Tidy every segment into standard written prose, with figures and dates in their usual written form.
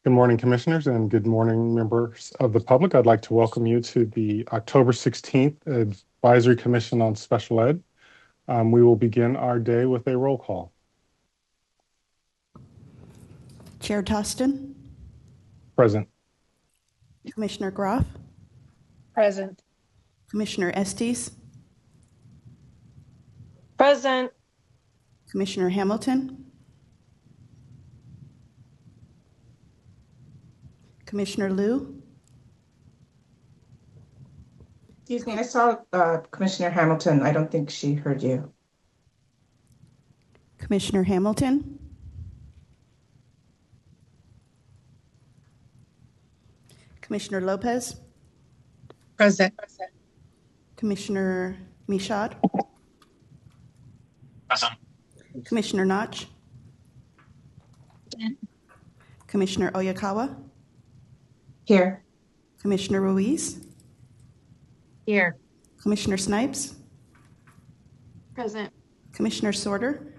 Good morning, Commissioners, and good morning, members of the public. I'd like to welcome you to the October 16th Advisory Commission on Special Ed. We will begin our day with a roll call. Chair Tostin. Present. Commissioner Groff. Present. Commissioner Estes. Present. Commissioner Hamilton. Commissioner Liu. Excuse me, I saw Commissioner Hamilton. I don't think she heard you. Commissioner Hamilton. Commissioner Lopez. Present. Commissioner Michaud. Present. Commissioner Notch. Commissioner Oyakawa. Here. Commissioner Ruiz. Here. Commissioner Snipes. Present. Commissioner Sorter.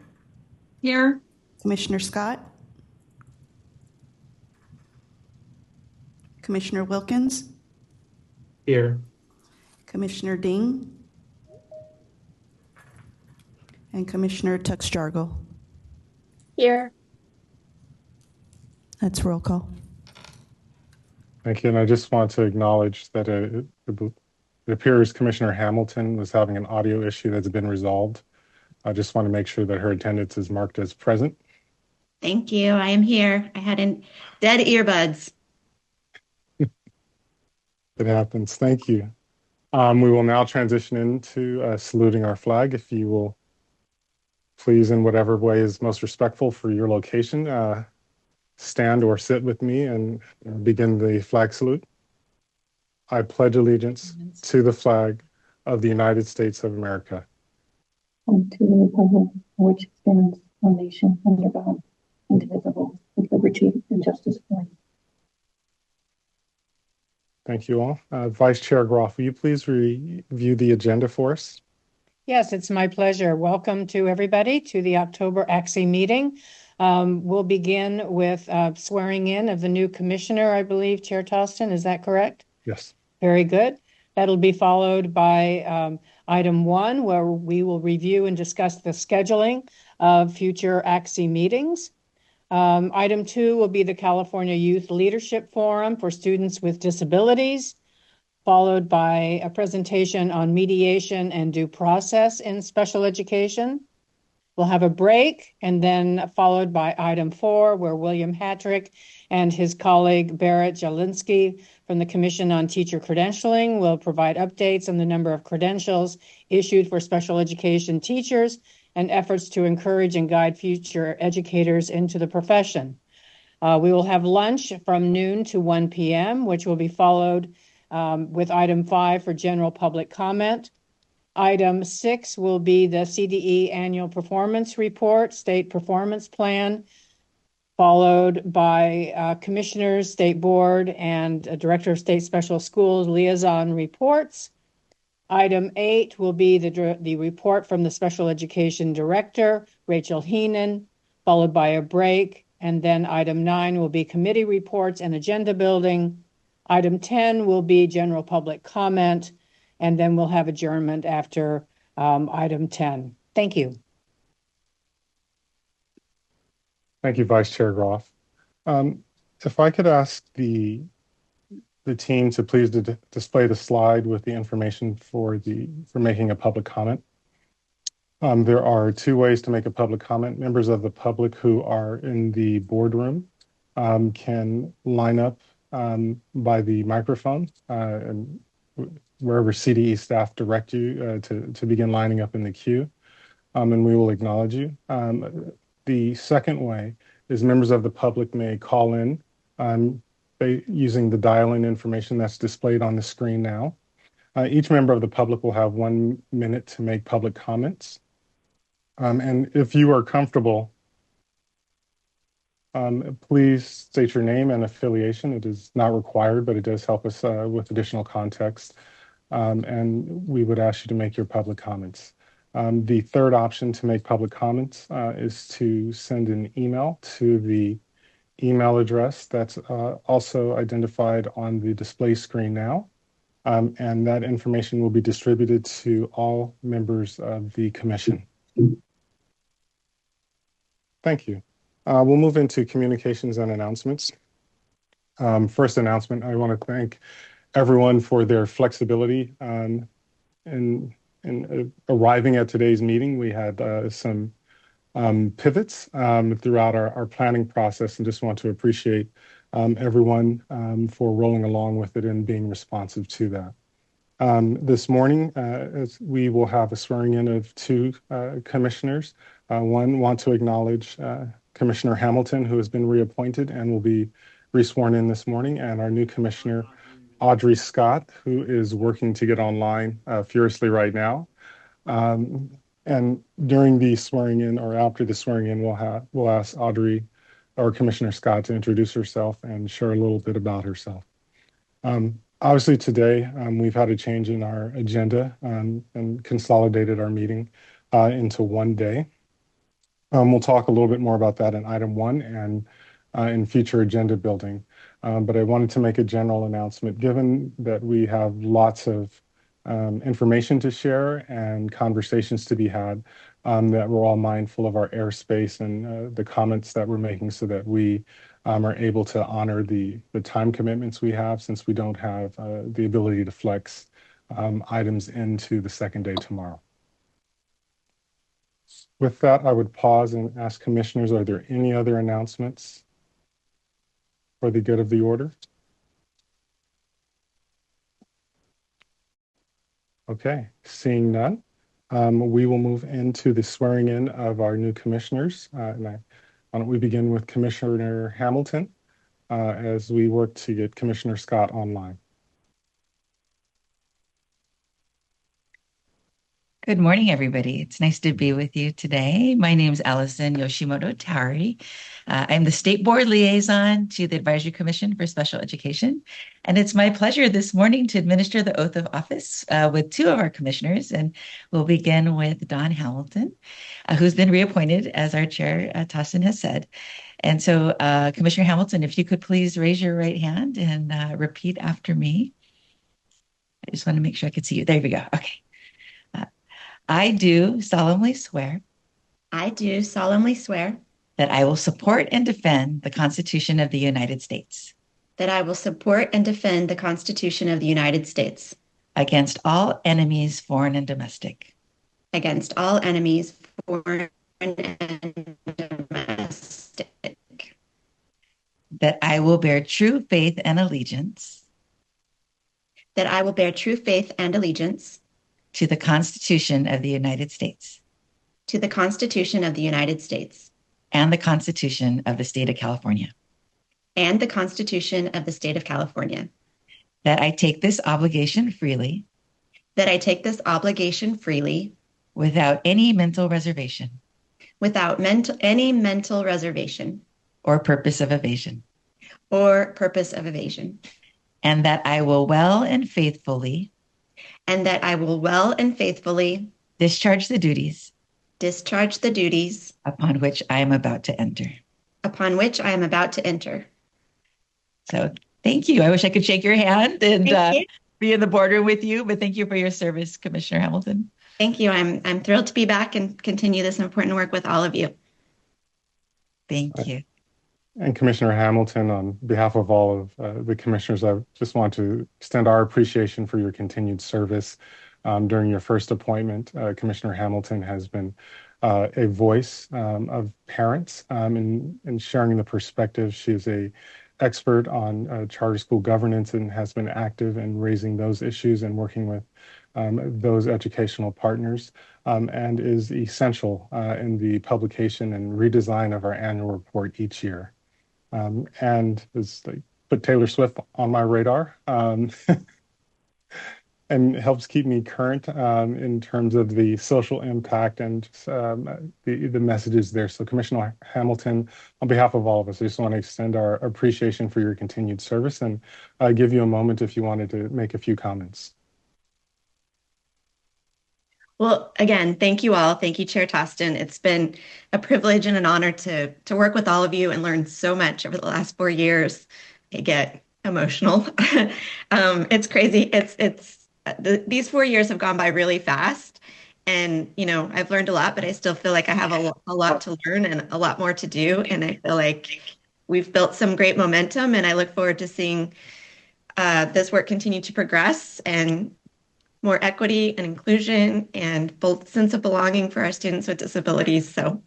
Here. Commissioner Scott. Commissioner Wilkins. Here. Commissioner Ding. And Commissioner Tuxjargo. Here. That's roll call. Thank you. And I just want to acknowledge that it appears Commissioner Hamilton was having an audio issue that's been resolved. I just want to make sure that her attendance is marked as present. Thank you. I am here. I had dead earbuds. It happens. Thank you. We will now transition into saluting our flag. If you will please, in whatever way is most respectful for your location, stand or sit with me and begin the flag salute. I pledge allegiance to the flag of the United States of America. And to the republic for which stands one nation under God, indivisible, with liberty and justice for all. Thank you all. Vice Chair Groff, will you please review the agenda for us? Yes, it's my pleasure. Welcome to everybody to the October ACSE meeting. We'll begin with swearing in of the new commissioner, I believe, Chair Tostin. Is that correct? Yes. Very good. That'll be followed by item 1, where we will review and discuss the scheduling of future ACSE meetings. Item 2 will be the California Youth Leadership Forum for students with disabilities, followed by a presentation on mediation and due process in special education. We'll have a break and then followed by item 4, where William Hattrick and his colleague Barrett Jalinsky from the Commission on Teacher Credentialing will provide updates on the number of credentials issued for special education teachers and efforts to encourage and guide future educators into the profession. We will have lunch from noon to 1 p.m., which will be followed with item 5 for general public comment. Item 6 will be the CDE annual performance report, state performance plan, followed by commissioners, state board, and director of state special schools liaison reports. Item 8 will be the report from the special education director, Rachel Heenan, followed by a break. And then item 9 will be committee reports and agenda building. Item 10 will be general public comment. And then we'll have adjournment after item 10. Thank you. Thank you, Vice Chair Groff. If I could ask the team to please display the slide with the information for making a public comment. There are 2 ways to make a public comment. Members of the public who are in the boardroom can line up by the microphone and wherever CDE staff direct you to begin lining up in the queue, and we will acknowledge you. The second way is members of the public may call in using the dial-in information that's displayed on the screen now. Each member of the public will have 1 minute to make public comments. And if you are comfortable, please state your name and affiliation. It is not required, but it does help us with additional context. And we would ask you to make your public comments. The third option to make public comments is to send an email to the email address that's also identified on the display screen now. And that information will be distributed to all members of the commission. Thank you. We'll move into communications and announcements. First announcement, I want to thank everyone for their flexibility in arriving at today's meeting. We had some pivots throughout our planning process, and just want to appreciate everyone for rolling along with it and being responsive to that. This morning, as we will have a swearing in of two commissioners. One, want to acknowledge Commissioner Hamilton, who has been reappointed and will be resworn in this morning, and our new commissioner, Audrey Scott, who is working to get online furiously right now. And during the swearing in, or after the swearing in, we'll ask Audrey or Commissioner Scott to introduce herself and share a little bit about herself. Obviously today, we've had a change in our agenda and consolidated our meeting into one day. We'll talk a little bit more about that in item 1 and in future agenda building. But I wanted to make a general announcement, given that we have lots of information to share and conversations to be had, that we're all mindful of our airspace and the comments that we're making, so that we are able to honor the time commitments we have, since we don't have the ability to flex items into the second day tomorrow. With that, I would pause and ask commissioners, are there any other announcements for the good of the order? Okay, seeing none, we will move into the swearing in of our new commissioners. Why don't we begin with Commissioner Hamilton as we work to get Commissioner Scott online. Good morning, everybody. It's nice to be with you today. My name is Allison Yoshimoto Tari. I'm the State Board Liaison to the Advisory Commission for Special Education. And it's my pleasure this morning to administer the oath of office with two of our commissioners. And we'll begin with Don Hamilton, who's been reappointed, as our chair, Tassin, has said. And so, Commissioner Hamilton, if you could please raise your right hand and repeat after me. I just want to make sure I could see you. There we go. Okay. I do solemnly swear. I do solemnly swear That I will support and defend the Constitution of the United States that I will support and defend the Constitution of the United States against all enemies, foreign and domestic. against all enemies, foreign and domestic. That I will bear true faith and allegiance That I will bear true faith and allegiance to the Constitution of the United States to the Constitution of the United States and the Constitution of the State of California. and the Constitution of the State of California. That I take this obligation freely That I take this obligation freely without any mental reservation without any mental reservation or purpose of evasion. or purpose of evasion. And that I will well and faithfully And that I will well and faithfully discharge the duties discharge the duties upon which I am about to enter. upon which I am about to enter. So thank you. I wish I could shake your hand and Thank you. be in the boardroom with you, but thank you for your service, Commissioner Hamilton. Thank you. I'm thrilled to be back and continue this important work with all of you. Thank you. And Commissioner Hamilton, on behalf of all of the commissioners, I just want to extend our appreciation for your continued service. During your first appointment, Commissioner Hamilton has been a voice of parents in sharing the perspective. She is an expert on charter school governance and has been active in raising those issues and working with those educational partners, and is essential in the publication and redesign of our annual report each year. And has put Taylor Swift on my radar and helps keep me current in terms of the social impact and the messages there. So Commissioner Hamilton, on behalf of all of us, I just want to extend our appreciation for your continued service and give you a moment if you wanted to make a few comments. Well, again, thank you all. Thank you, Chair Tostin. It's been a privilege and an honor to work with all of you and learn so much over the last 4 years. I get emotional. It's crazy. These 4 years have gone by really fast, and I've learned a lot, but I still feel like I have a lot to learn and a lot more to do. And I feel like we've built some great momentum, and I look forward to seeing this work continue to progress and more equity and inclusion and both sense of belonging for our students with disabilities. So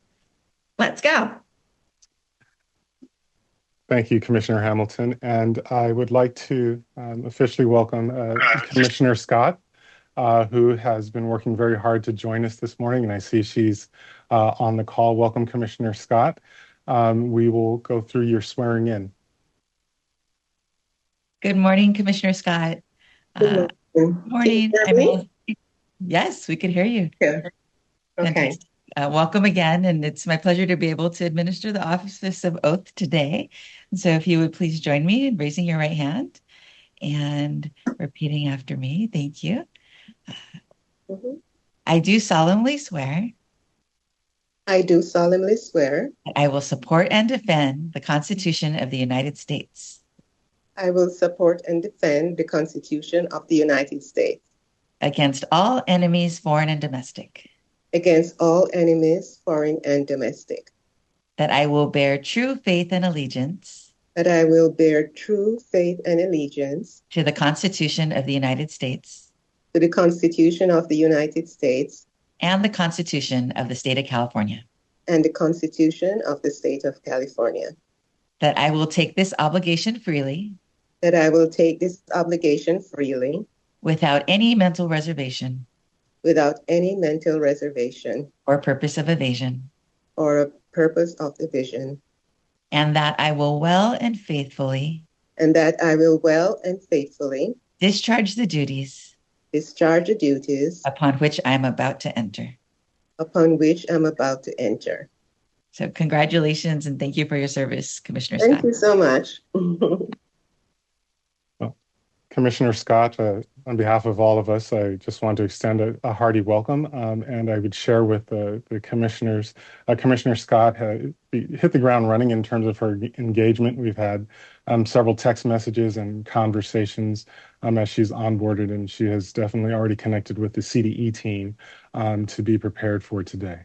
let's go. Thank you, Commissioner Hamilton. And I would like to officially welcome Commissioner Scott, who has been working very hard to join us this morning. And I see she's on the call. Welcome, Commissioner Scott. We will go through your swearing in. Good morning, Commissioner Scott. Good morning. Yes, we can hear you. Yeah. Okay. Welcome again, and it's my pleasure to be able to administer the office of oath today. And so if you would please join me in raising your right hand and repeating after me. Thank you. I do solemnly swear I do solemnly swear that I will support and defend the Constitution of the United States I will support and defend the Constitution of the United States against all enemies, foreign and domestic, against all enemies, foreign and domestic, that I will bear true faith and allegiance that I will bear true faith and allegiance to the Constitution of the United States to the Constitution of the United States and the Constitution of the State of California, and the Constitution of the State of California, that I will take this obligation freely that I will take this obligation freely without any mental reservation without any mental reservation or purpose of evasion, or a purpose of evasion, and that I will well and faithfully and that I will well and faithfully discharge the duties discharge the duties upon which I am about to enter. upon which I'm about to enter. So congratulations and thank you for your service, Commissioner Thank Scott. you so much. Commissioner Scott, on behalf of all of us, I just want to extend a hearty welcome, and I would share with the commissioners. Commissioner Scott hit the ground running in terms of her engagement. We've had several text messages and conversations as she's onboarded, and she has definitely already connected with the CDE team to be prepared for today.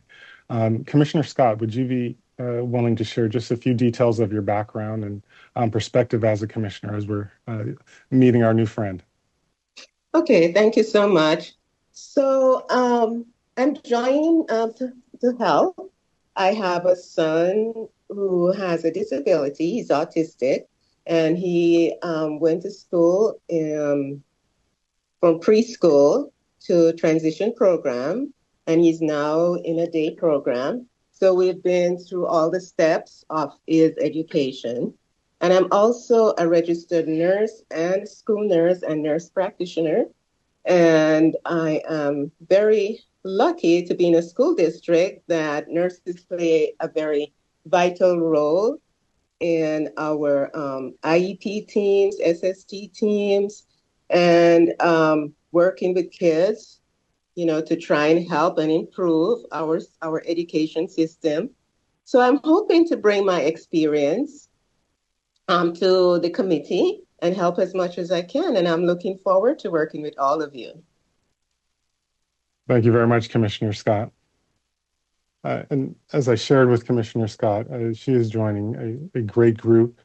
Commissioner Scott, would you be willing to share just a few details of your background and perspective as a commissioner as we're meeting our new friend? Okay, thank you so much. So I'm joining to help. I have a son who has a disability. He's autistic, and he went to school from preschool to transition program, and he's now in a day program. So we've been through all the steps of his education. And I'm also a registered nurse and school nurse and nurse practitioner. And I am very lucky to be in a school district that nurses play a very vital role in our IEP teams, SST teams, and working with kids, to try and help and improve our education system. So I'm hoping to bring my experience to the committee and help as much as I can. And I'm looking forward to working with all of you. Thank you very much, Commissioner Scott. And as I shared with Commissioner Scott, she is joining a great group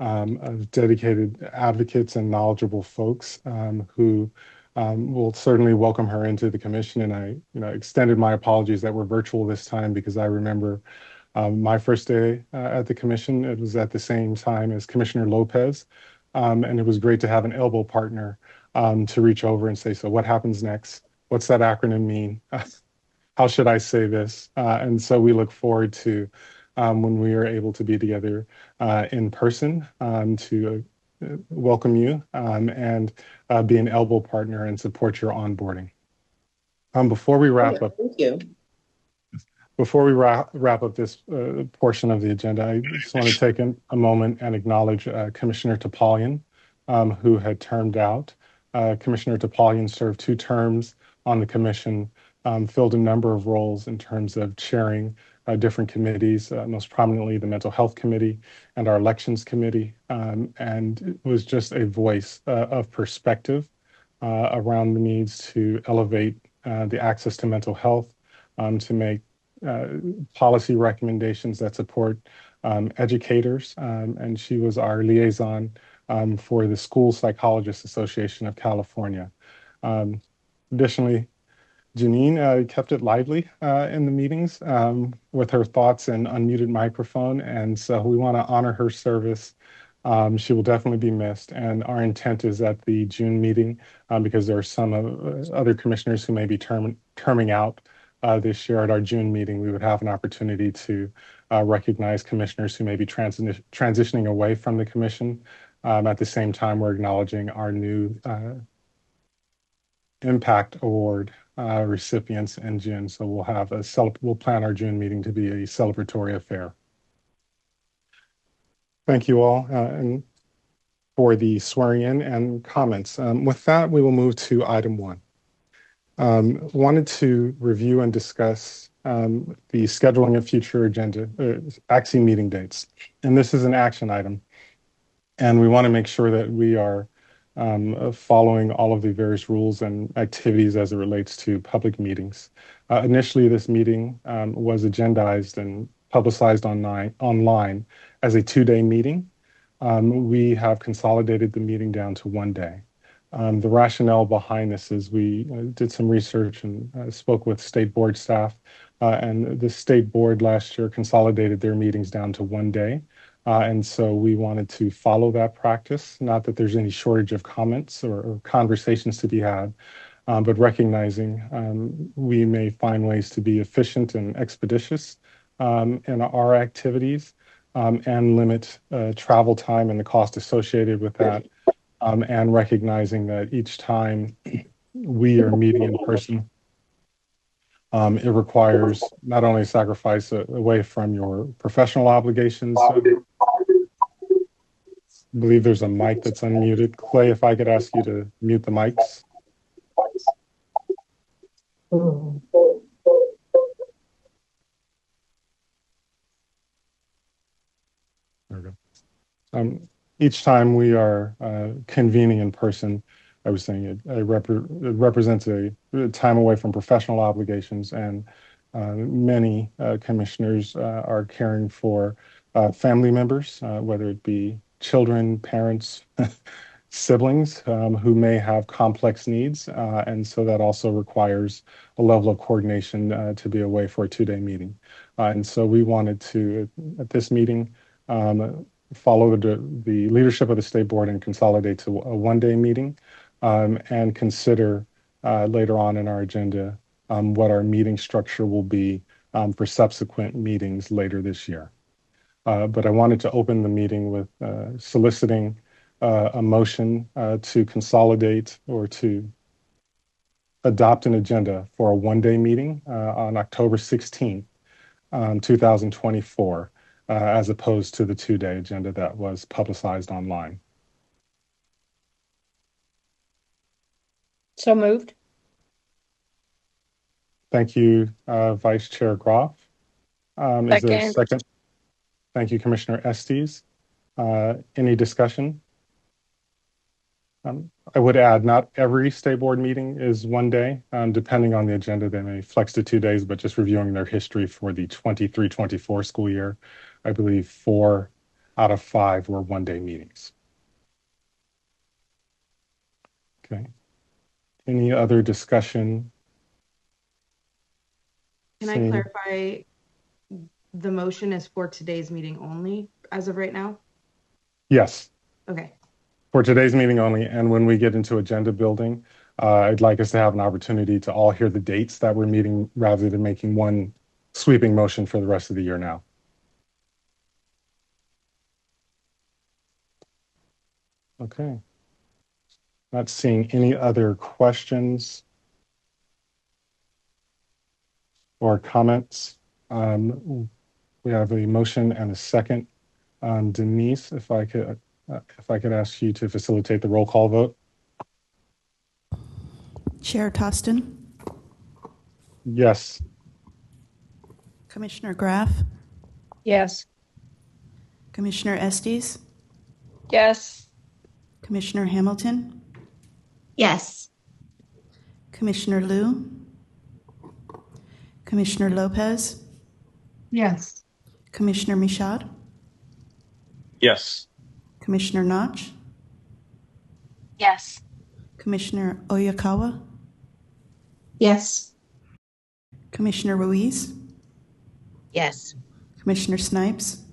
of dedicated advocates and knowledgeable folks who will certainly welcome her into the commission. And I extended my apologies that we're virtual this time, because I remember my first day at the commission. It was at the same time as Commissioner Lopez. And it was great to have an elbow partner to reach over and say, so what happens next? What's that acronym mean? How should I say this? And so we look forward to when we are able to be together in person to welcome you and be an elbow partner and support your onboarding. Before we wrap up, thank you. Before we wrap up this portion of the agenda, I just want to take a moment and acknowledge Commissioner Topalian, who had termed out. Commissioner Topalian served 2 terms on the commission filled a number of roles in terms of chairing different committees, most prominently the Mental Health Committee and our Elections Committee, and it was just a voice of perspective around the needs to elevate the access to mental health, to make policy recommendations that support educators, and she was our liaison for the School Psychologists Association of California. Additionally, Janine kept it lively in the meetings with her thoughts and unmuted microphone, and so we want to honor her service. She will definitely be missed, and our intent is at the June meeting, because there are some other commissioners who may be terming out this year. At our June meeting, we would have an opportunity to recognize commissioners who may be transitioning away from the commission. At the same time, we're acknowledging our new Impact Award recipients in June. So we'll plan our June meeting to be a celebratory affair. Thank you all and for the swearing in and comments. With that, we will move to item 1. Wanted to review and discuss the scheduling of future agenda ACSE meeting dates. And this is an action item. And we want to make sure that we are following all of the various rules and activities as it relates to public meetings. Initially, this meeting was agendized and publicized online as a 2-day meeting. We have consolidated the meeting down to 1 day. The rationale behind this is we did some research and spoke with state board staff, and the state board last year consolidated their meetings down to 1 day. And so we wanted to follow that practice, not that there's any shortage of comments or conversations to be had, but recognizing we may find ways to be efficient and expeditious in our activities, and limit travel time and the cost associated with that, and recognizing that each time we are meeting in person, it requires not only sacrifice away from your professional obligations. I believe there's a mic that's unmuted. Clay, if I could ask you to mute the mics. There we go. Each time we are convening in person, I was saying it represents a time away from professional obligations, and many commissioners are caring for family members, whether it be children, parents, siblings who may have complex needs, and so that also requires a level of coordination to be away for a 2-day meeting. And so we wanted to, at this meeting, follow the leadership of the state board and consolidate to a 1-day meeting, and consider later on in our agenda what our meeting structure will be for subsequent meetings later this year. But I wanted to open the meeting with soliciting a motion to consolidate or to adopt an agenda for a 1-day meeting on October 16th, 2024, as opposed to the 2-day agenda that was publicized online. So moved. Thank you, Vice Chair Groff. Is there a second? Thank you, Commissioner Estes. Any discussion? I would add, not every state board meeting is 1 day. Depending on the agenda, they may flex to 2 days, but just reviewing their history for the 23-24 school year, I believe 4 out of 5 were 1-day meetings. Okay. Any other discussion? Can I clarify, the motion is for today's meeting only as of right now? Yes. Okay. For today's meeting only, and when we get into agenda building, I'd like us to have an opportunity to all hear the dates that we're meeting rather than making one sweeping motion for the rest of the year now. Okay. Not seeing any other questions or comments. We have a motion and a second. Denise, if I could ask you to facilitate the roll call vote. Chair Tostin, Yes. Commissioner Graff, Yes. Commissioner Estes, Yes. Commissioner Hamilton, Yes. Commissioner Liu, Commissioner Lopez, Yes. Commissioner Michaud, Yes. Commissioner Notch, Yes. Commissioner Oyakawa, Yes. Commissioner Ruiz, Yes. Commissioner Snipes,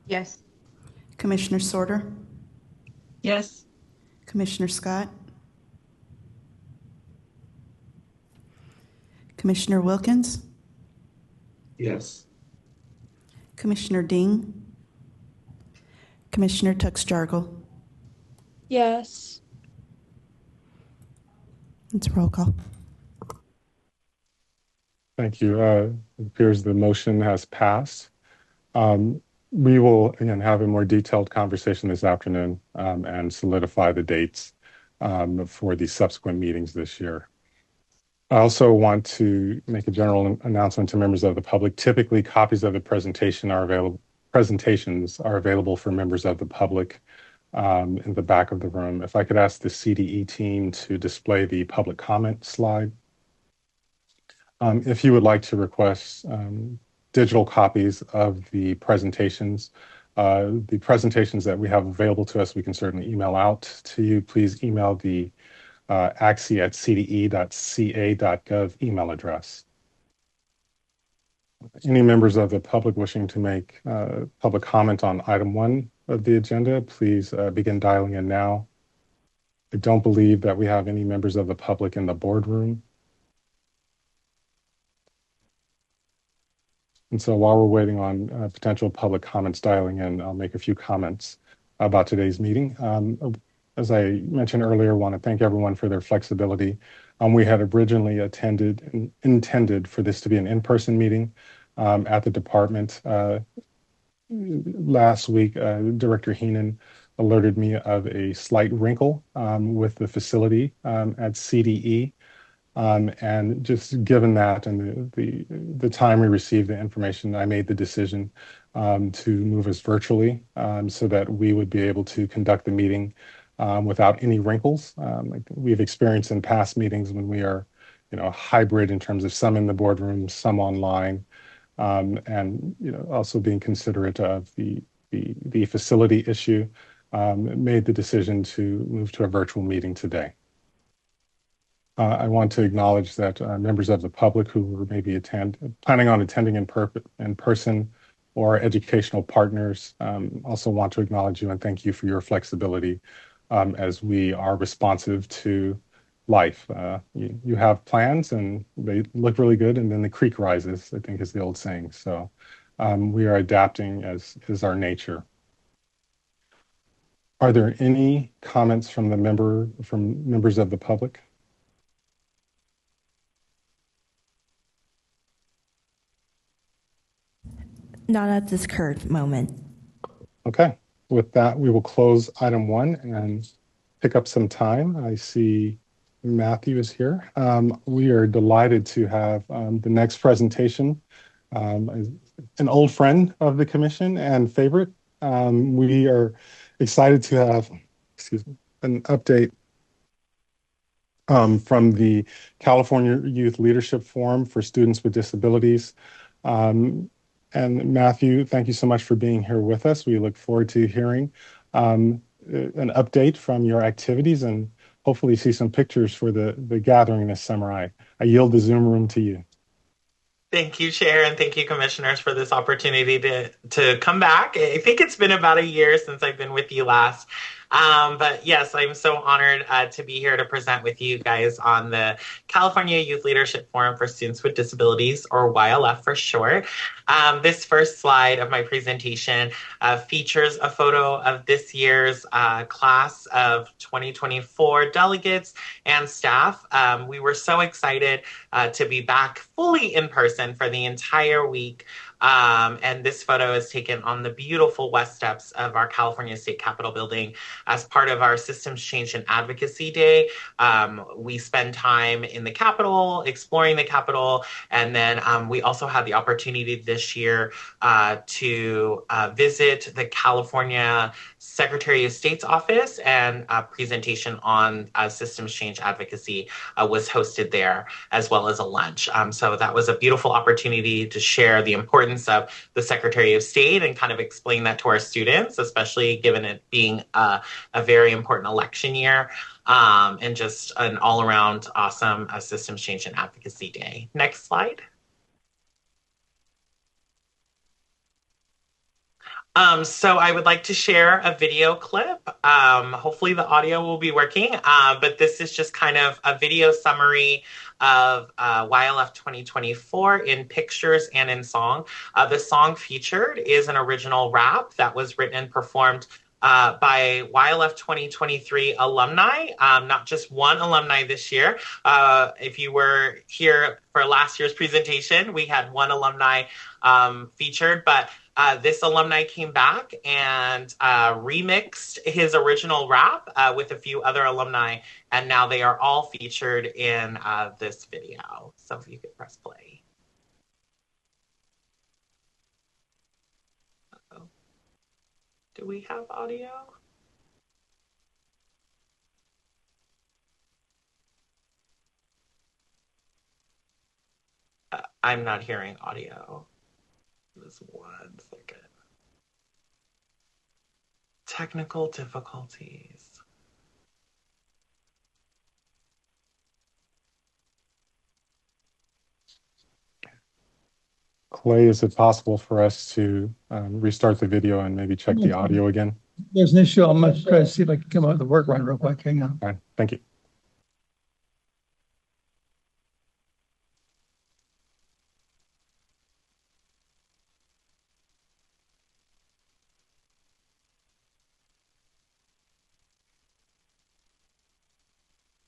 Yes. Commissioner Sorter, Yes. Commissioner Scott, Commissioner Wilkins, Yes. Commissioner Ding, Commissioner Tux-Jargle. Yes. It's a roll call. Thank you. It appears the motion has passed. We will, again, have a more detailed conversation this afternoon and solidify the dates for the subsequent meetings this year. I also want to make a general announcement to members of the public. Typically, copies of the presentations are available for members of the public in the back of the room. If I could ask the CDE team to display the public comment slide. If you would like to request digital copies of the presentations that we have available to us, we can certainly email out to you. Please email the ACSE@cde.ca.gov email address. Any members of the public wishing to make public comment on item 1 of the agenda, please begin dialing in now. I don't believe that we have any members of the public in the boardroom. And so while we're waiting on potential public comments dialing in, I'll make a few comments about today's meeting. As I mentioned earlier, I want to thank everyone for their flexibility. We had originally intended for this to be an in-person meeting at the department. Last week, Director Heenan alerted me of a slight wrinkle with the facility at CDE. And just given that and the time we received the information, I made the decision to move us virtually so that we would be able to conduct the meeting without any wrinkles. Like we've experienced in past meetings when we are, hybrid in terms of some in the boardroom, some online, and also being considerate of the facility issue, made the decision to move to a virtual meeting today. I want to acknowledge that members of the public who were maybe planning on attending in person or educational partners also want to acknowledge you and thank you for your flexibility as we are responsive to life. You have plans and they look really good and then the creek rises, I think is the old saying. So we are adapting as is our nature. Are there any comments from members of the public? Not at this current moment. Okay. With that, we will close item 1 and pick up some time. I see Matthew is here. We are delighted to have the next presentation, an old friend of the commission and favorite. We are excited to have, an update from the California Youth Leadership Forum for Students with Disabilities. And Matthew, thank you so much for being here with us. We look forward to hearing an update from your activities and hopefully see some pictures for the gathering this summer. I yield the Zoom room to you. Thank you, Chair, and thank you, Commissioners, for this opportunity to come back. I think it's been about a year since I've been with you last. But yes, I'm so honored to be here to present with you guys on the California Youth Leadership Forum for Students with Disabilities, or YLF for short. This first slide of my presentation features a photo of this year's class of 2024 delegates and staff. We were so excited to be back fully in person for the entire week And this photo is taken on the beautiful west steps of our California State Capitol building as part of our Systems Change and Advocacy Day. We spend time in the Capitol, exploring the Capitol, and then we also had the opportunity this year to visit the California Secretary of State's office, and a presentation on systems change advocacy was hosted there, as well as a lunch. So that was a beautiful opportunity to share the importance of the Secretary of State and kind of explain that to our students, especially given it being a very important election year, and just an all-around awesome systems change and advocacy day. Next slide. So I would like to share a video clip. Hopefully the audio will be working, but this is just kind of a video summary of YLF 2024 in pictures and in song. The song featured is an original rap that was written and performed by YLF 2023 alumni, not just one alumni this year. If you were here for last year's presentation, we had one alumni featured, but this alumni came back and remixed his original rap with a few other alumni, and now they are all featured in this video. So if you could press play. Uh-oh. Do we have audio? I'm not hearing audio. Just 1 second. Technical difficulties. Clay, is it possible for us to restart the video and maybe check the audio again? There's an issue. I'm going to try to see if I can come out of the work run real quick. Hang on. All right, thank you.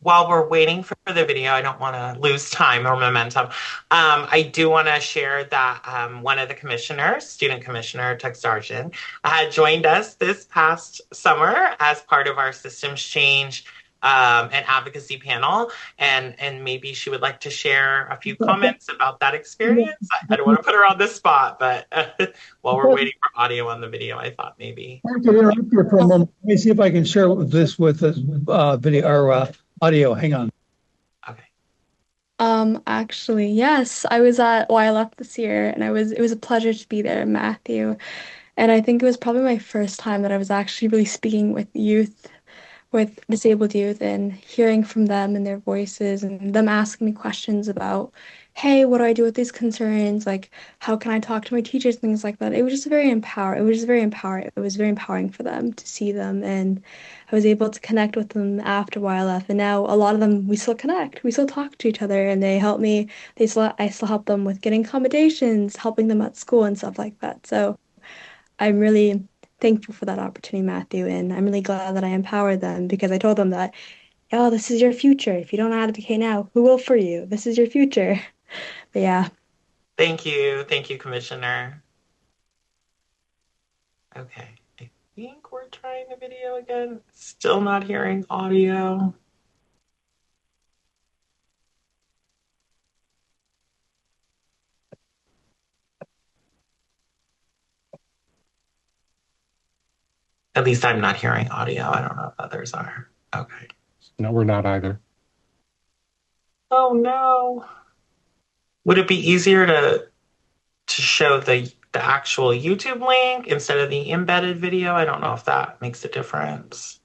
While we're waiting for the video, I don't want to lose time or momentum. I do want to share that one of the commissioners, Student Commissioner Tuck Sargent, joined us this past summer as part of our systems change and advocacy panel, and maybe she would like to share a few comments about that experience. I don't want to put her on the spot, but while we're waiting for audio on the video, I thought maybe. I can interrupt you for a moment. Let me see if I can share this with this video or audio. Hang on. Okay. Actually, yes, I was at YLF this year, and it was a pleasure to be there, Matthew. And I think it was probably my first time that I was actually really speaking with youth, with disabled youth, and hearing from them and their voices, and them asking me questions about, hey, what do I do with these concerns? Like, how can I talk to my teachers? Things like that. It was just very empowering. It was very empowering for them to see them, and I was able to connect with them after YLF. And now a lot of them, we still connect. We still talk to each other, and they help me. I still help them with getting accommodations, helping them at school and stuff like that. So I'm really thankful for that opportunity, Matthew, and I'm really glad that I empowered them, because I told them that, oh, this is your future. If you don't advocate now, who will for you? This is your future. But yeah. Thank you, Commissioner. Okay, I think we're trying the video again. Still not hearing audio. At least I'm not hearing audio. I don't know if others are. Okay. No, we're not either. Oh no. Would it be easier to show the actual YouTube link instead of the embedded video? I don't know if that makes a difference.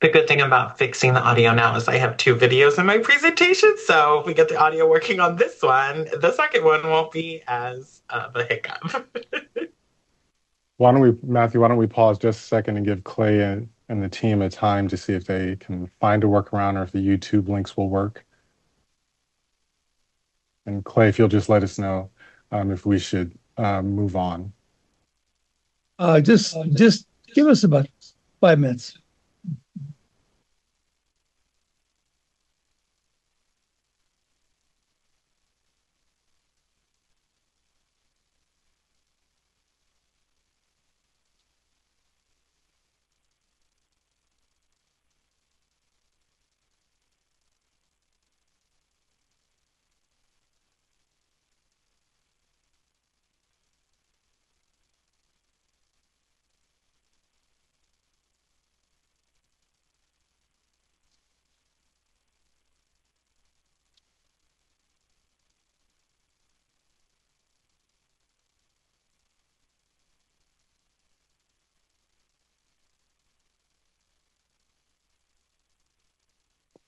The good thing about fixing the audio now is I have 2 videos in my presentation, so if we get the audio working on this one, the second one won't be as of a hiccup. Matthew, why don't we pause just a second and give Clay and and the team a time to see if they can find a workaround or if the YouTube links will work. And Clay, if you'll just let us know if we should move on. Just give us about 5 minutes.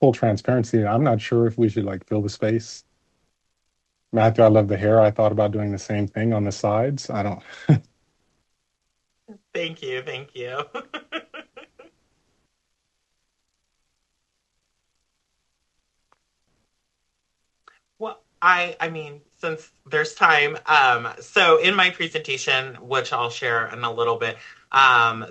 Full transparency, I'm not sure if we should like fill the space. Matthew, I love the hair. I thought about doing the same thing on the sides. I don't. Thank you. Thank you. Well, I mean, since there's time, so in my presentation, which I'll share in a little bit,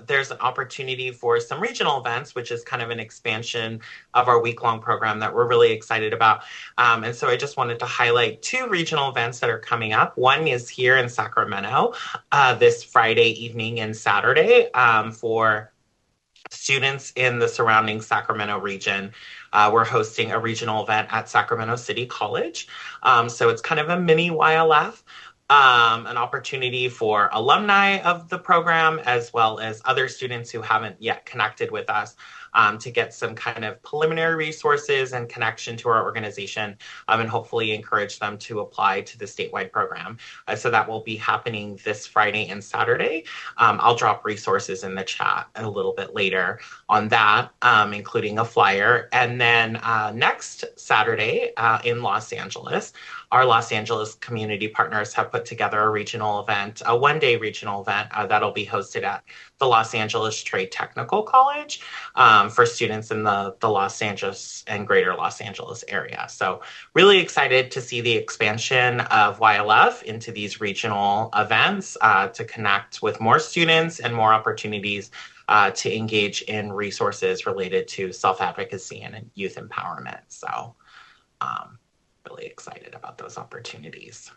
there's an opportunity for some regional events, which is kind of an expansion of our week-long program that we're really excited about. And so I just wanted to highlight 2 regional events that are coming up. One is here in Sacramento this Friday evening and Saturday for students in the surrounding Sacramento region. We're hosting a regional event at Sacramento City College. So it's kind of a mini YLF, an opportunity for alumni of the program, as well as other students who haven't yet connected with us to get some kind of preliminary resources and connection to our organization, and hopefully encourage them to apply to the statewide program. So that will be happening this Friday and Saturday. I'll drop resources in the chat a little bit later on that, including a flyer. And then next Saturday in Los Angeles, our Los Angeles community partners have put together a regional event, a one-day regional event that'll be hosted at the Los Angeles Trade Technical College for students in the Los Angeles and greater Los Angeles area. So really excited to see the expansion of YLF into these regional events to connect with more students and more opportunities to engage in resources related to self-advocacy and youth empowerment. So really excited about those opportunities.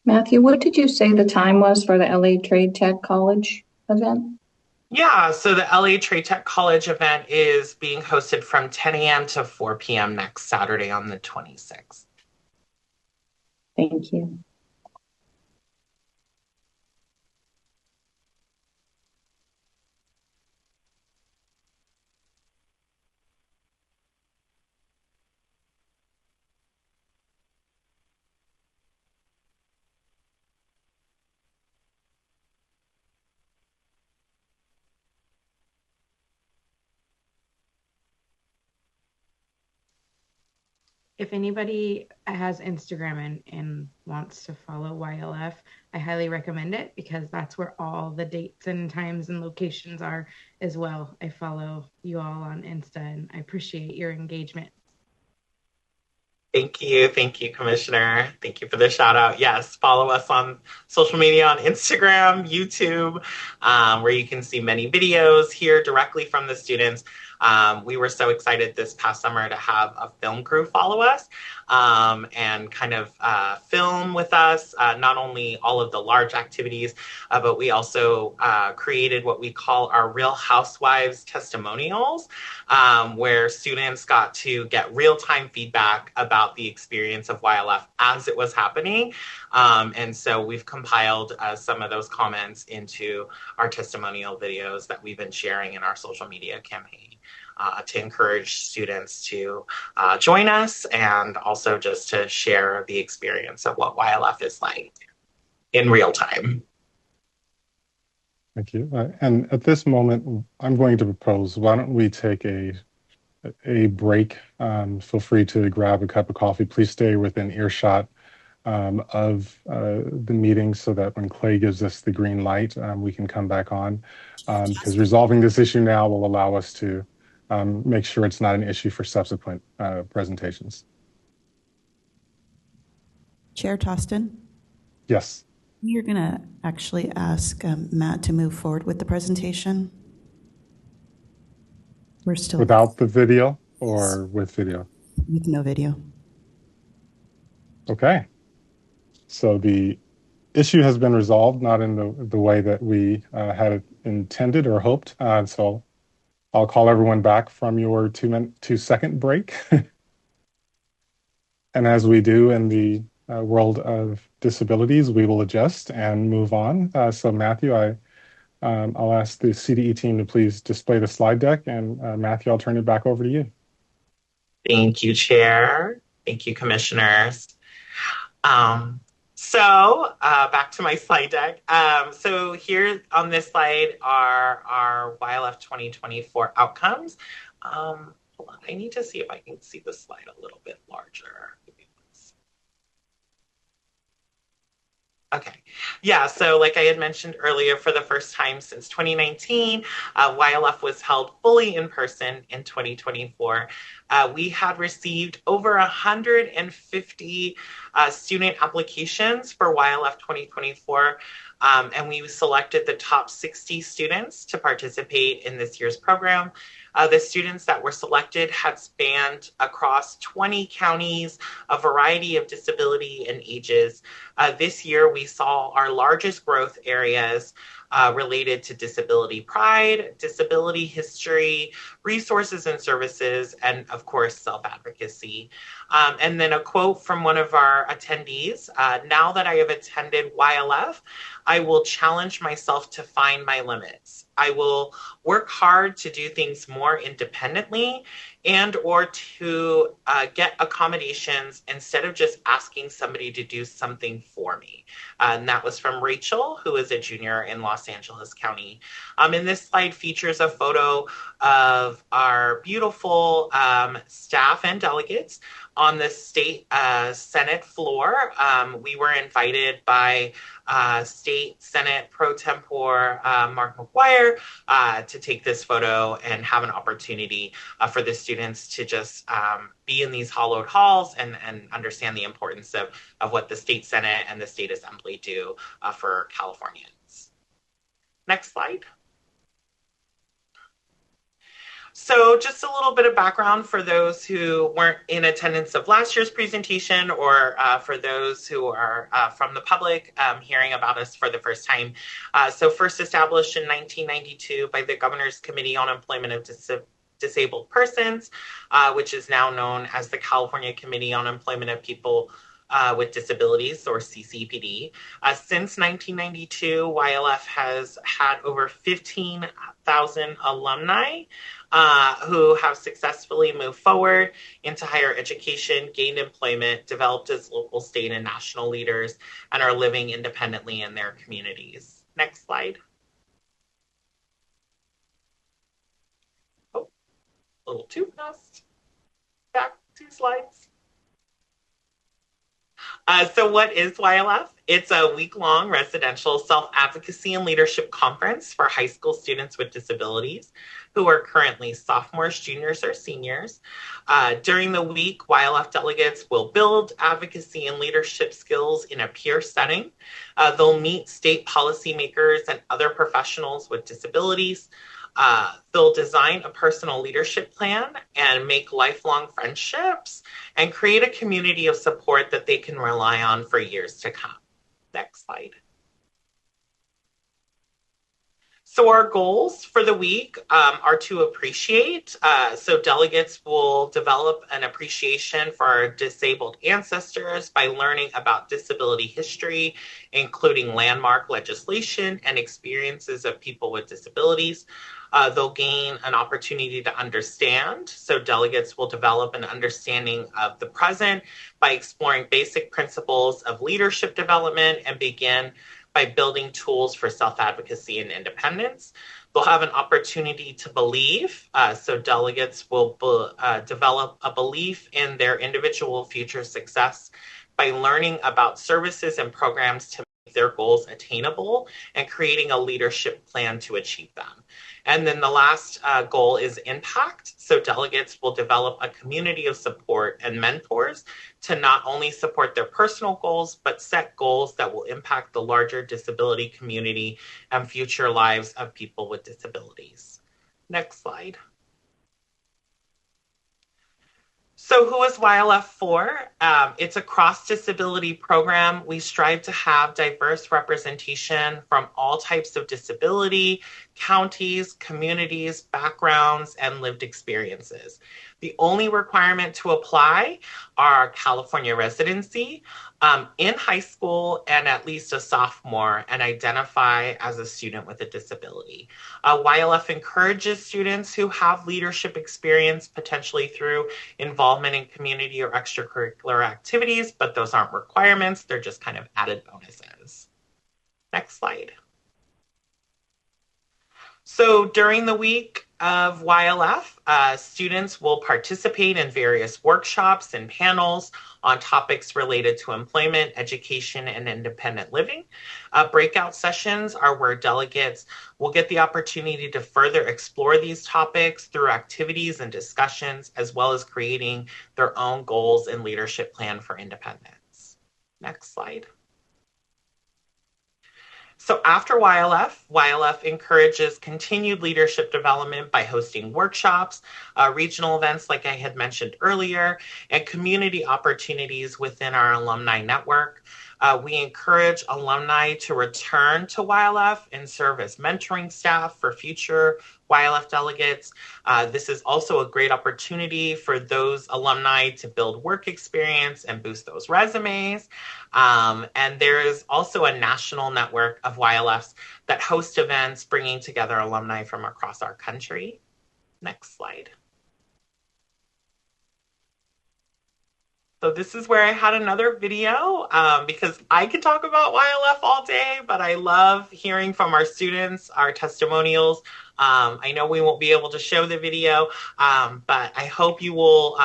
Matthew, what did you say the time was for the LA Trade Tech College event? Yeah, so the LA Trade Tech College event is being hosted from 10 a.m. to 4 p.m. next Saturday on the 26th. Thank you. If anybody has Instagram and wants to follow YLF, I highly recommend it because that's where all the dates and times and locations are as well. I follow you all on Insta and I appreciate your engagement. Thank you, Commissioner. Thank you for the shout out. Yes, follow us on social media on Instagram, YouTube, where you can see many videos, hear directly from the students. We were so excited this past summer to have a film crew follow us and kind of film with us, not only all of the large activities, but we also created what we call our Real Housewives testimonials, where students got to get real-time feedback about the experience of YLF as it was happening. And so we've compiled some of those comments into our testimonial videos that we've been sharing in our social media campaign. To encourage students to join us and also just to share the experience of what YLF is like in real time. Thank you. And at this moment, I'm going to propose, why don't we take a a break, feel free to grab a cup of coffee. Please stay within earshot of the meeting so that when Clay gives us the green light, we can come back on, because resolving this issue now will allow us to make sure it's not an issue for subsequent presentations. Chair Tostin? Yes. You're going to actually ask Matt to move forward with the presentation? We're still... Without the video or with video? With no video. Okay. So the issue has been resolved, not in the way that we had intended or hoped. So I'll call everyone back from your 2-second break. And as we do in the world of disabilities, we will adjust and move on. So Matthew, I'll ask the CDE team to please display the slide deck, and Matthew, I'll turn it back over to you. Thank you, Chair. Thank you, Commissioners. So back to my slide deck. So here on this slide are our YLF 2024 outcomes. Hold on, I need to see if I can see the slide a little bit larger. Okay. Yeah, so like I had mentioned earlier, for the first time since 2019, YLF was held fully in person in 2024. We had received over 150 student applications for YLF 2024, and we selected the top 60 students to participate in this year's program. The students that were selected had spanned across 20 counties, a variety of disability and ages. This year, we saw our largest growth areas related to disability pride, disability history, resources and services, and of course, self-advocacy. And then a quote from one of our attendees: now that I have attended YLF, I will challenge myself to find my limits. I will work hard to do things more independently and or to get accommodations instead of just asking somebody to do something for me. And that was from Rachel, who is a junior in Los Angeles County. And this slide features a photo of our beautiful staff and delegates on the state Senate floor. We were invited by State Senate Pro Tempore Mark McGuire to take this photo and have an opportunity for the students to just be in these hollowed halls and understand the importance of what the State Senate and the State Assembly do for Californians. Next slide. So just a little bit of background for those who weren't in attendance of last year's presentation, or for those who are from the public hearing about us for the first time. So first established in 1992 by the Governor's Committee on Employment of Disabled Persons, which is now known as the California Committee on Employment of People with Disabilities, or CCPD. Since 1992, YLF has had over 15,000 alumni who have successfully moved forward into higher education, gained employment, developed as local, state, and national leaders, and are living independently in their communities. Next slide. Oh, a little too fast. Back 2 slides. So what is YLF? It's a week-long residential self-advocacy and leadership conference for high school students with disabilities who are currently sophomores, juniors, or seniors. During the week, YLF delegates will build advocacy and leadership skills in a peer setting. They'll meet state policymakers and other professionals with disabilities. They'll design a personal leadership plan and make lifelong friendships and create a community of support that they can rely on for years to come. Next slide. So our goals for the week are to appreciate. So delegates will develop an appreciation for our disabled ancestors by learning about disability history, including landmark legislation and experiences of people with disabilities. They'll gain an opportunity to understand. So delegates will develop an understanding of the present by exploring basic principles of leadership development and begin by building tools for self-advocacy and independence. They'll have an opportunity to believe. So delegates will develop a belief in their individual future success by learning about services and programs to make their goals attainable and creating a leadership plan to achieve them. And then the last goal is impact. So delegates will develop a community of support and mentors to not only support their personal goals, but set goals that will impact the larger disability community and future lives of people with disabilities. Next slide. So who is YLF for? It's a cross-disability program. We strive to have diverse representation from all types of disability, counties, communities, backgrounds, and lived experiences. The only requirement to apply are California residency, in high school, and at least a sophomore, and identify as a student with a disability. YLF encourages students who have leadership experience, potentially through involvement in community or extracurricular activities, but those aren't requirements. They're just kind of added bonuses. Next slide. So during the week of YLF, students will participate in various workshops and panels on topics related to employment, education, and independent living. Breakout sessions are where delegates will get the opportunity to further explore these topics through activities and discussions, as well as creating their own goals and leadership plan for independence. Next slide. So after YLF encourages continued leadership development by hosting workshops, regional events like I had mentioned earlier, and community opportunities within our alumni network. We encourage alumni to return to YLF and serve as mentoring staff for future YLF delegates. This is also a great opportunity for those alumni to build work experience and boost those resumes. And there is also a national network of YLFs that host events bringing together alumni from across our country. Next slide. So this is where I had another video because I could talk about YLF all day, but I love hearing from our students, our testimonials. I know we won't be able to show the video, but I hope you will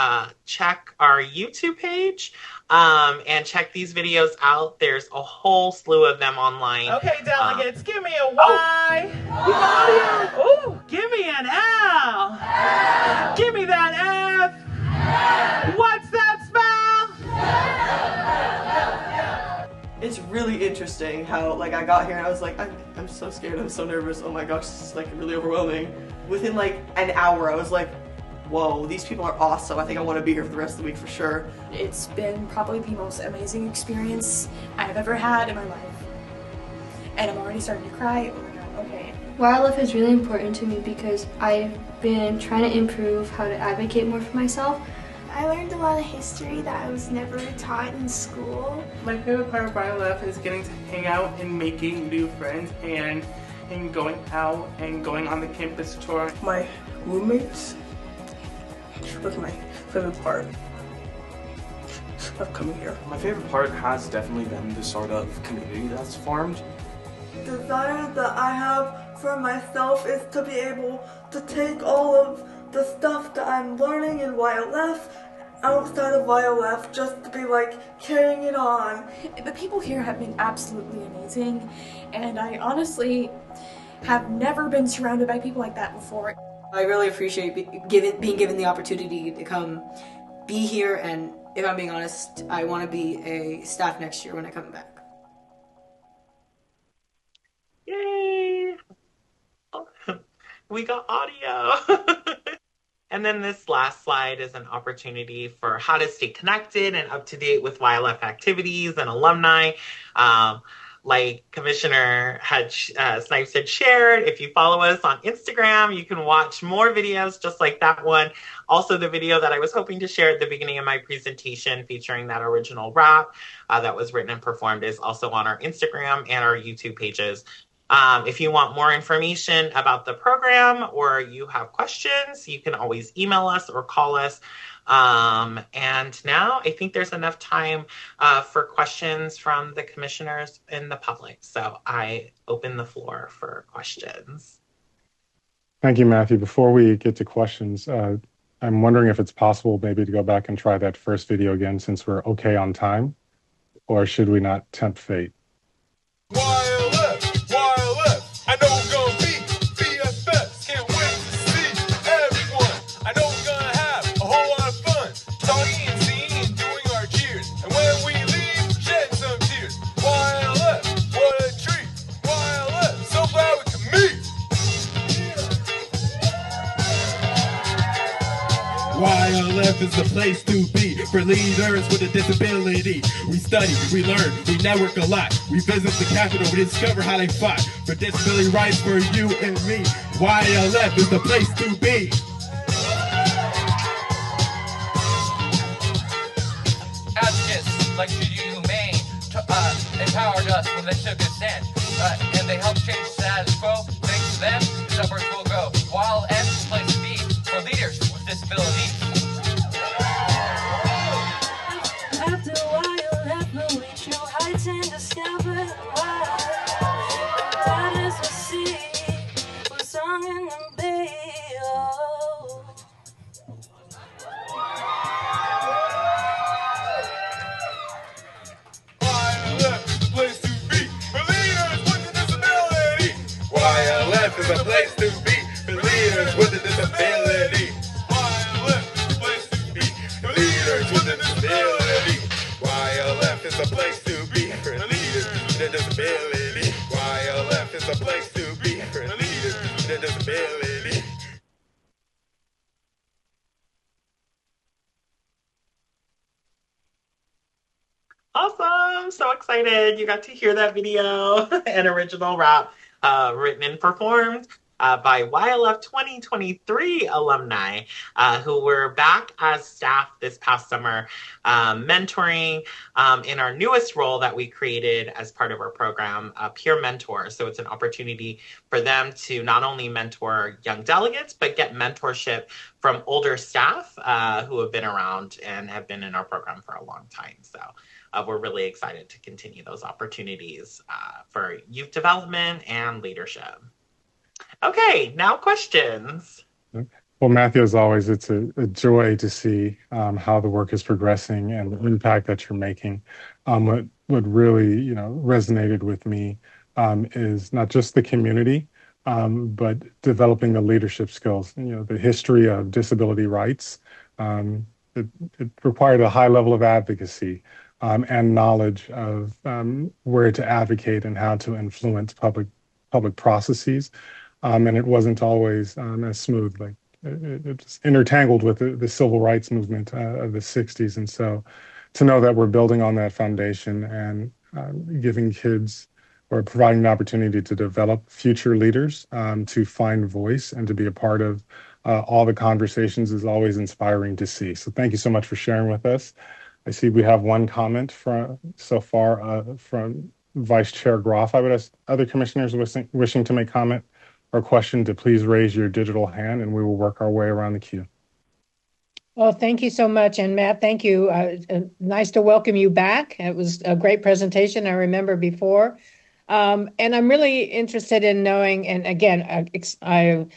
check our YouTube page and check these videos out. There's a whole slew of them online. Okay, delegates, give me a Y. Oh, give me an L. Give me that F. What's that spell? It's really interesting how I got here and I was like, I'm so scared, I'm so nervous, oh my gosh, this is really overwhelming. Within an hour I was like, whoa, these people are awesome. I think I want to be here for the rest of the week for sure. It's been probably the most amazing experience I've ever had in my life. And I'm already starting to cry. Oh my god, okay. YLF is really important to me because I've been trying to improve how to advocate more for myself. I learned a lot of history that I was never taught in school. My favorite part of YLF is getting to hang out and making new friends and going out and going on the campus tour. My roommates was my favorite part of coming here. My favorite part has definitely been the sort of community that's formed. The desire that I have for myself is to be able to take all of the stuff that I'm learning in YLF outside of YLF, just to be carrying it on. The people here have been absolutely amazing, and I honestly have never been surrounded by people like that before. I really appreciate being given the opportunity to come be here, and if I'm being honest, I want to be a staff next year when I come back. Yay! We got audio. And then this last slide is an opportunity for how to stay connected and up to date with YLF activities and alumni. Like Commissioner Snipes had shared, if you follow us on Instagram, you can watch more videos just like that one. Also, the video that I was hoping to share at the beginning of my presentation featuring that original rap that was written and performed is also on our Instagram and our YouTube pages. If you want more information about the program or you have questions, you can always email us or call us. And now I think there's enough time for questions from the commissioners and the public. So I open the floor for questions. Thank you, Matthew. Before we get to questions, I'm wondering if it's possible maybe to go back and try that first video again since we're okay on time, or should we not tempt fate? I know we're gonna be BFFs. Can't wait to see everyone. I know we're gonna have a whole lot of fun, talking and singing and doing our cheers. And when we leave, shed some tears. YLF, what a treat. YLF, so glad we can meet. YLF is the place to be for leaders with a disability. We study, we learn, we network a lot. We visit the Capitol, we discover how they fought for disability rights for you and me. YLF is the place to be. Advocates like Judy Humane empowered us when they took a stand, and they helped change the status quo. Thanks to them, the upwards will go. YLF is the place to be for leaders with disabilities. After YLF, we'll reach new heights and discover why. That is the sea, we're sung in the bay. Oh. YLF is the place to be for leaders with a disability. YLF is the place to be for leaders with a disability. YLF is the place to be for leaders with a disability. YLF is the place to be for leaders with a disability. YLF is the place to be for leaders with a disability. Awesome. So excited. You got to hear that video. An original rap written and performed by YLF 2023 alumni who were back as staff this past summer, mentoring in our newest role that we created as part of our program, Peer Mentor. So it's an opportunity for them to not only mentor young delegates, but get mentorship from older staff who have been around and have been in our program for a long time. So we're really excited to continue those opportunities for youth development and leadership. Okay, now questions. Well, Matthew, as always, it's a joy to see how the work is progressing and the impact that you're making. What really, resonated with me is not just the community, but developing the leadership skills. The history of disability rights. It required a high level of advocacy and knowledge of where to advocate and how to influence public processes. And it wasn't always as smooth. Like it's intertangled with the civil rights movement of the 60s. And so to know that we're building on that foundation and giving kids or providing an opportunity to develop future leaders, to find voice and to be a part of all the conversations is always inspiring to see. So thank you so much for sharing with us. I see we have one comment from Vice Chair Groff. I would ask other commissioners wishing to make comment or question to please raise your digital hand and we will work our way around the queue. Well, thank you so much. And Matt, thank you. Nice to welcome you back. It was a great presentation. I remember before. And I'm really interested in knowing, and again, I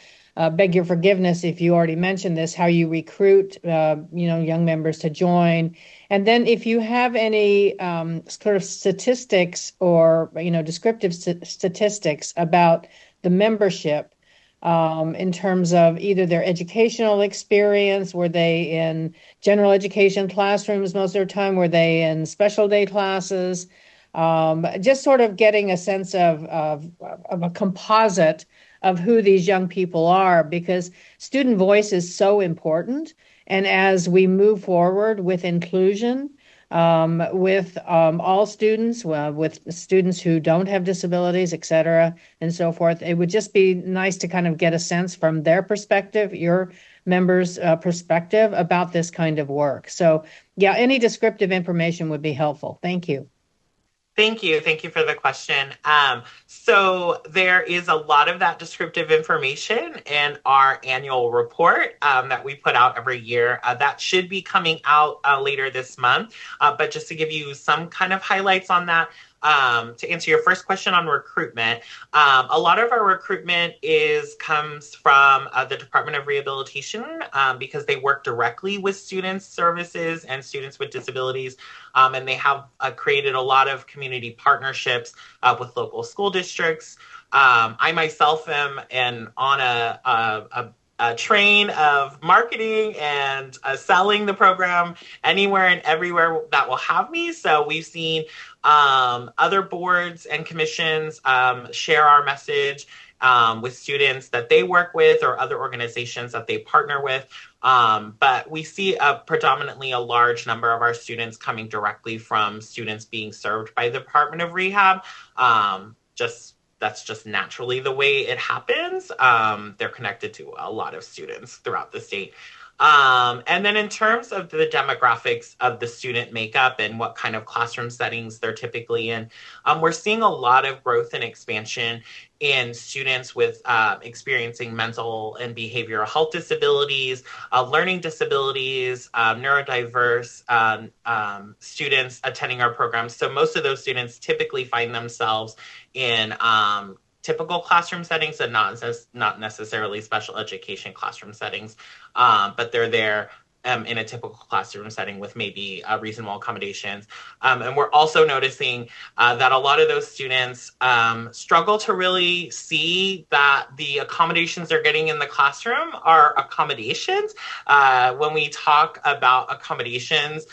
beg your forgiveness if you already mentioned this, how you recruit, young members to join. And then if you have any sort of statistics or, descriptive statistics about the membership in terms of either their educational experience, were they in general education classrooms most of their time, were they in special day classes, just sort of getting a sense of a composite of who these young people are, because student voice is so important. And as we move forward with inclusion, with all students, with students who don't have disabilities, et cetera, and so forth, it would just be nice to kind of get a sense from their perspective, your members' perspective about this kind of work. So yeah, any descriptive information would be helpful. Thank you. Thank you. Thank you for the question. So there is a lot of that descriptive information in our annual report that we put out every year. That should be coming out later this month. But just to give you some kind of highlights on that, to answer your first question on recruitment, a lot of our recruitment comes from the Department of Rehabilitation because they work directly with students services and students with disabilities, and they have created a lot of community partnerships with local school districts. I myself am on a train of marketing and selling the program anywhere and everywhere that will have me. So we've seen other boards and commissions share our message with students that they work with or other organizations that they partner with. But we see predominantly a large number of our students coming directly from students being served by the Department of Rehab. That's just naturally the way it happens. They're connected to a lot of students throughout the state. And then in terms of the demographics of the student makeup and what kind of classroom settings they're typically in, we're seeing a lot of growth and expansion in students with experiencing mental and behavioral health disabilities, learning disabilities, neurodiverse students attending our programs. So most of those students typically find themselves in typical classroom settings and not necessarily special education classroom settings, but they're there in a typical classroom setting with maybe reasonable accommodations. And we're also noticing that a lot of those students struggle to really see that the accommodations they're getting in the classroom are accommodations. When we talk about accommodations,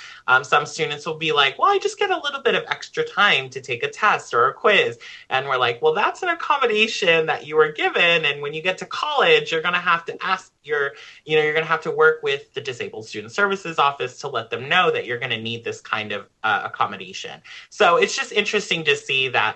some students will be like, well, I just get a little bit of extra time to take a test or a quiz. And we're like, well, that's an accommodation that you were given. And when you get to college, you're going to have to ask you're going to have to work with the Disabled Student Services Office to let them know that you're going to need this kind of accommodation. So it's just interesting to see that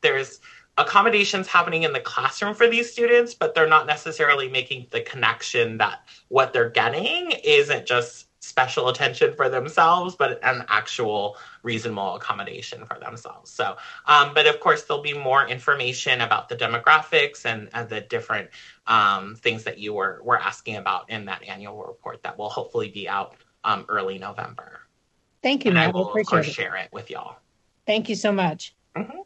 there's accommodations happening in the classroom for these students, but they're not necessarily making the connection that what they're getting isn't just special attention for themselves, but an actual reasonable accommodation for themselves. So, but of course, there'll be more information about the demographics and the different things that you were asking about in that annual report that will hopefully be out early November. Thank you, and Matt. I will, appreciate of course, it. share it with y'all. Thank you so much. Mm-hmm.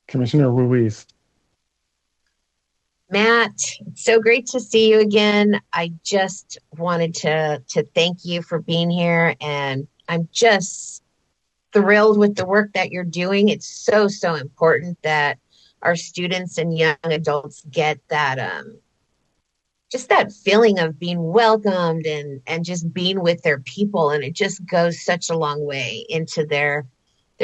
Commissioner Ruiz. Matt, it's so great to see you again. I just wanted to thank you for being here, and I'm just thrilled with the work that you're doing. It's so important that our students and young adults get that just that feeling of being welcomed and just being with their people, and it just goes such a long way into their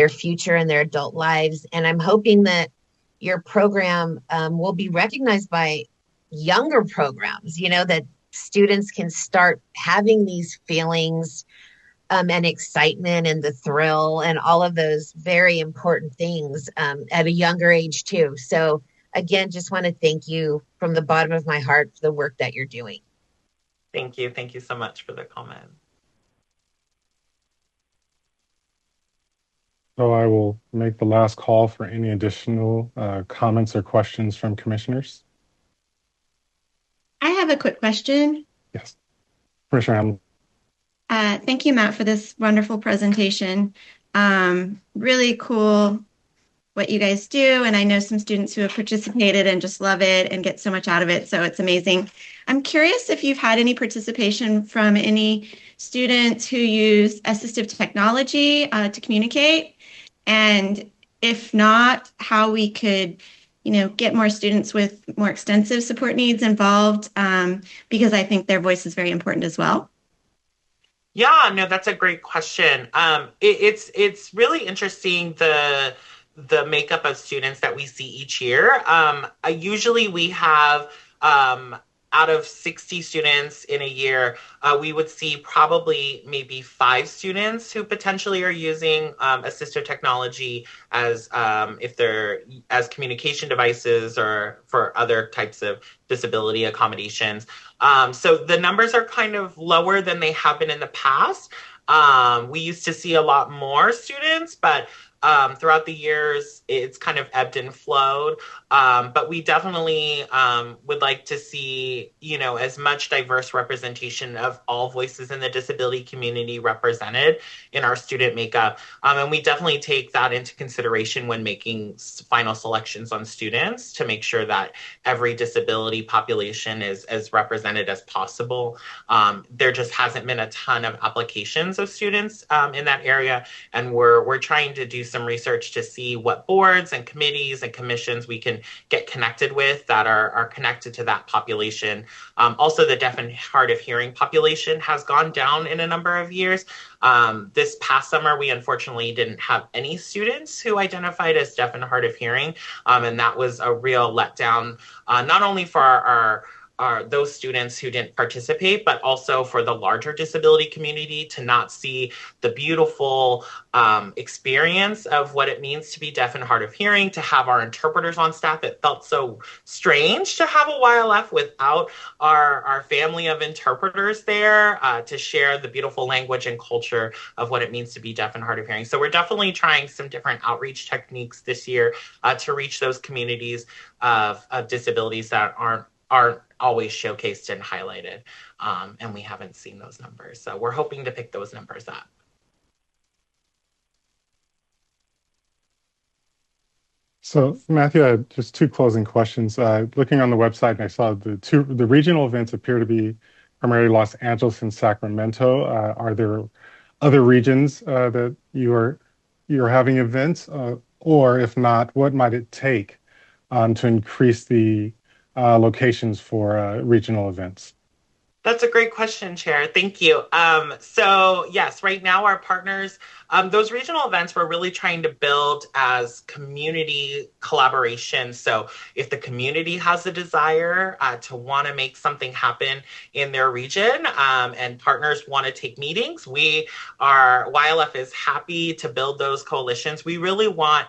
future and their adult lives. And I'm hoping that your program will be recognized by younger programs, that students can start having these feelings and excitement and the thrill and all of those very important things at a younger age too. So again, just want to thank you from the bottom of my heart for the work that you're doing. Thank you. Thank you so much for the comment. So I will make the last call for any additional comments or questions from commissioners. I have a quick question. Yes. Commissioner Hamlin. Thank you, Matt, for this wonderful presentation. Really cool what you guys do. And I know some students who have participated and just love it and get so much out of it. So it's amazing. I'm curious if you've had any participation from any students who use assistive technology to communicate. And if not, how we could, get more students with more extensive support needs involved, because I think their voice is very important as well. Yeah, no, that's a great question. It's really interesting the makeup of students that we see each year. Usually we have out of 60 students in a year, we would see probably maybe 5 students who potentially are using assistive technology as if they're as communication devices or for other types of disability accommodations. So the numbers are kind of lower than they have been in the past. We used to see a lot more students, but throughout the years, it's kind of ebbed and flowed. But we definitely would like to see, as much diverse representation of all voices in the disability community represented in our student makeup. And we definitely take that into consideration when making final selections on students to make sure that every disability population is as represented as possible. There just hasn't been a ton of applications of students in that area, and we're trying to do some research to see what boards and committees and commissions we can get connected with that are connected to that population. Also, the deaf and hard of hearing population has gone down in a number of years. This past summer, we unfortunately didn't have any students who identified as deaf and hard of hearing, and that was a real letdown, not only for our those students who didn't participate, but also for the larger disability community to not see the beautiful experience of what it means to be deaf and hard of hearing, to have our interpreters on staff. It felt so strange to have a YLF without our family of interpreters there to share the beautiful language and culture of what it means to be deaf and hard of hearing. So we're definitely trying some different outreach techniques this year to reach those communities of disabilities that aren't always showcased and highlighted, and we haven't seen those numbers. So we're hoping to pick those numbers up. So Matthew, I have just two closing questions. Looking on the website, I saw the regional events appear to be primarily Los Angeles and Sacramento. Are there other regions that you're having events, or if not, what might it take to increase the locations for regional events? That's a great question, Chair. Thank you. So yes, right now our partners, those regional events we're really trying to build as community collaboration. So if the community has a desire to want to make something happen in their region and partners want to take meetings, YLF is happy to build those coalitions. We really want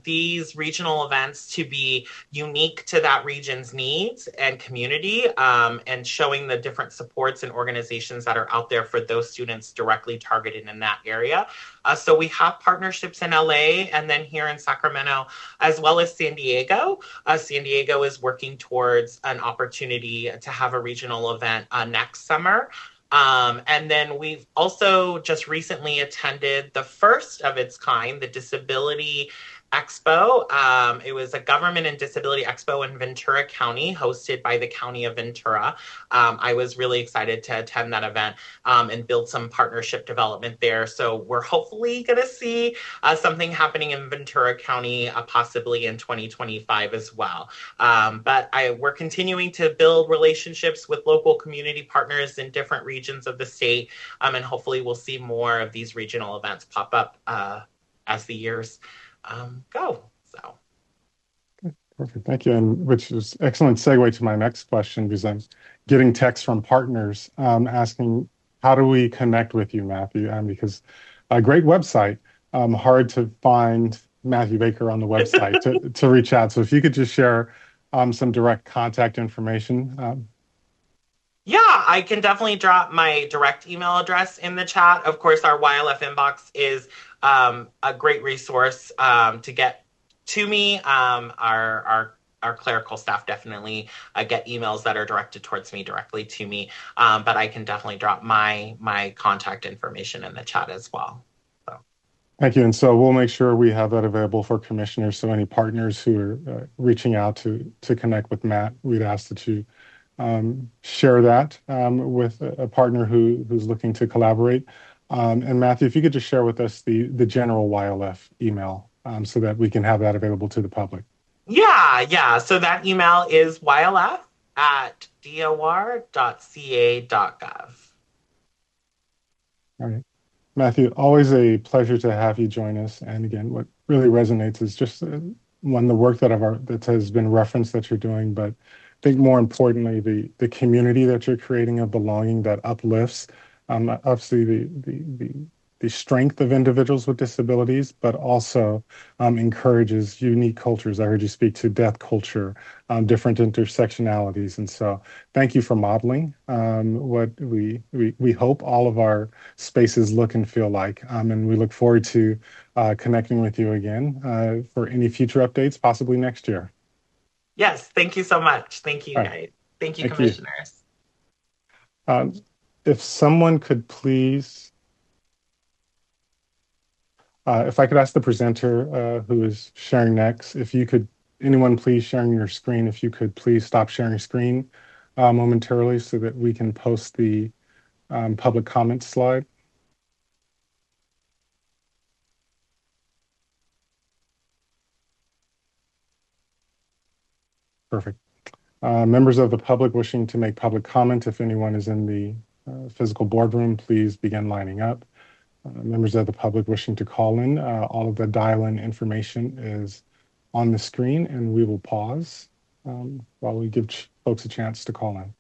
these regional events to be unique to that region's needs and community, and showing the different supports and organizations that are out there for those students directly targeted in that area. So we have partnerships in LA and then here in Sacramento, as well as San Diego. San Diego is working towards an opportunity to have a regional event next summer. And then we've also just recently attended the first of its kind, the Disability Expo. It was a government and disability expo in Ventura County, hosted by the County of Ventura. I was really excited to attend that event and build some partnership development there. So we're hopefully going to see something happening in Ventura County, possibly in 2025 as well. But we're continuing to build relationships with local community partners in different regions of the state, and hopefully we'll see more of these regional events pop up as the years go. So perfect, thank you. And which is excellent segue to my next question, because I'm getting texts from partners asking, how do we connect with you, Matthew? Because a great website, hard to find Matthew Baker on the website to reach out. So if you could just share some direct contact information. Yeah, I can definitely drop my direct email address in the chat. Of course, our YLF inbox is a great resource to get to me. Our clerical staff definitely get emails that are directed towards me directly to me, but I can definitely drop my contact information in the chat as well. So. Thank you. And so we'll make sure we have that available for commissioners. So any partners who are reaching out to connect with Matt, we'd ask that you share that with a partner who's looking to collaborate. And Matthew, if you could just share with us the general YLF email so that we can have that available to the public. Yeah. So that email is ylf@dor.ca.gov. All right. Matthew, always a pleasure to have you join us. And again, what really resonates is just the work that has been referenced that you're doing, but I think more importantly, the community that you're creating of belonging that uplifts, obviously the the strength of individuals with disabilities, but also encourages unique cultures. I heard you speak to deaf culture, different intersectionalities. And so thank you for modeling what we hope all of our spaces look and feel like. And we look forward to connecting with you again for any future updates, possibly next year. Yes, thank you so much. Thank you, guys. Thank you, commissioners. If someone could please, if I could ask the presenter who is sharing next, if you could, anyone please sharing your screen, if you could please stop sharing screen momentarily so that we can post the public comment slide. Perfect. Members of the public wishing to make public comment, if anyone is in the physical boardroom, please begin lining up. Members of the public wishing to call in, all of the dial-in information is on the screen, and we will pause while we give folks a chance to call in.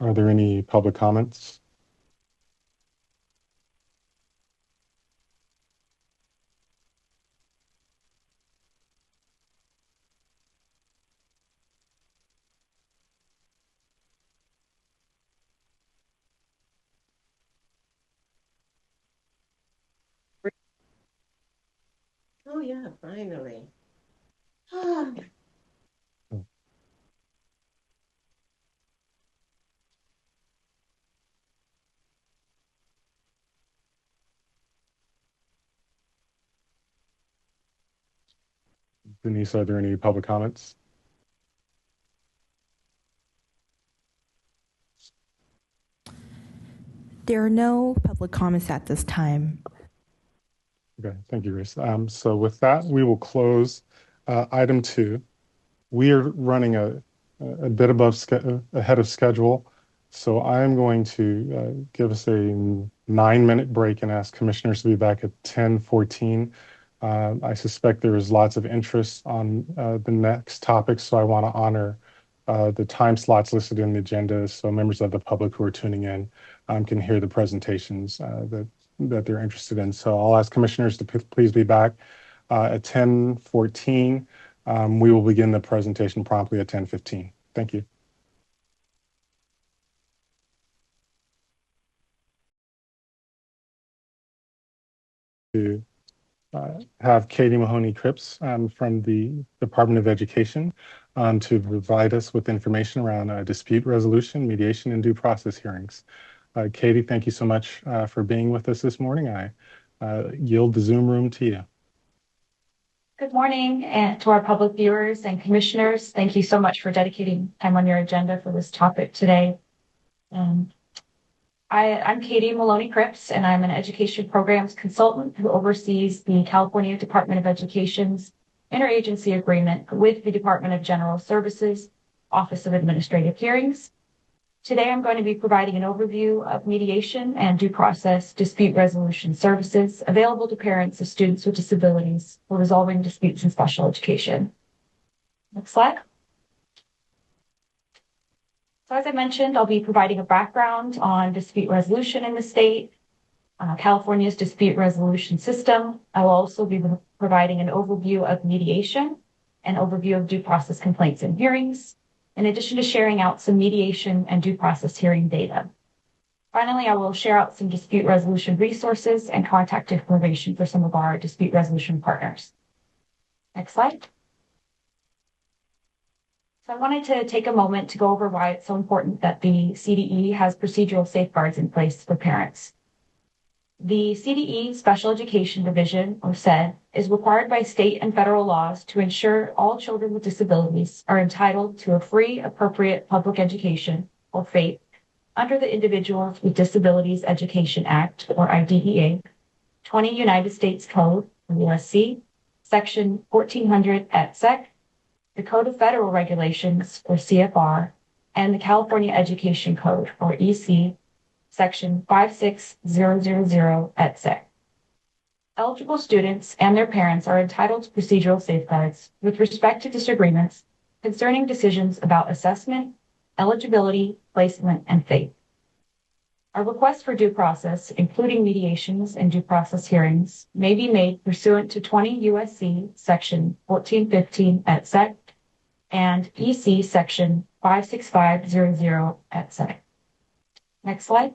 Are there any public comments? Oh yeah, finally. Denise, are there any public comments? There are no public comments at this time. Okay, thank you, Grace. So with that, we will close item 2. We are running a bit ahead of schedule, so I'm going to give us a 9-minute break and ask commissioners to be back at 10:14. I suspect there is lots of interest on the next topic, so I want to honor the time slots listed in the agenda so members of the public who are tuning in can hear the presentations that they're interested in. So I'll ask commissioners to please be back at 10:14. We will begin the presentation promptly at 10:15. Thank you. To have Katie Mahoney-Cripps from the Department of Education to provide us with information around dispute resolution, mediation, and due process hearings. Katie, thank you so much for being with us this morning. I yield the Zoom room to you. Good morning, and to our public viewers and commissioners. Thank you so much for dedicating time on your agenda for this topic today. I'm Katie Maloney-Cripps, and I'm an education programs consultant who oversees the California Department of Education's interagency agreement with the Department of General Services, Office of Administrative Hearings. Today, I'm going to be providing an overview of mediation and due process dispute resolution services available to parents of students with disabilities for resolving disputes in special education. Next slide. So as I mentioned, I'll be providing a background on dispute resolution in the state, California's dispute resolution system. I will also be providing an overview of mediation, an overview of due process complaints and hearings, in addition to sharing out some mediation and due process hearing data. Finally, I will share out some dispute resolution resources and contact information for some of our dispute resolution partners. Next slide. So I wanted to take a moment to go over why it's so important that the CDE has procedural safeguards in place for parents. The CDE Special Education Division, or SED, is required by state and federal laws to ensure all children with disabilities are entitled to a free, appropriate public education, or FAPE, under the Individuals with Disabilities Education Act, or IDEA, 20 United States Code, or USC, Section 1400 et sec, the Code of Federal Regulations, or CFR, and the California Education Code, or EC, Section 56000 et sec. Eligible students and their parents are entitled to procedural safeguards with respect to disagreements concerning decisions about assessment, eligibility, placement, and FAPE. A request for due process, including mediations and due process hearings, may be made pursuant to 20 USC Section 1415 et sec and EC Section 56500 et sec. Next slide.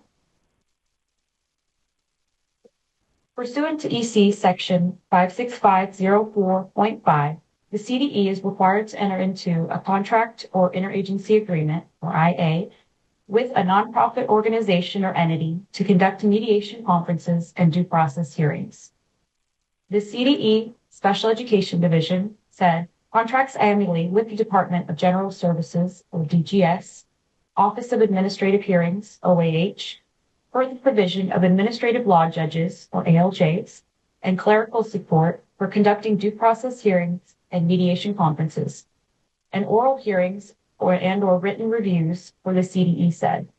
Pursuant to EC Section 56504.5, the CDE is required to enter into a contract or interagency agreement, or IA, with a nonprofit organization or entity to conduct mediation conferences and due process hearings. The CDE Special Education Division, SED, contracts annually with the Department of General Services, or DGS, Office of Administrative Hearings, OAH, for the provision of administrative law judges, or ALJs, and clerical support for conducting due process hearings and mediation conferences, and oral hearings or written reviews for the CDE SED.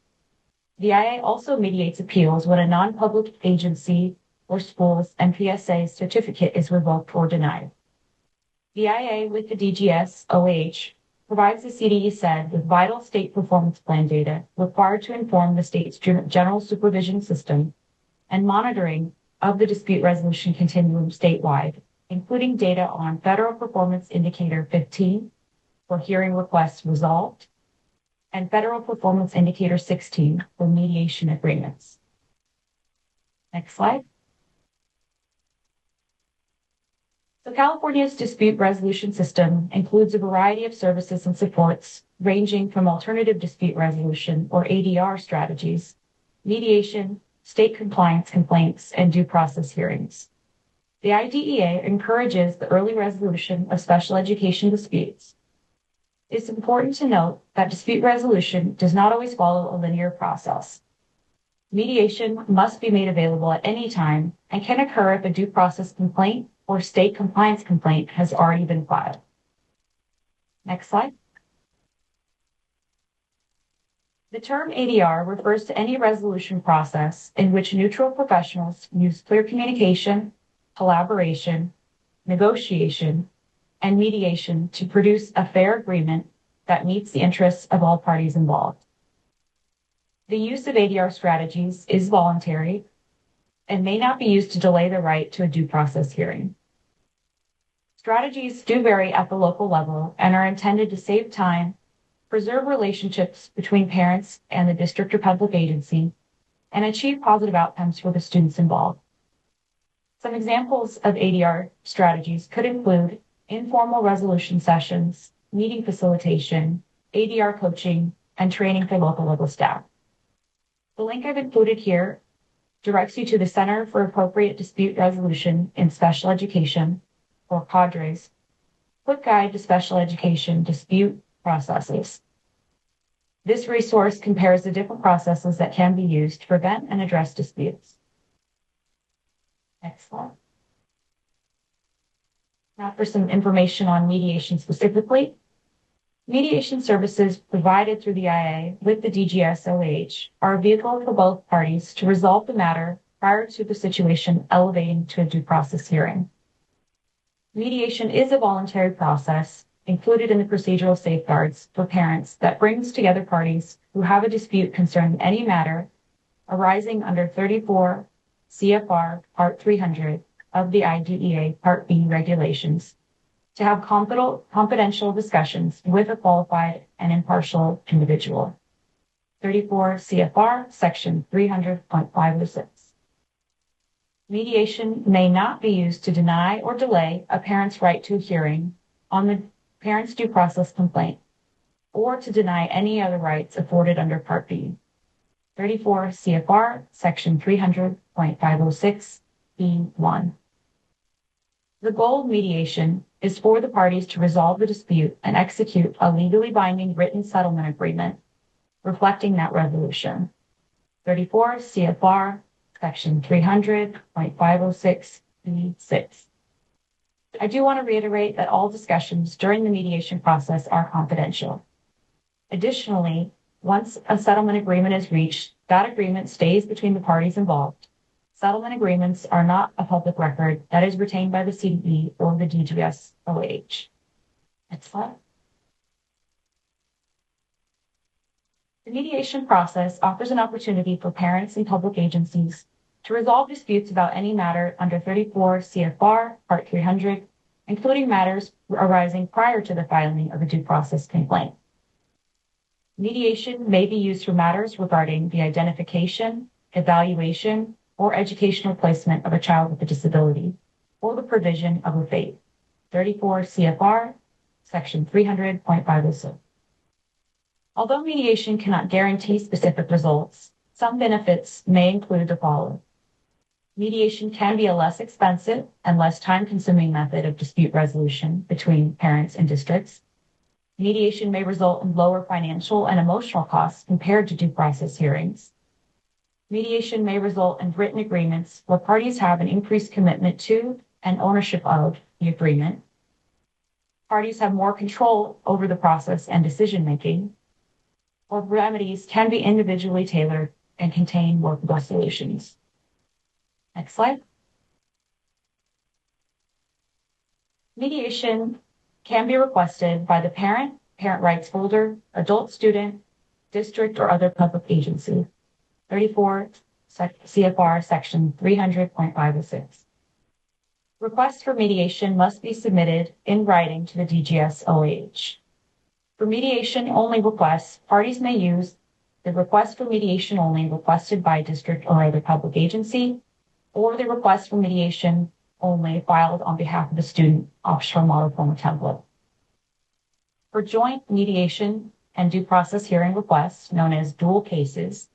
The IA also mediates appeals when a non-public agency or school's MPSA certificate is revoked or denied. The IA with the DGS OAH provides the CDE SED with vital state performance plan data required to inform the state's general supervision system and monitoring of the dispute resolution continuum statewide, including data on Federal Performance Indicator 15 for hearing requests resolved and Federal Performance Indicator 16 for mediation agreements. Next slide. So California's dispute resolution system includes a variety of services and supports ranging from alternative dispute resolution, or ADR strategies, mediation, state compliance complaints, and due process hearings. The IDEA encourages the early resolution of special education disputes. It's important to note that dispute resolution does not always follow a linear process. Mediation must be made available at any time and can occur if a due process complaint or state compliance complaint has already been filed. Next slide. The term ADR refers to any resolution process in which neutral professionals use clear communication, collaboration, negotiation, and mediation to produce a fair agreement that meets the interests of all parties involved. The use of ADR strategies is voluntary and may not be used to delay the right to a due process hearing. Strategies do vary at the local level and are intended to save time, preserve relationships between parents and the district or public agency, and achieve positive outcomes for the students involved. Some examples of ADR strategies could include informal resolution sessions, meeting facilitation, ADR coaching, and training for local level staff. The link I've included here directs you to the Center for Appropriate Dispute Resolution in Special Education, or CADRES, Quick Guide to Special Education Dispute Processes. This resource compares the different processes that can be used to prevent and address disputes. Next slide. Now for some information on mediation specifically. Mediation services provided through the IA with the DGS-OH are a vehicle for both parties to resolve the matter prior to the situation elevating to a due process hearing. Mediation is a voluntary process included in the procedural safeguards for parents that brings together parties who have a dispute concerning any matter arising under 34 CFR Part 300 of the IDEA Part B regulations to have confidential discussions with a qualified and impartial individual. 34 CFR Section 300.506. Mediation may not be used to deny or delay a parent's right to a hearing on the parent's due process complaint, or to deny any other rights afforded under Part B. 34 CFR Section 300.506B1. The goal of mediation is for the parties to resolve the dispute and execute a legally binding written settlement agreement reflecting that resolution. 34 CFR Section 300.506B6. I do want to reiterate that all discussions during the mediation process are confidential. Additionally, once a settlement agreement is reached, that agreement stays between the parties involved. Settlement agreements are not a public record that is retained by the CDE or the DGS-OH. Next slide. The mediation process offers an opportunity for parents and public agencies to resolve disputes about any matter under 34 CFR Part 300, including matters arising prior to the filing of a due process complaint. Mediation may be used for matters regarding the identification, evaluation, or educational placement of a child with a disability, or the provision of a FAPE. 34 CFR Section 300.506. Although mediation cannot guarantee specific results, some benefits may include the following. Mediation can be a less expensive and less time-consuming method of dispute resolution between parents and districts. Mediation may result in lower financial and emotional costs compared to due process hearings. Mediation may result in written agreements where parties have an increased commitment to and ownership of the agreement. Parties have more control over the process and decision-making, or remedies can be individually tailored and contain workable solutions. Next slide. Mediation can be requested by the parent, parent rights holder, adult student, district, or other public agency. 34 CFR Section 300.506. Requests for mediation must be submitted in writing to the DGS-OH. For mediation-only requests, parties may use the request for mediation only requested by district or other public agency, or the request for mediation only filed on behalf of the student optional model form template. For joint mediation and due process hearing requests, known as dual cases,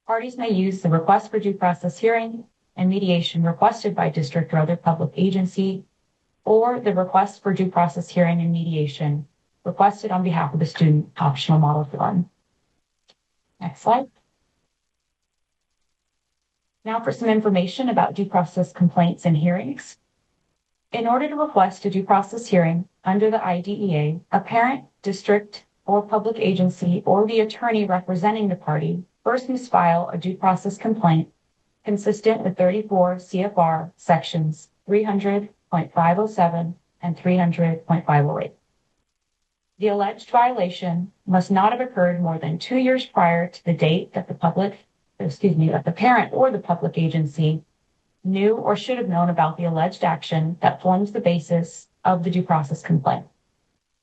parties may use the request for due process hearing and mediation requested by district or other public agency, or the request for due process hearing and mediation requested on behalf of the student optional model form. Next slide. Now for some information about due process complaints and hearings. In order to request a due process hearing under the IDEA, a parent, district, or public agency or the attorney representing the party first must file a due process complaint consistent with 34 CFR sections 300.507 and 300.508. The alleged violation must not have occurred more than 2 years prior to the date that the parent or the public agency knew or should have known about the alleged action that forms the basis of the due process complaint.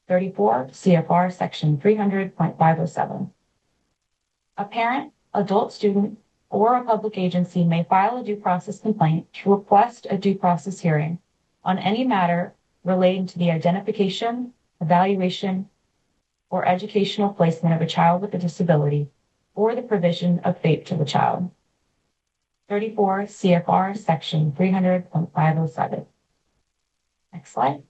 34 CFR Section 300.507. A parent, adult student, or a public agency may file a due process complaint to request a due process hearing on any matter relating to the identification, evaluation, or educational placement of a child with a disability or the provision of FAPE to the child. 34 CFR Section 300.507. Next slide.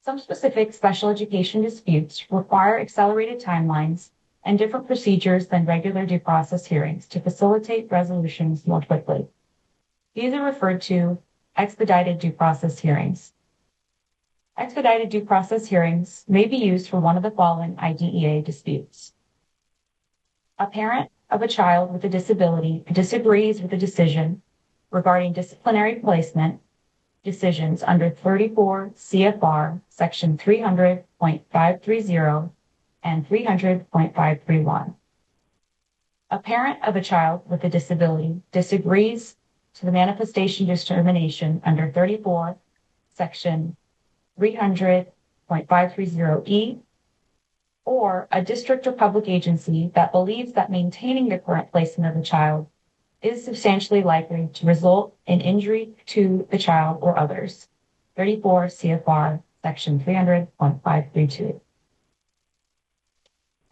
Some specific special education disputes require accelerated timelines and different procedures than regular due process hearings to facilitate resolutions more quickly. These are referred to expedited due process hearings. Expedited due process hearings may be used for one of the following IDEA disputes. A parent of a child with a disability disagrees with a decision regarding disciplinary placement decisions under 34 CFR Section 300.530 and 300.531. A parent of a child with a disability disagrees to the manifestation determination under 34 Section 300.530E, or a district or public agency that believes that maintaining the current placement of the child is substantially likely to result in injury to the child or others. 34 CFR Section 300.532.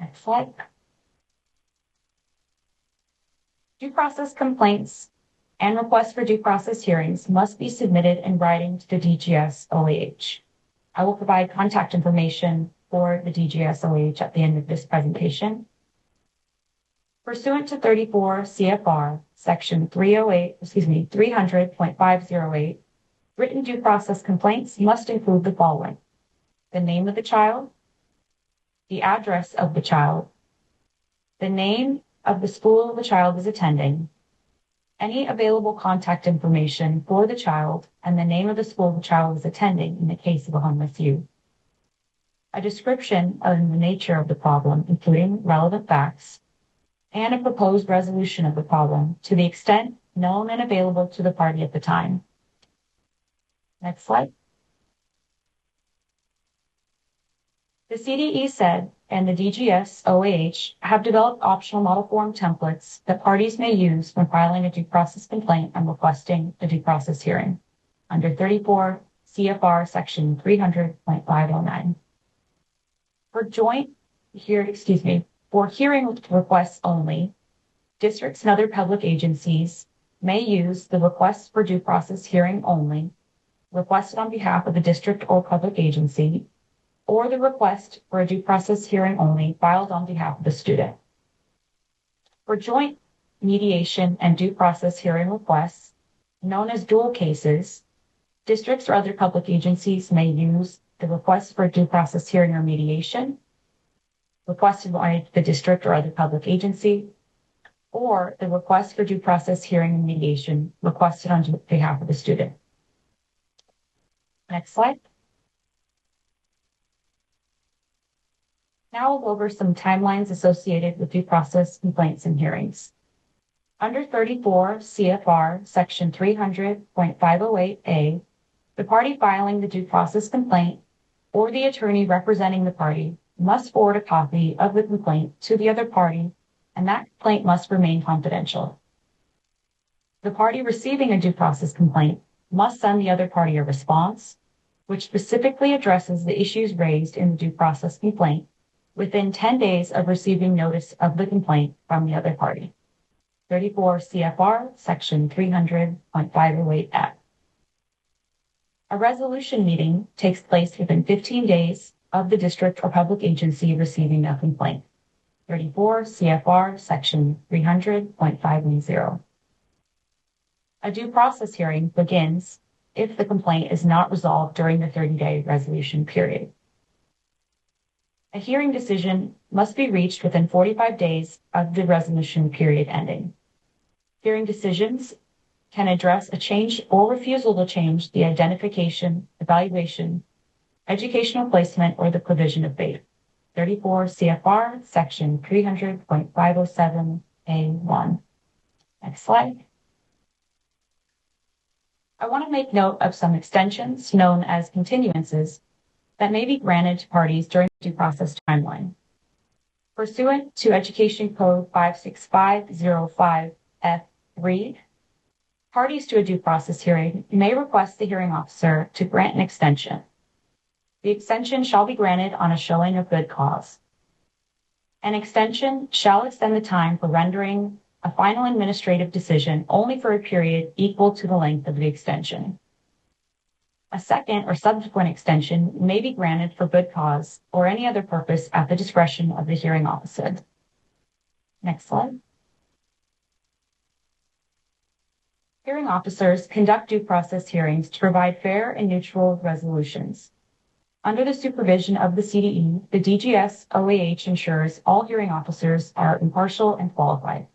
Next slide. Due process complaints and requests for due process hearings must be submitted in writing to the DGS OAH. I will provide contact information for the DGS OAH at the end of this presentation. Pursuant to 34 CFR Section 300.508, written due process complaints must include the following: the name of the child, the address of the child, the name of the school the child is attending, any available contact information for the child, and the name of the school the child is attending in the case of a homeless youth. A description of the nature of the problem, including relevant facts, and a proposed resolution of the problem to the extent known and available to the party at the time. Next slide. The CDE said and the DGS OAH have developed optional model form templates that parties may use when filing a due process complaint and requesting a due process hearing under 34 CFR Section 300.509. For hearing requests only, districts and other public agencies may use the request for due process hearing only, requested on behalf of the district or public agency, or the request for a due process hearing only filed on behalf of the student. For joint mediation and due process hearing requests, known as dual cases, districts or other public agencies may use the request for due process hearing or mediation requested by the district or other public agency, or the request for due process hearing and mediation requested on behalf of the student. Next slide. Now we'll go over some timelines associated with due process complaints and hearings. Under 34 CFR Section 300.508A, the party filing the due process complaint or the attorney representing the party must forward a copy of the complaint to the other party, and that complaint must remain confidential. The party receiving a due process complaint must send the other party a response, which specifically addresses the issues raised in the due process complaint within 10 days of receiving notice of the complaint from the other party. 34 CFR Section 300.508F. A resolution meeting takes place within 15 days of the district or public agency receiving a complaint. 34 CFR Section 300.510. A due process hearing begins if the complaint is not resolved during the 30-day resolution period. A hearing decision must be reached within 45 days of the resolution period ending. Hearing decisions can address a change or refusal to change the identification, evaluation, educational placement, or the provision of FAPE. 34 CFR Section 300.507A1. Next slide. I want to make note of some extensions known as continuances that may be granted to parties during the due process timeline. Pursuant to Education Code 56505F3, parties to a due process hearing may request the hearing officer to grant an extension. The extension shall be granted on a showing of good cause. An extension shall extend the time for rendering a final administrative decision only for a period equal to the length of the extension. A second or subsequent extension may be granted for good cause or any other purpose at the discretion of the hearing officer. Next slide. Hearing officers conduct due process hearings to provide fair and neutral resolutions. Under the supervision of the CDE, the DGS OAH ensures all hearing officers are impartial and qualified.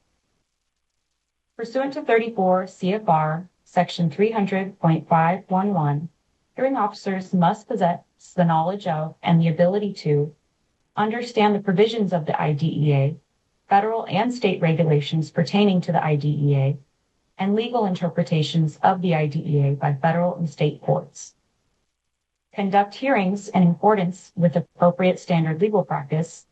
Pursuant to 34 CFR Section 300.511, hearing officers must possess the knowledge of and the ability to understand the provisions of the IDEA, federal and state regulations pertaining to the IDEA, and legal interpretations of the IDEA by federal and state courts. Conduct hearings in accordance with appropriate standard legal practice,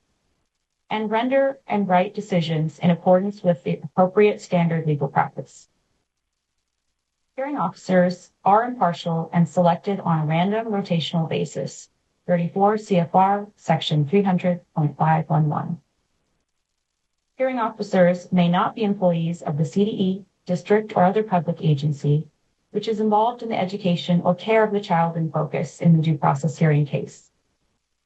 and render and write decisions in accordance with the appropriate standard legal practice. Hearing officers are impartial and selected on a random rotational basis. 34 CFR Section 300.511. Hearing officers may not be employees of the CDE, district, or other public agency, which is involved in the education or care of the child in focus in the due process hearing case.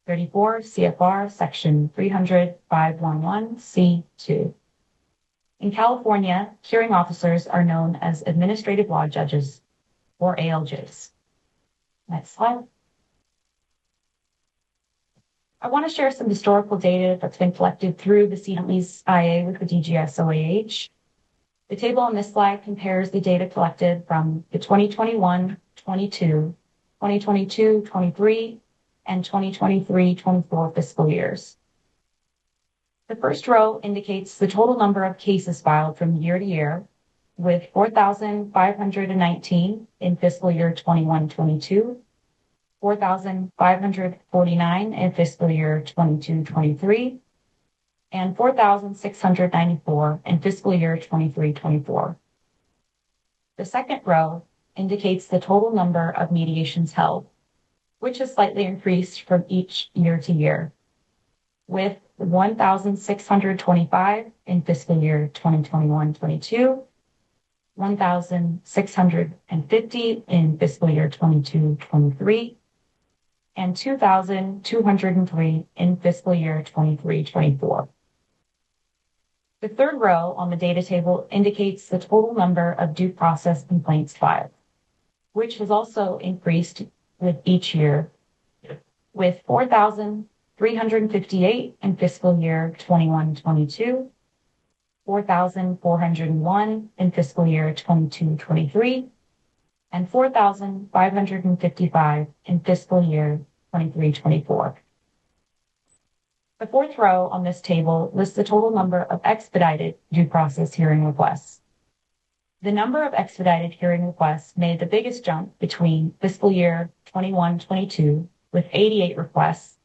34 CFR Section 300.511C2. In California, hearing officers are known as administrative law judges, or ALJs. Next slide. I want to share some historical data that's been collected through the CDE's IA with the DGS-OAH. The table on this slide compares the data collected from the 2021-22, 2022-23, and 2023-24 fiscal years. The first row indicates the total number of cases filed from year to year, with 4,519 in fiscal year 21-22, 4,549 in fiscal year 22-23, and 4,694 in fiscal year 23-24. The second row indicates the total number of mediations held, which has slightly increased from each year to year, with 1,625 in fiscal year 2021-22, 1,650 in fiscal year 22-23, and 2,203 in fiscal year 23-24. The third row on the data table indicates the total number of due process complaints filed, which has also increased with each year, with 4,358 in fiscal year 21-22, 4,401 in fiscal year 22-23, and 4,555 in fiscal year 23-24. The fourth row on this table lists the total number of expedited due process hearing requests. The number of expedited hearing requests made the biggest jump between fiscal year 21-22, with 88 requests,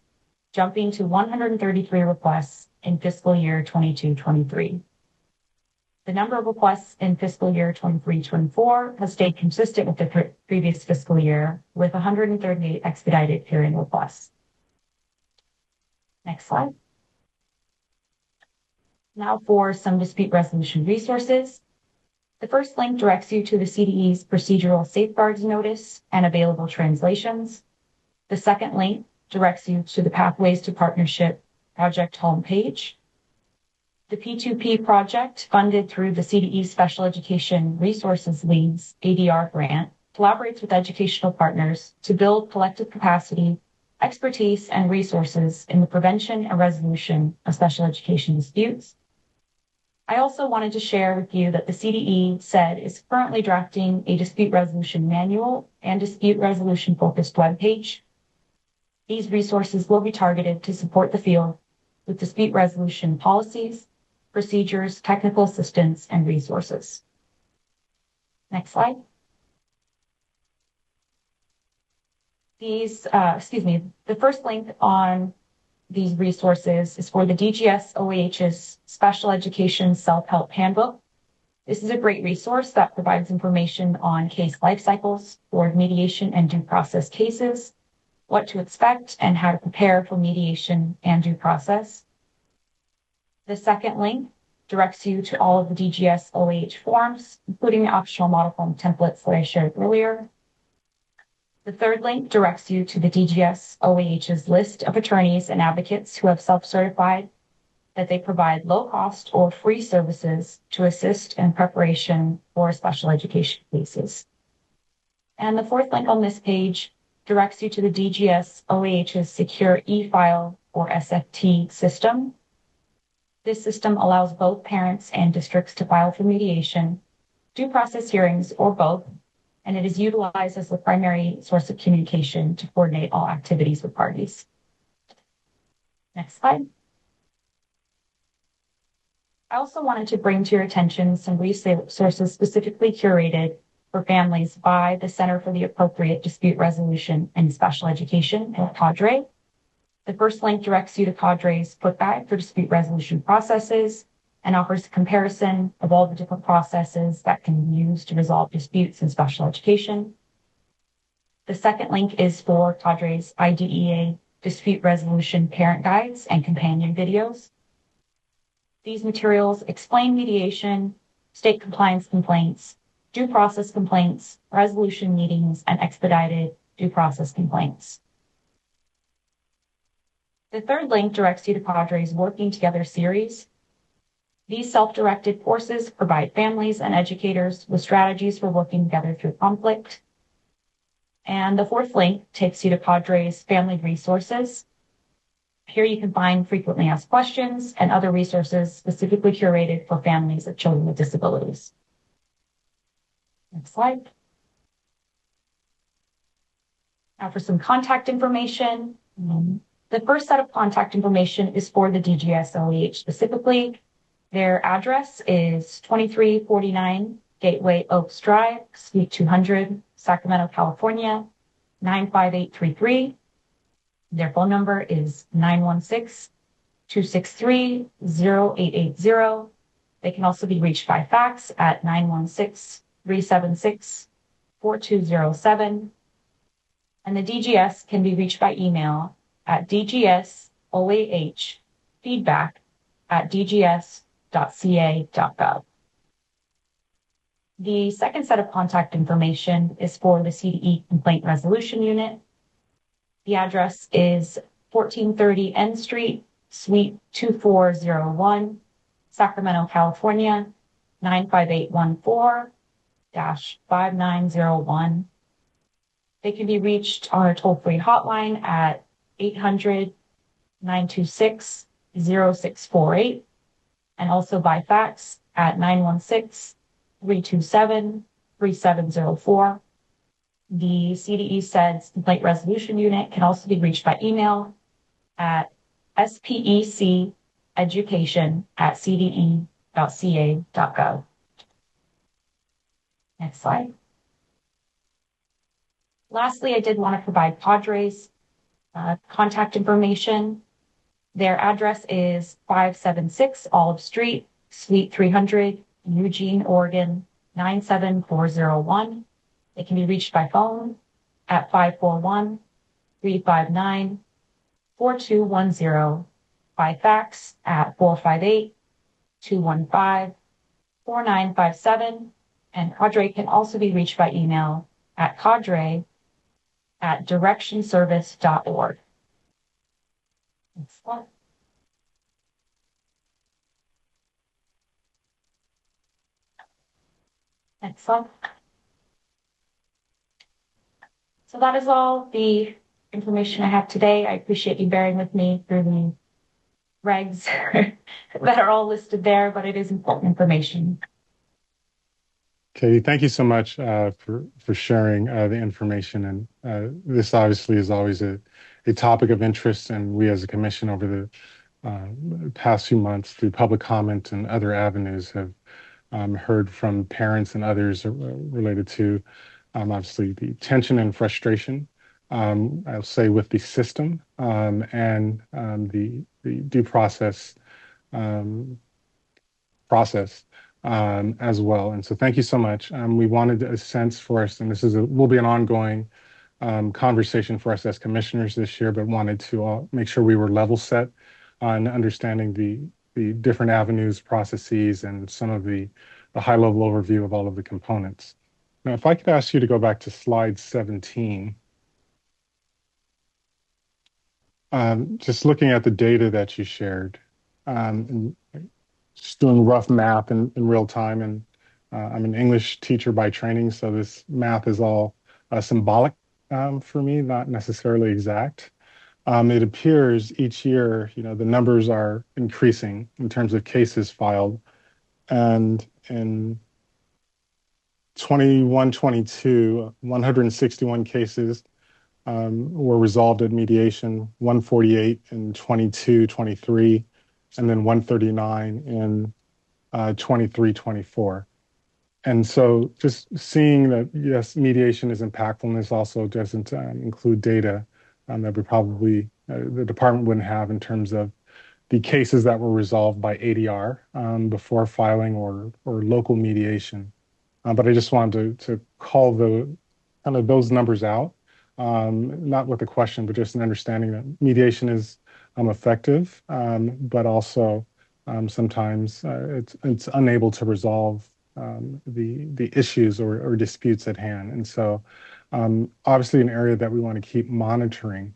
jumping to 133 requests in fiscal year 22-23. The number of requests in fiscal year 23-24 has stayed consistent with the previous fiscal year, with 138 expedited hearing requests. Next slide. Now for some dispute resolution resources. The first link directs you to the CDE's procedural safeguards notice and available translations. The second link directs you to the Pathways to Partnership project homepage. The P2P project, funded through the CDE Special Education Resources League's ADR grant, collaborates with educational partners to build collective capacity, expertise, and resources in the prevention and resolution of special education disputes. I also wanted to share with you that the CDE said is currently drafting a dispute resolution manual and dispute resolution focused webpage. These resources will be targeted to support the field with dispute resolution policies, procedures, technical assistance, and resources. Next slide. The first link on these resources is for the DGS-OAH's Special Education Self-Help Handbook. This is a great resource that provides information on case life cycles for mediation and due process cases, what to expect, and how to prepare for mediation and due process. The second link directs you to all of the DGS-OAH forms, including the optional model form templates that I shared earlier. The third link directs you to the DGS-OAH's list of attorneys and advocates who have self-certified that they provide low-cost or free services to assist in preparation for special education cases. And the fourth link on this page directs you to the DGS-OAH's secure e-file or SFT system. This system allows both parents and districts to file for mediation, due process hearings, or both, and it is utilized as the primary source of communication to coordinate all activities with parties. Next slide. I also wanted to bring to your attention some resources specifically curated for families by the Center for the Appropriate Dispute Resolution and Special Education, or CADRE. The first link directs you to CADRE's Quick Guide for Dispute Resolution Processes and offers a comparison of all the different processes that can be used to resolve disputes in special education. The second link is for Cadre's IDEA dispute resolution parent guides and companion videos. These materials explain mediation, state compliance complaints, due process complaints, resolution meetings, and expedited due process complaints. The third link directs you to Cadre's Working Together series. These self-directed courses provide families and educators with strategies for working together through conflict. And the fourth link takes you to Cadre's Family Resources. Here you can find frequently asked questions and other resources specifically curated for families of children with disabilities. Next slide. Now for some contact information. The first set of contact information is for the DGS LEH specifically. Their address is 2349 Gateway Oaks Drive, Suite 200, Sacramento, California, 95833. Their phone number is 916-263-0880. They can also be reached by fax at 916-376-4207. And the DGS can be reached by email at dgsoahfeedback@dgs.ca.gov. The second set of contact information is for the CDE Complaint Resolution Unit. The address is 1430 N Street, Suite 2401, Sacramento, California, 95814-5901. They can be reached on a toll-free hotline at 800-926-0648 and also by fax at 916-327-3704. The CDE SEDS Complaint Resolution Unit can also be reached by email at speceducation@cde.ca.gov. Next slide. Lastly, I did want to provide Cadre's contact information. Their address is 576 Olive Street, Suite 300, Eugene, Oregon, 97401. They can be reached by phone at 541-359-4210, by fax at 458-215-4957, and Cadre can also be reached by email at cadre@directionservice.org. Next slide. Next slide. So that is all the information I have today. I appreciate you bearing with me through the regs that are all listed there, but it is important information. Katie, thank you so much for sharing the information. And this obviously is always a topic of interest, and we as a commission over the past few months through public comment and other avenues have heard from parents and others related to obviously the tension and frustration, I'll say, with the system and the due process as well. And so thank you so much. We wanted a sense for us, and this will be an ongoing conversation for us as commissioners this year, but wanted to make sure we were level set on understanding the different avenues, processes, and some of the high level overview of all of the components. Now, if I could ask you to go back to slide 17, just looking at the data that you shared, and just doing rough math in real time. And I'm an English teacher by training, so this math is all symbolic for me, not necessarily exact. It appears each year, the numbers are increasing in terms of cases filed. And in 21-22, 161 cases were resolved at mediation, 148 in 22-23, and then 139 in 23-24. And so just seeing that, yes, mediation is impactful, and this also doesn't include data that we probably, the department wouldn't have in terms of the cases that were resolved by ADR before filing or local mediation. But I just wanted to call the kind of those numbers out, not with a question, but just an understanding that mediation is effective, but also sometimes it's unable to resolve the issues or disputes at hand. And so obviously an area that we want to keep monitoring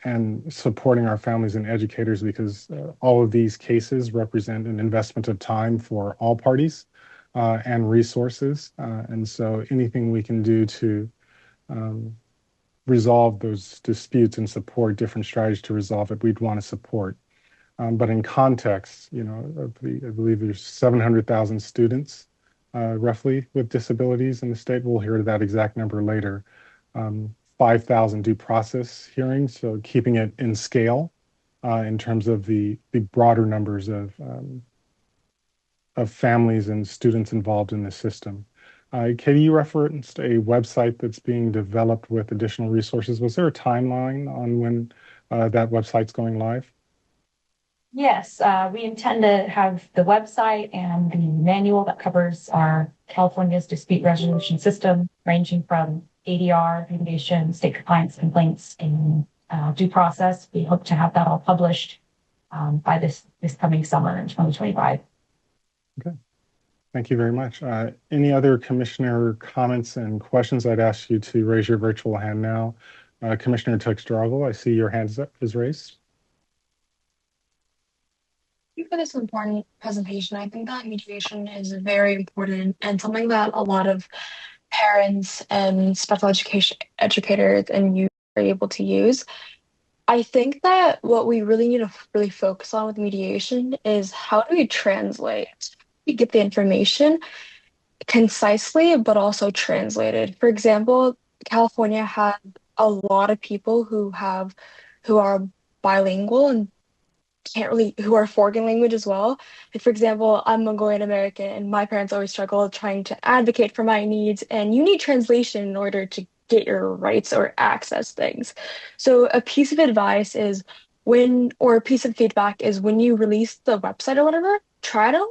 and supporting our families and educators, because all of these cases represent an investment of time for all parties and resources. And so anything we can do to resolve those disputes and support different strategies to resolve it, we'd want to support. But in context, I believe there's 700,000 students roughly with disabilities in the state. We'll hear that exact number later. 5,000 due process hearings, so keeping it in scale in terms of the broader numbers of families and students involved in the system. Katie, you referenced a website that's being developed with additional resources. Was there a timeline on when that website's going live? Yes, we intend to have the website and the manual that covers our California's dispute resolution system, ranging from ADR, mediation, state compliance complaints, and due process. We hope to have that all published by this coming summer in 2025. Okay, thank you very much. Any other commissioner comments and questions? I'd ask you to raise your virtual hand now. Commissioner Tux-Drago, I see your hand is raised. Thank you for this important presentation. I think that mediation is very important and something that a lot of parents and special education educators and youth are able to use. I think that what we really need to really focus on with mediation is how do we translate? We get the information concisely, but also translated. For example, California had a lot of people who are bilingual and who are foreign language as well. Like, for example, I'm Mongolian American and my parents always struggle trying to advocate for my needs, and you need translation in order to get your rights or access things. So a piece of advice is a piece of feedback is when you release the website or whatever, try to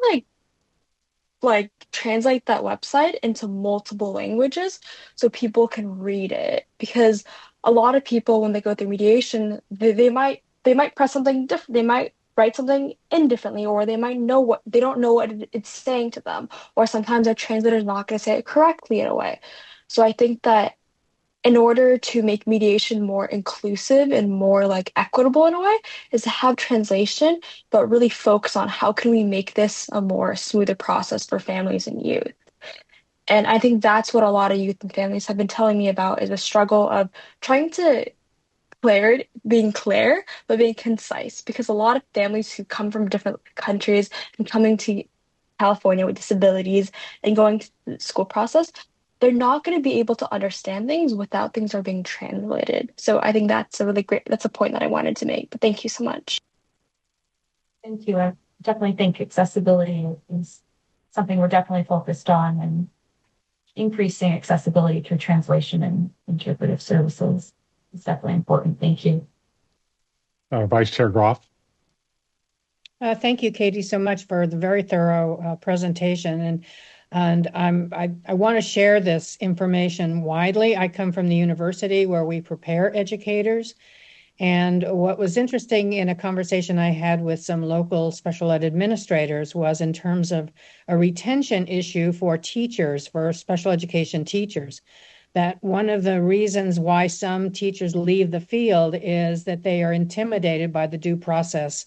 like translate that website into multiple languages so people can read it, because a lot of people when they go through mediation, they might press something different. They might write something indifferently, or they don't know what it's saying to them, or sometimes their translator is not going to say it correctly in a way. So I think that in order to make mediation more inclusive and more like equitable in a way is to have translation, but really focus on how can we make this a more smoother process for families and youth. And I think that's what a lot of youth and families have been telling me about, is a struggle of trying to being clear, but being concise, because a lot of families who come from different countries and coming to California with disabilities and going through the school process, they're not going to be able to understand things without things are being translated. So I think that's a point that I wanted to make, but thank you so much. Thank you. I definitely think accessibility is something we're definitely focused on, and increasing accessibility through translation and interpretive services is definitely important. Thank you. Vice Chair Groff. Thank you, Katie, so much for the very thorough presentation. And I want to share this information widely. I come from the university where we prepare educators. And what was interesting in a conversation I had with some local special ed administrators was in terms of a retention issue for teachers, for special education teachers, that one of the reasons why some teachers leave the field is that they are intimidated by the due process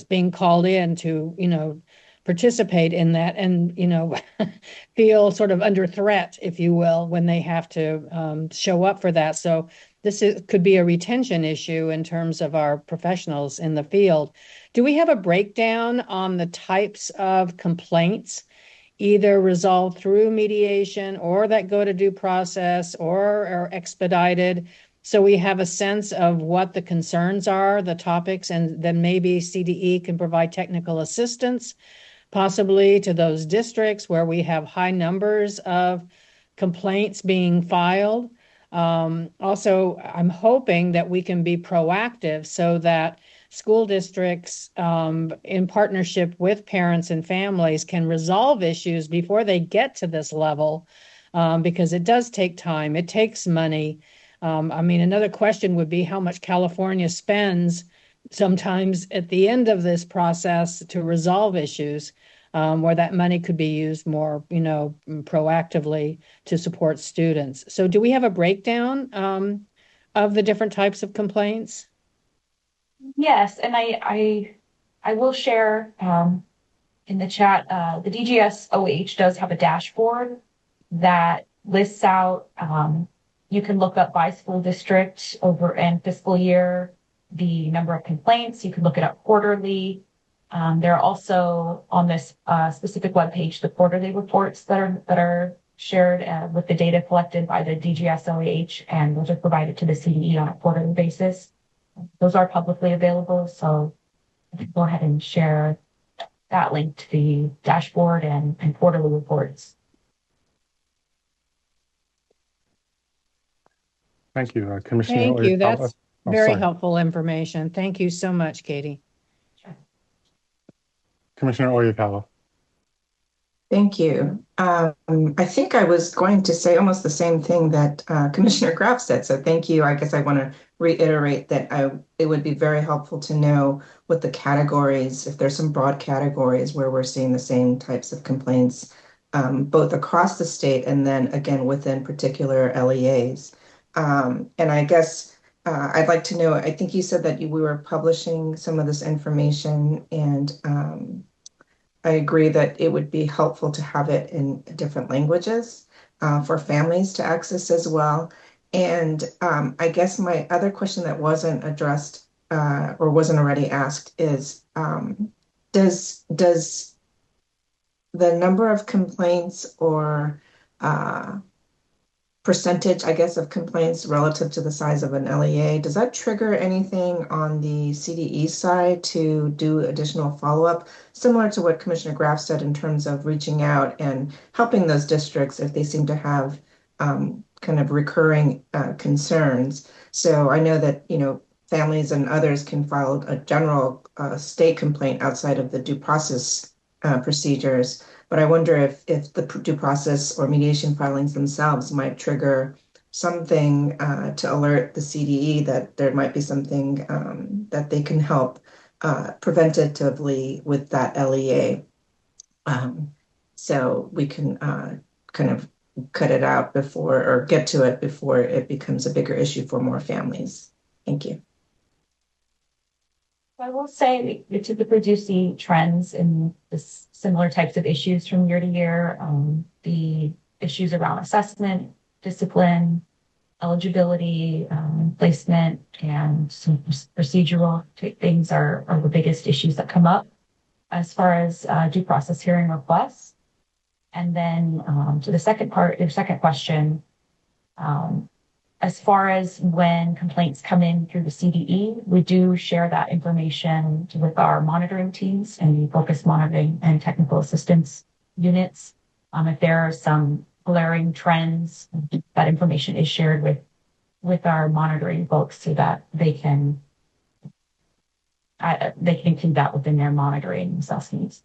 being called in to, participate in that and, feel sort of under threat, if you will, when they have to show up for that. So could be a retention issue in terms of our professionals in the field. Do we have a breakdown on the types of complaints, either resolved through mediation or that go to due process or are expedited, so we have a sense of what the concerns are, the topics, and then maybe CDE can provide technical assistance, possibly to those districts where we have high numbers of complaints being filed. Also, I'm hoping that we can be proactive so that school districts, in partnership with parents and families, can resolve issues before they get to this level, because it does take time. It takes money. I mean, another question would be how much California spends sometimes at the end of this process to resolve issues, where that money could be used more, proactively to support students. So do we have a breakdown of the different types of complaints? Yes, and I will share in the chat, the DGS OH does have a dashboard that lists out, you can look up by school district over and fiscal year, the number of complaints. You can look it up quarterly. There are also on this specific webpage, the quarterly reports that are shared with the data collected by the DGS OH, and those are provided to the CDE on a quarterly basis. Those are publicly available, so I can go ahead and share that link to the dashboard and quarterly reports. Thank you, Commissioner. Thank you. That's very sorry. helpful information. Thank you so much, Katie. Commissioner Oyakawa. Thank you. I think I was going to say almost the same thing that Commissioner Graf said. So thank you. I guess I want to reiterate that it would be very helpful to know what the categories, if there's some broad categories where we're seeing the same types of complaints, both across the state and then again within particular LEAs. And I guess I'd like to know, I think you said that we were publishing some of this information, and I agree that it would be helpful to have it in different languages for families to access as well. And I guess my other question that wasn't addressed or wasn't already asked is, does the number of complaints or percentage, I guess, of complaints relative to the size of an LEA, does that trigger anything on the CDE side to do additional follow-up, similar to what Commissioner Graf said in terms of reaching out and helping those districts if they seem to have kind of recurring concerns? So I know that, families and others can file a general state complaint outside of the due process procedures. But I wonder if the due process or mediation filings themselves might trigger something to alert the CDE that there might be something that they can help preventatively with that LEA. So we can kind of cut it out before, or get to it before it becomes a bigger issue for more families. Thank you. I will say we typically do see trends in this similar types of issues from year to year. The issues around assessment, discipline, eligibility, placement, and some procedural things are the biggest issues that come up as far as due process hearing requests. And then to the second part, your second question, as far as when complaints come in through the CDE, we do share that information with our monitoring teams and focus monitoring and technical assistance units. If there are some glaring trends, that information is shared with our monitoring folks so that they can include that within their monitoring assessments.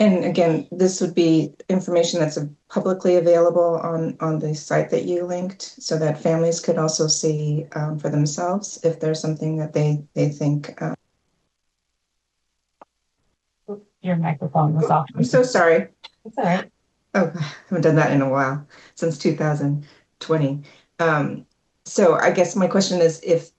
And again, this would be information that's publicly available on the site that you linked, so that families could also see for themselves if there's something that they think. Your microphone was off. I'm so sorry. It's all right. Oh, I haven't done that in a while, since 2020. So I guess my question is if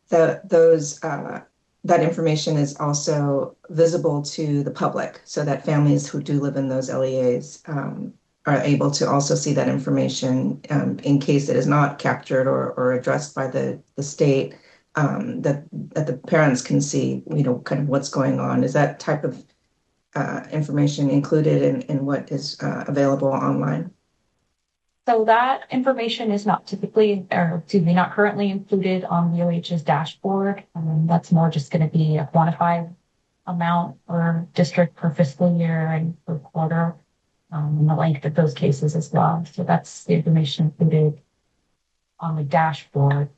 that information is also visible to the public, so that families who do live in those LEAs are able to also see that information in case it is not captured or addressed by the state, that the parents can see, kind of what's going on. Is that type of information included in what is available online? So that information is not not currently included on the OH's dashboard. That's more just going to be a quantified amount per district per fiscal year and per quarter, and the length of those cases as well. So that's the information included on the dashboard.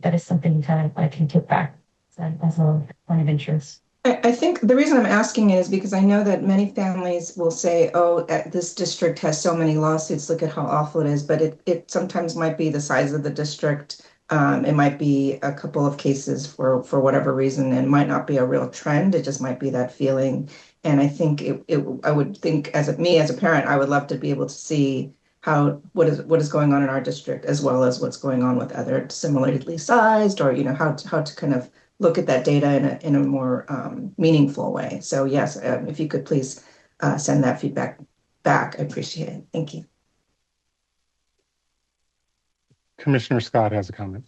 that is something that I can take back as a point of interest. I think the reason I'm asking is because I know that many families will say, oh, this district has so many lawsuits, look at how awful it is. But it sometimes might be the size of the district. It might be a couple of cases for whatever reason, and might not be a real trend. It just might be that feeling. And I think I would think as a parent, I would love to be able to see what is going on in our district, as well as what's going on with other similarly sized, or how to kind of look at that data in a more meaningful way. So yes, if you could please send that feedback back, I appreciate it. Thank you. Commissioner Scott has a comment.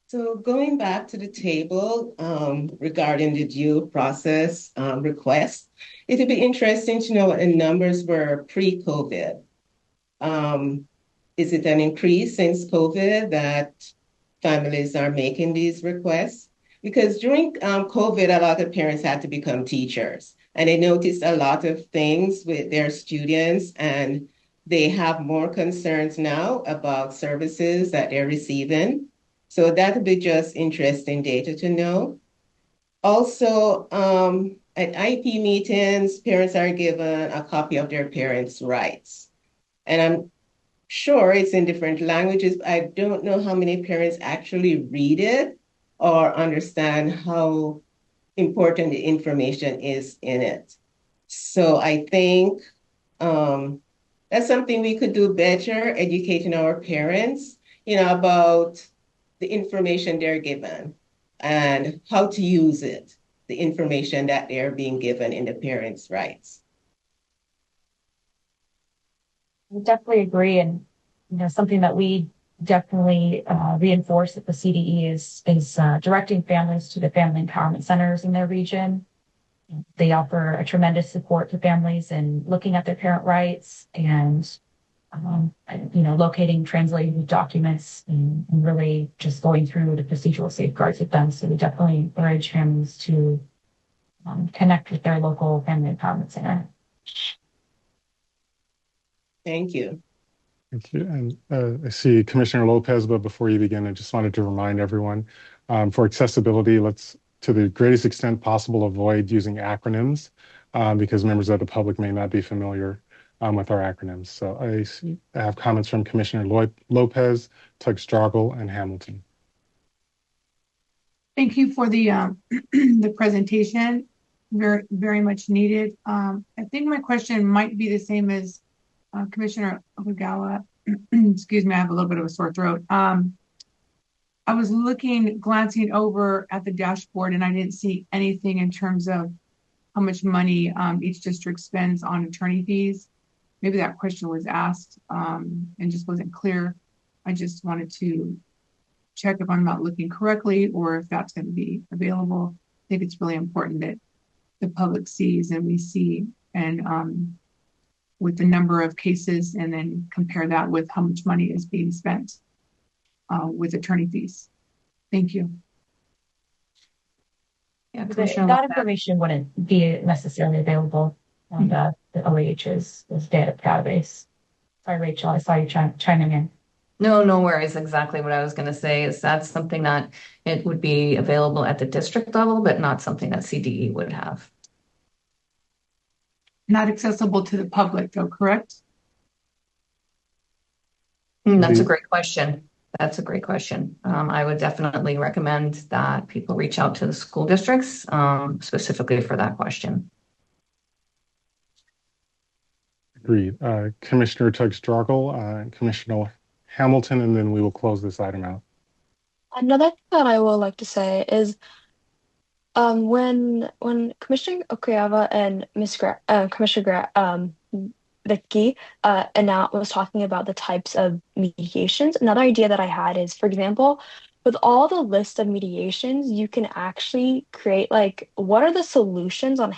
So going back to the table regarding the due process request, it would be interesting to know what the numbers were pre-COVID. Is it an increase since COVID that families are making these requests? Because during COVID, a lot of parents had to become teachers, and they noticed a lot of things with their students, and they have more concerns now about services that they're receiving. So that would be just interesting data to know. Also, at IP meetings, parents are given a copy of their parents' rights. And I'm sure it's in different languages. I don't know how many parents actually read it or understand how important the information is in it. So I think that's something we could do better, educating our parents, about the information they're given and how to use it, the information that they're being given in the parents' rights. I definitely agree. And, something that we definitely reinforce at the CDE is directing families to the family empowerment centers in their region. They offer a tremendous support to families in looking at their parent rights and locating, translating documents, and really just going through the procedural safeguards with them. So we definitely encourage families to connect with their local family empowerment center. Thank you. Thank you. And I see Commissioner Lopez, but before you begin, I just wanted to remind everyone, for accessibility, let's, to the greatest extent possible, avoid using acronyms because members of the public may not be familiar with our acronyms. So I have comments from Commissioner Lopez, Tugstroggle, and Hamilton. Thank you for the the presentation. Very, very much needed. I think my question might be the same as Commissioner Ogawa. Excuse me, I have a little bit of a sore throat. I was glancing over at the dashboard, and I didn't see anything in terms of how much money each district spends on attorney fees. Maybe that question was asked and just wasn't clear. I just wanted to check if I'm not looking correctly or if that's going to be available. I think it's really important that the public sees and we see, and with the number of cases, and then compare that with how much money is being spent with attorney fees. Thank you. Yeah, that information wouldn't be necessarily available on the OAH's data database. Sorry, Rachel, I saw you chiming in. No worries. Exactly what I was going to say is that's something that it would be available at the district level, but not something that CDE would have. Not accessible to the public, though, correct? That's a great question. That's a great question. I would definitely recommend that people reach out to the school districts specifically for that question. Agreed. Commissioner Tugstroggle and Commissioner Hamilton, and then we will close this item out. Another thing that I would like to say is when Commissioner Okuyawa and Commissioner Vicky was talking about the types of mediations, another idea that I had is, for example, with all the list of mediations, you can actually create what are the solutions on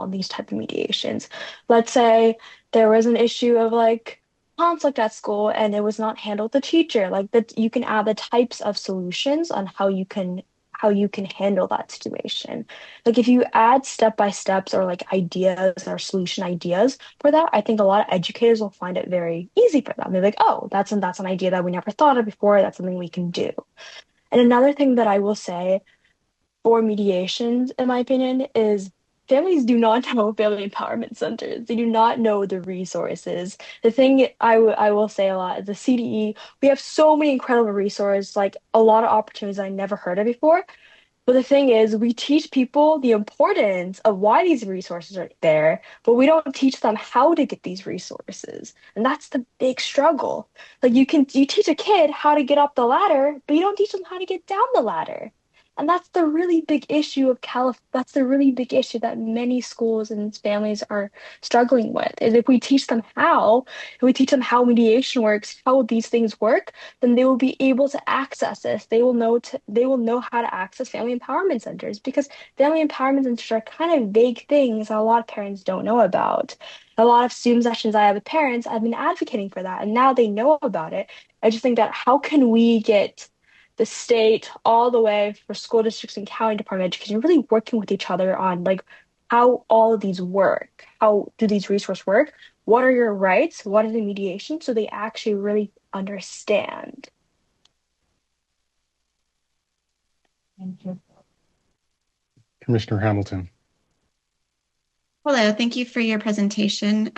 these type of mediations. Let's say there was an issue of conflict at school and it was not handled with the teacher. That you can add the types of solutions on how you can how you can handle that situation. Like if you add step by steps or like ideas or solution ideas for that, I think a lot of educators will find it very easy for them. They're like, oh, that's an idea that we never thought of before. That's something we can do. And another thing that I will say for mediations, in my opinion, is families do not know family empowerment centers. They do not know the resources. The thing I will say a lot is the CDE, we have so many incredible resources, like a lot of opportunities I never heard of before. But the thing is, we teach people the importance of why these resources are there, but we don't teach them how to get these resources. And that's the big struggle. Like you teach a kid how to get up the ladder, but you don't teach them how to get down the ladder. And that's the really big issue of that's the really big issue that many schools and families are struggling with. Is if we teach them if we teach them how mediation works, how these things work, then they will be able to access this. They will know how to access family empowerment centers, because family empowerment centers are kind of vague things that a lot of parents don't know about. A lot of Zoom sessions I have with parents, I've been advocating for that, and now they know about it. I just think that how can we get the state all the way for school districts and county department of education really working with each other on like how all of these work? How do these resources work? What are your rights? What is the mediation? So they actually really understand. Thank you. Commissioner Hamilton. Hello, thank you for your presentation.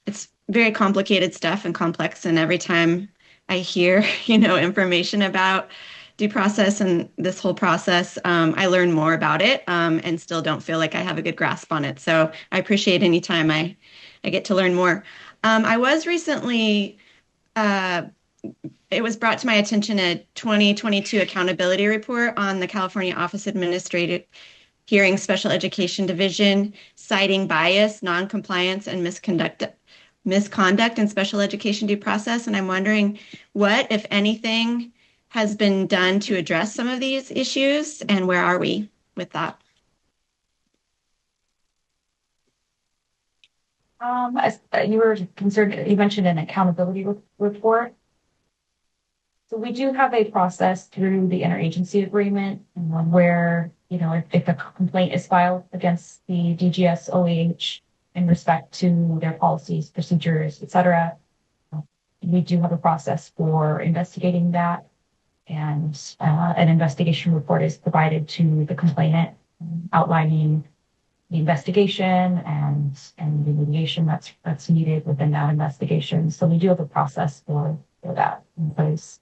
It's very complicated stuff and complex, and every time I hear, information about due process and this whole process, I learn more about it and still don't feel like I have a good grasp on it. So I appreciate any time I get to learn more. I was recently, it was brought to my attention a 2022 accountability report on the California Office of Administrative Hearing Special Education Division, citing bias, noncompliance, and misconduct in special education due process. And I'm wondering what, if anything, has been done to address some of these issues, and where are we with that? As you were concerned, you mentioned an accountability report. So we do have a process through the interagency agreement where, if a complaint is filed against the DGS OAH in respect to their policies, procedures, et cetera, we do have a process for investigating that. And an investigation report is provided to the complainant outlining the investigation and the remediation that's needed within that investigation. So we do have a process for that in place.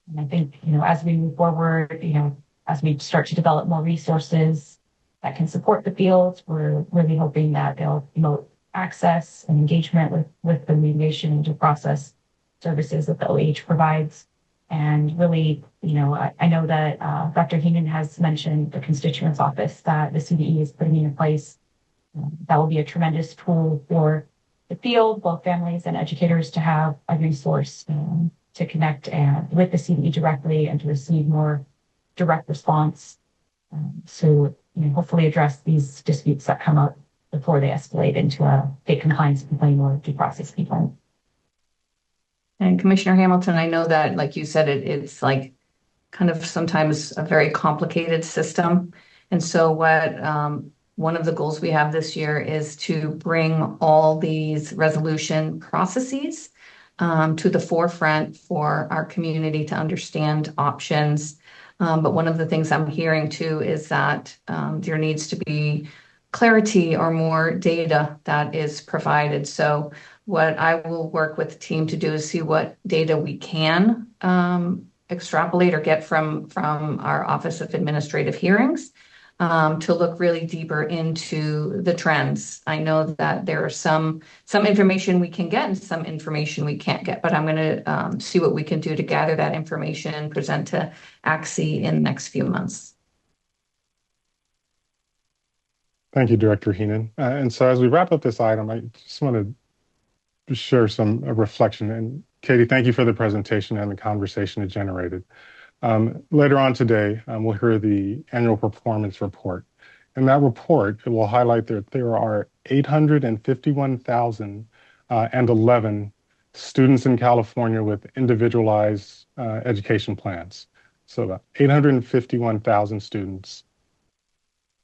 And I think, as we move forward, as we start to develop more resources that can support the field, we're really hoping that they'll promote access and engagement with the mediation and due process services that the OAH provides. And really, I know that Dr. Heenan has mentioned the constituents office that the CDE is putting into place. That will be a tremendous tool for the field, both families and educators, to have a resource to connect with the CDE directly and to receive more direct response. So hopefully address these disputes that come up before they escalate into a state compliance complaint or due process complaint. And Commissioner Hamilton, I know that, like you said, it's like kind of sometimes a very complicated system. And so one of the goals we have this year is to bring all these resolution processes to the forefront for our community to understand options. But one of the things I'm hearing too is that there needs to be clarity or more data that is provided. So what I will work with the team to do is see what data we can extrapolate or get from our Office of Administrative Hearings to look really deeper into the trends. I know that there are some information we can get and some information we can't get, but I'm going to see what we can do to gather that information and present to ACSE in the next few months. Thank you, Director Heenan. And so as we wrap up this item, I just want to share some reflection. And Katie, thank you for the presentation and the conversation it generated. Later on today, we'll hear the annual performance report. In that report, it will highlight that there are 851,011 students in California with individualized education plans. So about 851,000 students.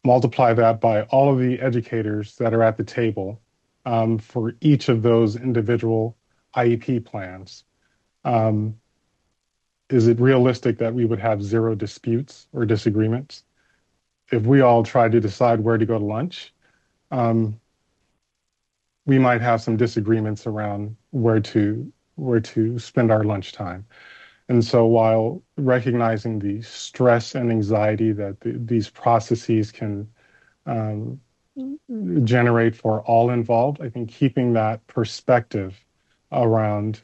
Multiply that by all of the educators that are at the table for each of those individual IEP plans. Is it realistic that we would have zero disputes or disagreements? If we all tried to decide where to go to lunch, we might have some disagreements around where to spend our lunchtime. And so while recognizing the stress and anxiety that these processes can generate for all involved, I think keeping that perspective around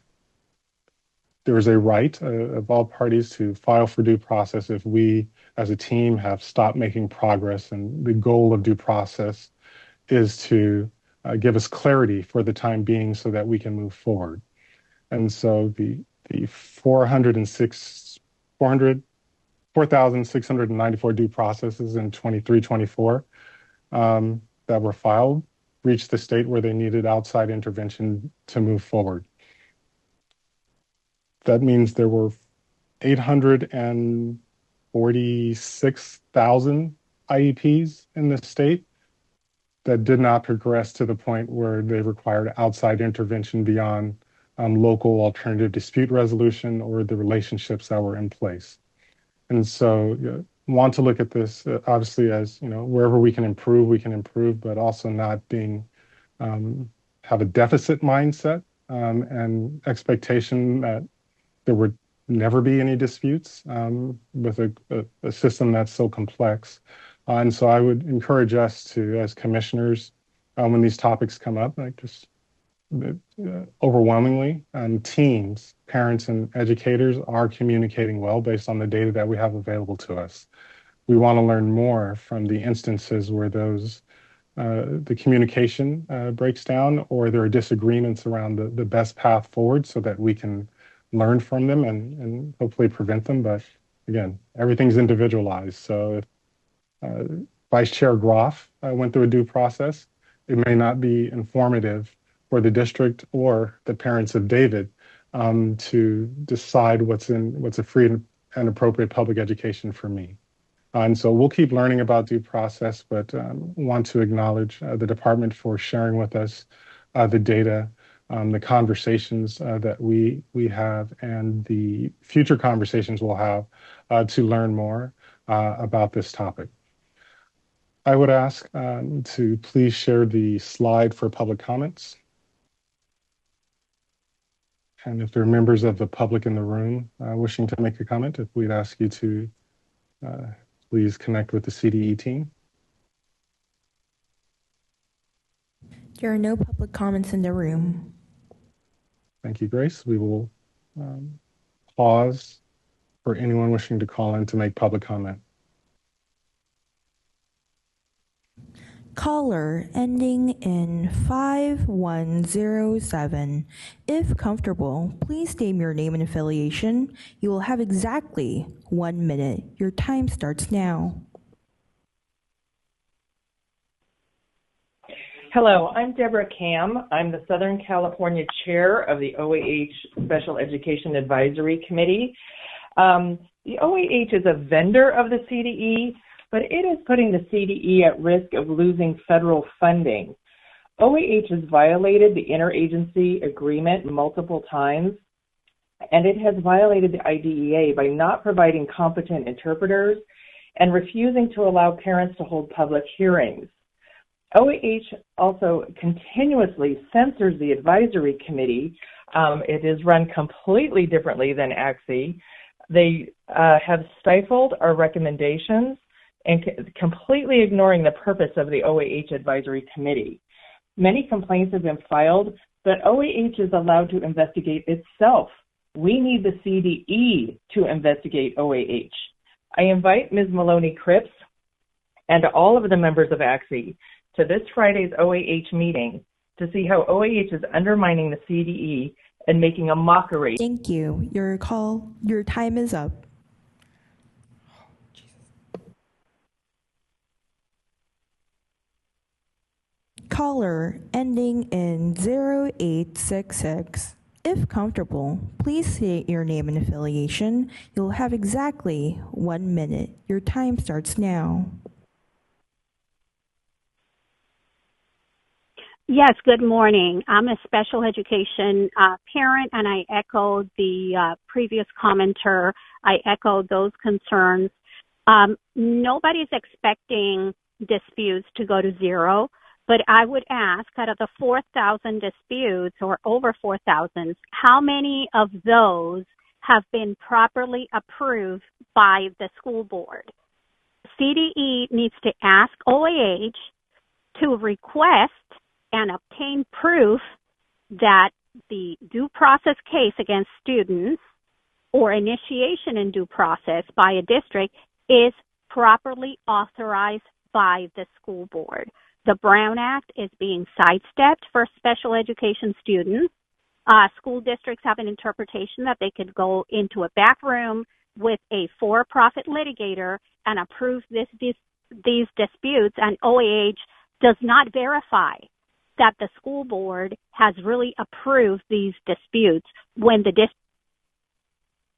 there is a right of all parties to file for due process if we as a team have stopped making progress, and the goal of due process is to give us clarity for the time being so that we can move forward. And so the 4,694 due processes in 23-24 that were filed reached the state where they needed outside intervention to move forward. That means there were 846,000 IEPs in the state that did not progress to the point where they required outside intervention beyond local alternative dispute resolution or the relationships that were in place. And so want to look at this obviously as, wherever we can improve, but also not being, have a deficit mindset and expectation that there would never be any disputes with a system that's so complex. And so I would encourage us to, as commissioners, when these topics come up, overwhelmingly, teams, parents, and educators are communicating well based on the data that we have available to us. We want to learn more from the instances where the communication breaks down or there are disagreements around the best path forward so that we can learn from them and hopefully prevent them. But again, everything's individualized. So if Vice Chair Groff went through a due process, it may not be informative for the district or the parents of David to decide what's a free and appropriate public education for me. And so we'll keep learning about due process, but want to acknowledge the department for sharing with us the data, the conversations that we have, and the future conversations we'll have to learn more about this topic. I would ask to please share the slide for public comments. And if there are members of the public in the room wishing to make a comment, if we'd ask you to please connect with the CDE team. There are no public comments in the room. Thank you, Grace. We will pause for anyone wishing to call in to make public comment. Caller ending in 5107. If comfortable, please state your name and affiliation. You will have exactly 1 minute. Your time starts now. Hello, I'm Deborah Kam. I'm the Southern California Chair of the OAH Special Education Advisory Committee. The OAH is a vendor of the CDE, but it is putting the CDE at risk of losing federal funding. OAH has violated the interagency agreement multiple times, and it has violated the IDEA by not providing competent interpreters and refusing to allow parents to hold public hearings. OAH also continuously censors the advisory committee. It is run completely differently than ACSE. They have stifled our recommendations and completely ignoring the purpose of the OAH Advisory Committee. Many complaints have been filed, but OAH is allowed to investigate itself. We need the CDE to investigate OAH. I invite Ms. Maloney-Cripps and all of the members of ACSE to this Friday's OAH meeting to see how OAH is undermining the CDE and making a mockery. Thank you. Your time is up. Caller ending in 0866. If comfortable, please state your name and affiliation. You'll have exactly 1 minute. Your time starts now. Yes, good morning. I'm a special education parent, and I echo the previous commenter. I echo those concerns. Nobody's expecting disputes to go to zero, but I would ask, out of the 4,000 disputes or over 4,000, how many of those have been properly approved by the school board? CDE needs to ask OAH to request and obtain proof that the due process case against students or initiation in due process by a district is properly authorized by the school board. The Brown Act is being sidestepped for special education students. School districts have an interpretation that they could go into a back room with a for-profit litigator and approve these disputes, and OAH does not verify that the school board has really approved these disputes when the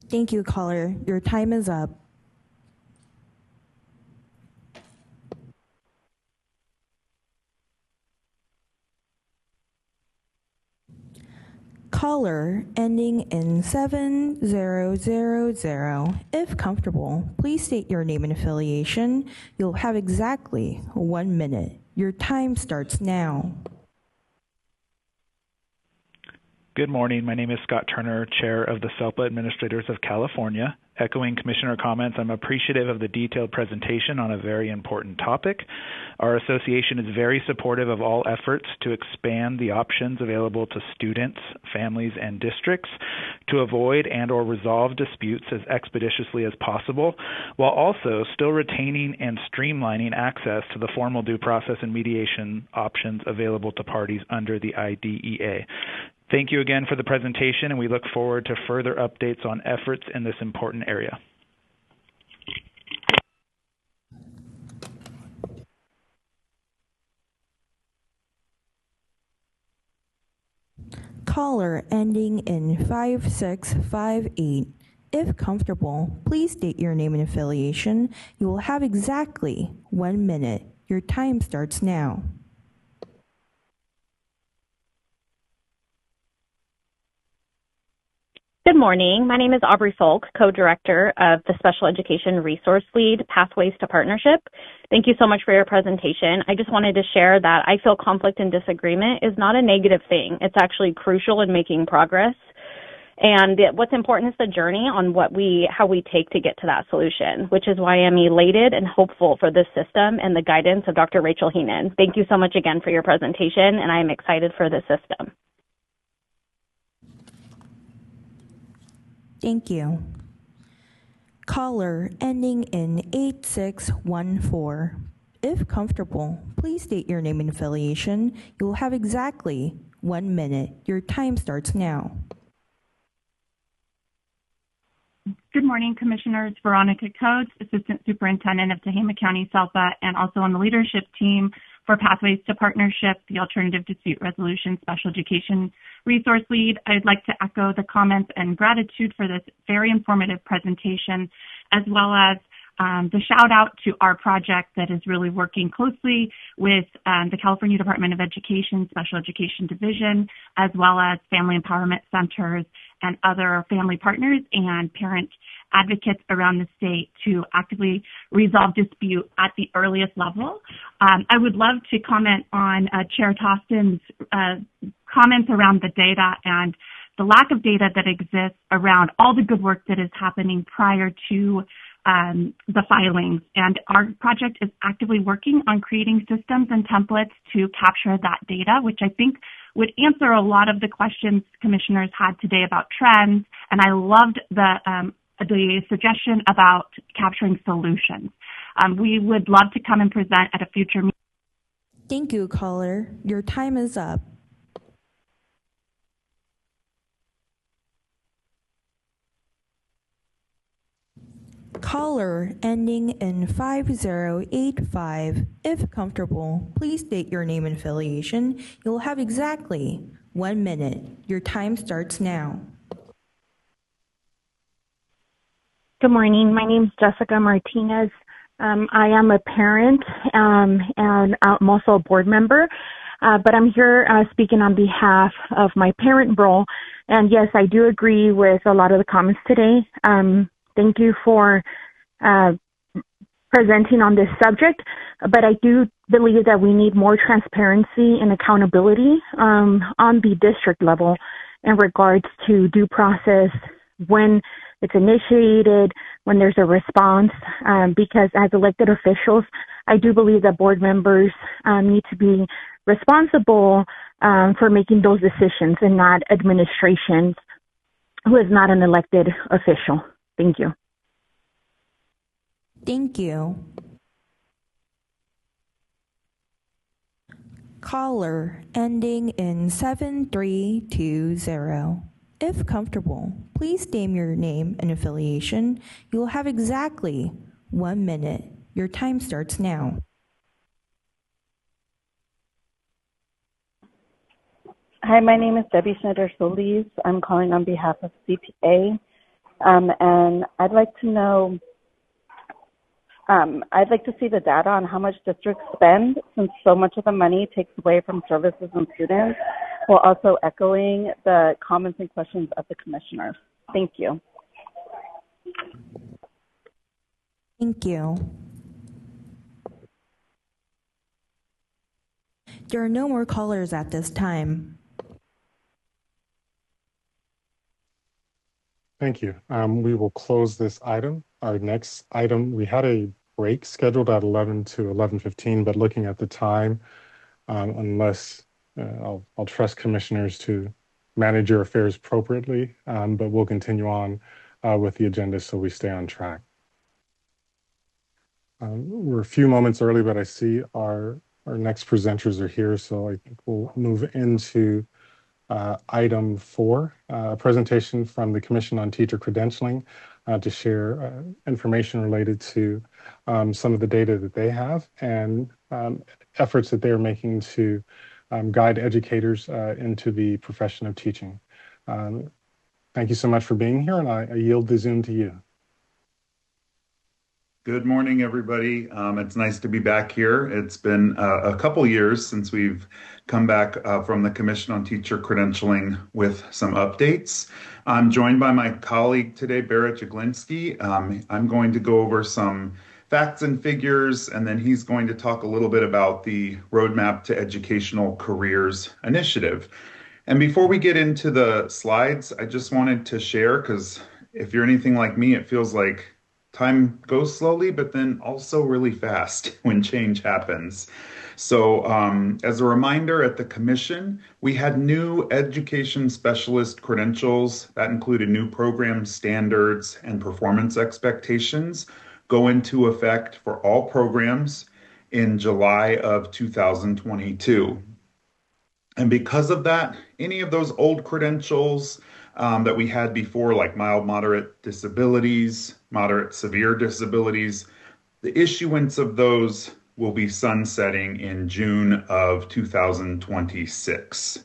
Thank you, caller. Your time is up. Caller ending in 7000. If comfortable, please state your name and affiliation. You'll have exactly 1 minute. Your time starts now. Good morning. My name is Scott Turner, Chair of the SELPA Administrators of California. Echoing Commissioner comments, I'm appreciative of the detailed presentation on a very important topic. Our association is very supportive of all efforts to expand the options available to students, families, and districts to avoid and or resolve disputes as expeditiously as possible, while also still retaining and streamlining access to the formal due process and mediation options available to parties under the IDEA. Thank you again for the presentation, and we look forward to further updates on efforts in this important area. Caller ending in 5658. If comfortable, please state your name and affiliation. You will have exactly 1 minute. Your time starts now. Good morning. My name is Aubrey Folk, co-director of the Special Education Resource Lead Pathways to Partnership. Thank you so much for your presentation. I just wanted to share that I feel conflict and disagreement is not a negative thing. It's actually crucial in making progress. And what's important is the journey on how we take to get to that solution, which is why I'm elated and hopeful for this system and the guidance of Dr. Rachel Heenan. Thank you so much again for your presentation, and I am excited for this system. Thank you. Caller ending in 8614. If comfortable, please state your name and affiliation. You will have exactly 1 minute. Your time starts now. Good morning, Commissioners. Veronica Coates, Assistant Superintendent of Tehama County SELPA, and also on the leadership team for Pathways to Partnership, the Alternative Dispute Resolution Special Education Resource Lead. I'd like to echo the comments and gratitude for this very informative presentation, as well as the shout out to our project that is really working closely with the California Department of Education Special Education Division, as well as family empowerment centers and other family partners and parent advocates around the state to actively resolve dispute at the earliest level. I would love to comment on Chair Tostin's comments around the data and the lack of data that exists around all the good work that is happening prior to the filings. And our project is actively working on creating systems and templates to capture that data, which I think would answer a lot of the questions commissioners had today about trends. And I loved the suggestion about capturing solutions. We would love to come and present at a future meeting. Thank you, caller. Your time is up. Caller ending in 5085. If comfortable, please state your name and affiliation. You'll have exactly 1 minute. Your time starts now. Good morning. My name is Jessica Martinez. I am a parent and I'm also a board member, but I'm here speaking on behalf of my parent role. And yes, I do agree with a lot of the comments today. Thank you for presenting on this subject, but I do believe that we need more transparency and accountability on the district level in regards to due process, when it's initiated, when there's a response, because as elected officials, I do believe that board members need to be responsible for making those decisions and not administration who is not an elected official. Thank you. Thank you. Caller ending in 7320. If comfortable, please name your name and affiliation. You will have exactly 1 minute. Your time starts now. Hi, my name is Debbie Schneider-Solis. I'm calling on behalf of CPA, and I'd like to know, I'd like to see the data on how much districts spend, since so much of the money takes away from services and students, while also echoing the comments and questions of the commissioners. Thank you. Thank you. There are no more callers at this time. Thank you. We will close this item. Our next item, we had a break scheduled at 11 to 11:15, but looking at the time, unless I'll trust commissioners to manage your affairs appropriately, but we'll continue on with the agenda so we stay on track. We're a few moments early, but I see our next presenters are here, so I think we'll move into item 4, a presentation from the Commission on Teacher Credentialing to share information related to some of the data that they have and efforts that they're making to guide educators into the profession of teaching. Thank you so much for being here, and I yield the Zoom to you. Good morning, everybody. It's nice to be back here. It's been a couple years since we've come back from the Commission on Teacher Credentialing with some updates. I'm joined by my colleague today, Barrett Jaglinski. I'm going to go over some facts and figures, and then he's going to talk a little bit about the Roadmap to Educational Careers Initiative. And before we get into the slides, I just wanted to share, because if you're anything like me, it feels like time goes slowly, but then also really fast when change happens. So as a reminder, at the Commission, we had new education specialist credentials that included new program standards and performance expectations go into effect for all programs in July of 2022. And because of that, any of those old credentials that we had before, like mild, moderate disabilities, moderate, severe disabilities, the issuance of those will be sunsetting in June of 2026.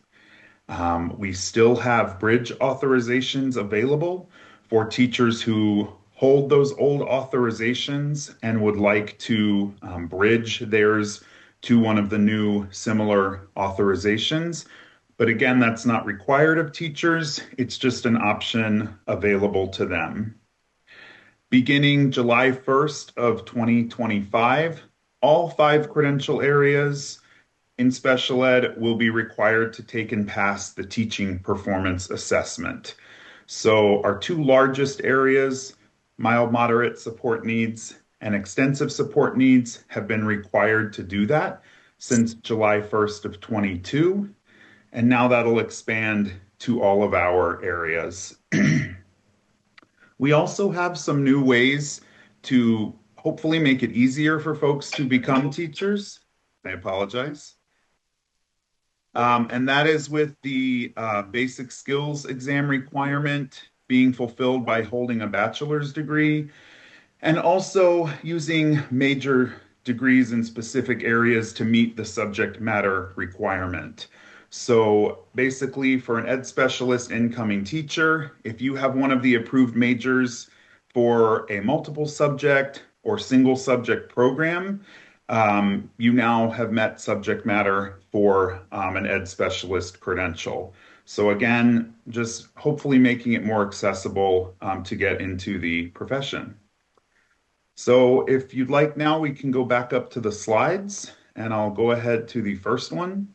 We still have bridge authorizations available for teachers who hold those old authorizations and would like to bridge theirs to one of the new similar authorizations. But again, that's not required of teachers. It's just an option available to them. Beginning July 1st of 2025, all 5 credential areas in special ed will be required to take and pass the teaching performance assessment. So our 2 largest areas, mild, moderate support needs and extensive support needs, have been required to do that since July 1st of 22. And now that'll expand to all of our areas. We also have some new ways to hopefully make it easier for folks to become teachers. I apologize. And that is with the basic skills exam requirement being fulfilled by holding a bachelor's degree, and also using major degrees in specific areas to meet the subject matter requirement. So basically, for an ed specialist incoming teacher, if you have one of the approved majors for a multiple subject or single subject program, you now have met subject matter for an ed specialist credential. So again, just hopefully making it more accessible to get into the profession. So if you'd like now, we can go back up to the slides and I'll go ahead to the first one.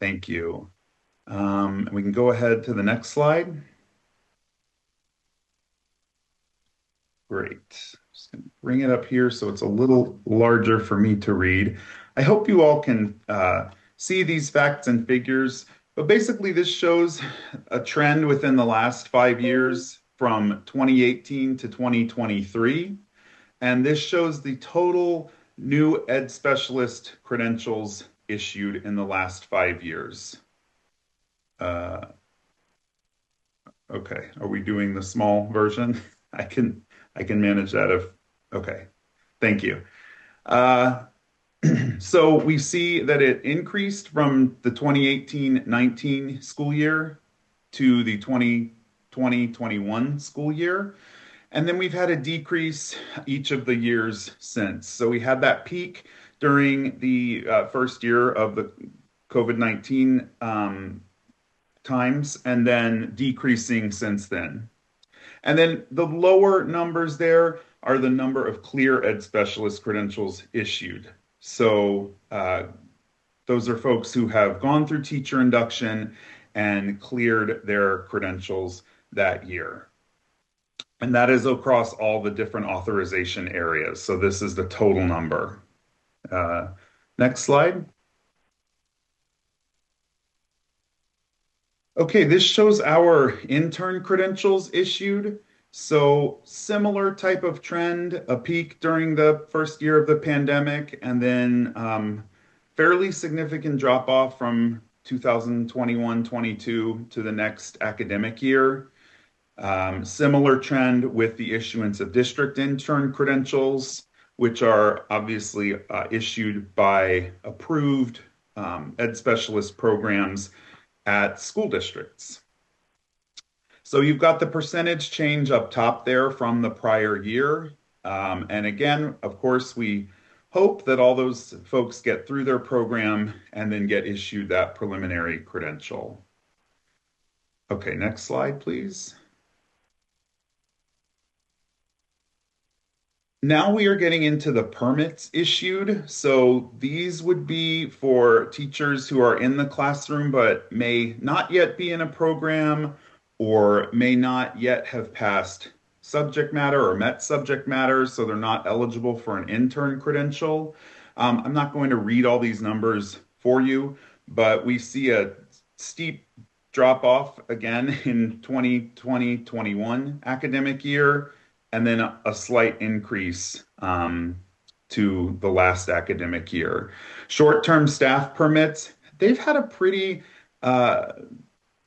Thank you. We can go ahead to the next slide. Great. Just going to bring it up here so it's a little larger for me to read. I hope you all can see these facts and figures, but basically this shows a trend within the last 5 years from 2018 to 2023. And this shows the total new ed specialist credentials issued in the last 5 years. Okay, are we doing the small version? I can manage that if, okay, thank you. So we see that it increased from the 2018-19 school year to the 2020-21 school year. And then we've had a decrease each of the years since. So we had that peak during the first year of the COVID-19 times, and then decreasing since then. And then the lower numbers there are the number of clear ed specialist credentials issued. So those are folks who have gone through teacher induction and cleared their credentials that year. And that is across all the different authorization areas. So this is the total number. Next slide. Okay, this shows our intern credentials issued. So similar type of trend, a peak during the first year of the pandemic, and then fairly significant drop off from 2021-22 to the next academic year. Similar trend with the issuance of district intern credentials, which are obviously issued by approved ed specialist programs at school districts. So you've got the percentage change up top there from the prior year. And again, of course, we hope that all those folks get through their program and then get issued that preliminary credential. Okay, next slide, please. Now we are getting into the permits issued. So these would be for teachers who are in the classroom but may not yet be in a program or may not yet have passed subject matter or met subject matter, so they're not eligible for an intern credential. I'm not going to read all these numbers for you, but we see a steep drop off again in 2020-21 academic year, and then a slight increase to the last academic year. Short-term staff permits, they've had a pretty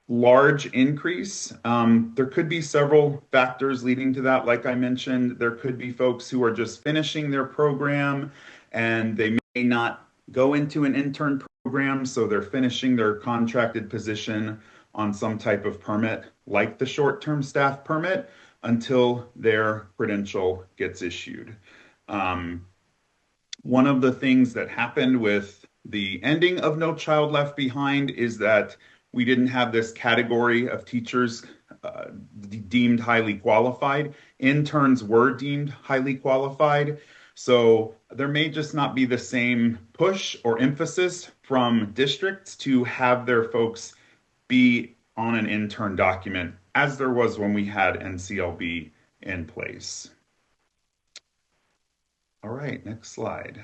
large increase. There could be several factors leading to that. Like I mentioned, there could be folks who are just finishing their program and they may not go into an intern program, so they're finishing their contracted position on some type of permit, like the short-term staff permit, until their credential gets issued. One of the things that happened with the ending of No Child Left Behind is that we didn't have this category of teachers deemed highly qualified. Interns were deemed highly qualified. So there may just not be the same push or emphasis from districts to have their folks be on an intern document as there was when we had NCLB in place. All right, next slide.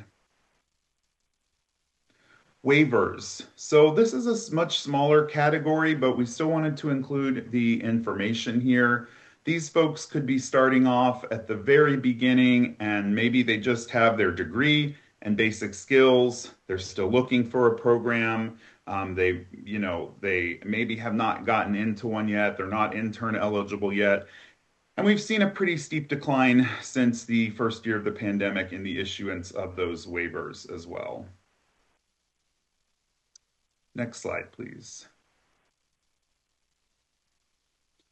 Waivers. So this is a much smaller category, but we still wanted to include the information here. These folks could be starting off at the very beginning and maybe they just have their degree and basic skills. They're still looking for a program. They maybe have not gotten into one yet. They're not intern eligible yet. And we've seen a pretty steep decline since the first year of the pandemic in the issuance of those waivers as well. Next slide, please.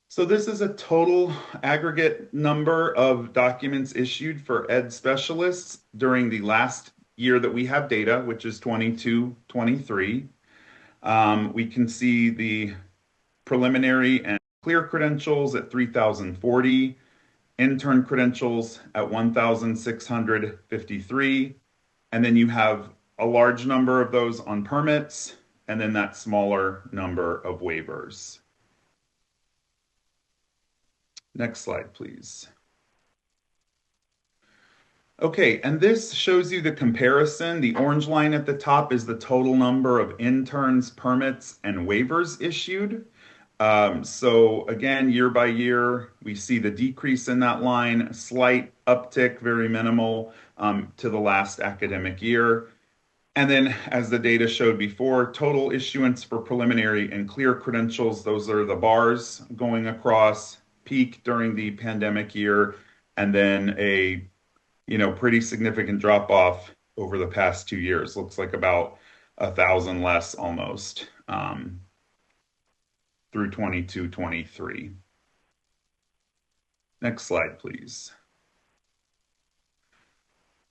So this is a total aggregate number of documents issued for ed specialists during the last year that we have data, which is 22-23. We can see the preliminary and clear credentials at 3,040, intern credentials at 1,653, and then you have a large number of those on permits, and then that smaller number of waivers. Next slide, please. Okay, and this shows you the comparison. The orange line at the top is the total number of interns, permits, and waivers issued. So again, year by year, we see the decrease in that line, a slight uptick, very minimal, to the last academic year. And then, as the data showed before, total issuance for preliminary and clear credentials, those are the bars going across, peak during the pandemic year, and then a pretty significant drop off over the past 2 years. Looks like about 1,000 less almost through 22-23. Next slide, please.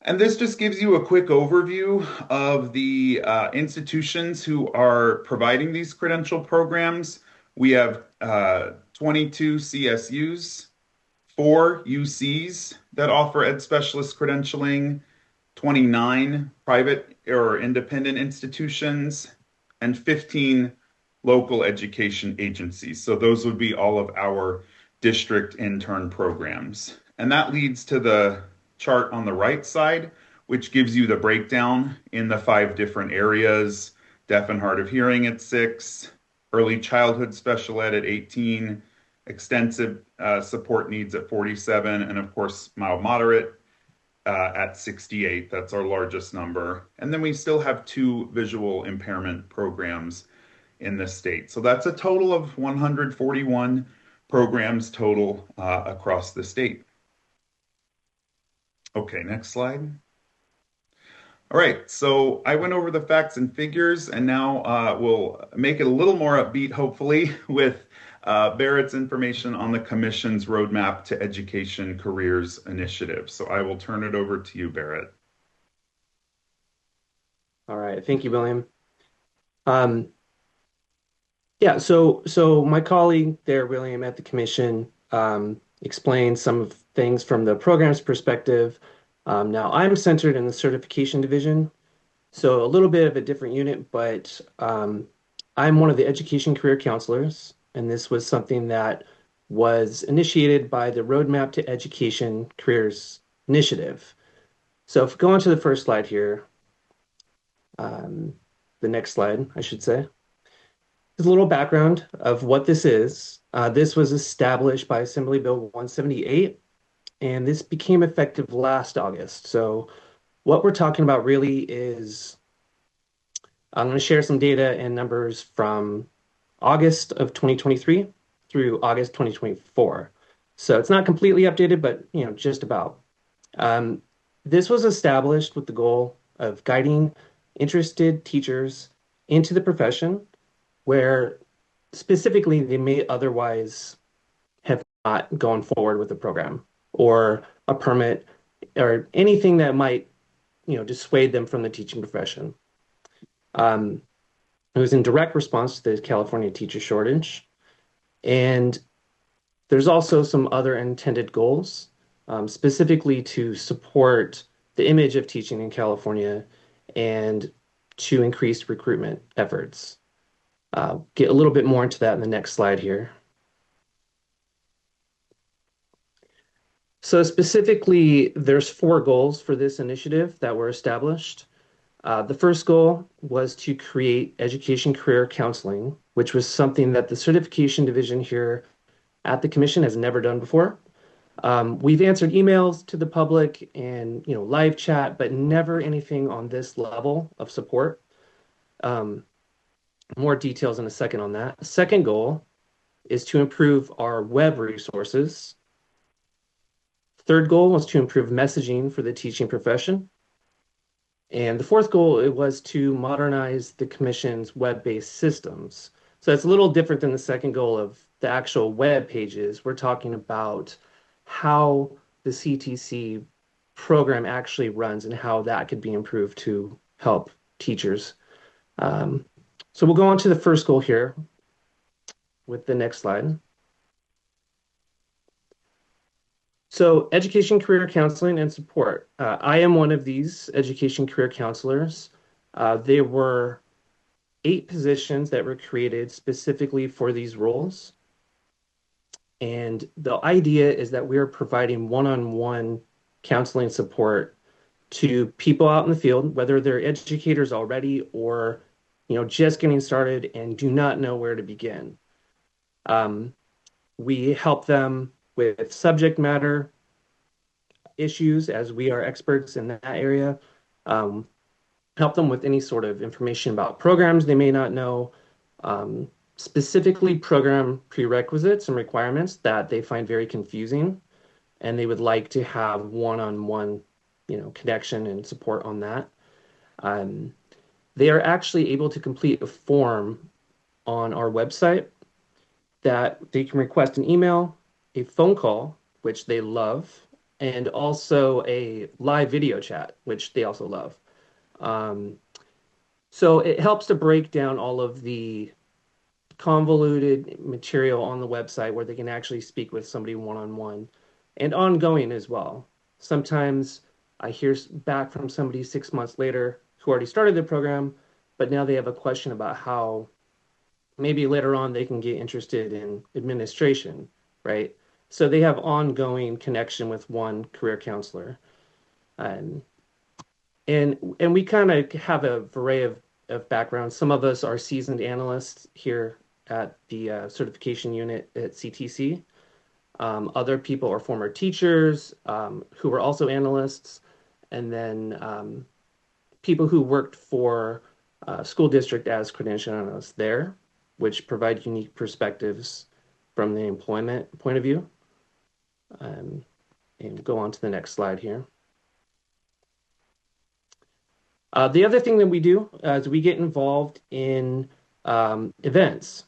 And this just gives you a quick overview of the institutions who are providing these credential programs. We have 22 CSUs, 4 UCs that offer ed specialist credentialing, 29 private or independent institutions, and 15 local education agencies. So those would be all of our district intern programs. And that leads to the chart on the right side, which gives you the breakdown in the 5 different areas: deaf and hard of hearing at 6, early childhood special ed at 18, extensive support needs at 47, and of course, mild moderate at 68. That's our largest number. And then we still have 2 visual impairment programs in the state. So that's a total of 141 programs total across the state. Okay, next slide. All right, so I went over the facts and figures, and now we'll make it a little more upbeat, hopefully, with Barrett's information on the Commission's Roadmap to Education Careers Initiative. So I will turn it over to you, Barrett. All right, thank you, William. Yeah, so my colleague there, William, at the Commission, explained some of things from the program's perspective. Now I'm centered in the certification division, so a little bit of a different unit, but I'm one of the education career counselors, and this was something that was initiated by the Roadmap to Education Careers Initiative. So if we go on to the first slide here, the next slide, I should say. There's a little background of what this is. This was established by Assembly Bill 178, and this became effective last August. So what we're talking about really is, I'm going to share some data and numbers from August of 2023 through August 2024. So it's not completely updated, but just about. This was established with the goal of guiding interested teachers into the profession where specifically they may otherwise have not gone forward with the program or a permit or anything that might, dissuade them from the teaching profession. It was in direct response to the California teacher shortage. And there's also some other intended goals, specifically to support the image of teaching in California and to increase recruitment efforts. Get a little bit more into that in the next slide here. So specifically, there's 4 goals for this initiative that were established. The first goal was to create education career counseling, which was something that the certification division here at the Commission has never done before. We've answered emails to the public and live chat, but never anything on this level of support. More details in a second on that. The second goal is to improve our web resources. Third goal was to improve messaging for the teaching profession. And the fourth goal, it was to modernize the commission's web-based systems. So it's a little different than the second goal of the actual web pages. We're talking about how the CTC program actually runs and how that could be improved to help teachers. So we'll go on to the first goal here with the next slide. So education, career counseling, and support. I am one of these education career counselors. There were 8 positions that were created specifically for these roles. And the idea is that we're providing one-on-one counseling support to people out in the field, whether they're educators already or just getting started and do not know where to begin. We help them with subject matter issues, as we are experts in that area. Help them with any sort of information about programs they may not know, specifically program prerequisites and requirements that they find very confusing, and they would like to have one-on-one connection and support on that. They are actually able to complete a form on our website that they can request an email, a phone call, which they love, and also a live video chat, which they also love. So it helps to break down all of the convoluted material on the website where they can actually speak with somebody one-on-one and ongoing as well. Sometimes I hear back from somebody 6 months later who already started the program, but now they have a question about how maybe later on they can get interested in administration, right? So they have ongoing connection with one career counselor. And we kind of have a array of backgrounds. Some of us are seasoned analysts here at the certification unit at CTC. Other people are former teachers who were also analysts, and then people who worked for school district as credentialing analysts there, which provide unique perspectives from the employment point of view. And go on to the next slide here. The other thing that we do is we get involved in events.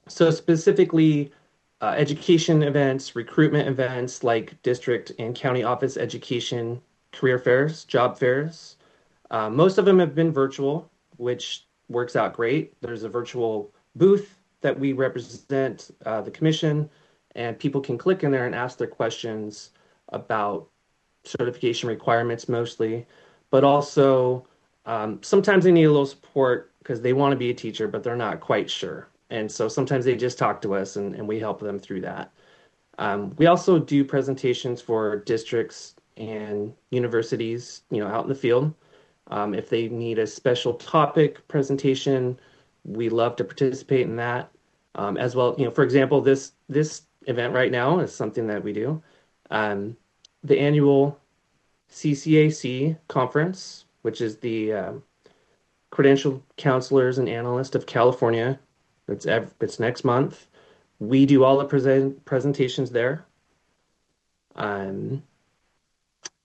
So specifically education events, recruitment events like district and county office education, career fairs, job fairs. Most of them have been virtual, which works out great. There's a virtual booth that we represent the commission, and people can click in there and ask their questions about certification requirements mostly, but also sometimes they need a little support because they want to be a teacher, but they're not quite sure. And so sometimes they just talk to us and we help them through that. We also do presentations for districts and universities, out in the field. If they need a special topic presentation, we love to participate in that. As well, for example, this event right now is something that we do. The annual CCAC conference, which is the Credential Counselors and Analysts of California. It's next month. We do all the presentations there. And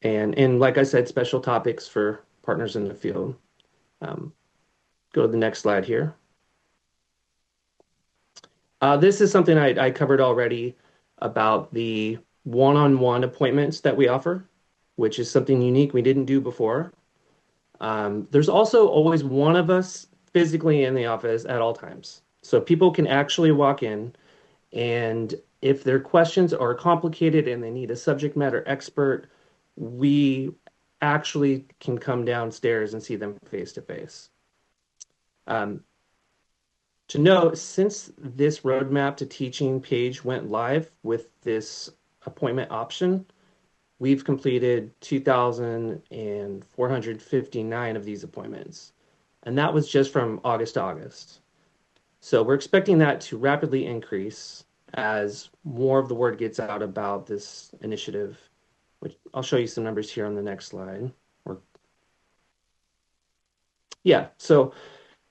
like I said, special topics for partners in the field. Go to the next slide here. This is something I covered already about the one-on-one appointments that we offer, which is something unique we didn't do before. There's also always one of us physically in the office at all times. So people can actually walk in, and if their questions are complicated and they need a subject matter expert, we actually can come downstairs and see them face to face. To note, since this roadmap to teaching page went live with this appointment option, we've completed 2,459 of these appointments. And that was just from August to August. So we're expecting that to rapidly increase as more of the word gets out about this initiative, which I'll show you some numbers here on the next slide. So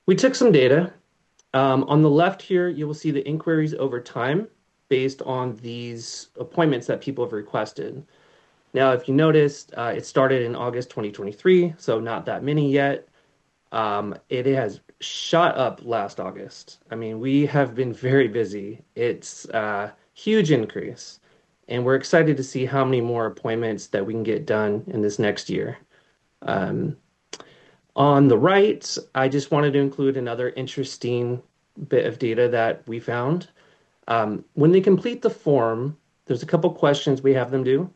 we took some data. On the left here, you will see the inquiries over time based on these appointments that people have requested. Now, if you noticed, it started in August 2023, so not that many yet. It has shot up last August. I mean, we have been very busy. It's a huge increase, and we're excited to see how many more appointments that we can get done in this next year. On the right, I just wanted to include another interesting bit of data that we found. When they complete the form, there's a couple questions we have them do.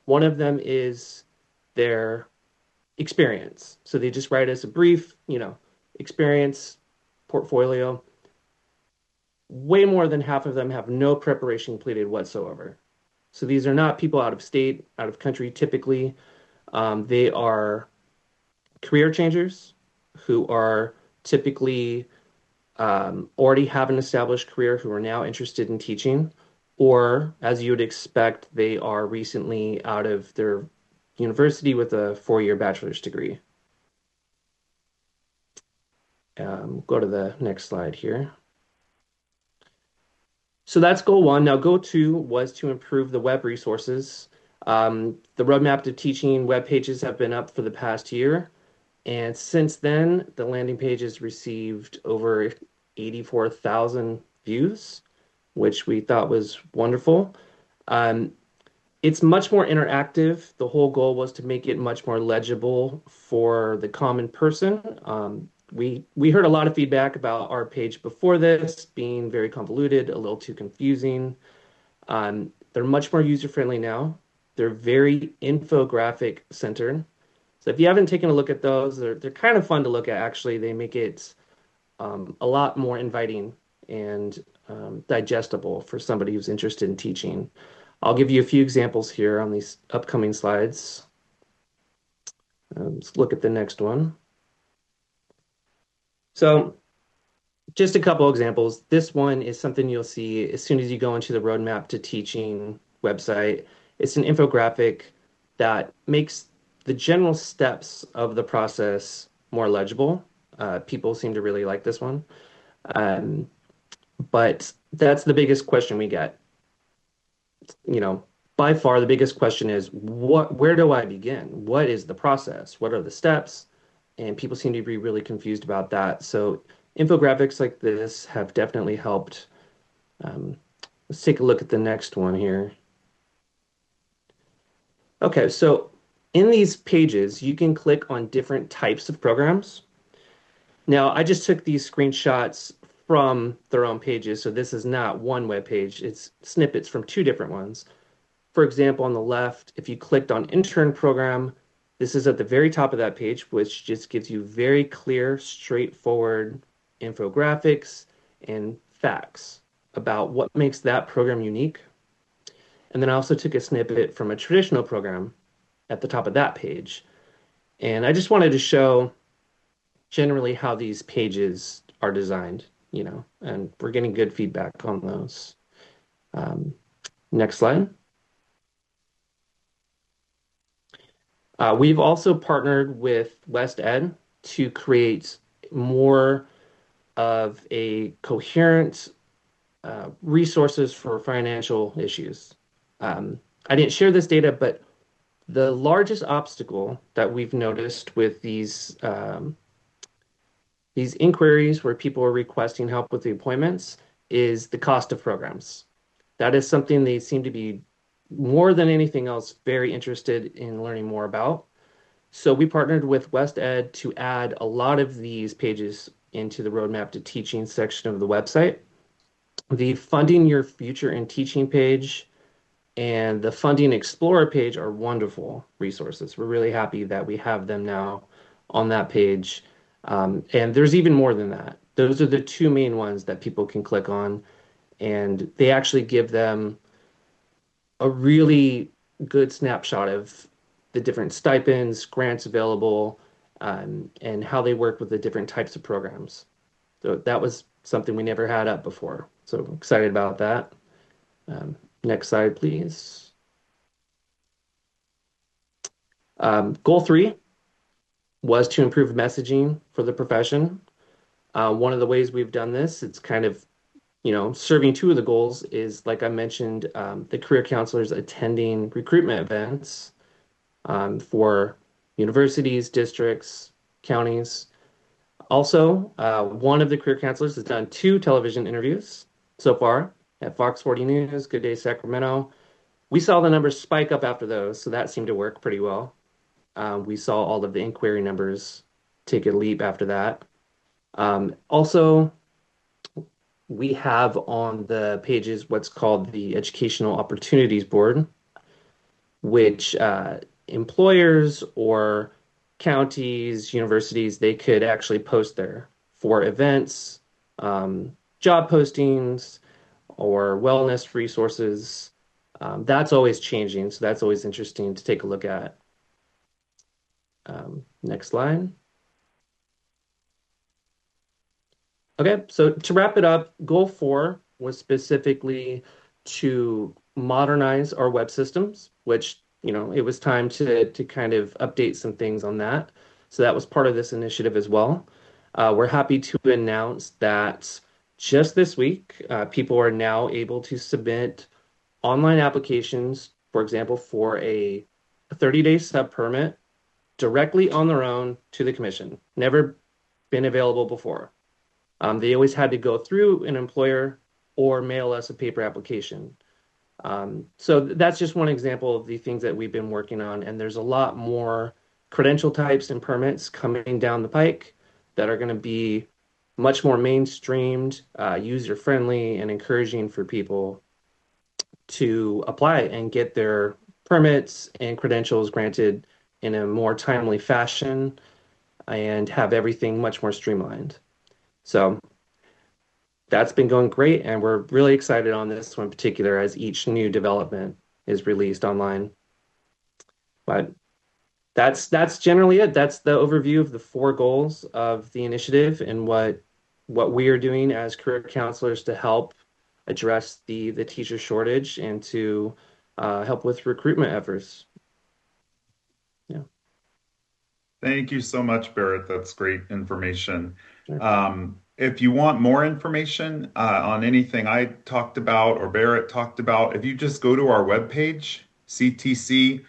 One of them is their experience. So they just write us a brief, experience portfolio. Way more than half of them have no preparation completed whatsoever. So these are not people out of state, out of country typically. They are career changers who are typically already have an established career who are now interested in teaching, or as you would expect, they are recently out of their university with a 4-year bachelor's degree. Go to the next slide here. So that's goal 1. Now, goal 2 was to improve the web resources. The roadmap to teaching web pages have been up for the past year. And since then, the landing page has received over 84,000 views, which we thought was wonderful. It's much more interactive. The whole goal was to make it much more legible for the common person. We heard a lot of feedback about our page before this being very convoluted, a little too confusing. They're much more user-friendly now. They're very infographic centered. So if you haven't taken a look at those, they're kind of fun to look at, actually. They make it a lot more inviting and digestible for somebody who's interested in teaching. I'll give you a few examples here on these upcoming slides. Let's look at the next one. So just a couple examples. This one is something you'll see as soon as you go into the Roadmap to Teaching website. It's an infographic that makes the general steps of the process more legible. People seem to really like this one. But that's the biggest question we get. By far the biggest question is, where do I begin? What is the process? What are the steps? And people seem to be really confused about that. So infographics like this have definitely helped. Let's take a look at the next one here. Okay, so in these pages, you can click on different types of programs. Now, I just took these screenshots from their own pages, so this is not one web page. It's snippets from 2 different ones. For example, on the left, if you clicked on Intern Program, this is at the very top of that page, which just gives you very clear, straightforward infographics and facts about what makes that program unique. And then I also took a snippet from a traditional program at the top of that page. And I just wanted to show generally how these pages are designed, and we're getting good feedback on those. Next slide. We've also partnered with West Ed to create more of a coherent resources for financial issues. I didn't share this data, but the largest obstacle that we've noticed with these inquiries where people are requesting help with the appointments is the cost of programs. That is something they seem to be, more than anything else, very interested in learning more about. So we partnered with West Ed to add a lot of these pages into the Roadmap to Teaching section of the website. The Funding Your Future in Teaching page and the Funding Explorer page are wonderful resources. We're really happy that we have them now on that page. And there's even more than that. Those are the 2 main ones that people can click on, and they actually give them a really good snapshot of the different stipends, grants available, and how they work with the different types of programs. So that was something we never had up before. So I'm excited about that. Next slide, please. Goal 3 was to improve messaging for the profession. One of the ways we've done this, it's kind of, serving 2 of the goals is, like I mentioned, the career counselors attending recruitment events. for universities, districts, counties. Also, one of the career counselors has done 2 television interviews so far at Fox 40 News, Good Day Sacramento. We saw the numbers spike up after those, so that seemed to work pretty well. We saw all of the inquiry numbers take a leap after that. Also, we have on the pages what's called the Educational Opportunities Board, which employers or counties, universities, they could actually post there for events, job postings, or wellness resources. That's always changing, so that's always interesting to take a look at. Next slide. Okay, so to wrap it up, goal 4 was specifically to modernize our web systems, which, it was time to kind of update some things on that. So that was part of this initiative as well. We're happy to announce that just this week, people are now able to submit online applications, for example, for a 30-day sub permit directly on their own to the commission. Never been available before. They always had to go through an employer or mail us a paper application. So that's just one example of the things that we've been working on. And there's a lot more credential types and permits coming down the pike that are going to be much more mainstreamed, user-friendly, and encouraging for people to apply and get their permits and credentials granted in a more timely fashion and have everything much more streamlined. So that's been going great, and we're really excited on this one in particular as each new development is released online. But that's generally it. That's the overview of the 4 goals of the initiative and what we are doing as career counselors to help address the teacher shortage and to help with recruitment efforts. Yeah. Thank you so much, Barrett. That's great information. Sure. If you want more information on anything I talked about or Barrett talked about, if you just go to our webpage, ctc.ca.gov,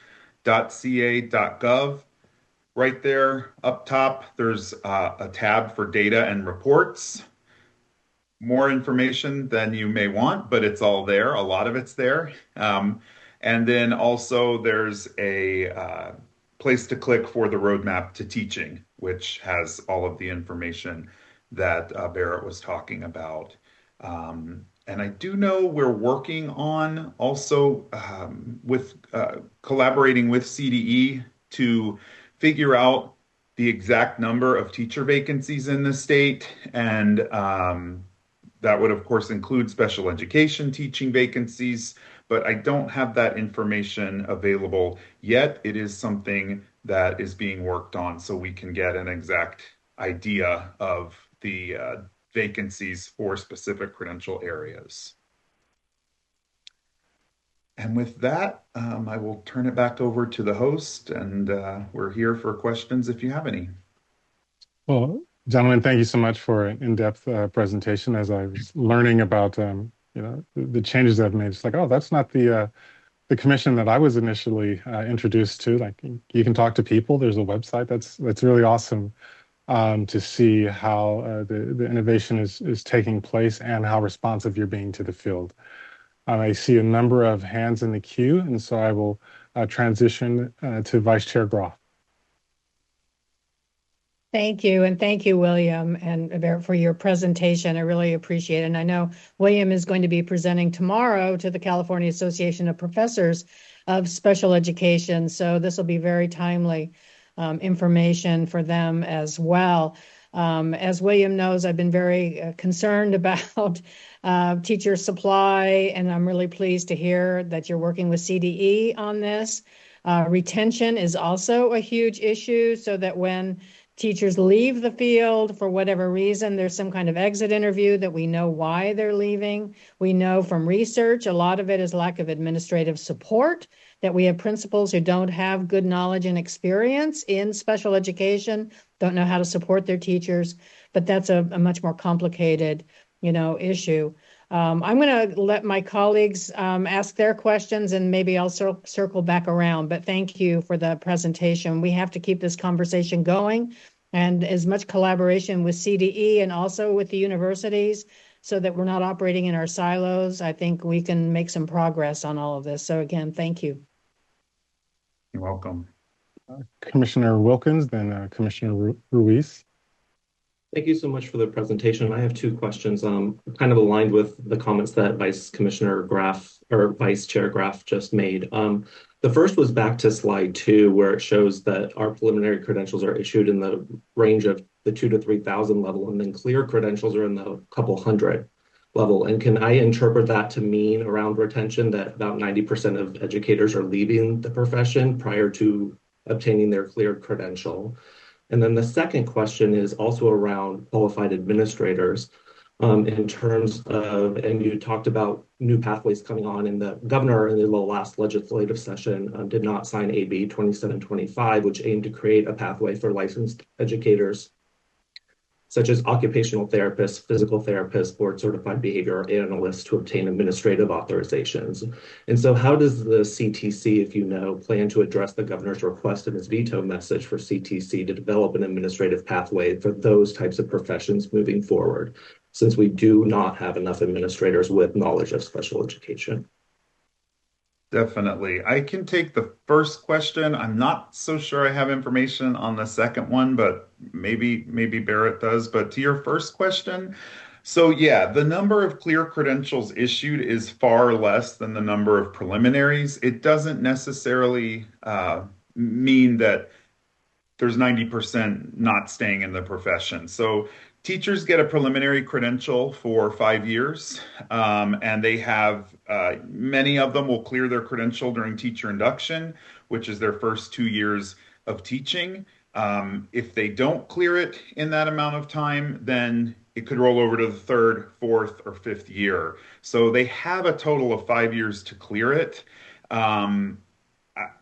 right there up top, there's a tab for data and reports. More information than you may want, but it's all there. A lot of it's there. And then also there's a place to click for the roadmap to teaching, which has all of the information that Barrett was talking about. And I do know we're working on also with collaborating with CDE to figure out the exact number of teacher vacancies in the state. And that would, of course, include special education teaching vacancies, but I don't have that information available yet. It is something that is being worked on so we can get an exact idea of the vacancies for specific credential areas. And with that, I will turn it back over to the host, and we're here for questions if you have any. Well, gentlemen, thank you so much for an in-depth presentation. As I was learning about the changes that I've made, it's like, oh, that's not the commission that I was initially introduced to. Like, you can talk to people. There's a website. That's really awesome to see how the innovation is taking place and how responsive you're being to the field. I see a number of hands in the queue, and so I will transition to Vice Chair Groff. Thank you, and thank you, William, and for your presentation. I really appreciate it. And I know William is going to be presenting tomorrow to the California Association of Professors of Special Education, so this will be very timely information for them as well. As William knows, I've been very concerned about teacher supply, and I'm really pleased to hear that you're working with CDE on this. Retention is also a huge issue, so that when teachers leave the field for whatever reason, there's some kind of exit interview that we know why they're leaving. We know from research, a lot of it is lack of administrative support, that we have principals who don't have good knowledge and experience in special education, don't know how to support their teachers, but that's a much more complicated, issue. I'm going to let my colleagues ask their questions, and maybe I'll circle back around. But thank you for the presentation. We have to keep this conversation going, and as much collaboration with CDE and also with the universities, so that we're not operating in our silos. I think we can make some progress on all of this. So again, thank you. You're welcome. Commissioner Wilkins, then Commissioner Ruiz. Thank you so much for the presentation. I have two questions, kind of aligned with the comments that Vice Chair Graff just made. The first was back to slide 2, where it shows that our preliminary credentials are issued in the range of the 2,000 to 3,000 level, and then clear credentials are in the couple hundred level. And can I interpret that to mean around retention that about 90% of educators are leaving the profession prior to obtaining their cleared credential? And then the second question is also around qualified administrators in terms of, and you talked about new pathways coming on, and the governor in the last legislative session did not sign AB 2725, which aimed to create a pathway for licensed educators such as occupational therapists, physical therapists, board certified behavior analysts to obtain administrative authorizations. And so how does the CTC, if you know, plan to address the governor's request in his veto message for CTC to develop an administrative pathway for those types of professions moving forward, since we do not have enough administrators with knowledge of special education? Definitely. I can take the first question. I'm not so sure I have information on the second one, but maybe Barrett does. But to your first question, so yeah, the number of clear credentials issued is far less than the number of preliminaries. It doesn't necessarily mean that there's 90% not staying in the profession. So teachers get a preliminary credential for 5 years, and they have, many of them will clear their credential during teacher induction, which is their first 2 years of teaching. If they don't clear it in that amount of time, then it could roll over to the third, fourth, or fifth year. So they have a total of 5 years to clear it.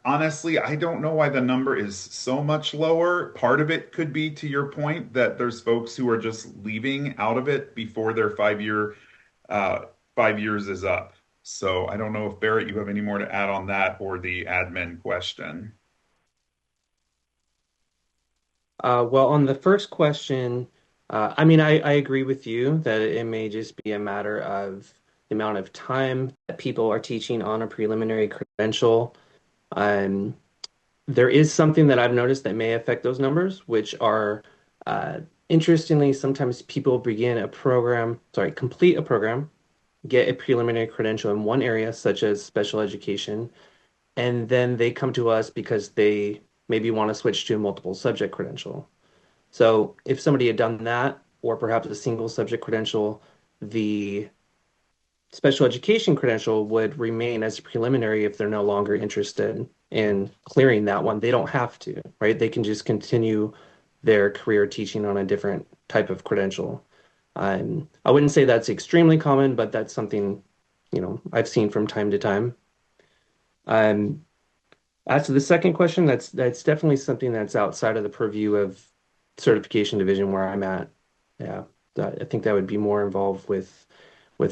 Honestly, I don't know why the number is so much lower. Part of it could be, to your point, that there's folks who are just leaving out of it before their 5 years is up. So I don't know if, Barrett, you have any more to add on that or the admin question. Well, on the first question, I agree with you that it may just be a matter of the amount of time that people are teaching on a preliminary credential. There is something that I've noticed that may affect those numbers, which are, interestingly, sometimes people complete a program, get a preliminary credential in one area, such as special education, and then they come to us because they maybe want to switch to a multiple subject credential. So if somebody had done that, or perhaps a single subject credential, the special education credential would remain as preliminary if they're no longer interested in clearing that one. They don't have to, right? They can just continue their career teaching on a different type of credential. I wouldn't say that's extremely common, but that's something, I've seen from time to time. As to the second question, that's definitely something that's outside of the purview of certification division where I'm at. Yeah, I think that would be more involved with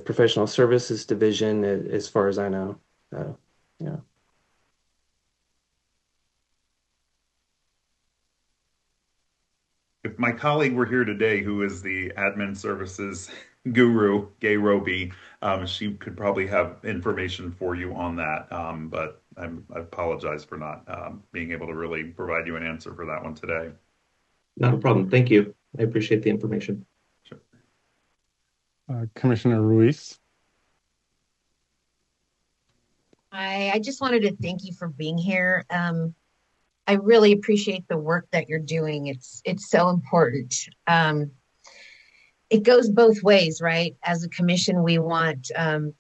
professional services division, as far as I know. Yeah. If my colleague were here today, who is the admin services guru, Gay Roby, she could probably have information for you on that. But I apologize for not being able to really provide you an answer for that one today. Not a problem. Thank you. I appreciate the information. Sure. Commissioner Ruiz. I just wanted to thank you for being here. I really appreciate the work that you're doing. It's so important. It goes both ways, right? As a commission, we want to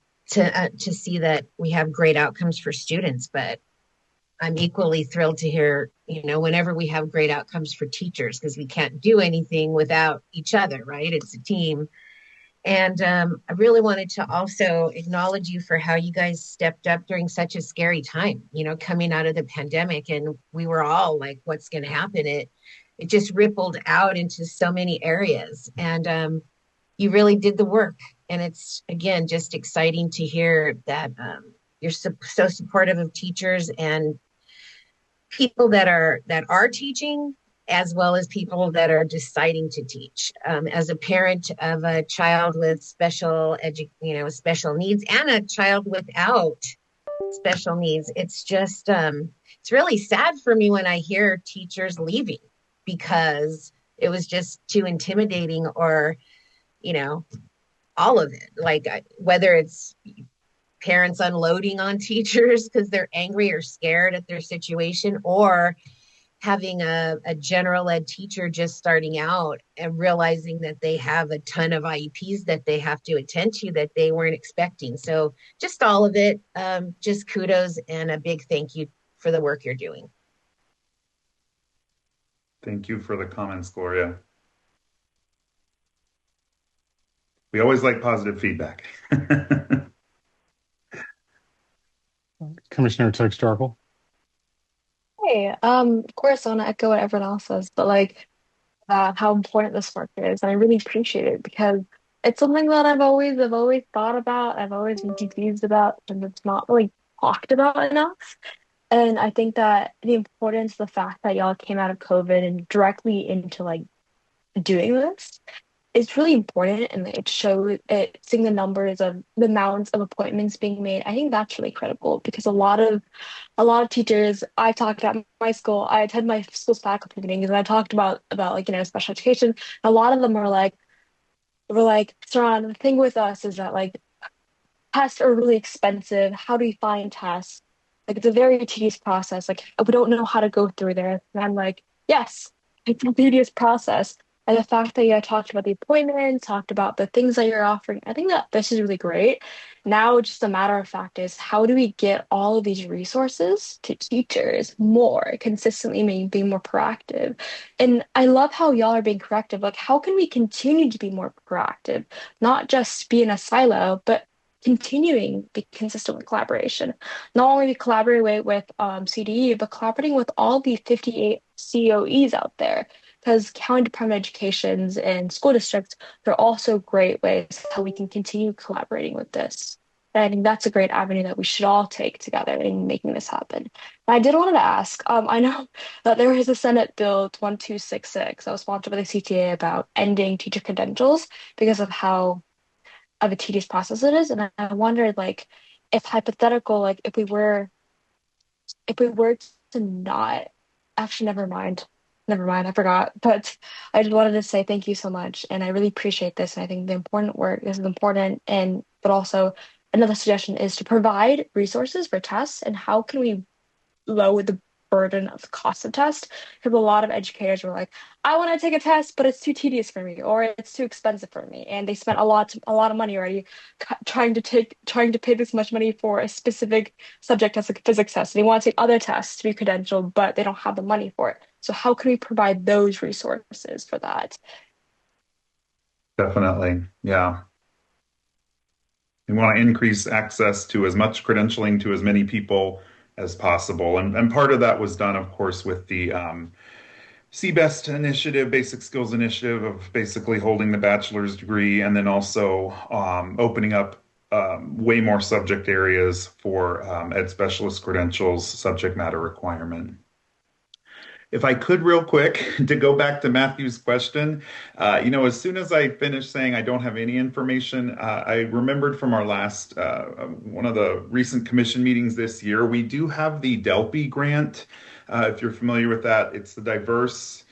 see that we have great outcomes for students, but I'm equally thrilled to hear, whenever we have great outcomes for teachers, because we can't do anything without each other, right? It's a team. And I really wanted to also acknowledge you for how you guys stepped up during such a scary time, coming out of the pandemic. And we were all like, what's going to happen? It just rippled out into so many areas. And you really did the work. And it's, again, just exciting to hear that you're so supportive of teachers and people that are teaching, as well as people that are deciding to teach. As a parent of a child with special needs and a child without special needs, it's just it's really sad for me when I hear teachers leaving because it was just too intimidating, or all of it, like whether it's parents unloading on teachers because they're angry or scared at their situation, or having a general ed teacher just starting out and realizing that they have a ton of IEPs that they have to attend to that they weren't expecting. So just all of it, just kudos and a big thank you for the work you're doing. Thank you for the comments, Gloria. We always like positive feedback. Commissioner Tex-Jarkle. Hey, of course, I want to echo what everyone else says, but like how important this work is, and I really appreciate it because it's something that I've always thought about, I've always been confused about, and it's not really talked about enough. And I think that the importance, the fact that y'all came out of COVID and directly into like doing this is really important, and it shows it seeing the numbers of the amounts of appointments being made. I think that's really critical because a lot of teachers I talked at my school, I attend my school's faculty meetings and I talked about like, special education. A lot of them were like, Saran, the thing with us is that like tests are really expensive. How do we find tests? Like it's a very tedious process. Like we don't know how to go through there. And I'm like, yes, it's a tedious process. And the fact that you talked about the appointments, talked about the things that you're offering, I think that this is really great. Now, just a matter of fact is how do we get all of these resources to teachers more consistently, maybe being more proactive? And I love how y'all are being proactive. Like, how can we continue to be more proactive, not just be in a silo, but continuing be consistent with collaboration. Not only we collaborate with CDE, but collaborating with all the 58 COEs out there. Because county department of educations and school districts, they're also great ways how we can continue collaborating with this. And I think that's a great avenue that we should all take together in making this happen. And I did want to ask, I know that there is a Senate Bill 1266 that was sponsored by the CTA about ending teacher credentials because of how of a tedious process it is. And I wondered, like, if hypothetical, like if we were to not, actually, never mind, I forgot. But I just wanted to say thank you so much, and I really appreciate this. And I think the important work this is important, and but also another suggestion is to provide resources for tests, and how can we lower the burden of the cost of test, because a lot of educators were like, I want to take a test, but it's too tedious for me, or it's too expensive for me, and they spent a lot of money already trying to pay this much money for a specific subject as a physics test. They want to take other tests to be credentialed, but they don't have the money for it. So how can we provide those resources for that? Definitely, yeah. We want to increase access to as much credentialing to as many people as possible. And part of that was done, of course, with the CBEST initiative, Basic Skills Initiative, of basically holding the bachelor's degree, and then also opening up way more subject areas for ed specialist credentials, subject matter requirement. If I could real quick, to go back to Matthew's question, as soon as I finished saying I don't have any information, I remembered from our last, one of the recent commission meetings this year, we do have the DELPI grant. If you're familiar with that, it's the Diverse,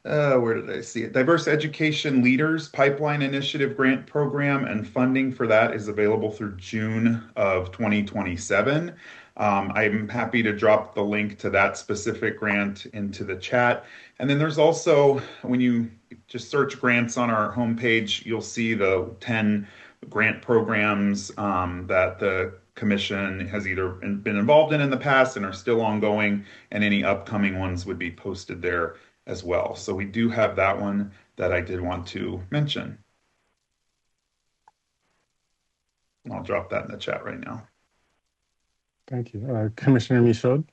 where did I see it? Diverse Education Leaders Pipeline Initiative Grant Program, and funding for that is available through June of 2027. I'm happy to drop the link to that specific grant into the chat. And then there's also, when you just search grants on our homepage, you'll see the 10 grant programs that the Commission has either been involved in the past and are still ongoing, and any upcoming ones would be posted there as well. So we do have that one that I did want to mention. I'll drop that in the chat right now. Thank you. Commissioner Michaud?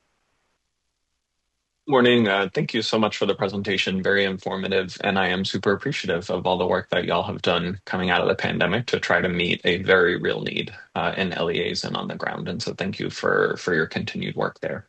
Morning. Thank you so much for the presentation. Very informative, and I am super appreciative of all the work that y'all have done coming out of the pandemic to try to meet a very real need in LEAs and on the ground. And so, thank you for your continued work there.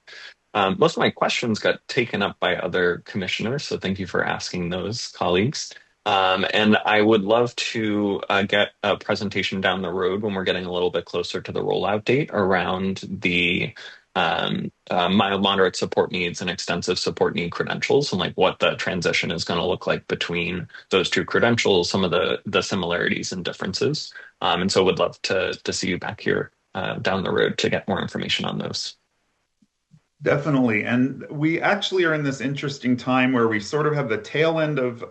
Most of my questions got taken up by other commissioners, so thank you for asking those, colleagues. And I would love to get a presentation down the road when we're getting a little bit closer to the rollout date around the mild, moderate support needs and extensive support need credentials, and like what the transition is going to look like between those two credentials, some of the similarities and differences. And so would love to see you back here down the road to get more information on those. Definitely. And we actually are in this interesting time where we sort of have the tail end of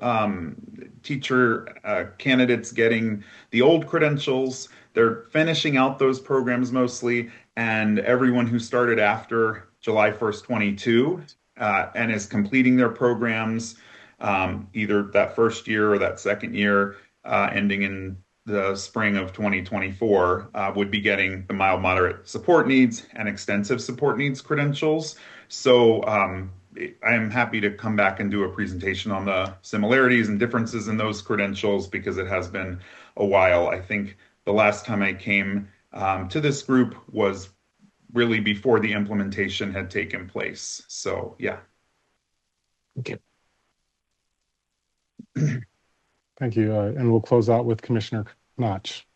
teacher candidates getting the old credentials. They're finishing out those programs mostly, and everyone who started after July 1st, 22 and is completing their programs, either that first year or that second year, ending in the spring of 2024, would be getting the mild, moderate support needs and extensive support needs credentials. So I am happy to come back and do a presentation on the similarities and differences in those credentials because it has been a while. I think the last time I came to this group was really before the implementation had taken place. So yeah. Okay. Thank you. And we'll close out with Commissioner Notch.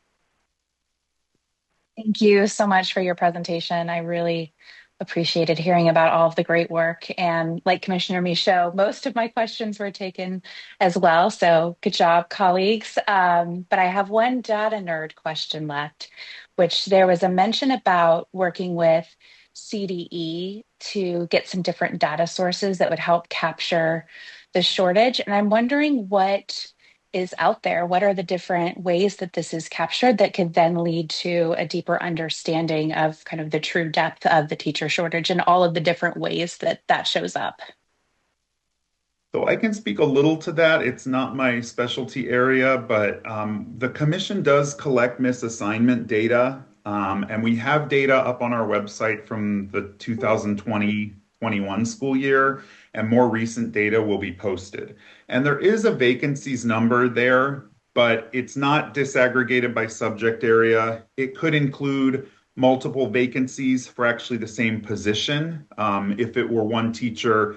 Thank you so much for your presentation. I really appreciated hearing about all of the great work. And like Commissioner Michaud, most of my questions were taken as well. So good job, colleagues. But I have one data nerd question left, which there was a mention about working with CDE to get some different data sources that would help capture the shortage. And I'm wondering what is out there. What are the different ways that this is captured that could then lead to a deeper understanding of kind of the true depth of the teacher shortage and all of the different ways that that shows up? So I can speak a little to that. It's not my specialty area, but the commission does collect misassignment data, and we have data up on our website from the 2020-21 school year, and more recent data will be posted. And there is a vacancies number there, but it's not disaggregated by subject area. It could include multiple vacancies for actually the same position. If it were one teacher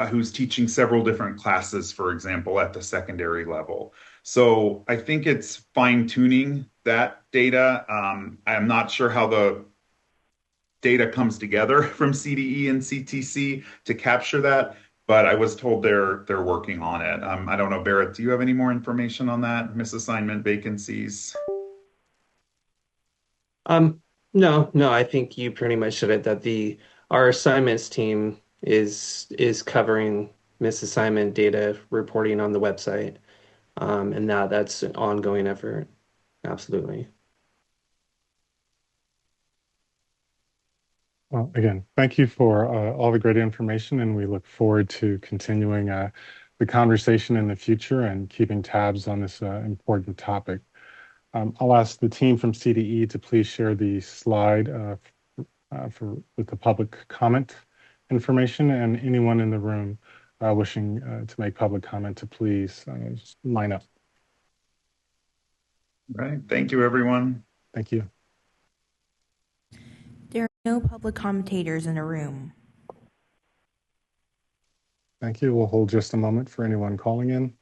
who's teaching several different classes, for example, at the secondary level. So I think it's fine-tuning that data. I'm not sure how the data comes together from CDE and CTC to capture that, but I was told they're working on it. I don't know, Barrett, do you have any more information on that, misassignment vacancies? No, I think you pretty much said it, that our assignments team is covering misassignment data reporting on the website. And now that's an ongoing effort. Absolutely. Well, again, thank you for all the great information, and we look forward to continuing the conversation in the future and keeping tabs on this important topic. I'll ask the team from CDE to please share the slide with the public comment information, and anyone in the room wishing to make public comment to please just line up. Right. Thank you, everyone. Thank you. There are no public commentators in the room. Thank you. We'll hold just a moment for anyone calling in.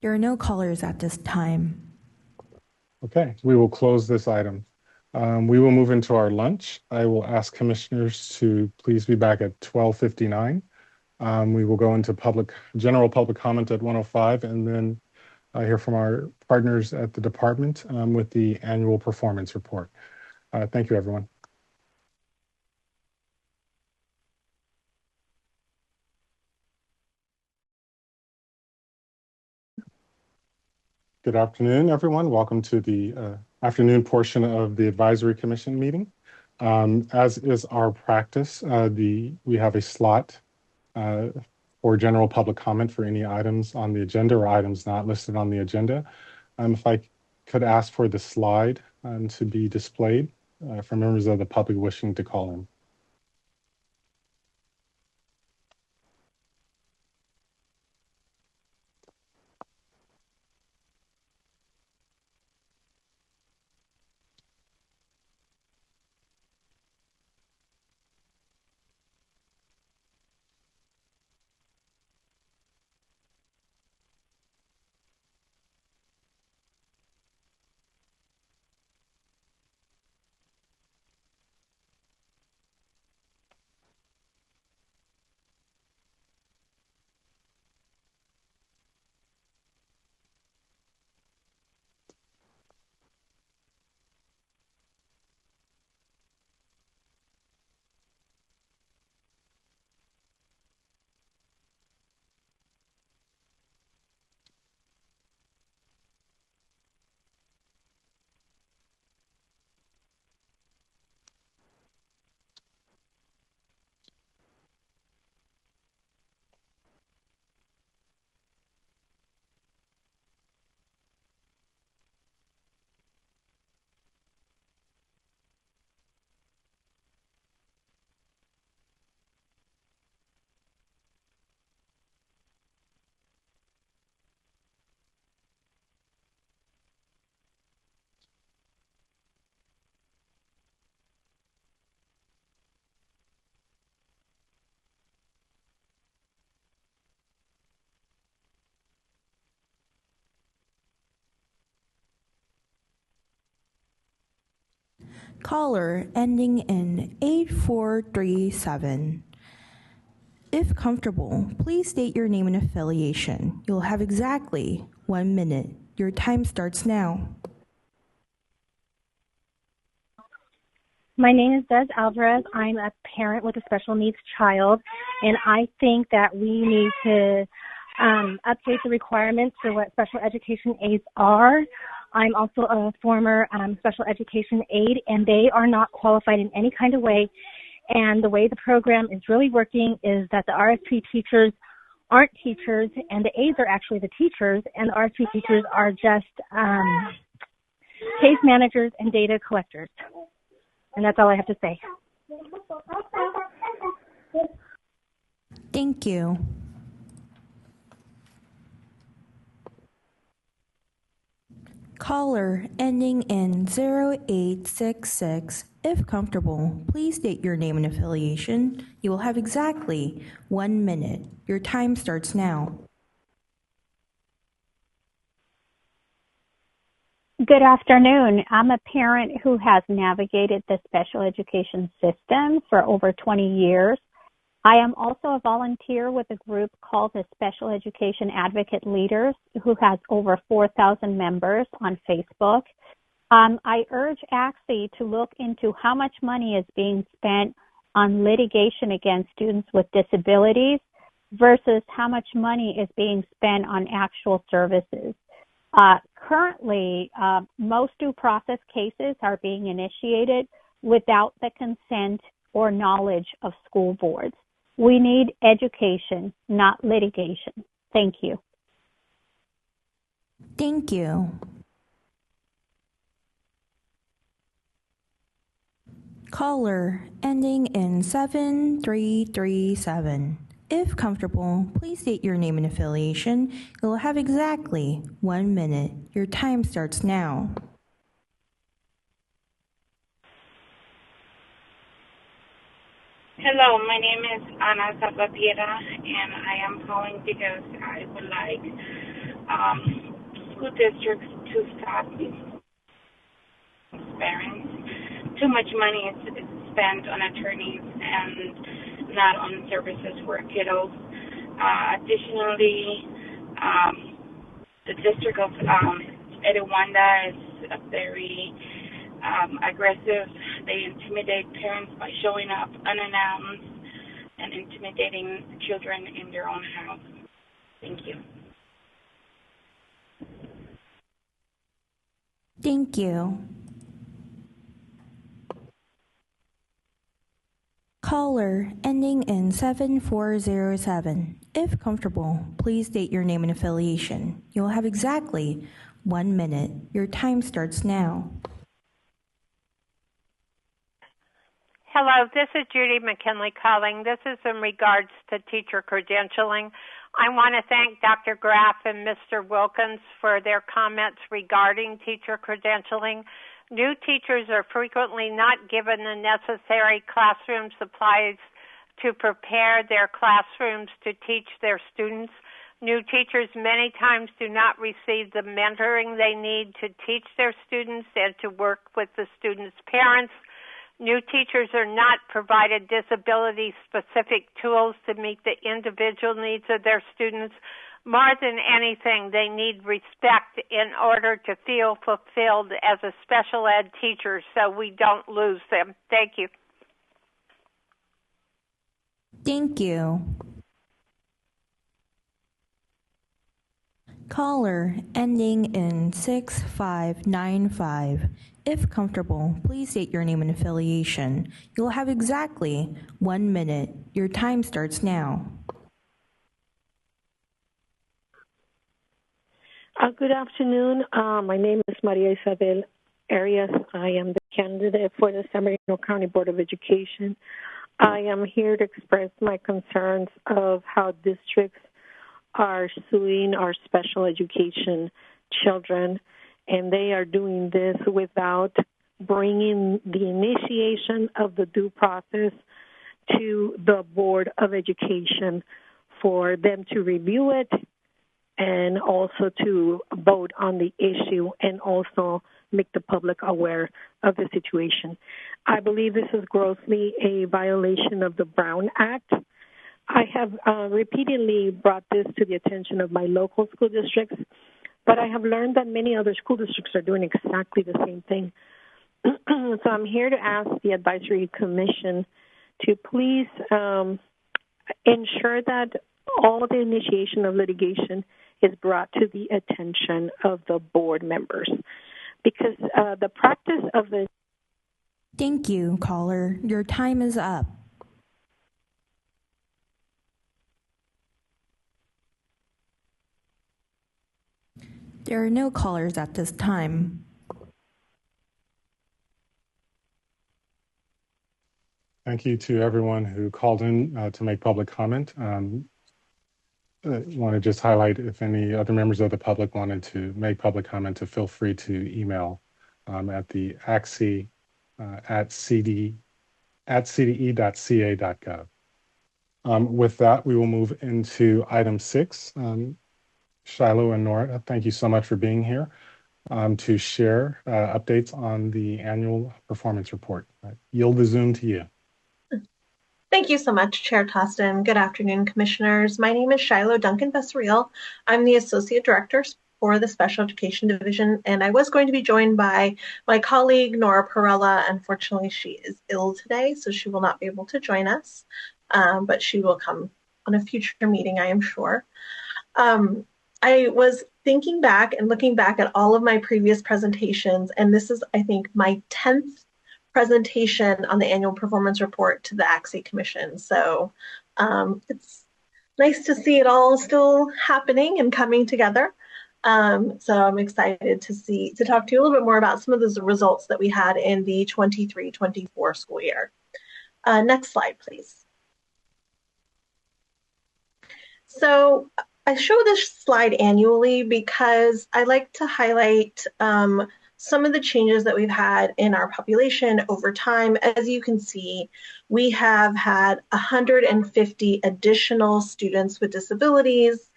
There are no callers at this time. Okay, we will close this item. We will move into our lunch. I will ask commissioners to please be back at 12:59. We will go into general public comment at 1:05, and then hear from our partners at the department with the annual performance report. Thank you, everyone. Good afternoon, everyone. Welcome to the afternoon portion of the Advisory Commission meeting. As is our practice, we have a slot for general public comment for any items on the agenda or items not listed on the agenda. If I could ask for the slide to be displayed for members of the public wishing to call in. Caller ending in 8437. If comfortable, please state your name and affiliation. You'll have exactly 1 minute. Your time starts now. My name is Des Alvarez. I'm a parent with a special needs child, and I think that we need to update the requirements for what special education aides are. I'm also a former special education aide, and they are not qualified in any kind of way. And the way the program is really working is that the RSP teachers aren't teachers, and the aides are actually the teachers, and the RSP teachers are just case managers and data collectors. And that's all I have to say. Thank you. Caller ending in 0866. If comfortable, please state your name and affiliation. You will have exactly 1 minute. Your time starts now. Good afternoon. I'm a parent who has navigated the special education system for over 20 years. I am also a volunteer with a group called the Special Education Advocate Leaders, who has over 4,000 members on Facebook. I urge ACSE to look into how much money is being spent on litigation against students with disabilities versus how much money is being spent on actual services. Currently, most due process cases are being initiated without the consent or knowledge of school boards. We need education, not litigation. Thank you. Thank you. Caller ending in 7337. If comfortable, please state your name and affiliation. You'll have exactly 1 minute. Your time starts now. Hello, my name is Ana Zapatera, and I am calling because I would like school districts to stop parents. Too much money is spent on attorneys and not on services for kiddos. Additionally, the district of Etiwanda is very aggressive. They intimidate parents by showing up unannounced and intimidating children in their own house. Thank you. Thank you. Caller ending in 7407. If comfortable, please state your name and affiliation. You'll have exactly 1 minute. Your time starts now. Hello, this is Judy McKinley calling. This is in regards to teacher credentialing. I want to thank Dr. Graff and Mr. Wilkins for their comments regarding teacher credentialing. New teachers are frequently not given the necessary classroom supplies to prepare their classrooms to teach their students. New teachers many times do not receive the mentoring they need to teach their students and to work with the students' parents. New teachers are not provided disability-specific tools to meet the individual needs of their students. More than anything, they need respect in order to feel fulfilled as a special ed teacher so we don't lose them. Thank you. Thank you. Caller ending in 6595. If comfortable, please state your name and affiliation. You'll have exactly 1 minute. Your time starts now. Good afternoon. My name is Maria Isabel Arias. I am the candidate for the San Bernardino County Board of Education. I am here to express my concerns of how districts are suing our special education children, and they are doing this without bringing the initiation of the due process to the Board of Education for them to review it and also to vote on the issue and also make the public aware of the situation. I believe this is grossly a violation of the Brown Act. I have repeatedly brought this to the attention of my local school districts, but I have learned that many other school districts are doing exactly the same thing. So I'm here to ask the Advisory Commission to please ensure that all the initiation of litigation is brought to the attention of the board members, because the practice of the... Thank you, caller. Your time is up. There are no callers at this time. Thank you to everyone who called in to make public comment. I want to just highlight if any other members of the public wanted to make public comment, to feel free to email at the ACSE at cde.ca.gov. With that, we will move into item 6. Shiloh and Nora, thank you so much for being here to share updates on the annual performance report. I yield the Zoom to you. Thank you so much, Chair Tostin. Good afternoon, Commissioners. My name is Shiloh Duncan Bessereel. I'm the Associate Director for the Special Education Division, and I was going to be joined by my colleague, Nora Perella. Unfortunately, she is ill today, so she will not be able to join us, but she will come on a future meeting, I am sure. I was thinking back and looking back at all of my previous presentations, and this is, I think, my 10th presentation on the annual performance report to the ACSE Commission. So it's nice to see it all still happening and coming together. So I'm excited to talk to you a little bit more about some of the results that we had in the 23-24 school year. Next slide, please. So I show this slide annually because I like to highlight some of the changes that we've had in our population over time. As you can see, we have had 150 additional students with disabilities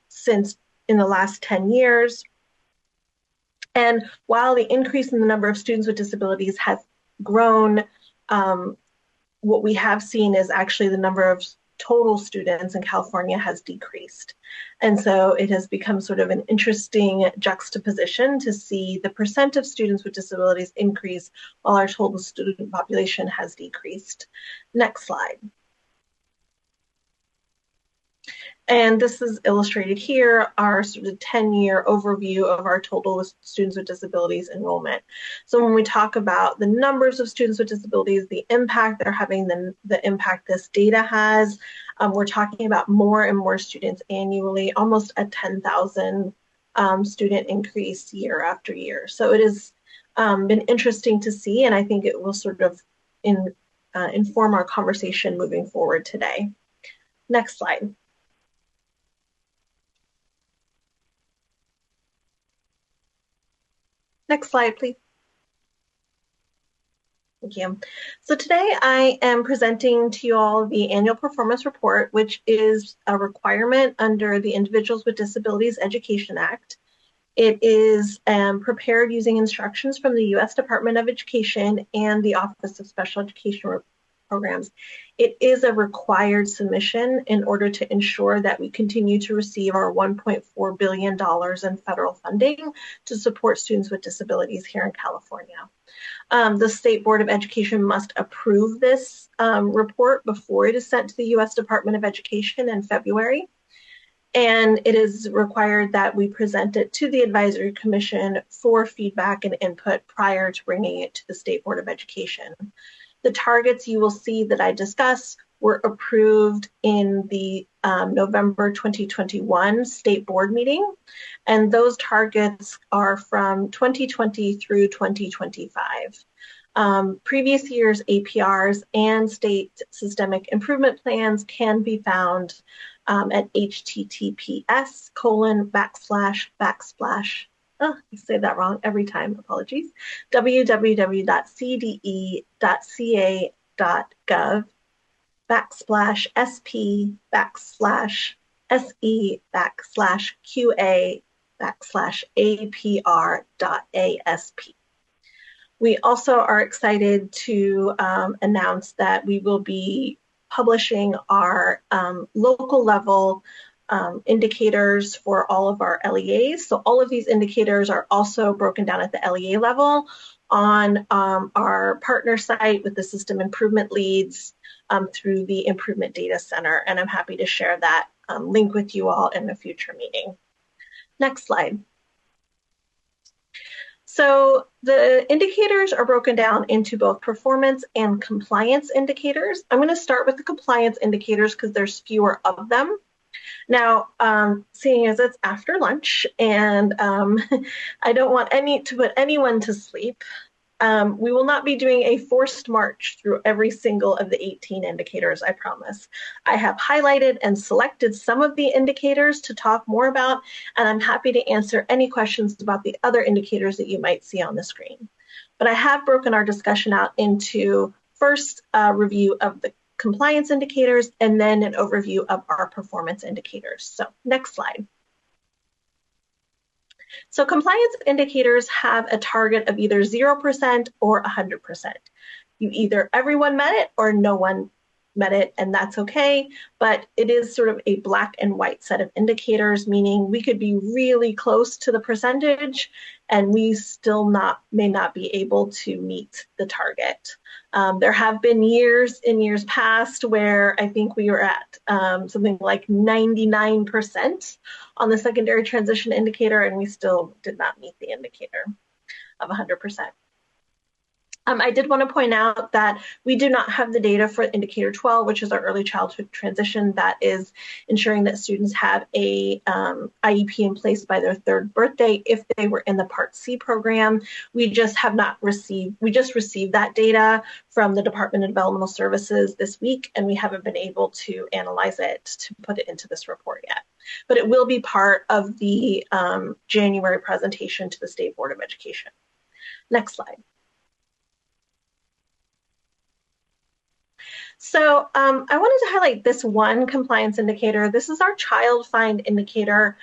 since in the last 10 years. And while the increase in the number of students with disabilities has grown, what we have seen is actually the number of total students in California has decreased. And so it has become sort of an interesting juxtaposition to see the percent of students with disabilities increase while our total student population has decreased. Next slide. And this is illustrated here, our sort of 10-year overview of our total students with disabilities enrollment. So when we talk about the numbers of students with disabilities, the impact they're having, the impact this data has, we're talking about more and more students annually, almost a 10,000 student increase year after year. So it has been interesting to see, and I think it will sort of inform our conversation moving forward today. Next slide. Next slide, please. Thank you. So today I am presenting to you all the annual performance report, which is a requirement under the Individuals with Disabilities Education Act. It is prepared using instructions from the U.S. Department of Education and the Office of Special Education Programs. It is a required submission in order to ensure that we continue to receive our $1.4 billion in federal funding to support students with disabilities here in California. The State Board of Education must approve this report before it is sent to the U.S. Department of Education in February. And it is required that we present it to the Advisory Commission for feedback and input prior to bringing it to the State Board of Education. The targets you will see that I discuss were approved in the November 2021 State Board meeting, and those targets are from 2020 through 2025. Previous years' APRs and state systemic improvement plans can be found at https:// I say that wrong every time, apologies, www.cde.ca.gov/sp/SE/QA/APR.ASP. We also are excited to announce that we will be publishing our local level indicators for all of our LEAs. So all of these indicators are also broken down at the LEA level on our partner site with the system improvement leads through the Improvement Data Center. And I'm happy to share that link with you all in a future meeting. Next slide. So the indicators are broken down into both performance and compliance indicators. I'm going to start with the compliance indicators because there's fewer of them. Now, seeing as it's after lunch and I don't want to put anyone to sleep, we will not be doing a forced march through every single of the 18 indicators, I promise. I have highlighted and selected some of the indicators to talk more about, and I'm happy to answer any questions about the other indicators that you might see on the screen. But I have broken our discussion out into first a review of the compliance indicators and then an overview of our performance indicators. So next slide. So compliance indicators have a target of either 0% or 100%. Everyone met it or no one met it, and that's okay, but it is sort of a black and white set of indicators, meaning we could be really close to the percentage and we still may not be able to meet the target. There have been years past where I think we were at something like 99% on the secondary transition indicator, and we still did not meet the indicator of 100%. I did want to point out that we do not have the data for indicator 12, which is our early childhood transition. That is ensuring that students have a IEP in place by their 3rd birthday if they were in the Part C program. We just received that data from the Department of Developmental Services this week, and we haven't been able to analyze it to put it into this report yet. But it will be part of the January presentation to the State Board of Education. Next slide. So I wanted to highlight this one compliance indicator. This is our child find indicator,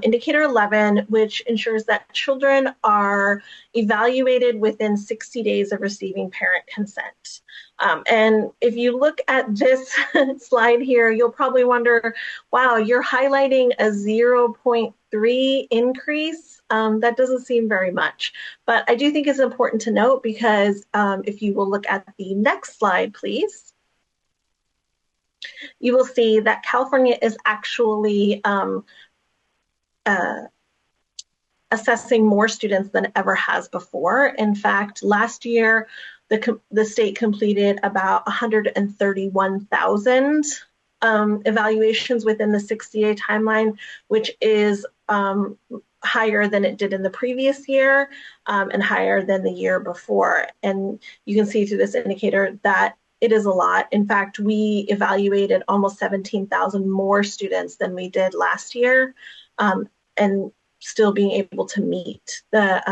indicator 11, which ensures that children are evaluated within 60 days of receiving parent consent. And if you look at this slide here, you'll probably wonder, wow, you're highlighting a 0.3 increase. That doesn't seem very much, but I do think it's important to note because if you will look at the next slide, please. You will see that California is actually assessing more students than it ever has before. In fact, last year, the state completed about 131,000 evaluations within the 60-day timeline, which is higher than it did in the previous year and higher than the year before. And you can see through this indicator that it is a lot. In fact, we evaluated almost 17,000 more students than we did last year, and still being able to meet the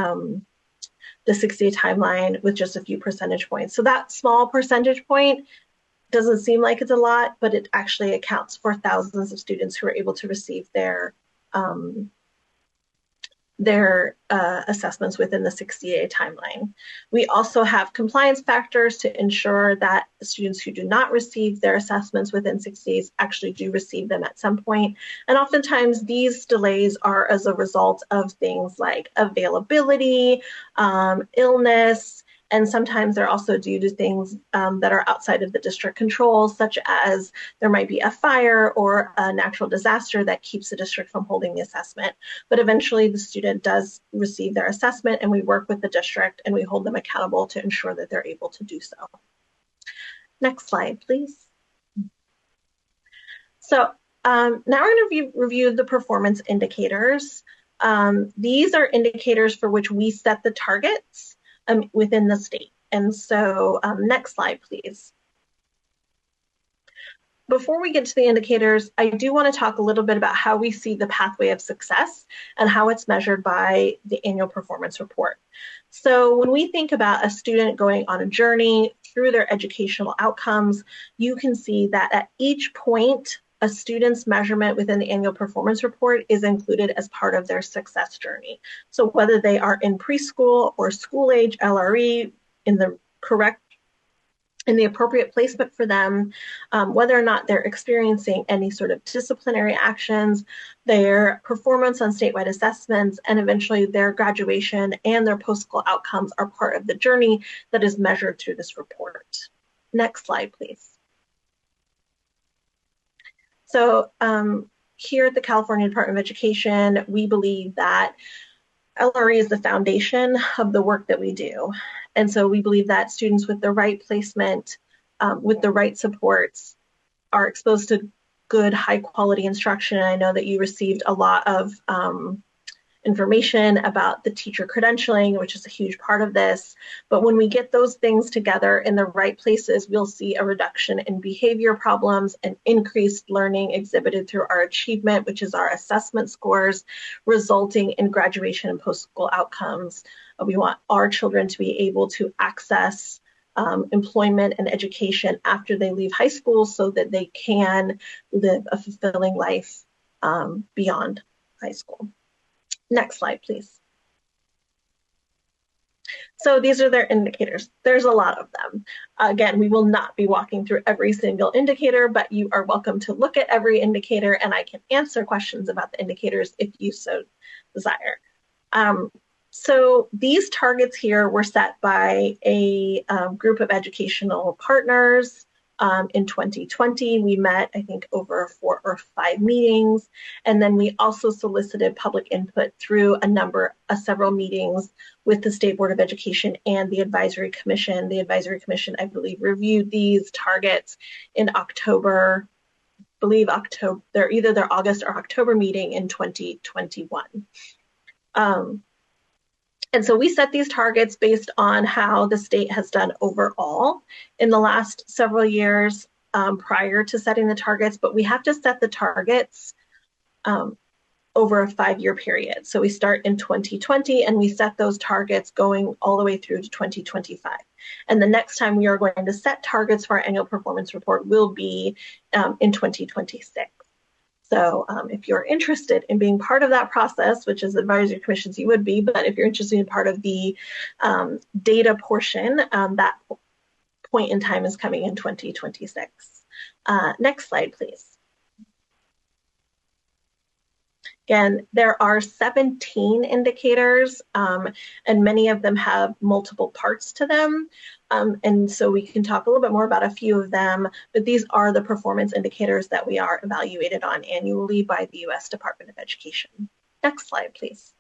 60-day timeline with just a few percentage points. So that small percentage point doesn't seem like it's a lot, but it actually accounts for thousands of students who are able to receive their assessments within the 60-day timeline. We also have compliance factors to ensure that students who do not receive their assessments within 60 days actually do receive them at some point. And oftentimes these delays are as a result of things like availability, illness, and sometimes they're also due to things that are outside of the district control, such as there might be a fire or a natural disaster that keeps the district from holding the assessment. But eventually the student does receive their assessment, and we work with the district and we hold them accountable to ensure that they're able to do so. Next slide, please. So now we're going to review the performance indicators. These are indicators for which we set the targets within the state. And so next slide, please. Before we get to the indicators, I do want to talk a little bit about how we see the pathway of success and how it's measured by the annual performance report. So when we think about a student going on a journey through their educational outcomes, you can see that at each point, a student's measurement within the annual performance report is included as part of their success journey. So whether they are in preschool or school age LRE in the appropriate placement for them, whether or not they're experiencing any sort of disciplinary actions, their performance on statewide assessments, and eventually their graduation and their post-school outcomes are part of the journey that is measured through this report. Next slide, please. So here at the California Department of Education, we believe that LRE is the foundation of the work that we do. And so we believe that students with the right placement, with the right supports, are exposed to good, high quality instruction. I know that you received a lot of information about the teacher credentialing, which is a huge part of this. But when we get those things together in the right places, we'll see a reduction in behavior problems and increased learning exhibited through our achievement, which is our assessment scores, resulting in graduation and post-school outcomes. We want our children to be able to access employment and education after they leave high school so that they can live a fulfilling life beyond high school. Next slide, please. So these are their indicators. There's a lot of them. Again, we will not be walking through every single indicator, but you are welcome to look at every indicator, and I can answer questions about the indicators if you so desire. So these targets here were set by a group of educational partners. In 2020, we met, I think, over 4 or 5 meetings. And then we also solicited public input through several meetings with the State Board of Education and the Advisory Commission. The Advisory Commission, I believe, reviewed these targets in October, they're either their August or October meeting in 2021. And so we set these targets based on how the state has done overall in the last several years prior to setting the targets, but we have to set the targets over a 5-year period. So we start in 2020 and we set those targets going all the way through to 2025. And the next time we are going to set targets for our annual performance report will be in 2026. So if you're interested in being part of that process, which is advisory commissions, you would be, but if you're interested in part of the data portion, that point in time is coming in 2026. Next slide, please. Again, there are 17 indicators, and many of them have multiple parts to them. And so we can talk a little bit more about a few of them, but these are the performance indicators that we are evaluated on annually by the U.S. Department of Education. Next slide, please.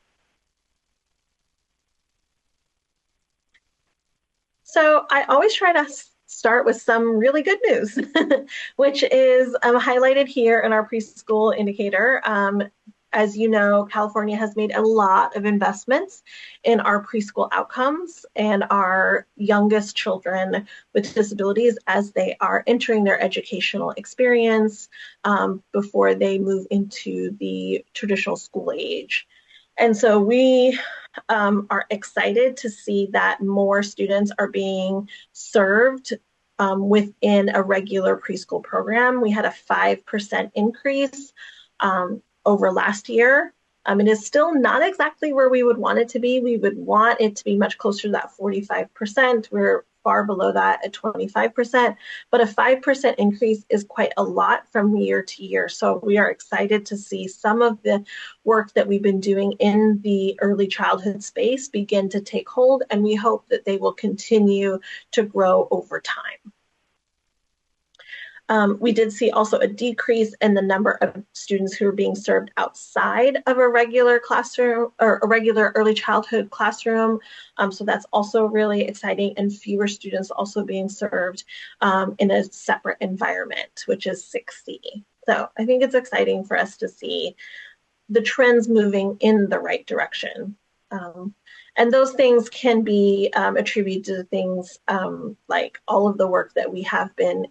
So I always try to start with some really good news, which is highlighted here in our preschool indicator. As you know, California has made a lot of investments in our preschool outcomes and our youngest children with disabilities as they are entering their educational experience before they move into the traditional school age. And so we are excited to see that more students are being served within a regular preschool program. We had a 5% increase over last year. It is still not exactly where we would want it to be. We would want it to be much closer to that 45%. We're far below that at 25%, but a 5% increase is quite a lot from year to year. So we are excited to see some of the work that we've been doing in the early childhood space begin to take hold, and we hope that they will continue to grow over time. We did see also a decrease in the number of students who are being served outside of a regular classroom or a regular early childhood classroom. So that's also really exciting, and fewer students also being served in a separate environment, which is 60. So I think it's exciting for us to see the trends moving in the right direction. And those things can be attributed to things like all of the work that we have been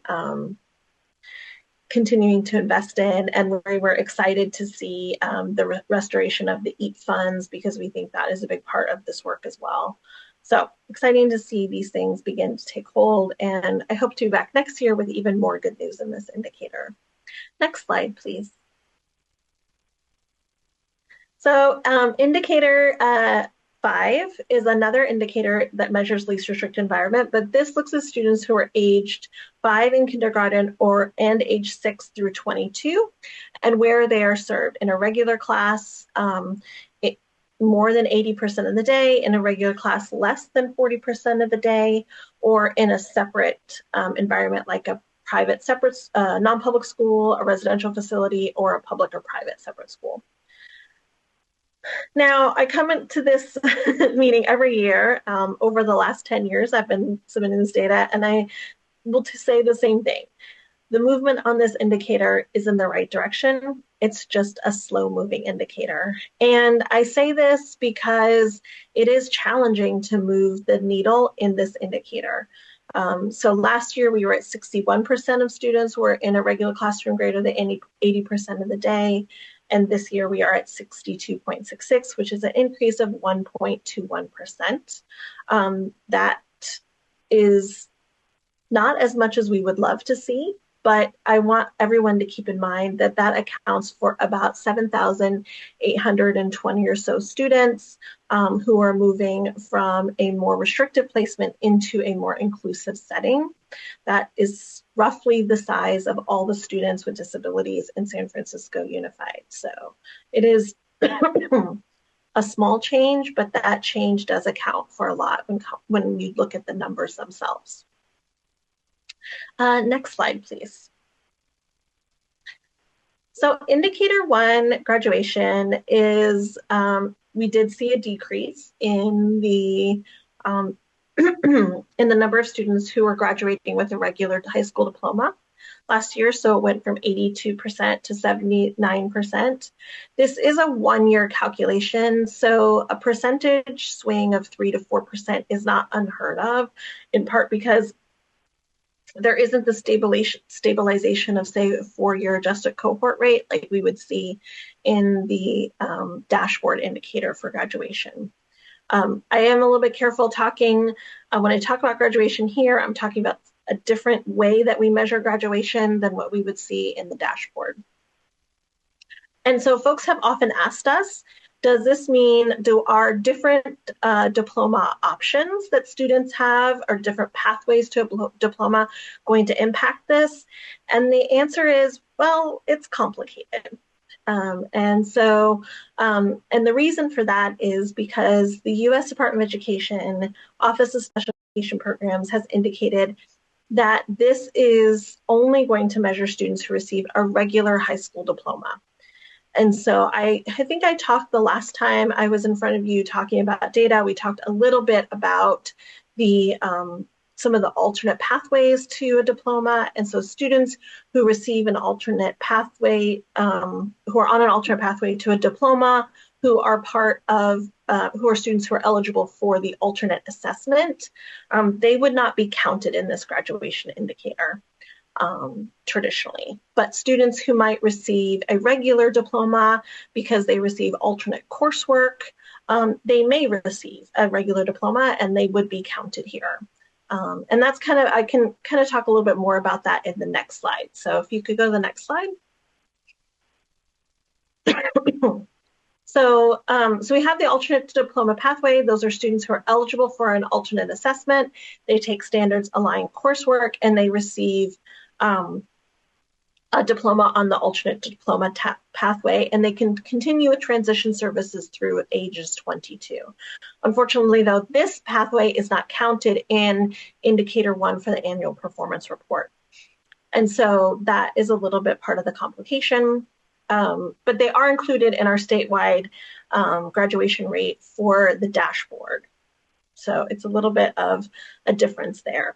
continuing to invest in, and we're excited to see the restoration of the EAP funds, because we think that is a big part of this work as well. So exciting to see these things begin to take hold, and I hope to be back next year with even more good news in this indicator. Next slide, please. So indicator 5 is another indicator that measures least restricted environment, but this looks at students who are aged 5 in kindergarten and age 6 through 22, and where they are served in a regular class more than 80% of the day, in a regular class less than 40% of the day, or in a separate environment like a private separate non-public school, a residential facility, or a public or private separate school. Now, I come into this meeting every year. Over the last 10 years, I've been submitting this data, and I will say the same thing. The movement on this indicator is in the right direction. It's just a slow-moving indicator. And I say this because it is challenging to move the needle in this indicator. So last year, we were at 61% of students were in a regular classroom greater than 80% of the day. And this year we are at 62.66, which is an increase of 1.21%. That is not as much as we would love to see, but I want everyone to keep in mind that that accounts for about 7,820 or so students who are moving from a more restrictive placement into a more inclusive setting. That is roughly the size of all the students with disabilities in San Francisco Unified. So it is a small change, but that change does account for a lot when you look at the numbers themselves. Next slide, please. So indicator 1, graduation, is we did see a decrease in the in the number of students who are graduating with a regular high school diploma last year. So it went from 82% to 79%. This is a one-year calculation, so a percentage swing of 3 to 4% is not unheard of, in part because there isn't the stabilization of, say, a 4-year adjusted cohort rate like we would see in the dashboard indicator for graduation. I am a little bit careful talking, when I talk about graduation here, I'm talking about a different way that we measure graduation than what we would see in the dashboard. And so folks have often asked us, does this mean, do our different diploma options that students have, or different pathways to a diploma, going to impact this? And the answer is, well, it's complicated. And the reason for that is because the U.S. Department of Education Office of Special Education Programs has indicated that this is only going to measure students who receive a regular high school diploma. And so I think I talked the last time I was in front of you talking about data, we talked a little bit about the some of the alternate pathways to a diploma. And so students who receive an alternate pathway, who are on an alternate pathway to a diploma, who are part of, who are students who are eligible for the alternate assessment, they would not be counted in this graduation indicator traditionally. But students who might receive a regular diploma because they receive alternate coursework, they may receive a regular diploma and they would be counted here. And that's kind of, I can kind of talk a little bit more about that in the next slide. So if you could go to the next slide. So we have the alternate diploma pathway. Those are students who are eligible for an alternate assessment. They take standards aligned coursework and they receive a diploma on the alternate diploma pathway, and they can continue with transition services through ages 22. Unfortunately, though, this pathway is not counted in Indicator 1 for the annual performance report. And so that is a little bit part of the complication, but they are included in our statewide graduation rate for the dashboard. So it's a little bit of a difference there.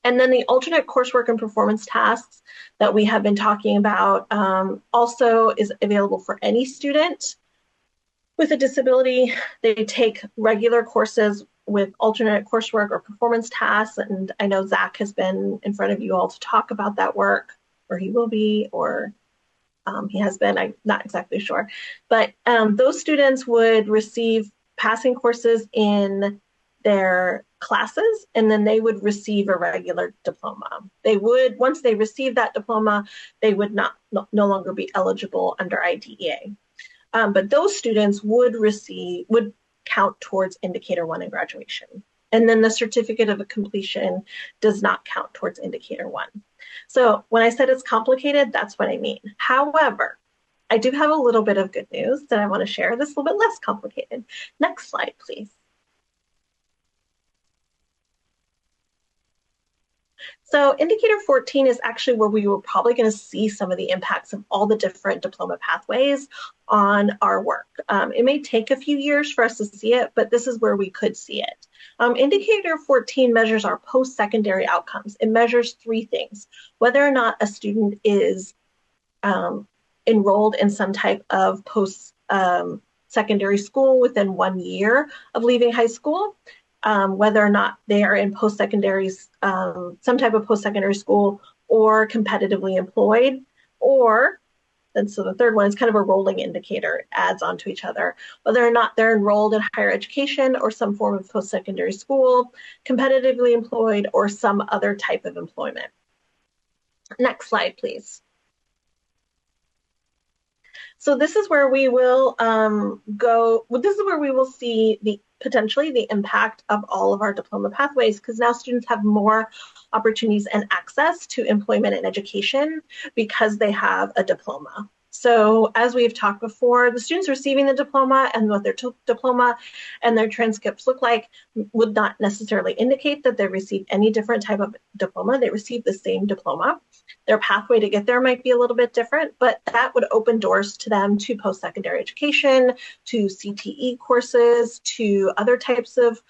And then the alternate coursework and performance tasks that we have been talking about also is available for any student with a disability. They take regular courses with alternate coursework or performance tasks. And I know Zach has been in front of you all to talk about that work, or he will be, or he has been, I'm not exactly sure. But those students would receive passing courses in their classes, and then they would receive a regular diploma. They would, once they receive that diploma, they would no longer be eligible under IDEA. But those students would count towards Indicator 1 in graduation. And then the certificate of completion does not count towards Indicator 1. So when I said it's complicated, that's what I mean. However, I do have a little bit of good news that I want to share that's a little bit less complicated. Next slide, please. So Indicator 14 is actually where we were probably going to see some of the impacts of all the different diploma pathways on our work. It may take a few years for us to see it, but this is where we could see it. Indicator 14 measures our post-secondary outcomes. It measures three things: whether or not a student is enrolled in some type of post-secondary school within 1 year of leaving high school, whether or not they are in post-secondary, some type of post-secondary school, or competitively employed, or, and so the third one is kind of a rolling indicator, adds onto each other, whether or not they're enrolled in higher education or some form of post-secondary school, competitively employed, or some other type of employment. Next slide, please. So this is where we will this is where we will see potentially the impact of all of our diploma pathways, because now students have more opportunities and access to employment and education because they have a diploma. So as we've talked before, the students receiving the diploma and what their diploma and their transcripts look like would not necessarily indicate that they received any different type of diploma. They received the same diploma. Their pathway to get there might be a little bit different, but that would open doors to them to post-secondary education, to CTE courses, to other types of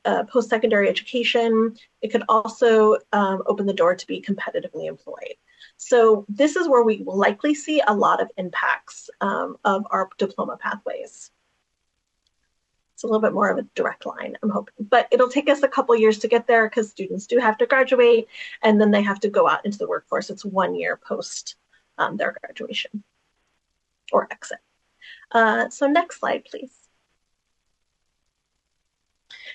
post-secondary education. It could also open the door to be competitively employed. So this is where we will likely see a lot of impacts of our diploma pathways. It's a little bit more of a direct line, I'm hoping, but it'll take us a couple years to get there because students do have to graduate and then they have to go out into the workforce. It's 1 year post their graduation or exit. So next slide, please.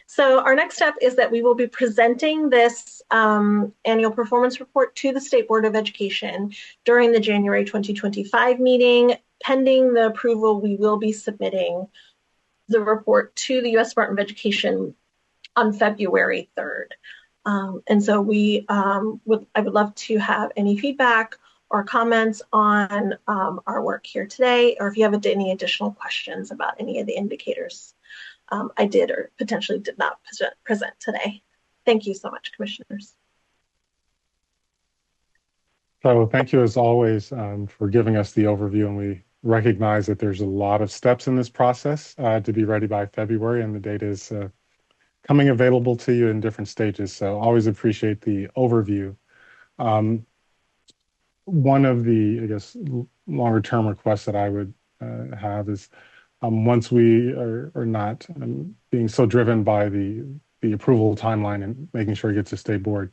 So our next step is that we will be presenting this annual performance report to the State Board of Education during the January 2025 meeting. Pending the approval, we will be submitting the report to the U.S. Department of Education on February 3rd. And so I would love to have any feedback or comments on our work here today, or if you have any additional questions about any of the indicators I did or potentially did not present today. Thank you so much, Commissioners. So thank you as always for giving us the overview, and we recognize that there's a lot of steps in this process to be ready by February, and the date is coming available to you in different stages. So always appreciate the overview. One of the, I guess, longer term requests that I would have is once we are not being so driven by the approval timeline and making sure it gets to state board,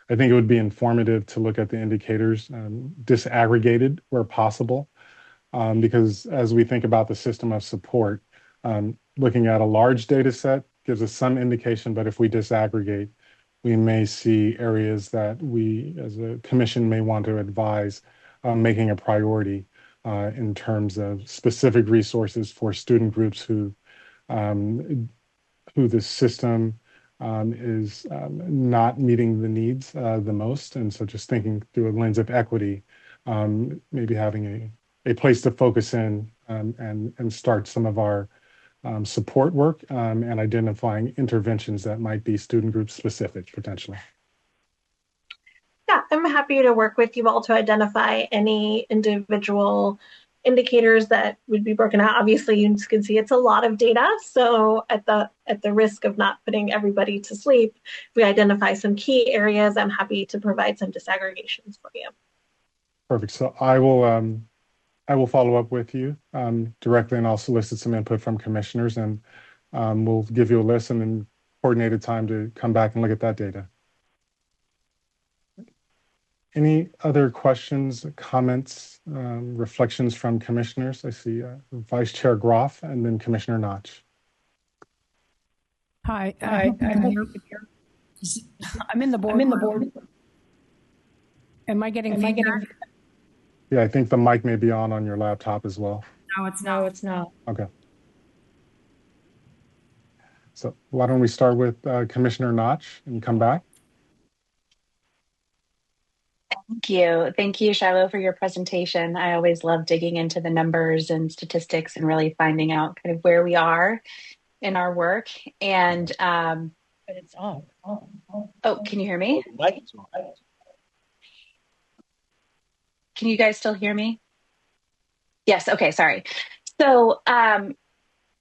I think it would be informative to look at the indicators disaggregated where possible, because as we think about the system of support, looking at a large data set gives us some indication, but if we disaggregate, we may see areas that we as a commission may want to advise making a priority in terms of specific resources for student groups who the system is not meeting the needs the most. And so just thinking through a lens of equity, maybe having a place to focus in and start some of our support work and identifying interventions that might be student group specific potentially. Yeah, I'm happy to work with you all to identify any individual indicators that would be broken out. Obviously, you can see it's a lot of data. So at the risk of not putting everybody to sleep, if we identify some key areas, I'm happy to provide some disaggregations for you. Perfect. So I will follow up with you directly, and I'll solicit some input from commissioners, and we'll give you a list and then coordinated time to come back and look at that data. Any other questions, comments, reflections from commissioners? I see Vice Chair Groff and then Commissioner Notch. Hi. I'm in the board. Am I getting feedback? Yeah, I think the mic may be on your laptop as well. No, it's not. Okay. So why don't we start with Commissioner Notch and come back? Thank you. Thank you, Shiloh, for your presentation. I always love digging into the numbers and statistics and really finding out kind of where we are in our work. And but it's on. Oh, can you hear me? Can you guys still hear me? Yes. Okay. Sorry. So I'm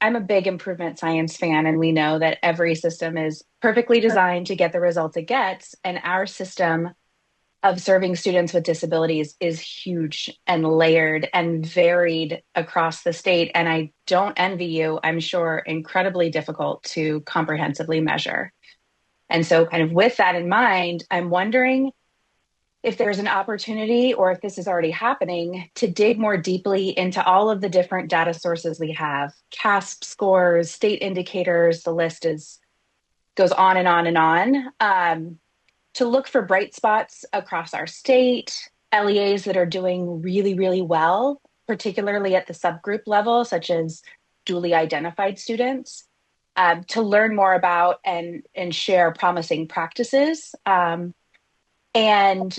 a big improvement science fan, and we know that every system is perfectly designed to get the results it gets. And our system of serving students with disabilities is huge and layered and varied across the state. And I don't envy you. I'm sure incredibly difficult to comprehensively measure. And so kind of with that in mind, I'm wondering if there's an opportunity, or if this is already happening, to dig more deeply into all of the different data sources we have, CASP scores, state indicators, the list goes on and on and on, to look for bright spots across our state, LEAs that are doing really, really well, particularly at the subgroup level, such as dually identified students, to learn more about and share promising practices. And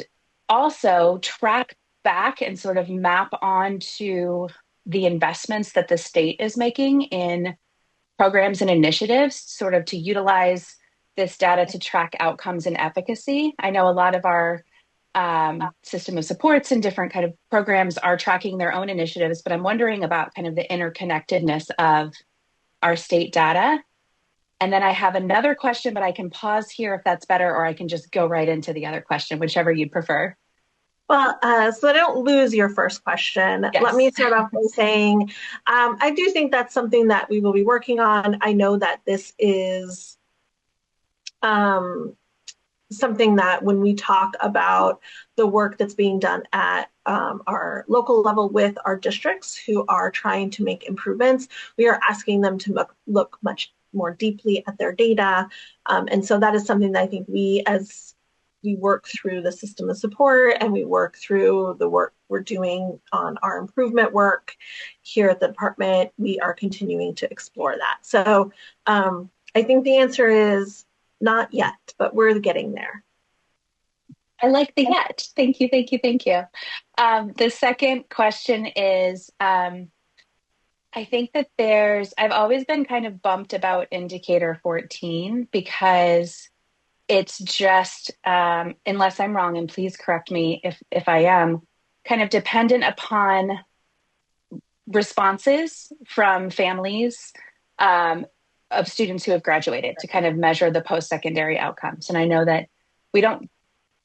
also track back and sort of map onto the investments that the state is making in programs and initiatives, sort of to utilize this data to track outcomes and efficacy. I know a lot of our system of supports and different kind of programs are tracking their own initiatives, but I'm wondering about kind of the interconnectedness of our state data. And then I have another question, but I can pause here if that's better, or I can just go right into the other question, whichever you'd prefer. Well, so I don't lose your first question. Yes. Let me start off by saying, I do think that's something that we will be working on. I know that this is something that when we talk about the work that's being done at our local level with our districts who are trying to make improvements, we are asking them to look much more deeply at their data. And so that is something that I think as we work through the system of support and we work through the work we're doing on our improvement work here at the department, we are continuing to explore that. So I think the answer is not yet, but we're getting there. I like the yet. Thank you, thank you, thank you. The second question is, I think that I've always been kind of bumped about indicator 14 because it's just, unless I'm wrong, and please correct me if I am, kind of dependent upon responses from families of students who have graduated to kind of measure the post-secondary outcomes. And I know that we don't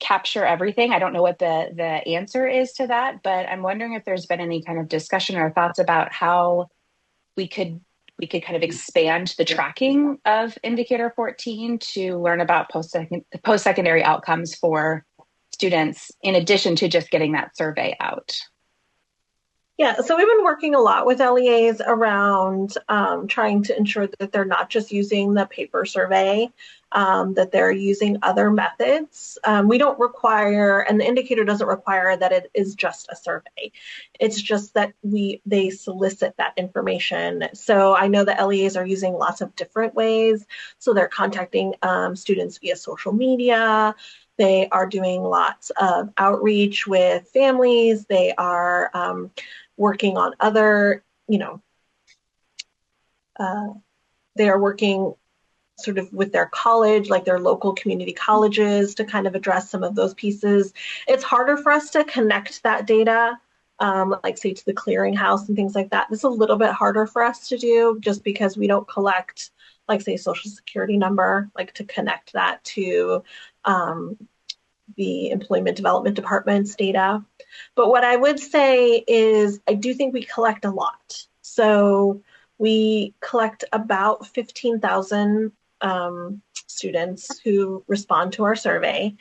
capture everything. I don't know what the answer is to that, but I'm wondering if there's been any kind of discussion or thoughts about how we could kind of expand the tracking of indicator 14 to learn about post-secondary outcomes for students in addition to just getting that survey out. Yeah, so we've been working a lot with LEAs around trying to ensure that they're not just using the paper survey, that they're using other methods. We don't require, and the indicator doesn't require that it is just a survey. It's just that they solicit that information. So I know that LEAs are using lots of different ways. So they're contacting students via social media. They are doing lots of outreach with families. They are working on other, they are working sort of with their college, like their local community colleges, to kind of address some of those pieces. It's harder for us to connect that data, like say to the clearinghouse and things like that. This is a little bit harder for us to do just because we don't collect, like say, social security number, like to connect that to the Employment Development Department's data. But what I would say is I do think we collect a lot. So we collect about 15,000 students who respond to our survey,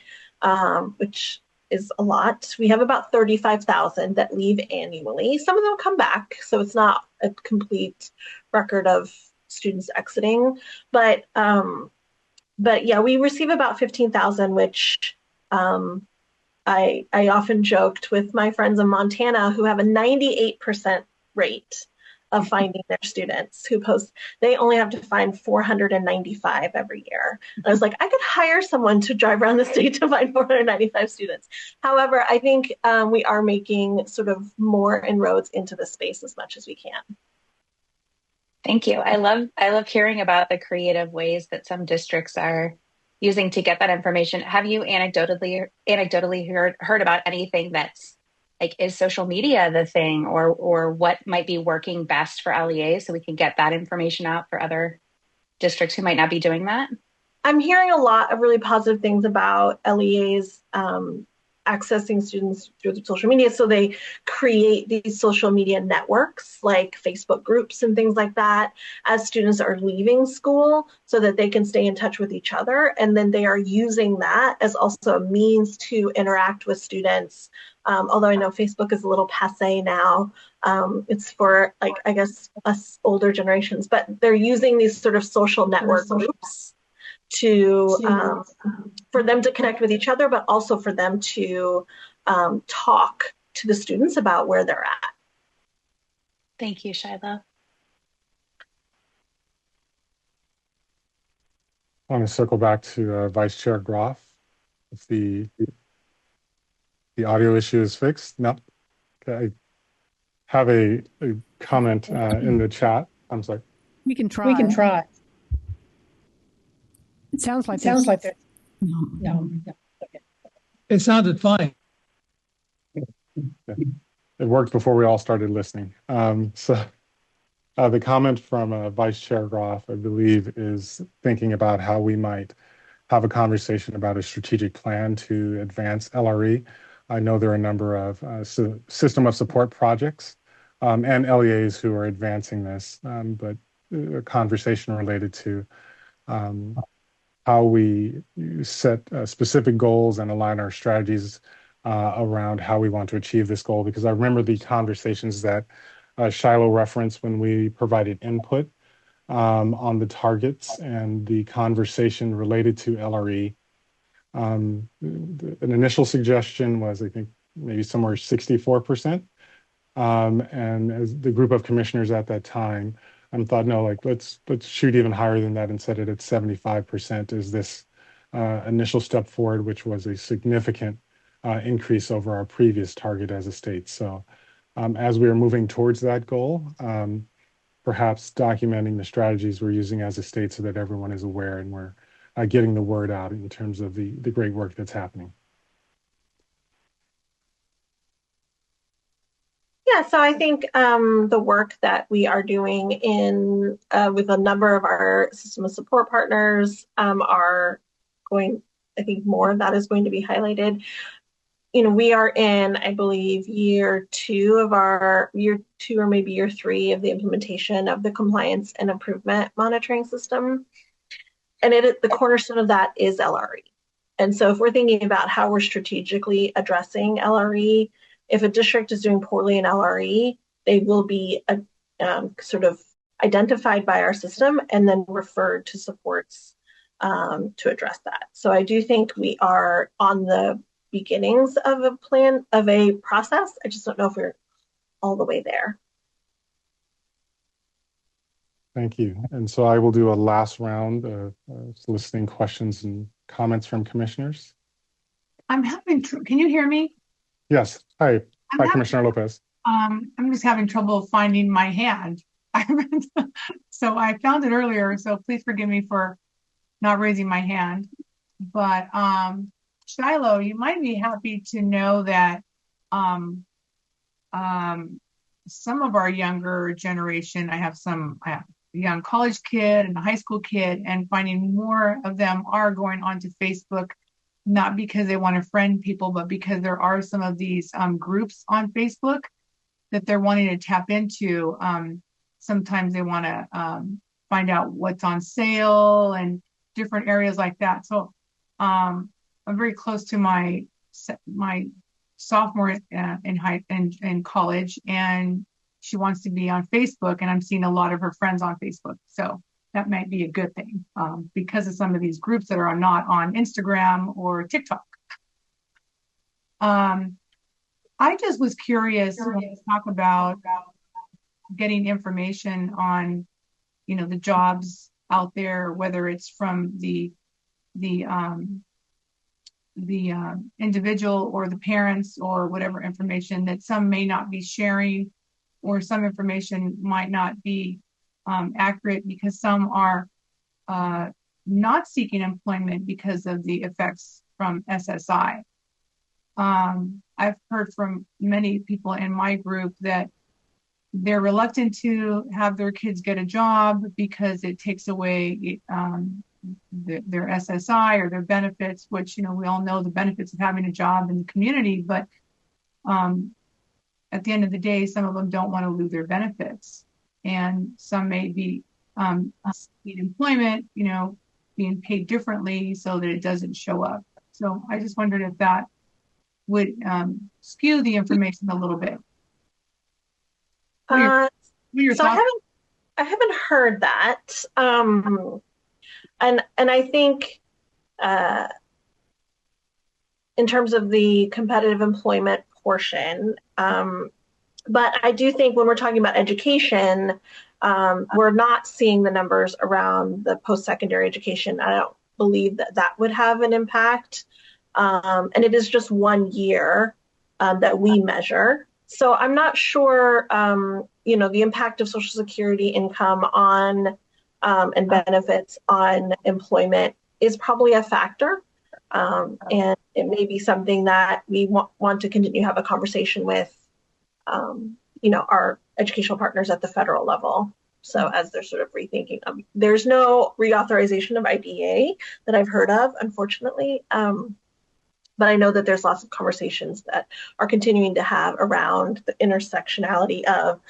which is a lot. We have about 35,000 that leave annually. Some of them come back, so it's not a complete record of students exiting. But yeah, we receive about 15,000, which I often joked with my friends in Montana who have a 98% rate of finding their students who post. They only have to find 495 every year. And I was like, I could hire someone to drive around the state to find 495 students. However, I think we are making sort of more inroads into the space as much as we can. Thank you. I love hearing about the creative ways that some districts are using to get that information. Have you anecdotally heard about anything that's like, is social media the thing, or what might be working best for LEAs so we can get that information out for other districts who might not be doing that? I'm hearing a lot of really positive things about LEAs accessing students through the social media. So they create these social media networks like Facebook groups and things like that as students are leaving school so that they can stay in touch with each other. And then they are using that as also a means to interact with students. Although I know Facebook is a little passe now. It's for, like, I guess, us older generations, but they're using these sort of social network groups to for them to connect with each other, but also for them to talk to the students about where they're at. Thank you, Shyla. I want to circle back to Vice Chair Groff. If the audio issue is fixed. No. Okay. I have a comment in the chat. I'm sorry. We can try. It sounds like there's no. Okay. It sounded fine. Yeah. It worked before we all started listening. So the comment from Vice Chair Groff, I believe, is thinking about how we might have a conversation about a strategic plan to advance LRE. I know there are a number of system of support projects and LEAs who are advancing this, but a conversation related to how we set specific goals and align our strategies around how we want to achieve this goal. Because I remember the conversations that Shiloh referenced when we provided input on the targets and the conversation related to LRE. An initial suggestion was, I think, maybe somewhere 64%. And as the group of commissioners at that time, thought, no, like let's shoot even higher than that and set it at 75% as this initial step forward, which was a significant increase over our previous target as a state. So as we are moving towards that goal, perhaps documenting the strategies we're using as a state so that everyone is aware and we're getting the word out in terms of the great work that's happening. Yeah, so I think the work that we are doing in with a number of our system of support partners are going, I think more of that is going to be highlighted. We are in, I believe, year two or maybe year three of the implementation of the compliance and improvement monitoring system. And the cornerstone of that is LRE. And so if we're thinking about how we're strategically addressing LRE, if a district is doing poorly in LRE, they will be sort of identified by our system and then referred to supports to address that. So I do think we are on the beginnings of a plan, of a process. I just don't know if we're all the way there. Thank you. And so I will do a last round of soliciting questions and comments from commissioners. I'm having, can you hear me? Yes. Hi. Hi, Commissioner Lopez. I'm just having trouble finding my hand. So I found it earlier, so please forgive me for not raising my hand. But Shiloh, you might be happy to know that some of our younger generation, I have a young college kid and a high school kid, and finding more of them are going onto Facebook, not because they want to friend people, but because there are some of these groups on Facebook that they're wanting to tap into. Sometimes they want to find out what's on sale and different areas like that. So I'm very close to my sophomore in college, and she wants to be on Facebook, and I'm seeing a lot of her friends on Facebook. So that might be a good thing because of some of these groups that are not on Instagram or TikTok. I just was curious when you talk about getting information on, the jobs out there, whether it's from the individual or the parents or whatever information that some may not be sharing, or some information might not be accurate because some are not seeking employment because of the effects from SSI. I've heard from many people in my group that they're reluctant to have their kids get a job because it takes away their SSI or their benefits, which, we all know the benefits of having a job in the community, but at the end of the day, some of them don't want to lose their benefits. And some may be seeking employment, being paid differently so that it doesn't show up. So I just wondered if that would skew the information a little bit. So I haven't heard that. And I think in terms of the competitive employment portion, but I do think when we're talking about education, we're not seeing the numbers around the post-secondary education. I don't believe that would have an impact. And it is just 1 year that we measure. So I'm not sure, the impact of Social Security income on and benefits on employment is probably a factor. And it may be something that we want to continue to have a conversation with, our educational partners at the federal level. So as they're sort of rethinking, there's no reauthorization of IDEA that I've heard of, unfortunately. But I know that there's lots of conversations that are continuing to have around the intersectionality of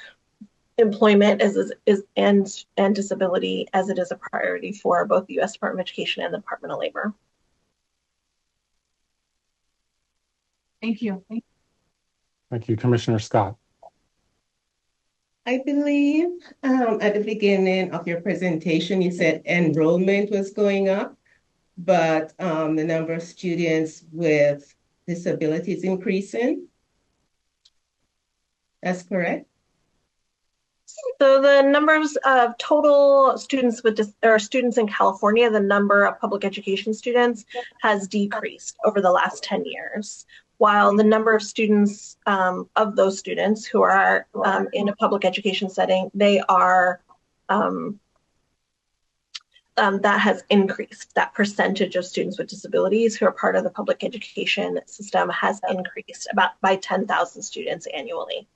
employment and disability as it is a priority for both the U.S. Department of Education and the Department of Labor. Thank you. Thank you, Commissioner Scott. I believe at the beginning of your presentation, you said enrollment was going up, but the number of students with disabilities increasing. That's correct? So the numbers of total students students in California, the number of public education students has decreased over the last 10 years, while the number of students of those students who are in a public education setting, they are that has increased. That percentage of students with disabilities who are part of the public education system has increased by 10,000 students annually.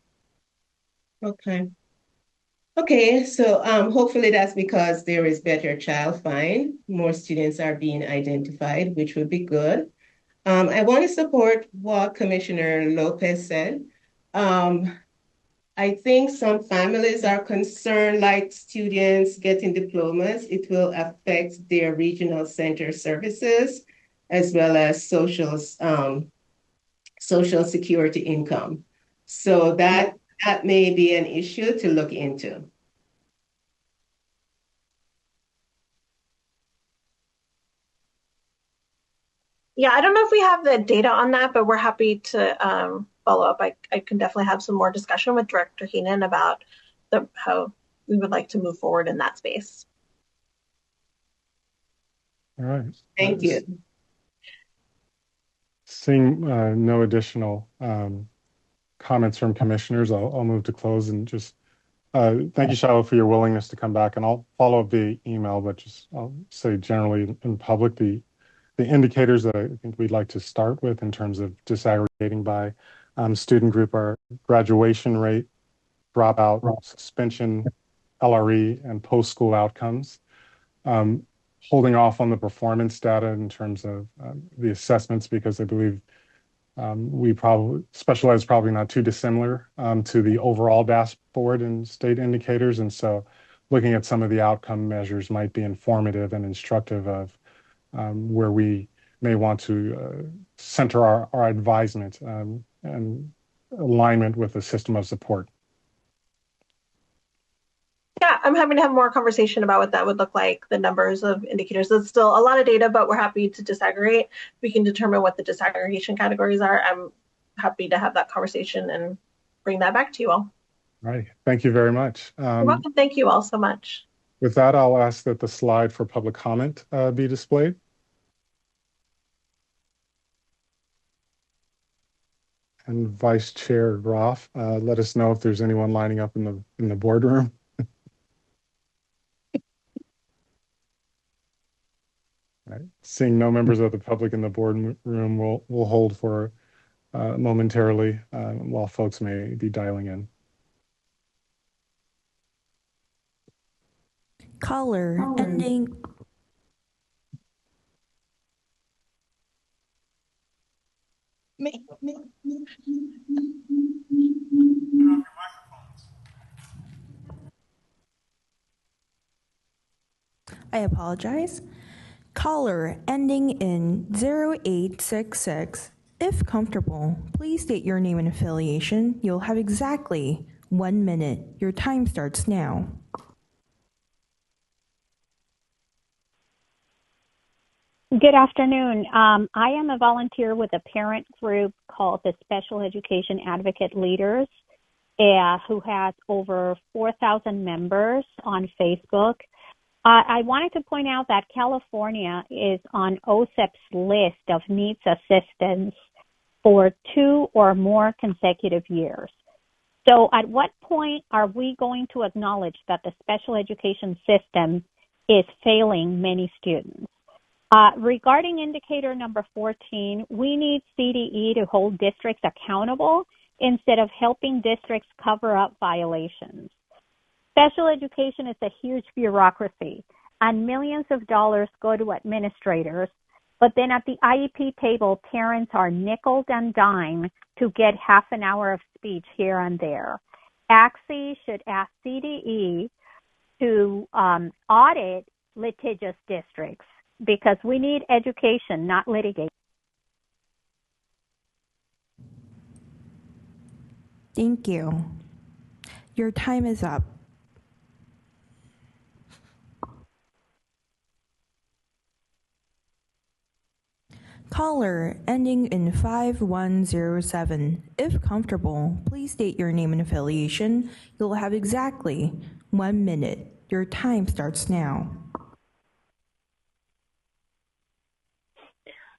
Okay. Okay, so hopefully that's because there is better child find. More students are being identified, which would be good. I want to support what Commissioner Lopez said. I think some families are concerned, like students getting diplomas, it will affect their regional center services as well as social security income. So that may be an issue to look into. Yeah, I don't know if we have the data on that, but we're happy to follow up. I can definitely have some more discussion with Director Heenan about how we would like to move forward in that space. All right. Thank you. Seeing no additional comments from commissioners, I'll move to close and just thank you, Shiloh, for your willingness to come back. And I'll follow up via email, but just I'll say generally in public, the indicators that I think we'd like to start with in terms of disaggregating by student group are graduation rate, dropout, suspension, LRE, and post-school outcomes. Holding off on the performance data in terms of the assessments, because I believe special ed is probably not too dissimilar to the overall dashboard and state indicators. And so looking at some of the outcome measures might be informative and instructive of where we may want to center our advisement and alignment with the system of support. Yeah, I'm happy to have more conversation about what that would look like, the numbers of indicators. It's still a lot of data, but we're happy to disaggregate. We can determine what the disaggregation categories are. I'm happy to have that conversation and bring that back to you all. All right. Thank you very much. You're welcome. Thank you all so much. With that, I'll ask that the slide for public comment be displayed. And Vice Chair Groff, let us know if there's anyone lining up in the boardroom. Right. Seeing no members of the public in the boardroom, we'll hold for momentarily while folks may be dialing in. Caller ending. I apologize. Caller ending in 0866. If comfortable, please state your name and affiliation. You'll have exactly 1 minute. Your time starts now. Good afternoon. I am a volunteer with a parent group called the Special Education Advocate Leaders, who has over 4,000 members on Facebook. I wanted to point out that California is on OSEP's list of needs assistance for 2 or more consecutive years. So at what point are we going to acknowledge that the special education system is failing many students? Regarding indicator number 14, we need CDE to hold districts accountable instead of helping districts cover up violations. Special education is a huge bureaucracy, and millions of dollars go to administrators, but then at the IEP table, parents are nickeled and dimed to get half an hour of speech here and there. ACSE should ask CDE to audit litigious districts, because we need education, not litigation. Thank you. Your time is up. Caller ending in 5107. If comfortable, please state your name and affiliation. You'll have exactly 1 minute. Your time starts now.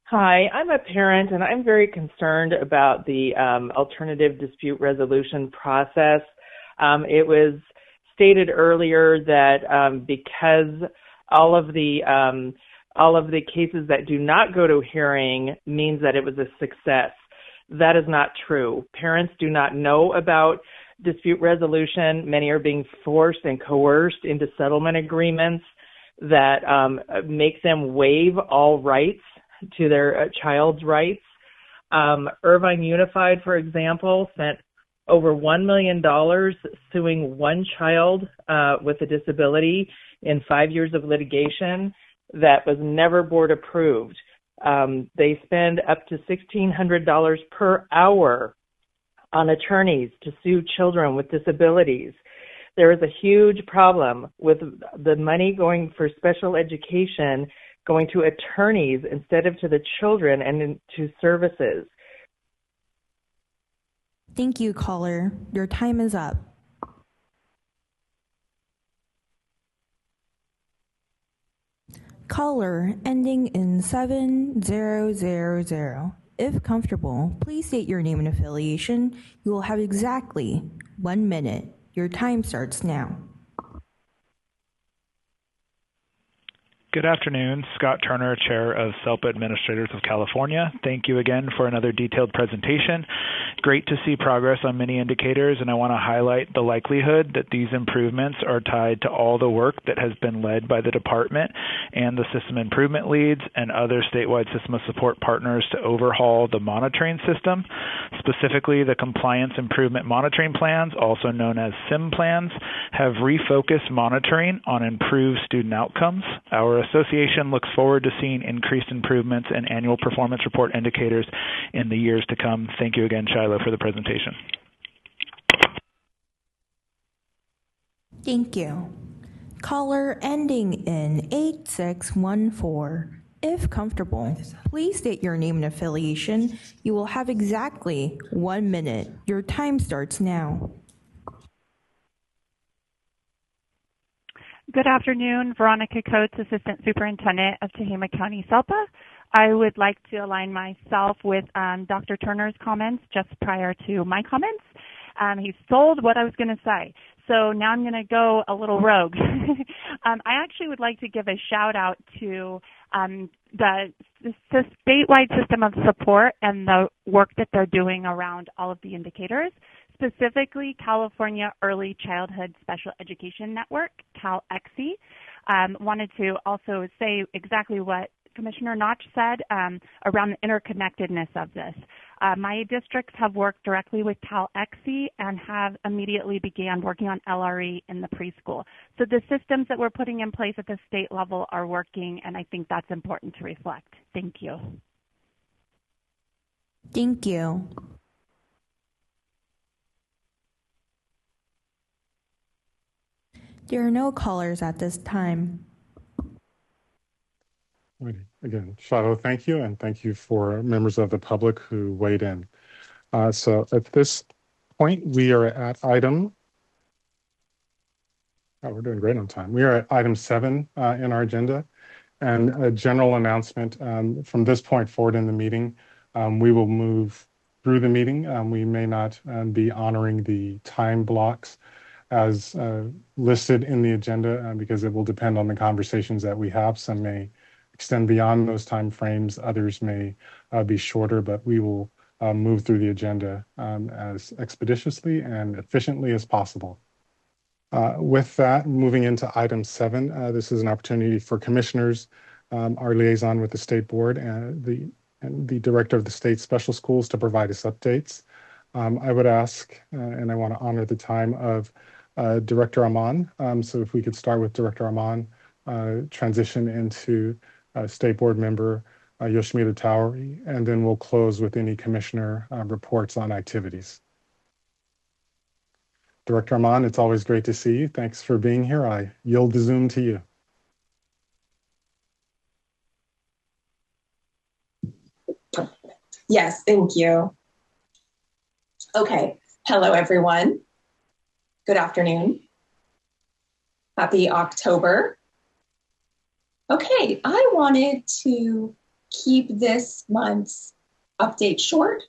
Hi, I'm a parent and I'm very concerned about the alternative dispute resolution process. It was stated earlier that because all of the cases that do not go to hearing means that it was a success. That is not true. Parents do not know about dispute resolution. Many are being forced and coerced into settlement agreements that make them waive all rights to their child's rights. Irvine Unified, for example, spent over $1 million suing one child with a disability in 5 years of litigation that was never board approved. They spend up to $1,600 per hour on attorneys to sue children with disabilities. There is a huge problem with the money going for special education going to attorneys instead of to the children and to services. Thank you, caller. Your time is up. Caller ending in 7000. If comfortable, please state your name and affiliation. You will have exactly 1 minute. Your time starts now. Good afternoon, Scott Turner, Chair of SELPA Administrators of California. Thank you again for another detailed presentation. Great to see progress on many indicators, and I want to highlight the likelihood that these improvements are tied to all the work that has been led by the department and the system improvement leads and other statewide system of support partners to overhaul the monitoring system. Specifically, the Compliance Improvement Monitoring Plans, also known as SIM plans, have refocused monitoring on improved student outcomes. Our association looks forward to seeing increased improvements in annual performance report indicators in the years to come. Thank you again, Shiloh, for the presentation. Thank you. Caller ending in 8614. If comfortable, please state your name and affiliation. You will have exactly 1 minute. Your time starts now. Good afternoon, Veronica Coates, Assistant Superintendent of Tehama County SELPA. I would like to align myself with Dr. Turner's comments just prior to my comments. He sold what I was going to say. So now I'm going to go a little rogue. I actually would like to give a shout out to the statewide system of support and the work that they're doing around all of the indicators. Specifically, California Early Childhood Special Education Network, ACSE. Wanted to also say exactly what Commissioner Notch said around the interconnectedness of this. My districts have worked directly with ACSE and have immediately began working on LRE in the preschool. So the systems that we're putting in place at the state level are working, and I think that's important to reflect. Thank you. Thank you. There are no callers at this time. Again, Shiloh, thank you, and thank you for members of the public who weighed in. So at this point, we are at we're doing great on time. We are at item 7 in our agenda, and a general announcement from this point forward in the meeting. We will move through the meeting. We may not be honoring the time blocks as listed in the agenda because it will depend on the conversations that we have. Some may extend beyond those time frames. Others may be shorter, but we will move through the agenda as expeditiously and efficiently as possible. With that, moving into item 7, this is an opportunity for commissioners, our liaison with the state board, and the director of the state special schools to provide us updates. I would ask, and I want to honor the time of Director Aman. So if we could start with Director Aman, transition into State Board Member Yoshimita Towery, and then we'll close with any commissioner reports on activities. Director Aman, it's always great to see you. Thanks for being here. I yield the Zoom to you. Yes, thank you. Okay, hello everyone. Good afternoon. Happy October. Okay, I wanted to keep this month's update short.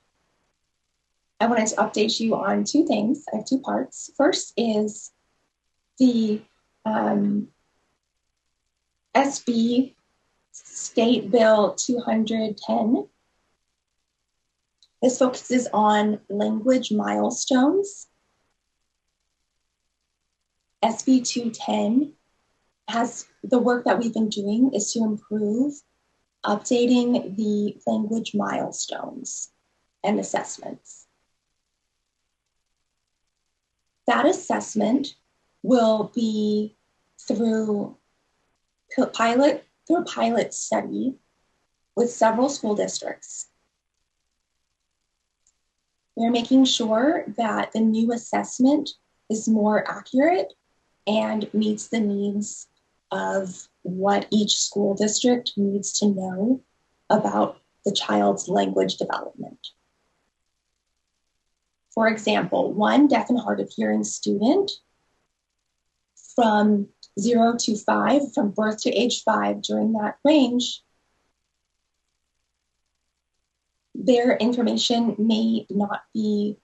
I wanted to update you on 2 things. I have 2 parts. First is the SB State Bill 210. This focuses on language milestones. SB 210 has the work that we've been doing is to improve updating the language milestones and assessments. That assessment will be through a pilot study with several school districts. We're making sure that the new assessment is more accurate and meets the needs of what each school district needs to know about the child's language development. For example, one deaf and hard of hearing student from 0 to 5, from birth to age 5, during that range, their information may not be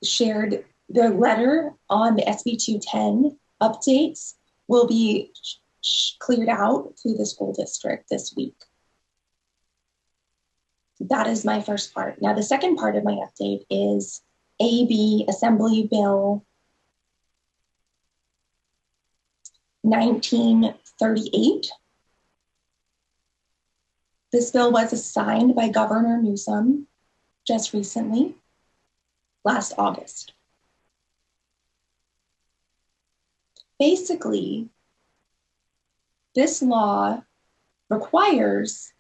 shared. Their letter on the SB 210 updates will be cleared out through the school district this week. That is my first part. Now, the second part of my update is AB Assembly Bill 1938. This bill was signed by Governor Newsom just recently, last August. Basically, this law requires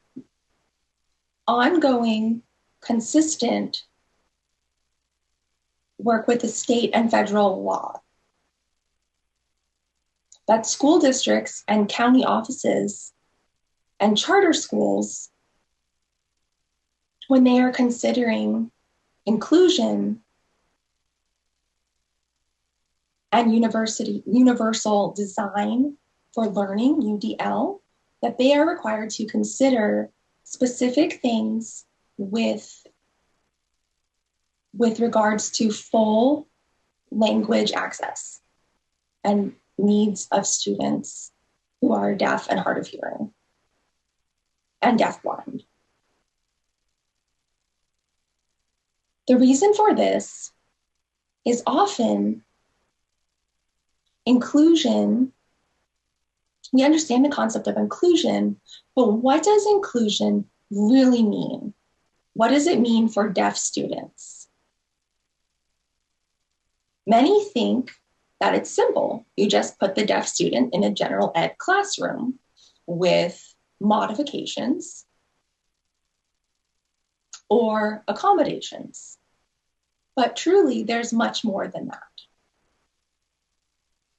ongoing, consistent work with the state and federal law. That school districts and county offices and charter schools, when they are considering inclusion and universal design for learning, UDL, that they are required to consider specific things with regards to full language access and needs of students who are deaf and hard of hearing and deafblind. The reason for this is often inclusion. We understand the concept of inclusion, but what does inclusion really mean? What does it mean for deaf students? Many think that it's simple. You just put the deaf student in a general ed classroom with modifications or accommodations. But truly, there's much more than that.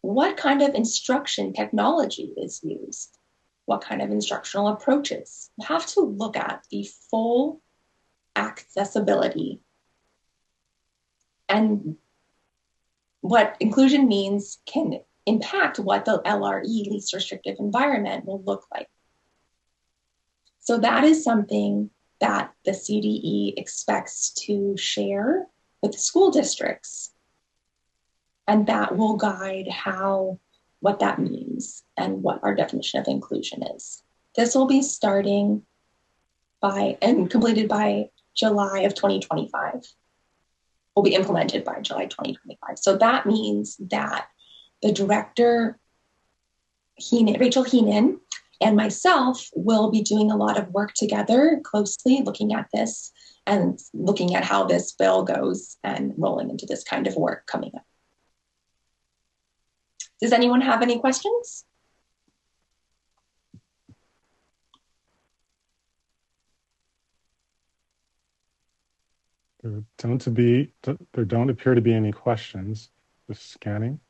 What kind of instruction technology is used? What kind of instructional approaches? You have to look at the full accessibility and what inclusion means can impact what the LRE, least restrictive environment, will look like. So that is something that the CDE expects to share with the school districts. And that will guide what that means and what our definition of inclusion is. This will be starting and completed by July of 2025. Will be implemented by July 2025. So that means that the director, Rachel Heenan, and myself will be doing a lot of work together, closely looking at this and looking at how this bill goes and rolling into this kind of work coming up. Does anyone have any questions? There don't appear to be any questions. Just scanning.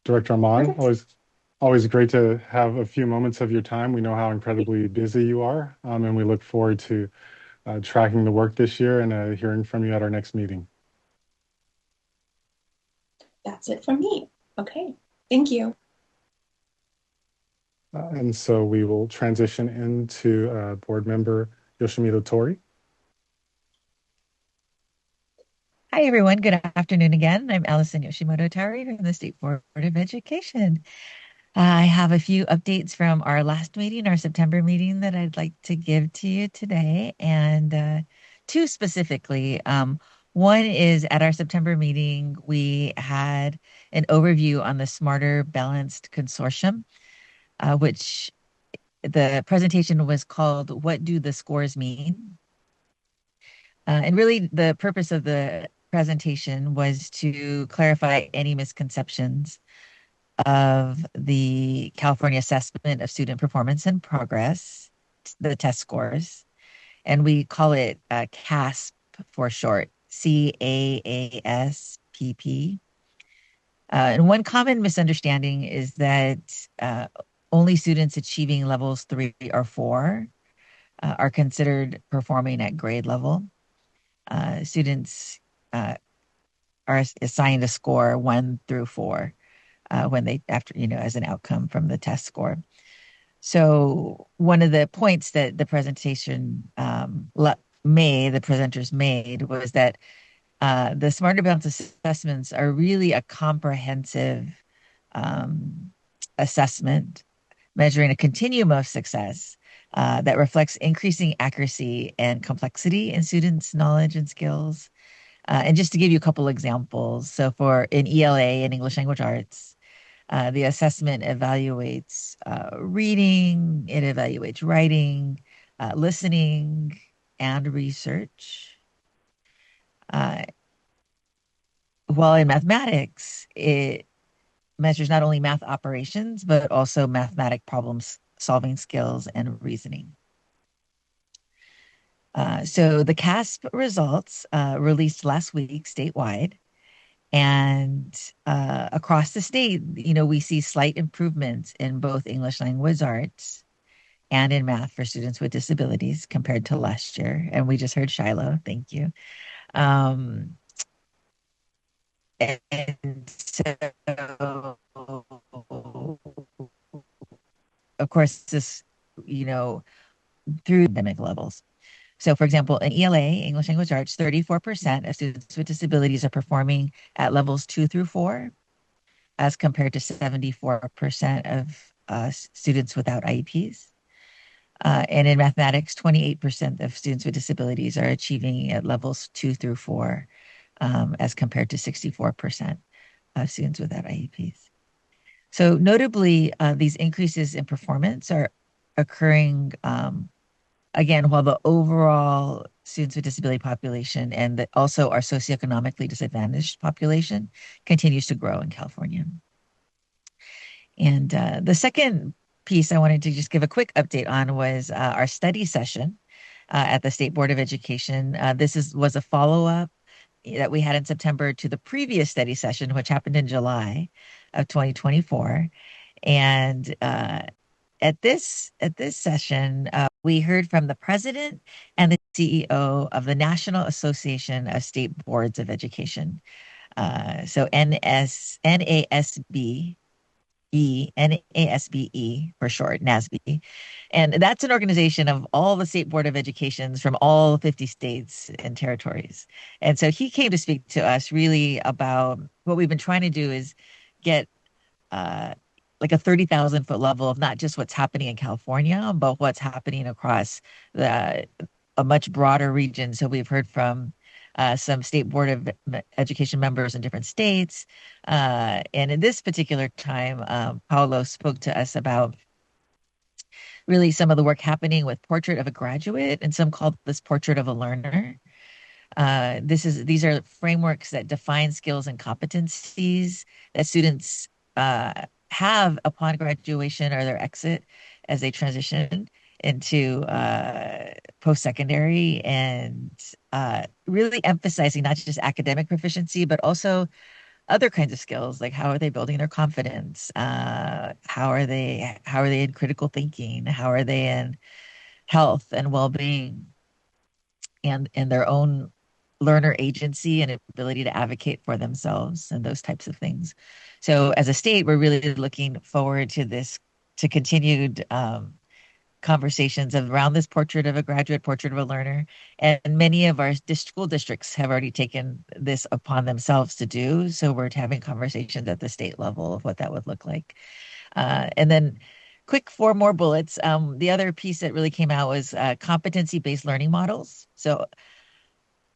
Director Amon, always great to have a few moments of your time. We know how incredibly busy you are, and we look forward to tracking the work this year and hearing from you at our next meeting. That's it from me. Okay, thank you. And so we will transition into board member Yoshimito Tori. Hi, everyone. Good afternoon again. I'm Allison Yoshimoto Tori from the State Board of Education. I have a few updates from our last meeting, our September meeting, that I'd like to give to you today, and two specifically. One is at our September meeting, we had an overview on the Smarter Balanced Consortium, which the presentation was called "What Do the Scores Mean?" And really the purpose of the presentation was to clarify any misconceptions of the California Assessment of Student Performance and Progress, the test scores. And we call it CASP for short, CAASPP. And one common misunderstanding is that only students achieving levels 3 or 4 are considered performing at grade level. Students are assigned a score 1 through 4 when they, after, as an outcome from the test score. So one of the points that the presentation the presenters made was that the Smarter Balance assessments are really a comprehensive assessment measuring a continuum of success that reflects increasing accuracy and complexity in students' knowledge and skills. And just to give you a couple examples, so for in ELA, in English Language Arts, the assessment evaluates reading, it evaluates writing, listening, and research. While in mathematics, it measures not only math operations, but also mathematic problem-solving skills and reasoning. So the CASP results released last week statewide. And across the state, we see slight improvements in both English Language Arts and in math for students with disabilities compared to last year. And we just heard Shiloh. Thank you. And so, of course, this, through pandemic levels. So, for example, in ELA, English Language Arts, 34% of students with disabilities are performing at levels 2 through 4, as compared to 74% of students without IEPs. And in mathematics, 28% of students with disabilities are achieving at levels 2 through 4, as compared to 64% of students without IEPs. So notably, these increases in performance are occurring again, while the overall students with disability population and also our socioeconomically disadvantaged population continues to grow in California. And the second piece I wanted to just give a quick update on was our study session at the State Board of Education. This was a follow-up that we had in September to the previous study session, which happened in July of 2024. And at this session, we heard from the president and the CEO of the National Association of State Boards of Education. So NASBE for short, NASBE. And that's an organization of all the State Board of Educations from all 50 states and territories. And so he came to speak to us really about what we've been trying to do is get like a 30,000-foot level of not just what's happening in California, but what's happening across a much broader region. So we've heard from some State Board of Education members in different states. And in this particular time, Paulo spoke to us about really some of the work happening with Portrait of a Graduate, and some call this Portrait of a Learner. These are frameworks that define skills and competencies that students have upon graduation or their exit as they transition into post-secondary, and really emphasizing not just academic proficiency, but also other kinds of skills, like how are they building their confidence? How are they in critical thinking? How are they in health and well-being, and their own learner agency and ability to advocate for themselves and those types of things. So as a state, we're really looking forward to continued conversations around this Portrait of a Graduate, Portrait of a Learner. And many of our school districts have already taken this upon themselves to do. So we're having conversations at the state level of what that would look like. And then quick 4 more bullets. The other piece that really came out was competency-based learning models. So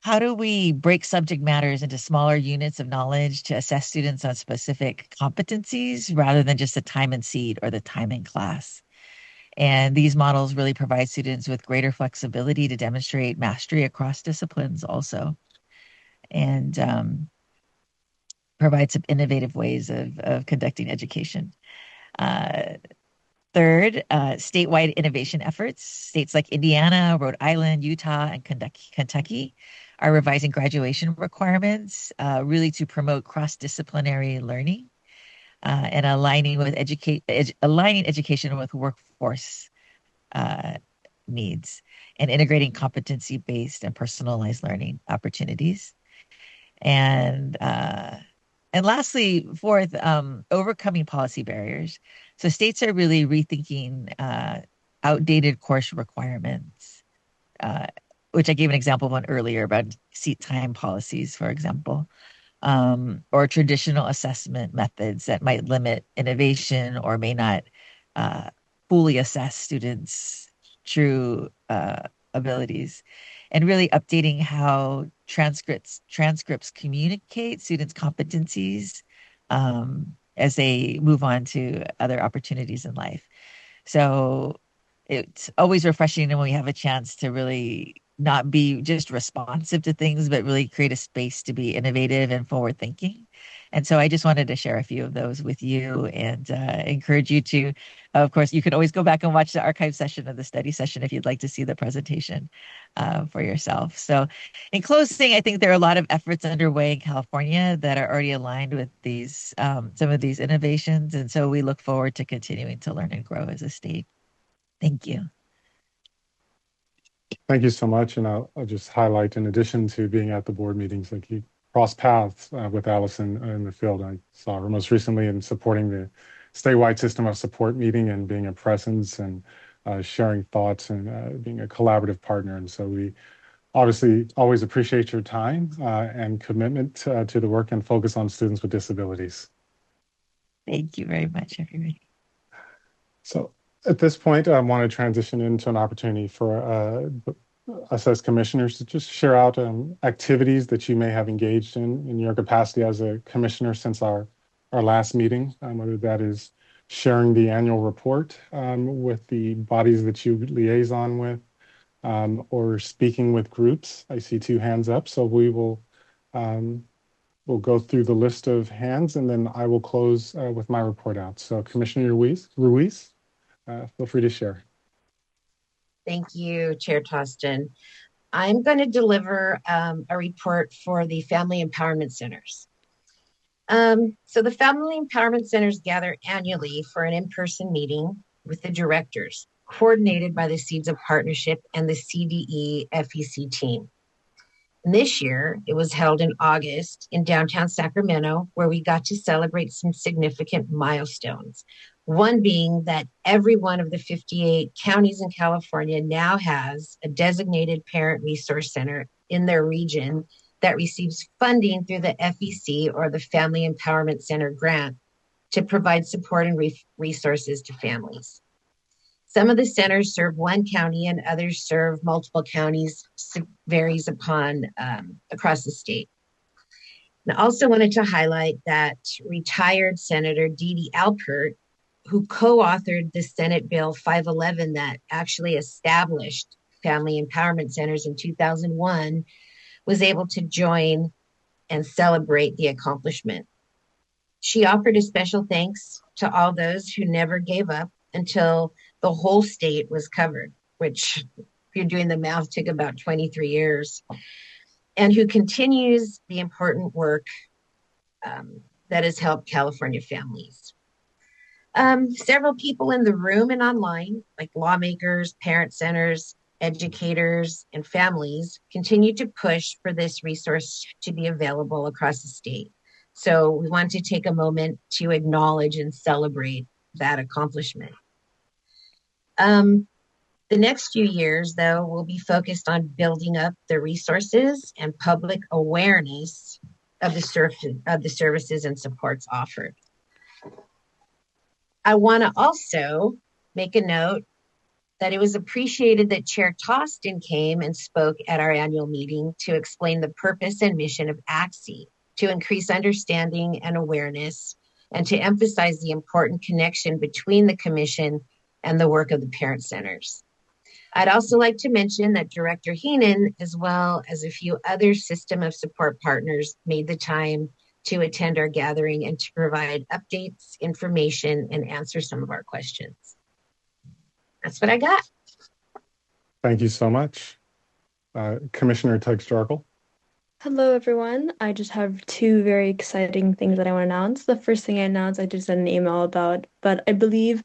how do we break subject matters into smaller units of knowledge to assess students on specific competencies rather than just the time in seat or the time in class? And these models really provide students with greater flexibility to demonstrate mastery across disciplines also, and provide some innovative ways of conducting education. Third, statewide innovation efforts. States like Indiana, Rhode Island, Utah, and Kentucky are revising graduation requirements really to promote cross-disciplinary learning and aligning education with workforce needs and integrating competency-based and personalized learning opportunities. And lastly, fourth, overcoming policy barriers. So states are really rethinking outdated course requirements, which I gave an example of one earlier about seat time policies, for example, or traditional assessment methods that might limit innovation or may not fully assess students' true abilities, and really updating how transcripts communicate students' competencies as they move on to other opportunities in life. So it's always refreshing when we have a chance to really not be just responsive to things, but really create a space to be innovative and forward thinking. And so I just wanted to share a few of those with you and encourage you to, of course, you can always go back and watch the archive session of the study session if you'd like to see the presentation for yourself. So in closing, I think there are a lot of efforts underway in California that are already aligned with these, some of these innovations. And so we look forward to continuing to learn and grow as a state. Thank you. Thank you so much. And I'll just highlight, in addition to being at the board meetings, like you cross paths with Allison in the field. I saw her most recently in supporting the statewide system of support meeting and being a presence and sharing thoughts and being a collaborative partner. And so we obviously always appreciate your time and commitment to the work and focus on students with disabilities. Thank you very much, everybody. So at this point, I want to transition into an opportunity for us as commissioners to just share out activities that you may have engaged in your capacity as a commissioner since our last meeting, whether that is sharing the annual report with the bodies that you liaison with, or speaking with groups. I see 2 hands up, so we will we'll go through the list of hands, and then I will close with my report out. So Commissioner Ruiz, feel free to share. Thank you, Chair Tostin. I'm going to deliver a report for the Family Empowerment Centers. So the Family Empowerment Centers gather annually for an in-person meeting with the directors, coordinated by the Seeds of Partnership and the CDE FEC team. And this year, it was held in August in downtown Sacramento, where we got to celebrate some significant milestones. One being that every one of the 58 counties in California now has a designated parent resource center in their region that receives funding through the FEC or the Family Empowerment Center grant to provide support and resources to families. Some of the centers serve one county and others serve multiple counties, varies upon across the state. And I also wanted to highlight that retired Senator Dee Dee Alpert, who co-authored the Senate Bill 511 that actually established family empowerment centers in 2001, was able to join and celebrate the accomplishment. She offered a special thanks to all those who never gave up until the whole state was covered, which, if you're doing the math, took about 23 years, and who continues the important work that has helped California families. Several people in the room and online, like lawmakers, parent centers, educators, and families, continue to push for this resource to be available across the state. So we want to take a moment to acknowledge and celebrate that accomplishment. The next few years, though, will be focused on building up the resources and public awareness of the services and supports offered. I want to also make a note that it was appreciated that Chair Tostin came and spoke at our annual meeting to explain the purpose and mission of ACSE, to increase understanding and awareness, and to emphasize the important connection between the Commission and the work of the parent centers. I'd also like to mention that Director Heenan, as well as a few other system of support partners, made the time to attend our gathering and to provide updates, information, and answer some of our questions. That's what I got. Thank you so much. Commissioner Tugg-Struggle. Hello, everyone. I just have two very exciting things that I want to announce. The first thing I announced, I just sent an email about, but I believe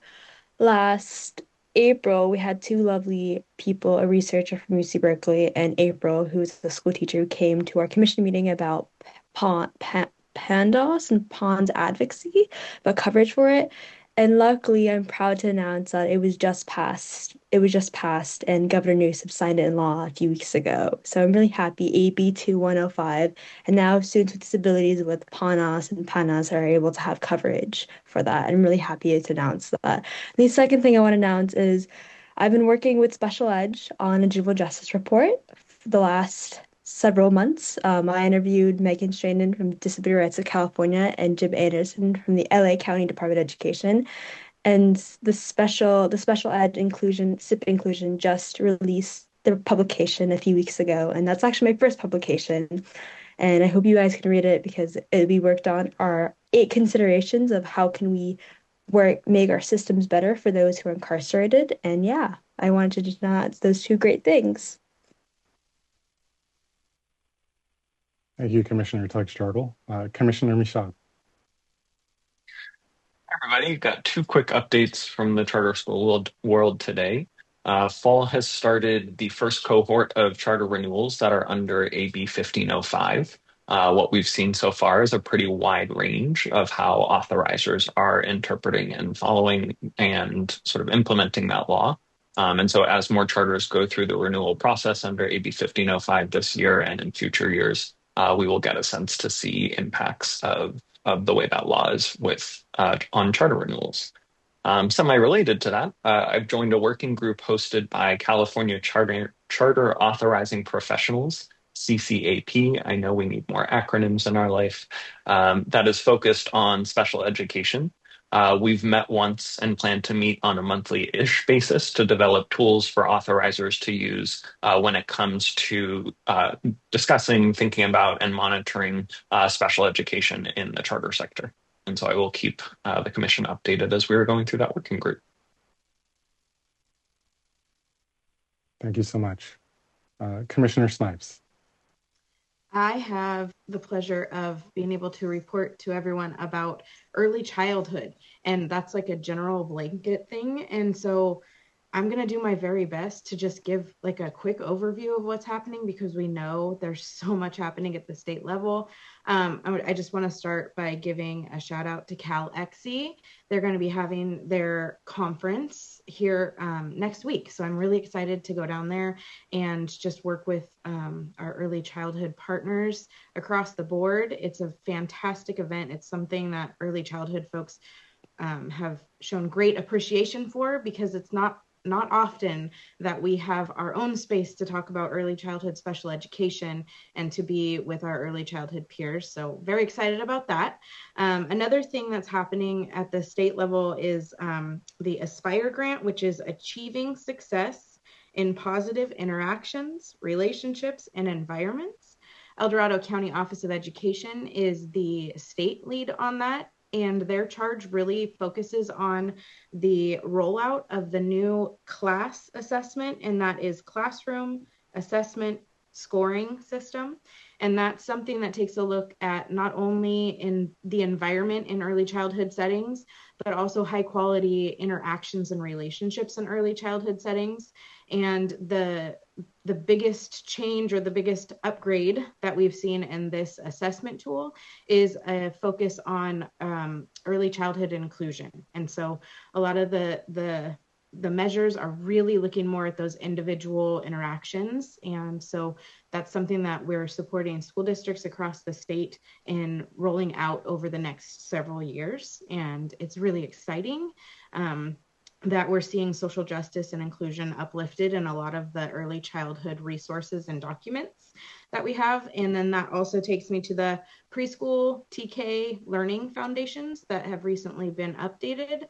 last April, we had two lovely people, a researcher from UC Berkeley and April, who's the school teacher, who came to our commission meeting about PANDAS and PONS advocacy, about coverage for it. And luckily, I'm proud to announce that it was just passed. It was just passed, and Governor Newsom signed it in law a few weeks ago. So I'm really happy. AB 2105, and now students with disabilities with PANAS and PANAS are able to have coverage for that. I'm really happy to announce that. The second thing I want to announce is I've been working with Special Ed on a juvenile justice report for the last several months. I interviewed Megan Strainen from Disability Rights of California and Jim Anderson from the LA County Department of Education. And the special ed inclusion, SIP inclusion, just released the publication a few weeks ago. And that's actually my first publication. And I hope you guys can read it, because we worked on our 8 considerations of how can we make our systems better for those who are incarcerated. And yeah, I wanted to just announce those two great things. Thank you, Commissioner Tugg-Struggle. Commissioner Michaud. Hi, everybody. Got 2 quick updates from the charter school world today. Fall has started the first cohort of charter renewals that are under AB 1505. What we've seen so far is a pretty wide range of how authorizers are interpreting and following and sort of implementing that law. And so as more charters go through the renewal process under AB 1505 this year and in future years, we will get a sense to see impacts of the way that law is on charter renewals. Semi-related to that, I've joined a working group hosted by California Charter Authorizing Professionals, CCAP. I know we need more acronyms in our life. That is focused on special education. We've met once and plan to meet on a monthly-ish basis to develop tools for authorizers to use when it comes to discussing, thinking about, and monitoring special education in the charter sector. And so I will keep the commission updated as we are going through that working group. Thank you so much. Commissioner Snipes. I have the pleasure of being able to report to everyone about early childhood, and that's like a general blanket thing. And so I'm going to do my very best to just give like a quick overview of what's happening, because we know there's so much happening at the state level. I just want to start by giving a shout out to ACSE. They're going to be having their conference here next week. So I'm really excited to go down there and just work with our early childhood partners across the board. It's a fantastic event. It's something that early childhood folks have shown great appreciation for, because it's not often that we have our own space to talk about early childhood special education and to be with our early childhood peers. So very excited about that. Another thing that's happening at the state level is the Aspire grant, which is Achieving Success in Positive Interactions, Relationships, and Environments. El Dorado County Office of Education is the state lead on that, and their charge really focuses on the rollout of the new class assessment, and that is classroom assessment scoring system. And that's something that takes a look at not only in the environment in early childhood settings, but also high quality interactions and relationships in early childhood settings. And the biggest change or the biggest upgrade that we've seen in this assessment tool is a focus on early childhood inclusion. And so a lot of the measures are really looking more at those individual interactions. And so that's something that we're supporting school districts across the state in rolling out over the next several years. And it's really exciting. that we're seeing social justice and inclusion uplifted in a lot of the early childhood resources and documents that we have. And then that also takes me to the preschool TK learning foundations that have recently been updated.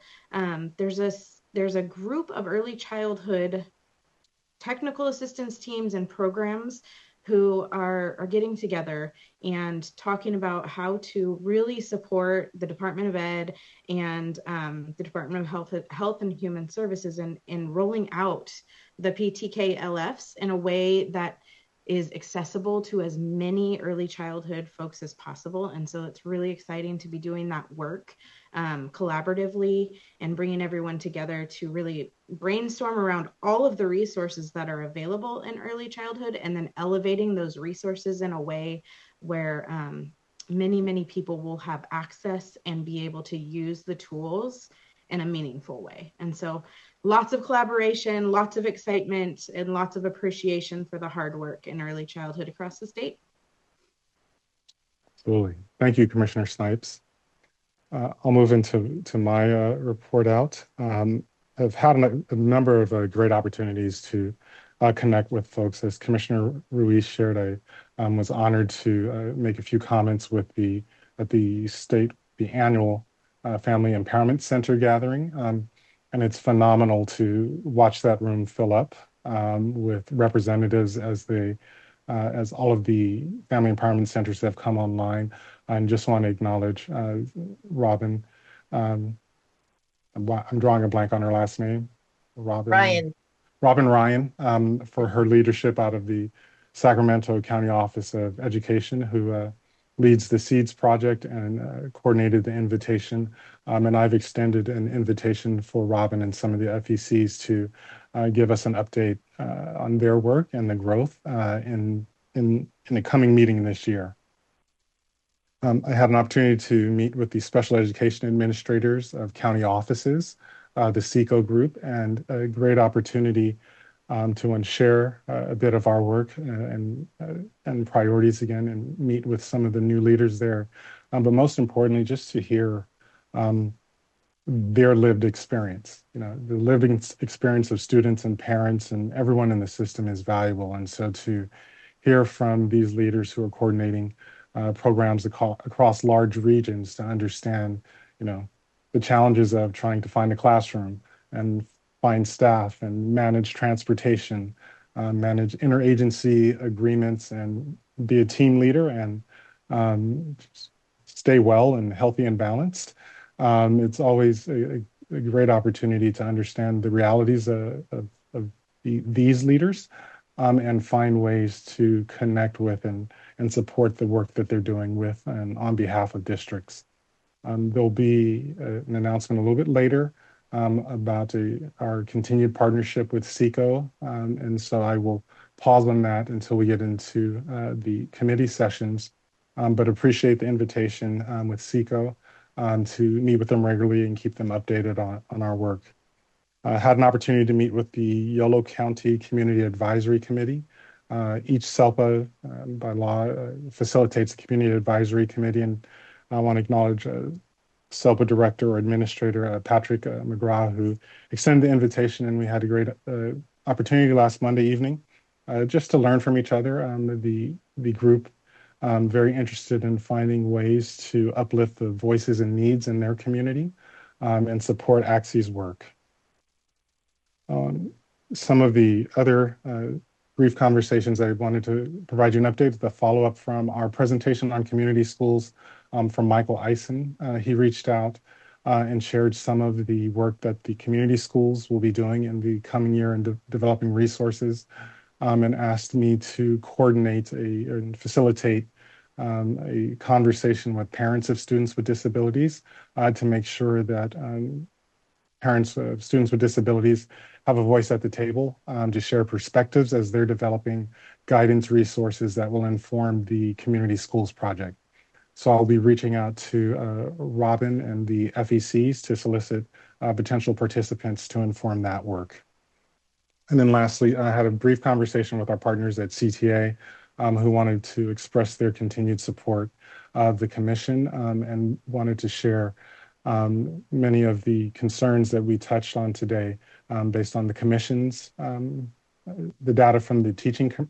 There's a group of early childhood technical assistance teams and programs who are getting together and talking about how to really support the Department of Ed and the Department of Health and Human Services in rolling out the PTKLFs in a way that is accessible to as many early childhood folks as possible. And so it's really exciting to be doing that work collaboratively and bringing everyone together to really brainstorm around all of the resources that are available in early childhood, and then elevating those resources in a way where many people will have access and be able to use the tools in a meaningful way. And so lots of collaboration, lots of excitement, and lots of appreciation for the hard work in early childhood across the state. Absolutely. Thank you, Commissioner Snipes. I'll move into my report out. I've had a number of great opportunities to connect with folks. As Commissioner Ruiz shared, I was honored to make a few comments at the annual Family Empowerment Center gathering. And it's phenomenal to watch that room fill up with representatives as all of the family empowerment centers that have come online. And just want to acknowledge Robin. I'm drawing a blank on her last name. Robin Ryan for her leadership out of the Sacramento County Office of Education, who leads the SEEDS project and coordinated the invitation. And I've extended an invitation for Robin and some of the FECs to give us an update on their work and the growth in the coming meeting this year. I had an opportunity to meet with the special education administrators of county offices, the SECO group, and a great opportunity to share a bit of our work and priorities again, and meet with some of the new leaders there. But most importantly, just to hear their lived experience. The living experience of students and parents and everyone in the system is valuable. And so to hear from these leaders who are coordinating programs across large regions to understand, the challenges of trying to find a classroom and find staff and manage transportation, manage interagency agreements, and be a team leader and stay well and healthy and balanced. It's always a great opportunity to understand the realities of these leaders and find ways to connect with and support the work that they're doing with and on behalf of districts. There'll be an announcement a little bit later about our continued partnership with SECO. And so I will pause on that until we get into the committee sessions, but appreciate the invitation with SECO to meet with them regularly and keep them updated on our work. I had an opportunity to meet with the Yolo County Community Advisory Committee. Each SELPA by law facilitates the Community Advisory Committee, and I want to acknowledge SELPA Director or Administrator Patrick McGraw, who extended the invitation, and we had a great opportunity last Monday evening just to learn from each other. The group very interested in finding ways to uplift the voices and needs in their community and support ACSE's work. Some of the other brief conversations I wanted to provide you an update, the follow-up from our presentation on community schools from Michael Eisen. He reached out and shared some of the work that the community schools will be doing in the coming year in developing resources, and asked me to coordinate and facilitate a conversation with parents of students with disabilities to make sure that parents of students with disabilities have a voice at the table to share perspectives as they're developing guidance resources that will inform the community schools project. So I'll be reaching out to Robin and the FECs to solicit potential participants to inform that work. And then lastly, I had a brief conversation with our partners at CTA who wanted to express their continued support of the commission and wanted to share many of the concerns that we touched on today based on the commission's, the data from the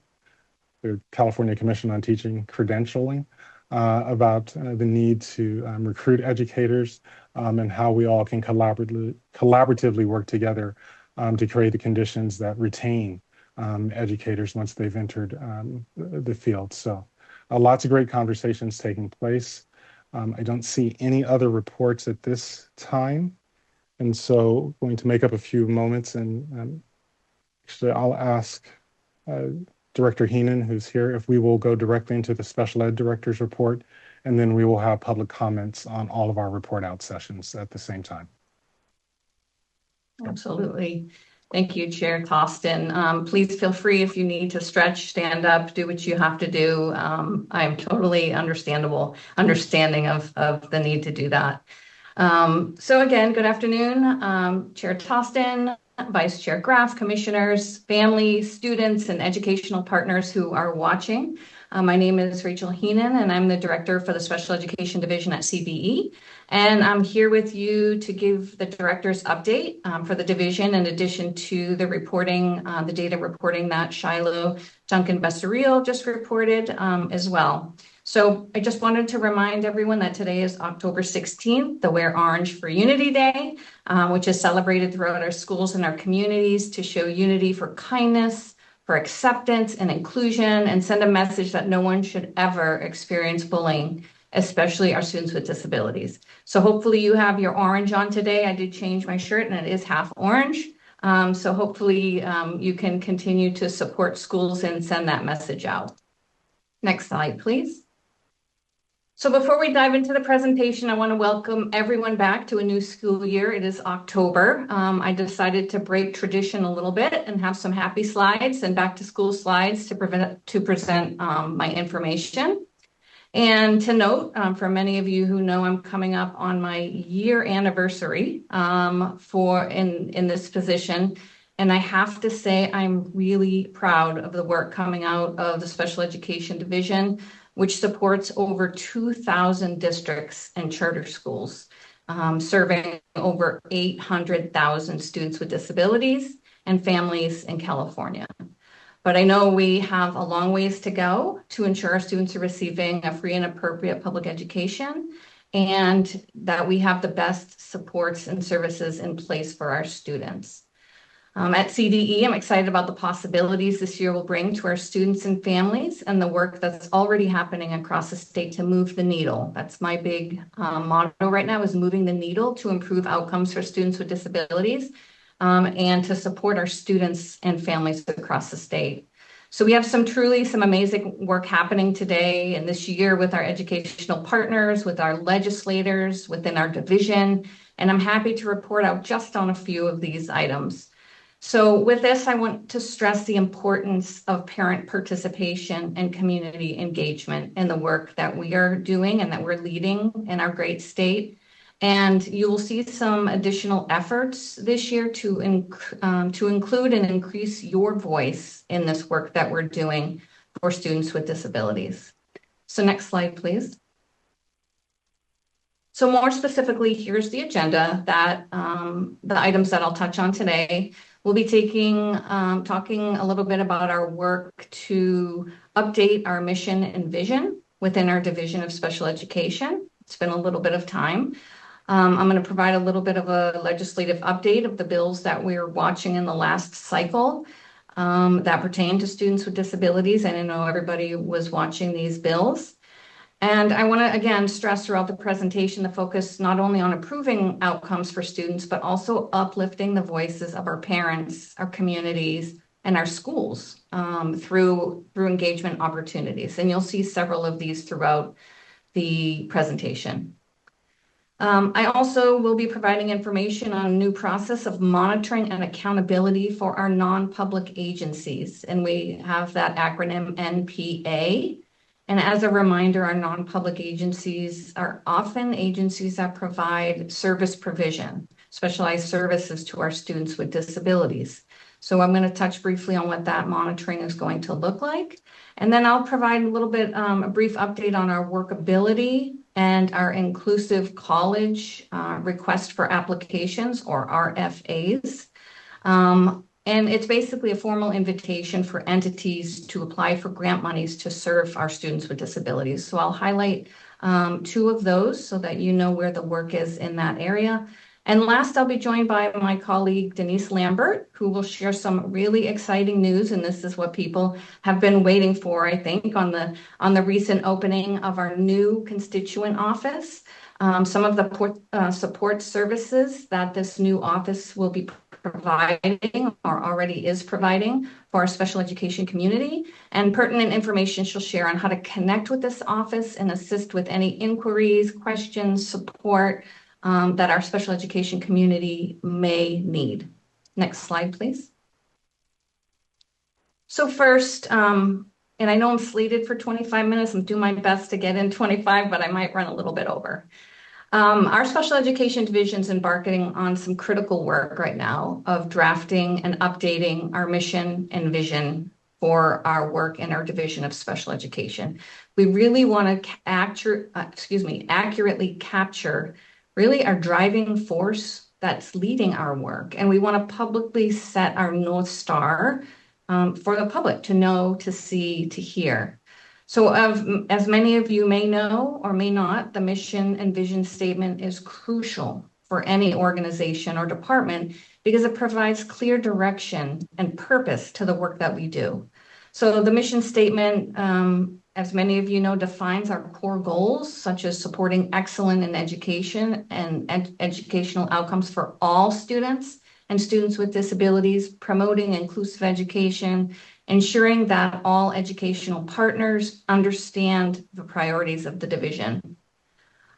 California Commission on Teaching Credentialing about the need to recruit educators and how we all can collaboratively work together to create the conditions that retain educators once they've entered the field. So lots of great conversations taking place. I don't see any other reports at this time. And so going to make up a few moments and actually I'll ask Director Heenan, who's here, if we will go directly into the special ed director's report, and then we will have public comments on all of our report out sessions at the same time. Absolutely. Thank you, Chair Tostin. Please feel free if you need to stretch, stand up, do what you have to do. I'm totally understanding of the need to do that. So again, good afternoon, Chair Tostin, Vice Chair Graff, commissioners, families, students, and educational partners who are watching. My name is Rachel Heenan, and I'm the Director for the Special Education Division at CBE. And I'm here with you to give the Director's update for the division, in addition to the reporting, the data reporting that Shiloh Duncan Bessariel just reported as well. So I just wanted to remind everyone that today is October 16th, the Wear Orange for Unity Day, which is celebrated throughout our schools and our communities to show unity for kindness, for acceptance and inclusion, and send a message that no one should ever experience bullying, especially our students with disabilities. So hopefully you have your orange on today. I did change my shirt and it is half orange. So hopefully you can continue to support schools and send that message out. Next slide, please. So before we dive into the presentation, I want to welcome everyone back to a new school year. It is October. I decided to break tradition a little bit and have some happy slides and back to school slides to present my information. And to note, for many of you who know, I'm coming up on my year anniversary in this position. And I have to say, I'm really proud of the work coming out of the Special Education Division, which supports over 2,000 districts and charter schools, serving over 800,000 students with disabilities and families in California. But I know we have a long ways to go to ensure our students are receiving a free and appropriate public education, and that we have the best supports and services in place for our students. At CDE, I'm excited about the possibilities this year will bring to our students and families and the work that's already happening across the state to move the needle. That's my big motto right now, is moving the needle to improve outcomes for students with disabilities and to support our students and families across the state. So we have some amazing work happening today and this year with our educational partners, with our legislators, within our division, and I'm happy to report out just on a few of these items. So with this, I want to stress the importance of parent participation and community engagement in the work that we are doing and that we're leading in our great state. And you will see some additional efforts this year to include and increase your voice in this work that we're doing for students with disabilities. So next slide, please. So more specifically, here's the agenda that the items that I'll touch on today. We'll be talking a little bit about our work to update our mission and vision within our Division of Special Education. It's been a little bit of time. I'm going to provide a little bit of a legislative update of the bills that we were watching in the last cycle that pertain to students with disabilities. And I know everybody was watching these bills. And I want to, again, stress throughout the presentation the focus not only on improving outcomes for students, but also uplifting the voices of our parents, our communities, and our schools through engagement opportunities. And you'll see several of these throughout the presentation. I also will be providing information on a new process of monitoring and accountability for our non-public agencies. And we have that acronym NPA. And as a reminder, our non-public agencies are often agencies that provide service provision, specialized services to our students with disabilities. So I'm going to touch briefly on what that monitoring is going to look like. And then I'll provide a little bit, a brief update on our workability and our Inclusive College Request for Applications, or RFAs. And it's basically a formal invitation for entities to apply for grant monies to serve our students with disabilities. So I'll highlight 2 of those so that you know where the work is in that area. And last, I'll be joined by my colleague, Denise Lambert, who will share some really exciting news. And this is what people have been waiting for, I think, on the recent opening of our new constituent office. Some of the support services that this new office will be providing or already is providing for our special education community, and pertinent information she'll share on how to connect with this office and assist with any inquiries, questions, support that our special education community may need. Next slide, please. So first, and I know I'm slated for 25 minutes. I'm doing my best to get in 25, but I might run a little bit over. Our special education division is embarking on some critical work right now of drafting and updating our mission and vision for our work in our division of special education. We really want to accurately capture really our driving force that's leading our work. And we want to publicly set our North Star for the public to know, to see, to hear. So as many of you may know or may not, the mission and vision statement is crucial for any organization or department because it provides clear direction and purpose to the work that we do. So the mission statement, as many of you know, defines our core goals, such as supporting excellence in education and educational outcomes for all students and students with disabilities, promoting inclusive education, ensuring that all educational partners understand the priorities of the division.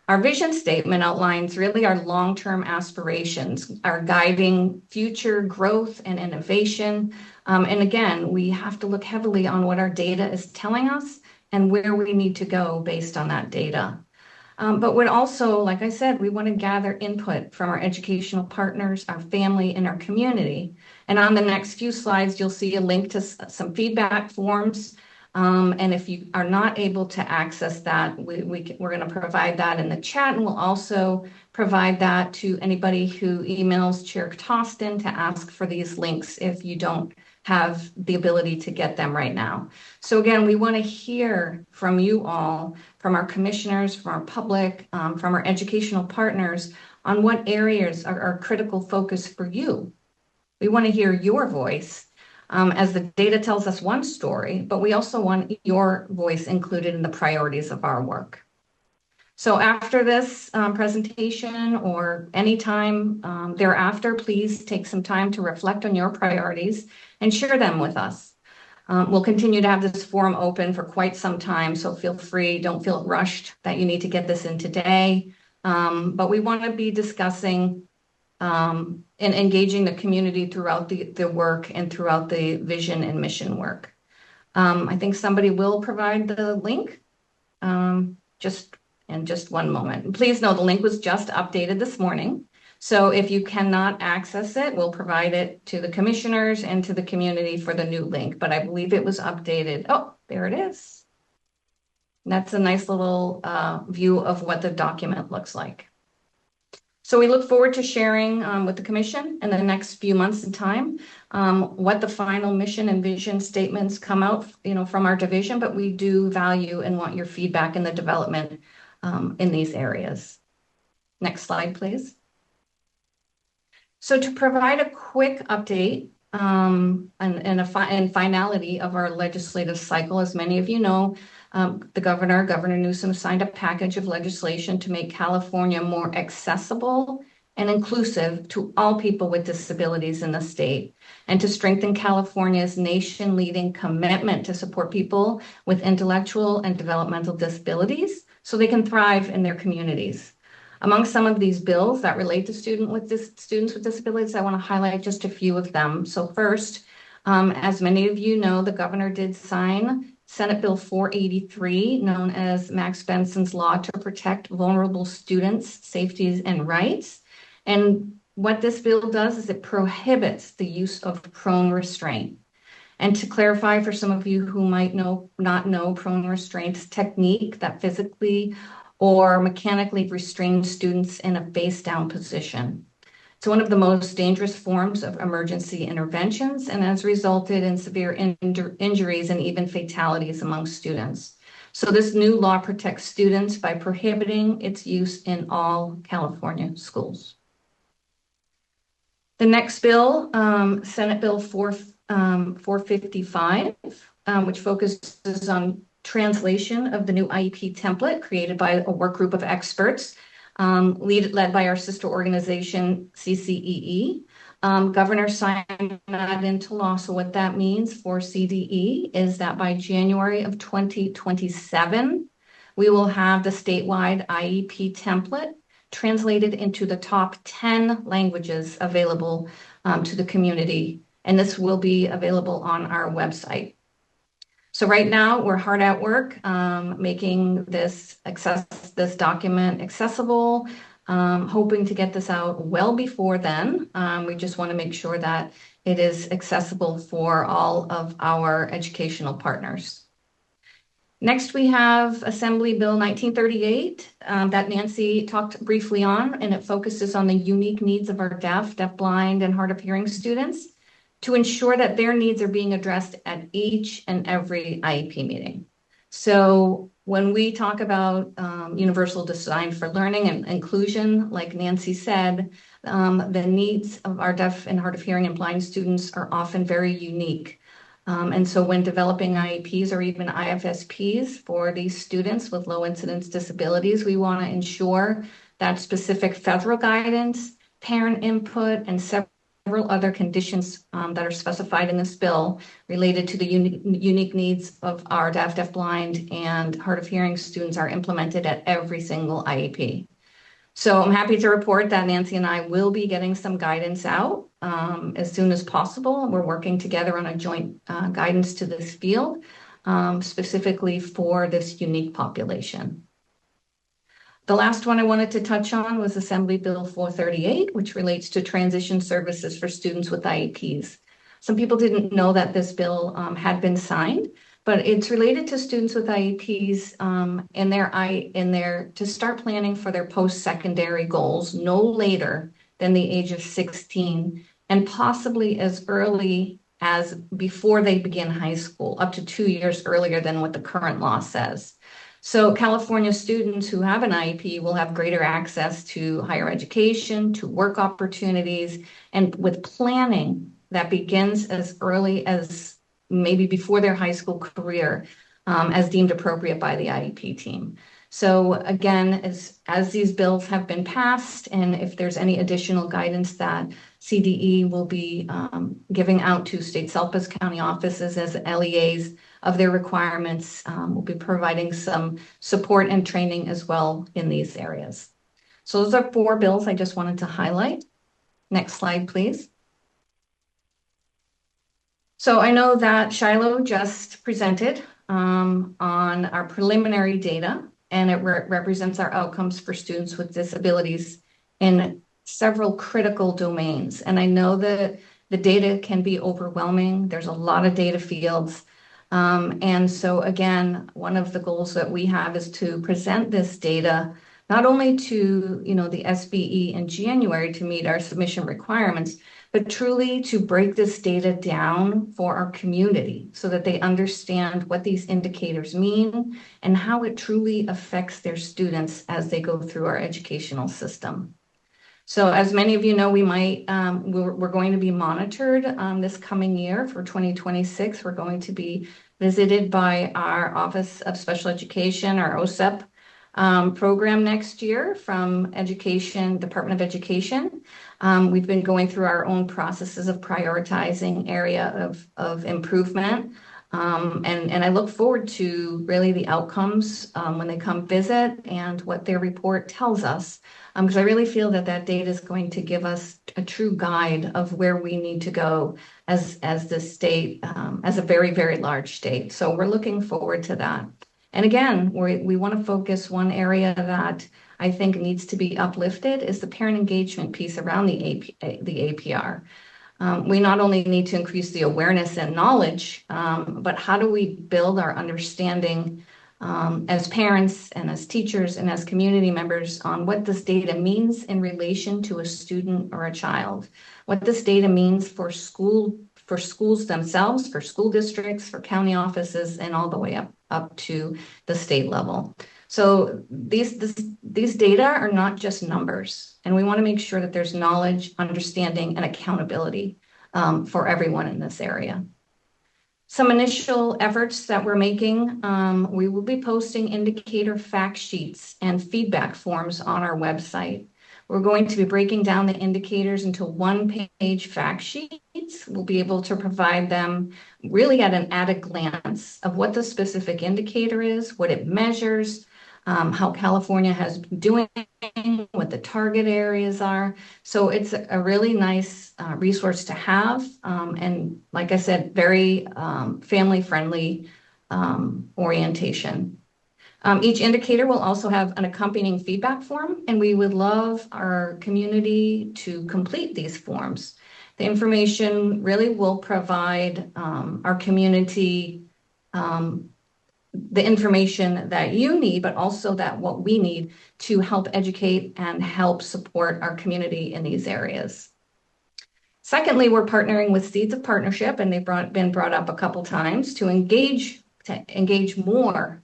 Our vision statement outlines really our long-term aspirations, our guiding future growth and innovation. And again, we have to look heavily on what our data is telling us and where we need to go based on that data. But we'd also, like I said, we want to gather input from our educational partners, our family, and our community. And on the next few slides, you'll see a link to some feedback forms. And if you are not able to access that, we're going to provide that in the chat, and we'll also provide that to anybody who emails Chair Tostin to ask for these links if you don't have the ability to get them right now. So again, we want to hear from you all, from our commissioners, from our public, from our educational partners on what areas are critical focus for you. We want to hear your voice as the data tells us one story, but we also want your voice included in the priorities of our work. So after this presentation or any time thereafter, please take some time to reflect on your priorities and share them with us. We'll continue to have this forum open for quite some time, so feel free, don't feel rushed that you need to get this in today. But we want to be discussing and engaging the community throughout the work and throughout the vision and mission work. I think somebody will provide the link just in just one moment. Please know the link was just updated this morning. So if you cannot access it, we'll provide it to the commissioners and to the community for the new link. But I believe it was updated. Oh, there it is. And that's a nice little view of what the document looks like. So we look forward to sharing with the Commission in the next few months in time what the final mission and vision statements come out, from our division. But we do value and want your feedback in the development in these areas. Next slide, please. So to provide a quick update and finality of our legislative cycle, as many of you know, Governor Newsom, signed a package of legislation to make California more accessible and inclusive to all people with disabilities in the state, and to strengthen California's nation-leading commitment to support people with intellectual and developmental disabilities so they can thrive in their communities. Among some of these bills that relate to students with disabilities, I want to highlight just a few of them. So first, as many of you know, the governor did sign Senate Bill 483, known as Max Benson's Law to Protect Vulnerable Students' Safety and Rights. And what this bill does is it prohibits the use of prone restraint. And to clarify for some of you who might not know, prone restraint technique that physically or mechanically restrain students in a face-down position. It's one of the most dangerous forms of emergency interventions and has resulted in severe injuries and even fatalities among students. So this new law protects students by prohibiting its use in all California schools. The next bill, Senate Bill 455, which focuses on translation of the new IEP template created by a work group of experts, led by our sister organization, CCEE. Governor signed that into law. So what that means for CDE is that by January of 2027, we will have the statewide IEP template translated into the top 10 languages available to the community. And this will be available on our website. So right now we're hard at work making this document accessible, hoping to get this out well before then. We just want to make sure that it is accessible for all of our educational partners. Next, we have Assembly Bill 1938 that Nancy talked briefly on, and it focuses on the unique needs of our deaf, deafblind, and hard of hearing students to ensure that their needs are being addressed at each and every IEP meeting. So when we talk about universal design for learning and inclusion, like Nancy said, the needs of our deaf and hard of hearing and blind students are often very unique. And so when developing IEPs or even IFSPs for these students with low incidence disabilities, we want to ensure that specific federal guidance, parent input, and several other conditions that are specified in this bill related to the unique needs of our deaf, deafblind, and hard of hearing students are implemented at every single IEP. So I'm happy to report that Nancy and I will be getting some guidance out as soon as possible. We're working together on a joint guidance to this field, specifically for this unique population. The last one I wanted to touch on was Assembly Bill 438, which relates to transition services for students with IEPs. Some people didn't know that this bill had been signed, but it's related to students with IEPs to start planning for their post-secondary goals no later than the age of 16, and possibly as early as before they begin high school, up to 2 years earlier than what the current law says. So California students who have an IEP will have greater access to higher education, to work opportunities, and with planning that begins as early as maybe before their high school career, as deemed appropriate by the IEP team. So again, as these bills have been passed, and if there's any additional guidance that CDE will be giving out to state SELPA's county offices as LEAs of their requirements, we'll be providing some support and training as well in these areas. So those are 4 bills I just wanted to highlight. Next slide, please. So I know that Shiloh just presented on our preliminary data, and it represents our outcomes for students with disabilities in several critical domains. And I know that the data can be overwhelming. There's a lot of data fields. And so again, one of the goals that we have is to present this data not only to the SBE in January to meet our submission requirements, but truly to break this data down for our community so that they understand what these indicators mean and how it truly affects their students as they go through our educational system. So as many of you know, we're going to be monitored this coming year for 2026. We're going to be visited by our Office of Special Education, our OSEP program next year from Department of Education. We've been going through our own processes of prioritizing area of improvement. And I look forward to really the outcomes when they come visit and what their report tells us. Because I really feel that data is going to give us a true guide of where we need to go as the state, as a very, very large state. So we're looking forward to that. And again, we want to focus one area that I think needs to be uplifted is the parent engagement piece around the APR. We not only need to increase the awareness and knowledge, but how do we build our understanding as parents and as teachers and as community members on what this data means in relation to a student or a child, what this data means for schools themselves, for school districts, for county offices, and all the way up to the state level. So these data are not just numbers, and we want to make sure that there's knowledge, understanding, and accountability for everyone in this area. Some initial efforts that we're making, we will be posting indicator fact sheets and feedback forms on our website. We're going to be breaking down the indicators into one-page fact sheets. We'll be able to provide them really at a glance of what the specific indicator is, what it measures, how California has been doing, what the target areas are. So it's a really nice resource to have. And like I said, very family-friendly orientation. Each indicator will also have an accompanying feedback form, and we would love our community to complete these forms. The information really will provide our community the information that you need, but also that what we need to help educate and help support our community in these areas. Secondly, we're partnering with Seeds of Partnership, and they've been brought up a couple times to engage more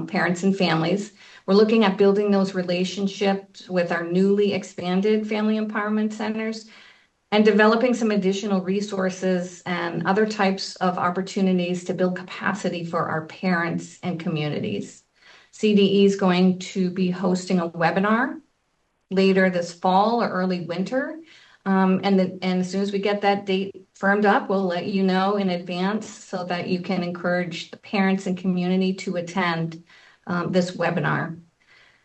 parents and families. We're looking at building those relationships with our newly expanded family empowerment centers and developing some additional resources and other types of opportunities to build capacity for our parents and communities. CDE is going to be hosting a webinar later this fall or early winter. And as soon as we get that date firmed up, we'll let you know in advance so that you can encourage the parents and community to attend this webinar.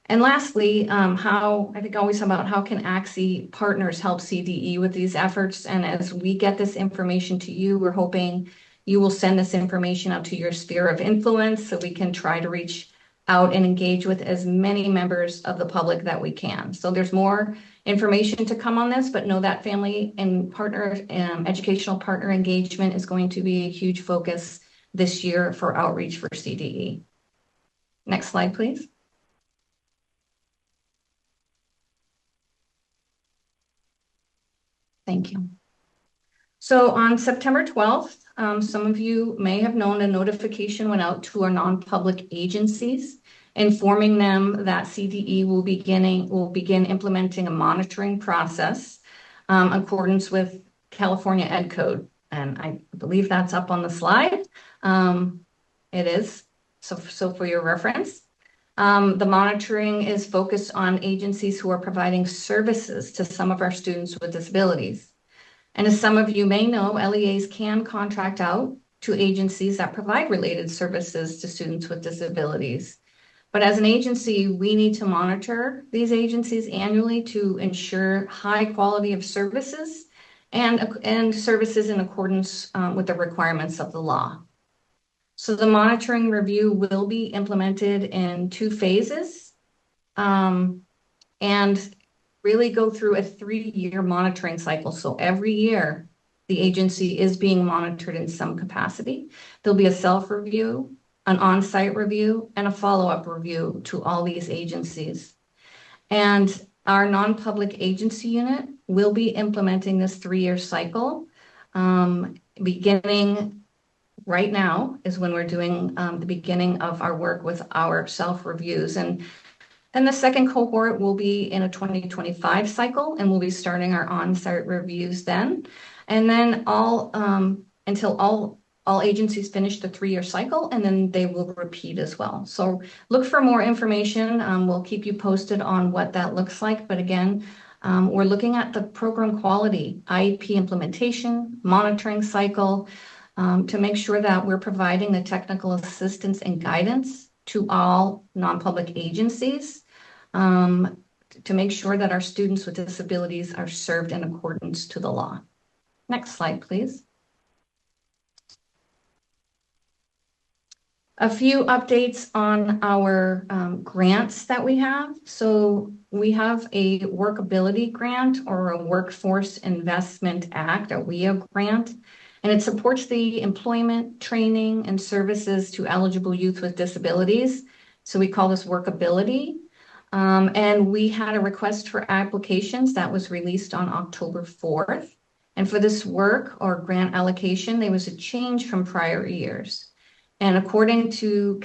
And lastly, I think always about how can ACSE partners help CDE with these efforts. And as we get this information to you, we're hoping you will send this information out to your sphere of influence so we can try to reach out and engage with as many members of the public that we can. So there's more information to come on this, but know that family and partner educational partner engagement is going to be a huge focus this year for outreach for CDE. Next slide, please. Thank you. So on September 12th, some of you may have known a notification went out to our non-public agencies, informing them that CDE will begin implementing a monitoring process in accordance with California Ed Code. And I believe that's up on the slide. It is, so for your reference. The monitoring is focused on agencies who are providing services to some of our students with disabilities. And as some of you may know, LEAs can contract out to agencies that provide related services to students with disabilities. But as an agency, we need to monitor these agencies annually to ensure high quality of services and services in accordance with the requirements of the law. So the monitoring review will be implemented in 2 phases and really go through a 3-year monitoring cycle. So every year, the agency is being monitored in some capacity. There'll be a self-review, an on-site review, and a follow-up review to all these agencies. And our non-public agency unit will be implementing this 3-year cycle. Beginning right now is when we're doing the beginning of our work with our self-reviews. And the second cohort will be in a 2025 cycle, and we'll be starting our on-site reviews then. And then until all agencies finish the 3-year cycle, and then they will repeat as well. So look for more information. We'll keep you posted on what that looks like. But again, we're looking at the program quality, IEP implementation, monitoring cycle, to make sure that we're providing the technical assistance and guidance to all non-public agencies to make sure that our students with disabilities are served in accordance to the law. Next slide, please. A few updates on our grants that we have. So we have a workability grant or a Workforce Investment Act, a WIA grant, and it supports the employment, training, and services to eligible youth with disabilities So we call this workability. And we had a request for applications that was released on October 4th. And for this work or grant allocation, there was a change from prior years. And according to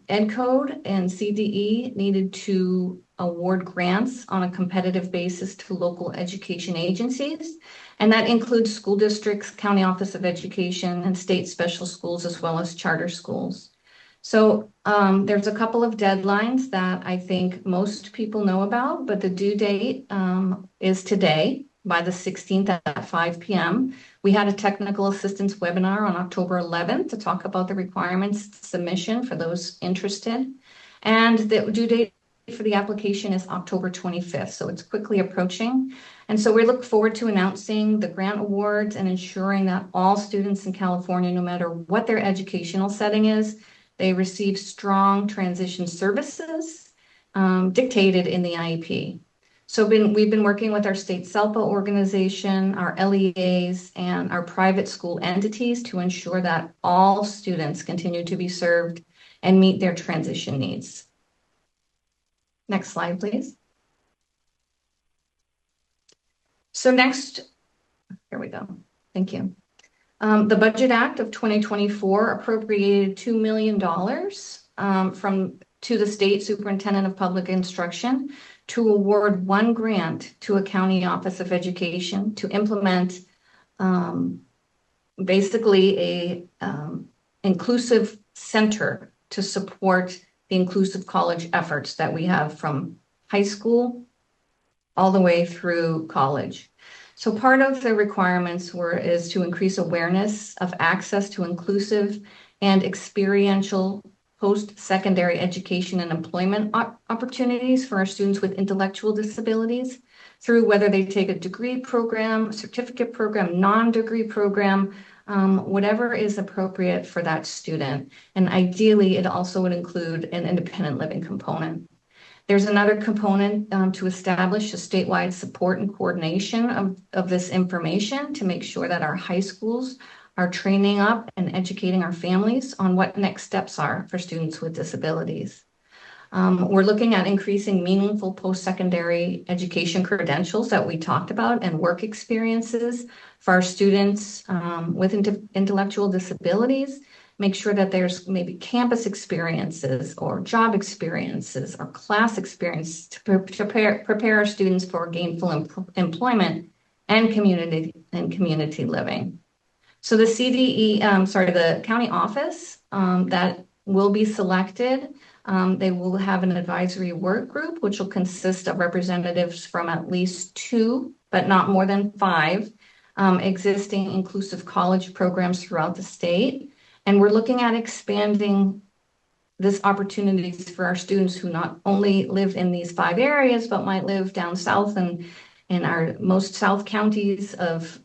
Ed Code and CDE, needed to award grants on a competitive basis to local education agencies. And that includes school districts, county office of education, and state special schools, as well as charter schools. So there's a couple of deadlines that I think most people know about, but the due date is today by the 16th at 5 p.m. We had a technical assistance webinar on October 11th to talk about the requirements submission for those interested. And the due date for the application is October 25th, so it's quickly approaching. And so we look forward to announcing the grant awards and ensuring that all students in California, no matter what their educational setting is, they receive strong transition services dictated in the IEP. So we've been working with our state SELPA organization, our LEAs, and our private school entities to ensure that all students continue to be served and meet their transition needs. Next slide, please. So next, here we go. Thank you. The Budget Act of 2024 appropriated $2 million to the State Superintendent of Public Instruction to award one grant to a county office of education to implement basically a inclusive center to support the inclusive college efforts that we have from high school all the way through college. So part of the requirements is to increase awareness of access to inclusive and experiential post-secondary education and employment opportunities for our students with intellectual disabilities through whether they take a degree program, certificate program, non-degree program, whatever is appropriate for that student. And ideally, it also would include an independent living component. There's another component to establish a statewide support and coordination of this information to make sure that our high schools are training up and educating our families on what next steps are for students with disabilities. We're looking at increasing meaningful post-secondary education credentials that we talked about and work experiences for our students with intellectual disabilities. Make sure that there's maybe campus experiences or job experiences or class experience to prepare our students for gainful employment and community living. So the the county office that will be selected, they will have an advisory work group, which will consist of representatives from at least 2, but not more than 5, existing inclusive college programs throughout the state. And we're looking at expanding this opportunities for our students who not only live in these 5 areas, but might live down south and in our most south counties of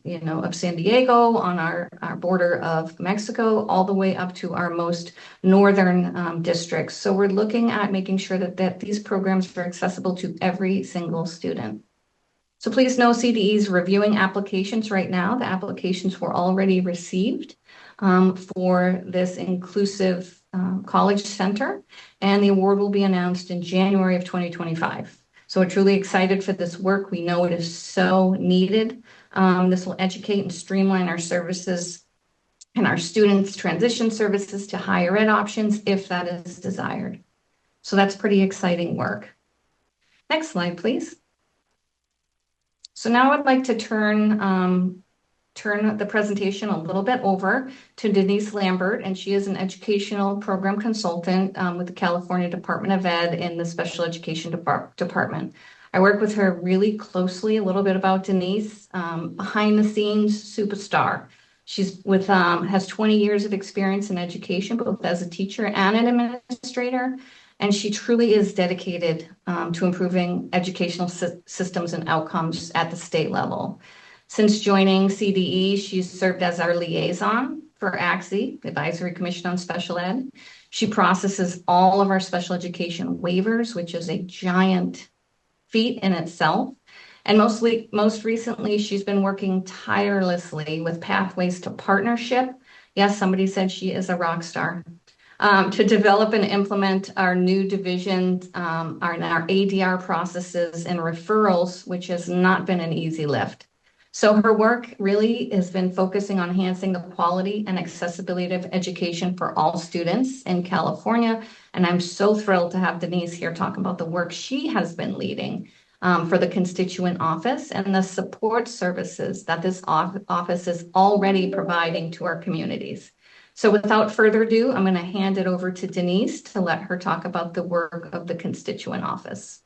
San Diego, on our border of Mexico, all the way up to our most northern districts. So we're looking at making sure that these programs are accessible to every single student. So please know CDE is reviewing applications right now. The applications were already received for this inclusive college center, and the award will be announced in January of 2025. So we're truly excited for this work. We know it is so needed. This will educate and streamline our services and our students' transition services to higher ed options if that is desired. So that's pretty exciting work. Next slide, please. So now I'd like to turn the presentation a little bit over to Denise Lambert, and she is an educational program consultant with the California Department of Ed in the Special Education Department. I work with her really closely. A little bit about Denise, behind the scenes superstar. She's has 20 years of experience in education, both as a teacher and an administrator, and she truly is dedicated to improving educational systems and outcomes at the state level. Since joining CDE, she's served as our liaison for ACSE, the Advisory Commission on Special Ed. She processes all of our special education waivers, which is a giant feat in itself. And most recently, she's been working tirelessly with Pathways to Partnership. Yes, somebody said she is a rock star. to develop and implement our new division, our ADR processes and referrals, which has not been an easy lift. So her work really has been focusing on enhancing the quality and accessibility of education for all students in California. And I'm so thrilled to have Denise here talk about the work she has been leading for the constituent office and the support services that this office is already providing to our communities. So without further ado, I'm going to hand it over to Denise to let her talk about the work of the constituent office.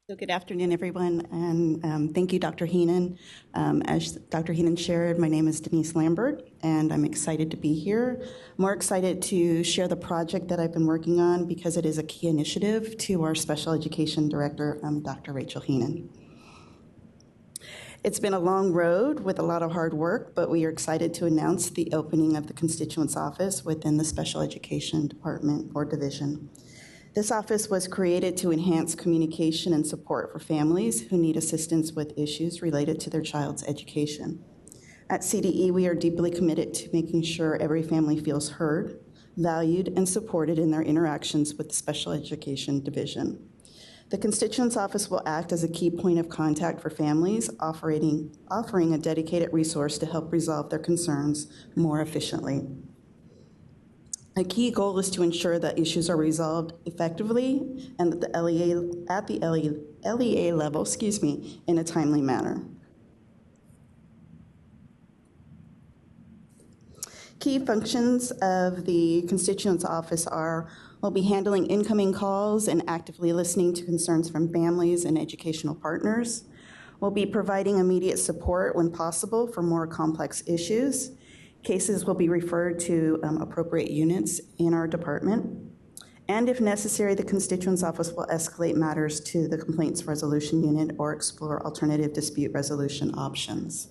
So good afternoon, everyone, and thank you, Dr. Heenan. As Dr. Heenan shared, my name is Denise Lambert, and I'm excited to be here. More excited to share the project that I've been working on because it is a key initiative to our Special Education Director, Dr. Rachel Heenan. It's been a long road with a lot of hard work, but we are excited to announce the opening of the Constituent's Office within the Special Education Department or Division. This office was created to enhance communication and support for families who need assistance with issues related to their child's education. At CDE, we are deeply committed to making sure every family feels heard, valued, and supported in their interactions with the Special Education Division. The Constituent's Office will act as a key point of contact for families, offering a dedicated resource to help resolve their concerns more efficiently. A key goal is to ensure that issues are resolved effectively and that the LEA level, in a timely manner. Key functions of the Constituent's Office will be handling incoming calls and actively listening to concerns from families and educational partners. We'll be providing immediate support when possible for more complex issues. Cases will be referred to appropriate units in our department. And if necessary, the Constituent's Office will escalate matters to the Complaints Resolution Unit or explore alternative dispute resolution options.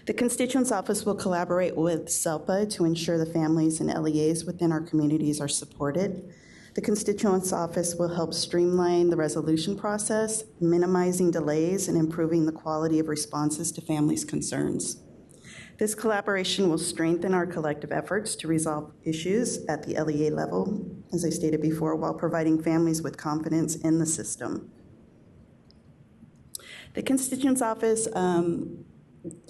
The Constituent's Office will collaborate with SELPA to ensure the families and LEAs within our communities are supported. The Constituent's Office will help streamline the resolution process, minimizing delays and improving the quality of responses to families' concerns. This collaboration will strengthen our collective efforts to resolve issues at the LEA level, as I stated before, while providing families with confidence in the system. The Constituent's Office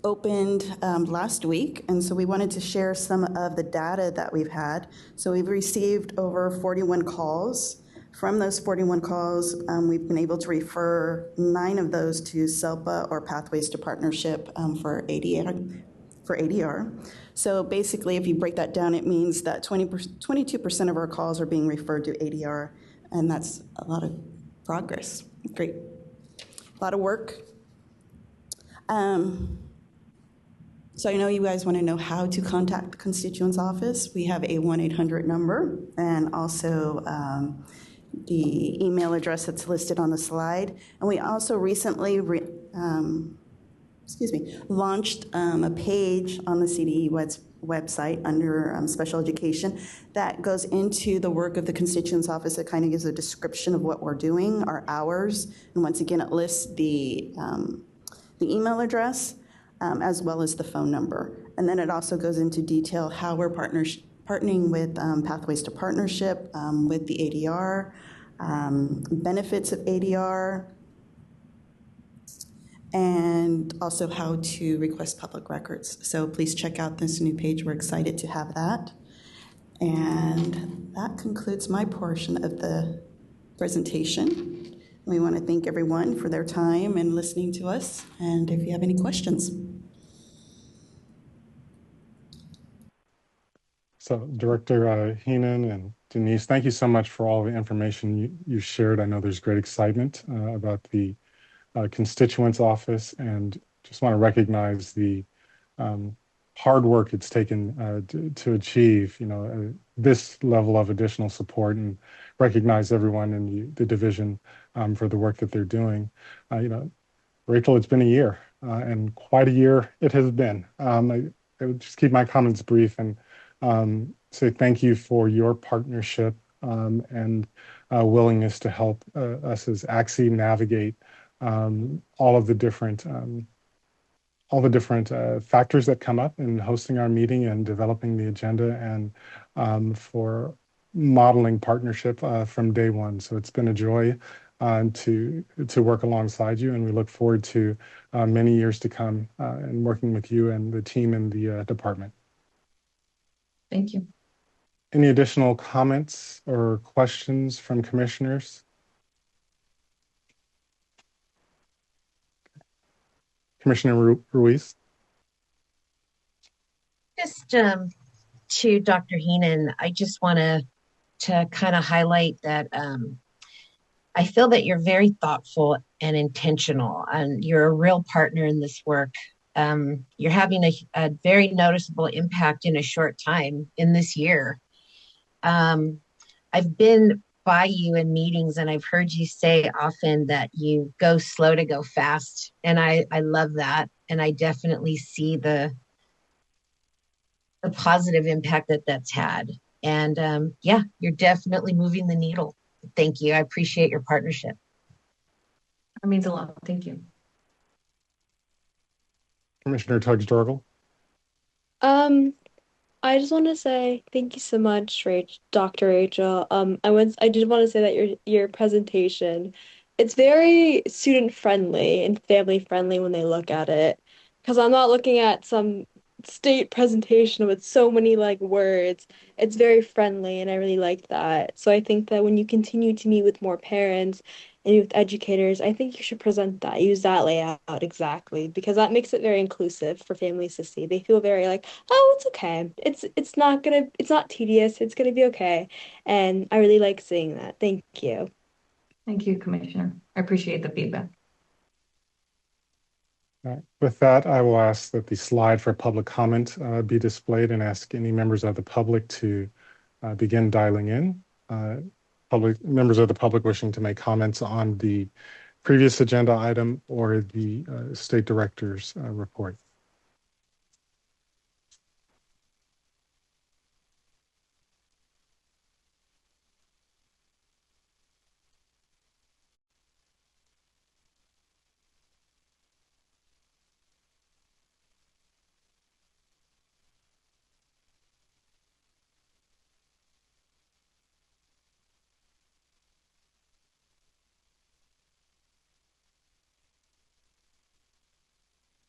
opened last week, and so we wanted to share some of the data that we've had. So we've received over 41 calls. From those 41 calls, we've been able to refer 9 of those to SELPA or Pathways to Partnership for ADR. So basically, if you break that down, it means that 22% of our calls are being referred to ADR, and that's a lot of progress. Great. A lot of work. So I know you guys want to know how to contact the Constituent's Office. We have a 1-800 number and also the email address that's listed on the slide. And we also recently launched a page on the CDE website under special education that goes into the work of the Constituent's Office. It kind of gives a description of what we're doing, our hours, and once again, it lists the email address as well as the phone number. And then it also goes into detail how we're partnering with Pathways to Partnership, with the ADR, benefits of ADR, and also how to request public records. So please check out this new page. We're excited to have that. And that concludes my portion of the presentation. We want to thank everyone for their time and listening to us. And if you have any questions. So Director Heenan and Denise, thank you so much for all the information you shared. I know there's great excitement about the Constituent's Office, and just want to recognize the hard work it's taken to achieve, this level of additional support, and recognize everyone in the division for the work that they're doing. Rachel, it's been a year, and quite a year it has been. I would just keep my comments brief and say thank you for your partnership and willingness to help us as ACSE navigate all of the different all the different factors that come up in hosting our meeting and developing the agenda, and for modeling partnership from day one. So it's been a joy to work alongside you, and we look forward to many years to come and working with you and the team in the department. Thank you. Any additional comments or questions from commissioners? Commissioner Ruiz? Just to Dr. Heenan, I just want to kind of highlight that I feel that you're very thoughtful and intentional, and you're a real partner in this work. You're having a very noticeable impact in a short time in this year. I've been by you in meetings, and I've heard you say often that you go slow to go fast. And I love that. And I definitely see the positive impact that that's had. And yeah, you're definitely moving the needle. Thank you. I appreciate your partnership. That means a lot. Thank you. Commissioner Tuggs-Dorgel? I just want to say thank you so much, Dr. Rachel. I did want to say that your presentation, it's very student friendly and family friendly when they look at it, because I'm not looking at some state presentation with so many like words. It's very friendly, and I really like that. So I think that when you continue to meet with more parents and with educators, I think you should present that, use that layout exactly, because that makes it very inclusive for families to see. They feel very like, oh, it's okay. It's not tedious. It's gonna be okay. And I really like seeing that. Thank you. Thank you, Commissioner. I appreciate the feedback. All right. With that, I will ask that the slide for public comment be displayed, and ask any members of the public to begin dialing in. Members of the public wishing to make comments on the previous agenda item or the state director's report.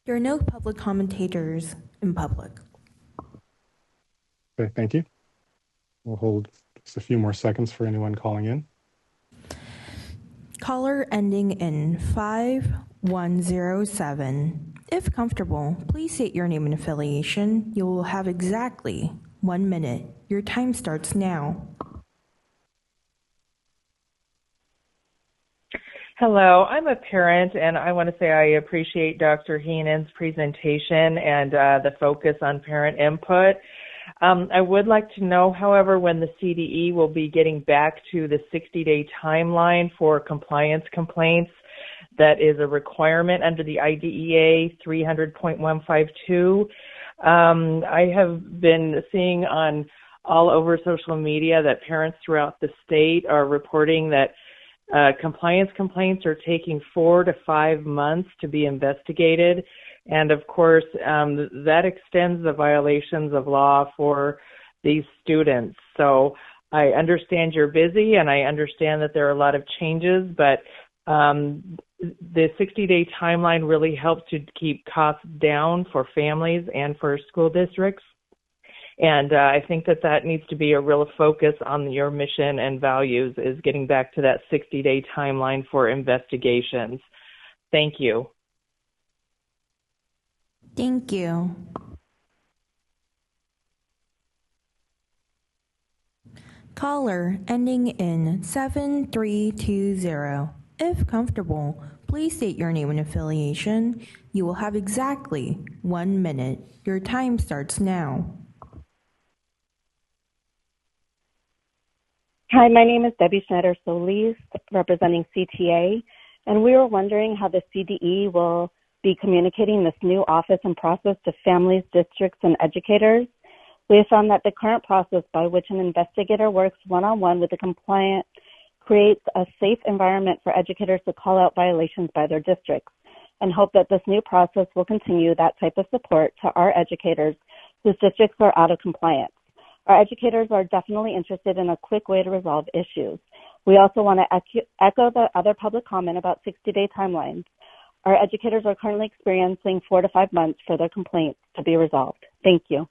There are no public commentators in public. Okay, thank you. We'll hold just a few more seconds for anyone calling in. Caller ending in 5107. If comfortable, please state your name and affiliation. You will have exactly 1 minute. Your time starts now. Hello, I'm a parent, and I want to say I appreciate Dr. Heenan's presentation and the focus on parent input. I would like to know, however, when the CDE will be getting back to the 60-day timeline for compliance complaints. That is a requirement under the IDEA 300.152. I have been seeing on all over social media that parents throughout the state are reporting that compliance complaints are taking 4 to 5 months to be investigated. And of course, that extends the violations of law for these students. So I understand you're busy, and I understand that there are a lot of changes, but the 60-day timeline really helps to keep costs down for families and for school districts. And I think that needs to be a real focus on your mission and values, is getting back to that 60-day timeline for investigations. Thank you. Thank you. Caller ending in 7320. If comfortable, please state your name and affiliation. You will have exactly 1 minute. Your time starts now. Hi, my name is Debbie Schneider-Solis, representing CTA, and we were wondering how the CDE will be communicating this new office and process to families, districts, and educators. We have found that the current process by which an investigator works one-on-one with a compliant creates a safe environment for educators to call out violations by their districts. and hope that this new process will continue that type of support to our educators whose districts are out of compliance. Our educators are definitely interested in a quick way to resolve issues. We also want to echo the other public comment about 60-day timelines. Our educators are currently experiencing 4 to 5 months for their complaints to be resolved. Thank you.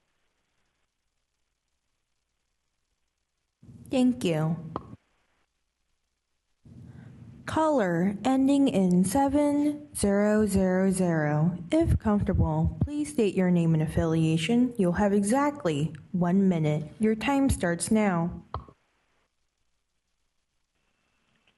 Thank you. Caller ending in 7000. If comfortable, please state your name and affiliation. You'll have exactly 1 minute. Your time starts now.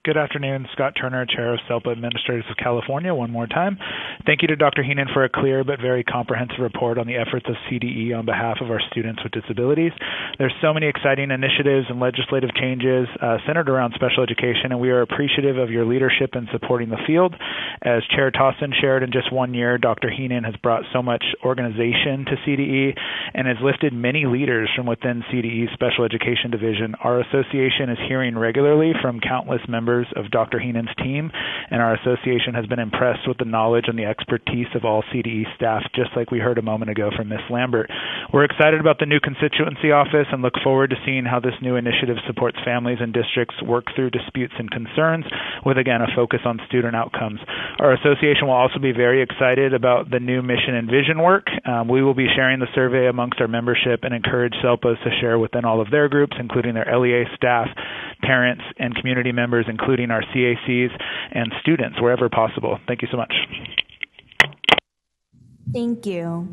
Good afternoon, Scott Turner, Chair of SELPA Administrators of California, one more time. Thank you to Dr. Heenan for a clear but very comprehensive report on the efforts of CDE on behalf of our students with disabilities. There's so many exciting initiatives and legislative changes centered around special education, and we are appreciative of your leadership in supporting the field. As Chair Tostin shared, in just 1 year, Dr. Heenan has brought so much organization to CDE and has lifted many leaders from within CDE's Special Education Division. Our association is hearing regularly from countless members of Dr. Heenan's team, and our association has been impressed with the knowledge and the expertise of all CDE staff, just like we heard a moment ago from Ms. Lambert. We're excited about the new constituency office and look forward to seeing how this new initiative supports families and districts work through disputes and concerns with, again, a focus on student outcomes. Our association will also be very excited about the new mission and vision work. We will be sharing the survey amongst our membership and encourage SELPAs to share within all of their groups, including their LEA staff, parents, and community members, including our CACs and students, wherever possible. Thank you so much. Thank you.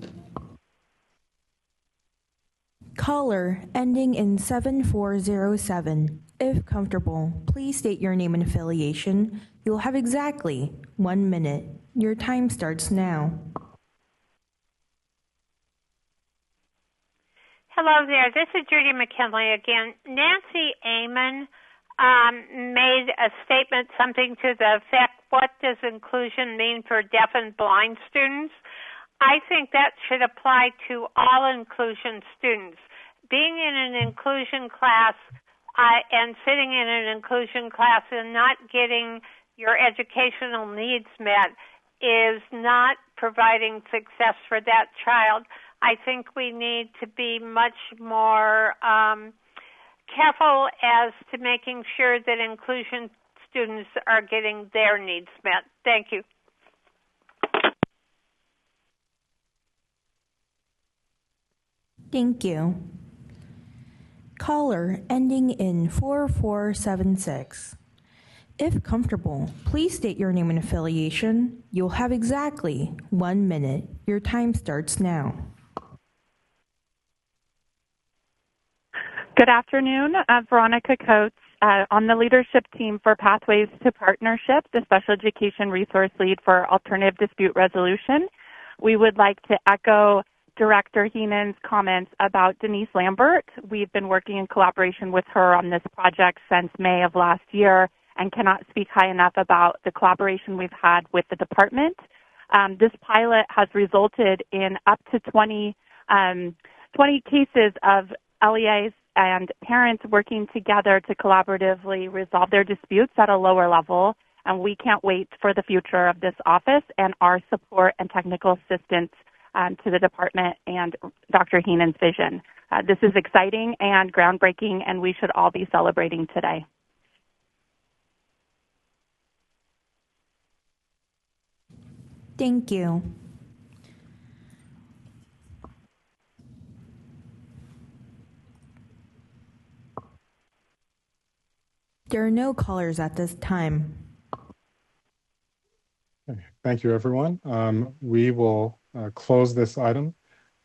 Caller ending in 7407. If comfortable, please state your name and affiliation. You'll have exactly 1 minute. Your time starts now. Hello there. This is Judy McKinley again. Nancy Amon made a statement, something to the effect, what does inclusion mean for deaf and blind students? I think that should apply to all inclusion students. Being in an inclusion class and sitting in an inclusion class and not getting your educational needs met is not providing success for that child. I think we need to be much more careful as to making sure that inclusion students are getting their needs met. Thank you. Thank you. Caller ending in 4476. If comfortable, please state your name and affiliation. You'll have exactly 1 minute. Your time starts now. Good afternoon. Veronica Coates on the leadership team for Pathways to Partnership, the Special Education Resource Lead for Alternative Dispute Resolution. We would like to echo Director Heenan's comments about Denise Lambert. We've been working in collaboration with her on this project since May of last year and cannot speak high enough about the collaboration we've had with the department. This pilot has resulted in up to 20 cases of LEAs and parents working together to collaboratively resolve their disputes at a lower level. And we can't wait for the future of this office and our support and technical assistance to the department and Dr. Heenan's vision. This is exciting and groundbreaking, and we should all be celebrating today. Thank you. There are no callers at this time. Okay. Thank you, everyone. We will close this item.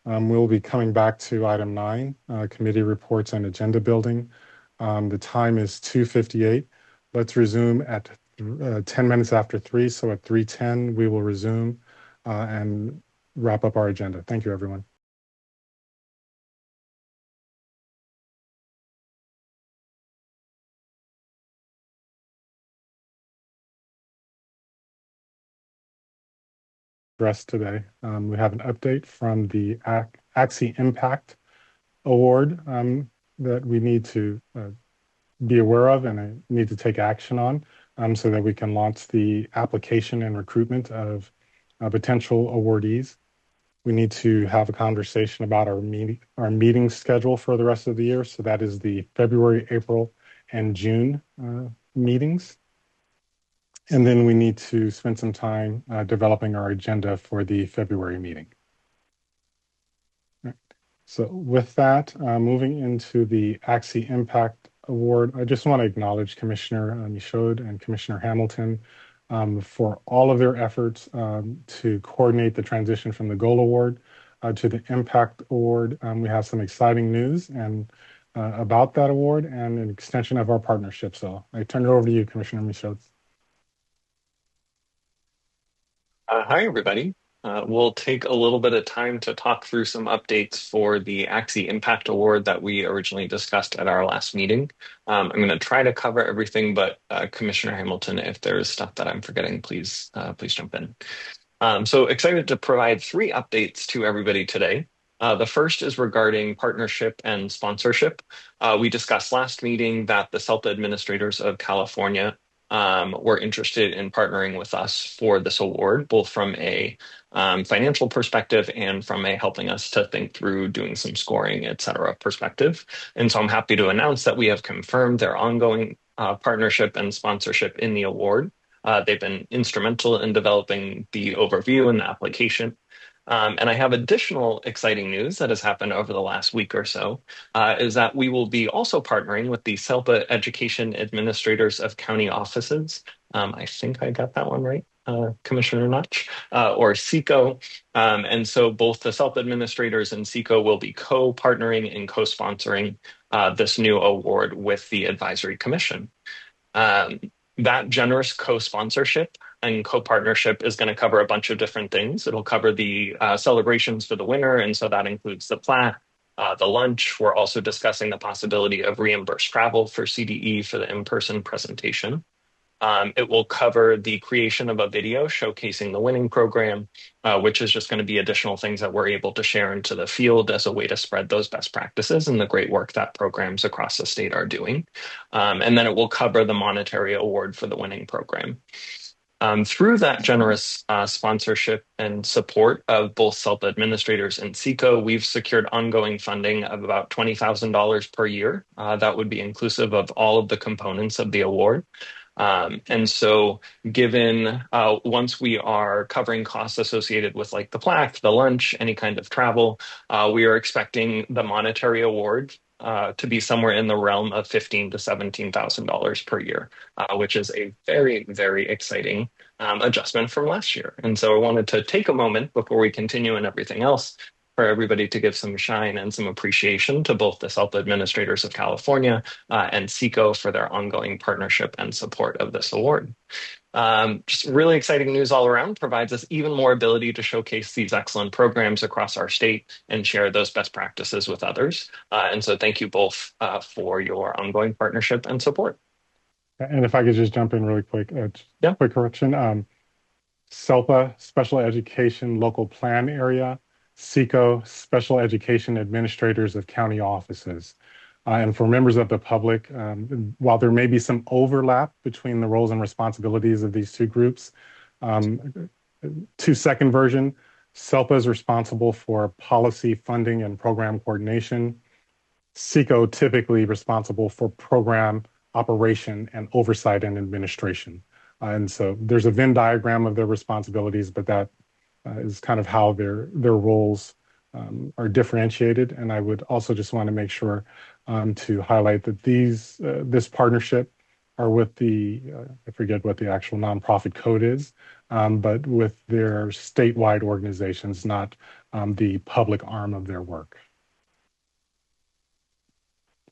We'll be coming back to item 9, committee reports and agenda building. The time is 2:58. Let's resume at 10 minutes after 3. So at 3:10, we will resume and wrap up our agenda. Thank you, everyone. Today. We have an update from the ACSE Impact Award that we need to be aware of and need to take action on so that we can launch the application and recruitment of potential awardees. We need to have a conversation about our meeting schedule for the rest of the year. So that is the February, April, and June meetings. And then we need to spend some time developing our agenda for the February meeting. Right. So with that, moving into the ACSE Impact Award, I just want to acknowledge Commissioner Michaud and Commissioner Hamilton for all of their efforts to coordinate the transition from the Goal Award to the Impact Award. We have some exciting news and about that award and an extension of our partnership. So I turn it over to you, Commissioner Michaud. Hi, everybody. We'll take a little bit of time to talk through some updates for the ACSE Impact Award that we originally discussed at our last meeting. I'm going to try to cover everything, but Commissioner Hamilton, if there's stuff that I'm forgetting, please jump in. So excited to provide 3 updates to everybody today. The first is regarding partnership and sponsorship. We discussed last meeting that the SELPA administrators of California were interested in partnering with us for this award, both from a financial perspective and from a helping us to think through doing some scoring, et cetera, perspective. And so I'm happy to announce that we have confirmed their ongoing partnership and sponsorship in the award. They've been instrumental in developing the overview and the application. And I have additional exciting news that has happened over the last week or so, is that we will be also partnering with the SELPA Education Administrators of County Offices. I think I got that one right, Commissioner Notch, or SECO. And so both the SELPA administrators and SECO will be co-partnering and co-sponsoring this new award with the Advisory Commission. That generous co-sponsorship and co-partnership is going to cover a bunch of different things. It'll cover the celebrations for the winner, and so that includes the plaque, the lunch. We're also discussing the possibility of reimbursed travel for CDE for the in-person presentation. It will cover the creation of a video showcasing the winning program, which is just going to be additional things that we're able to share into the field as a way to spread those best practices and the great work that programs across the state are doing. And then it will cover the monetary award for the winning program. Through that generous sponsorship and support of both SELPA administrators and SECO, we've secured ongoing funding of about $20,000 per year. That would be inclusive of all of the components of the award. And so given once we are covering costs associated with like the plaque, the lunch, any kind of travel, we are expecting the monetary award to be somewhere in the realm of $15,000 to $17,000 per year, which is a very, very exciting adjustment from last year. And so I wanted to take a moment before we continue and everything else for everybody to give some shine and some appreciation to both the SELPA administrators of California and SECO for their ongoing partnership and support of this award. Just really exciting news all around, provides us even more ability to showcase these excellent programs across our state and share those best practices with others. And so thank you both for your ongoing partnership and support. And if I could just jump in really quick, quick correction. SELPA, Special Education Local Plan Area, SECO, Special Education Administrators of County Offices. And for members of the public, while there may be some overlap between the roles and responsibilities of these two groups, second version, SELPA is responsible for policy, funding, and program coordination. SECO typically responsible for program operation and oversight and administration. And so there's a Venn diagram of their responsibilities, but that is kind of how their roles are differentiated. And I would also just want to make sure to highlight that this partnership are with the, I forget what the actual nonprofit code is, but with their statewide organizations, not the public arm of their work.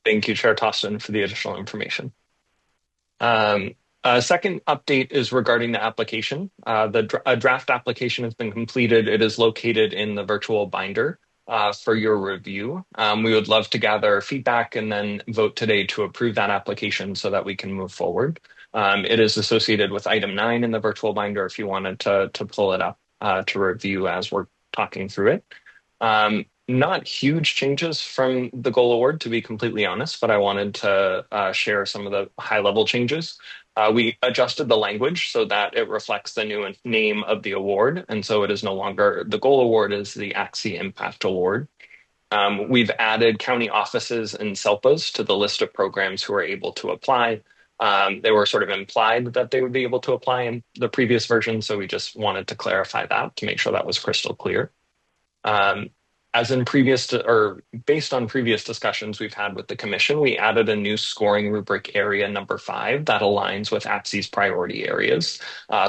Thank you, Chair Tostin, for the additional information. Second update is regarding the application. A draft application has been completed. It is located in the virtual binder for your review. We would love to gather feedback and then vote today to approve that application so that we can move forward. It is associated with item 9 in the virtual binder if you wanted to pull it up to review as we're talking through it. Not huge changes from the Goal Award, to be completely honest, but I wanted to share some of the high-level changes. We adjusted the language so that it reflects the new name of the award. And so it is no longer the Goal Award, is the ACSE Impact Award. We've added county offices and SELPAs to the list of programs who are able to apply. They were sort of implied that they would be able to apply in the previous version, so we just wanted to clarify that to make sure that was crystal clear. As in based on previous discussions we've had with the Commission, we added a new scoring rubric area number 5 that aligns with ACSE's priority areas.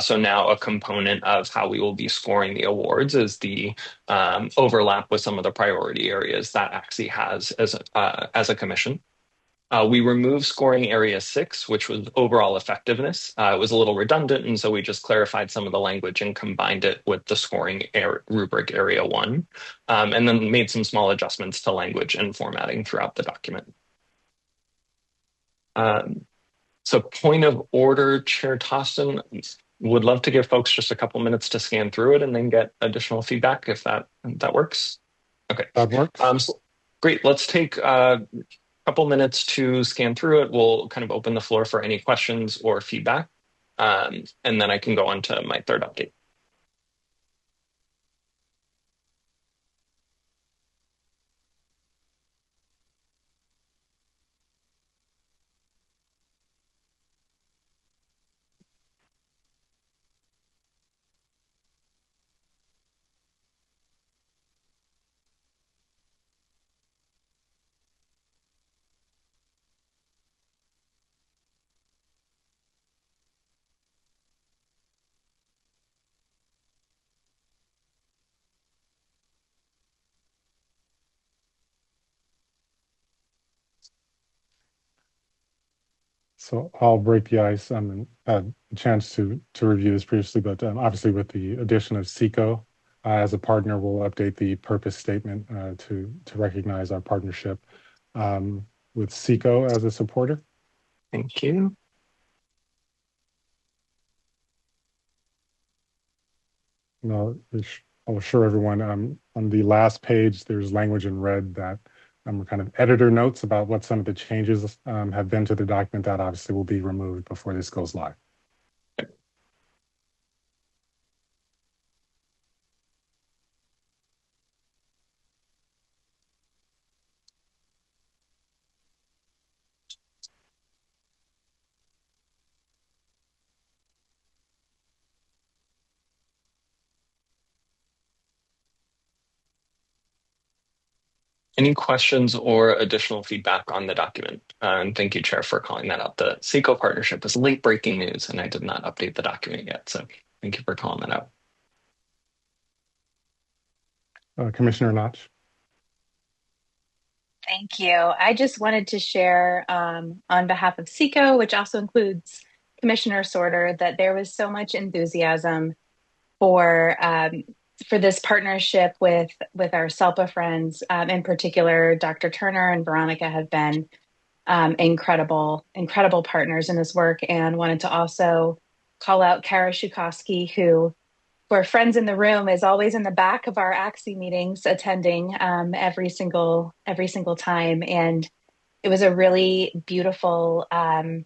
So now a component of how we will be scoring the awards is the overlap with some of the priority areas that ACSE has as a Commission. We removed scoring area 6, which was overall effectiveness. It was a little redundant, and so we just clarified some of the language and combined it with the scoring rubric area 1, and then made some small adjustments to language and formatting throughout the document. So point of order, Chair Tostin, would love to give folks just a couple minutes to scan through it and then get additional feedback if that works. Okay. That works. So great, let's take couple minutes to scan through it. We'll kind of open the floor for any questions or feedback, and then I can go on to my third update. So I'll break the ice. I had a chance to review this previously, but obviously with the addition of SECO as a partner, we'll update the purpose statement to recognize our partnership with SECO as a supporter. Thank you. I'll assure everyone on the last page, there's language in red that kind of editor notes about what some of the changes have been to the document that obviously will be removed before this goes live. Any questions or additional feedback on the document? And thank you, Chair, for calling that out. The SECO partnership is late breaking news, and I did not update the document yet. So thank you for calling that out. Commissioner Notch. Thank you. I just wanted to share on behalf of SECO, which also includes Commissioner Sorter, that there was so much enthusiasm for this partnership with our SELPA friends. In particular, Dr. Turner and Veronica have been incredible partners in this work, and wanted to also call out Kara Shukowski, who, for friends in the room, is always in the back of our ACSE meetings attending every single time. And it was a really beautiful kind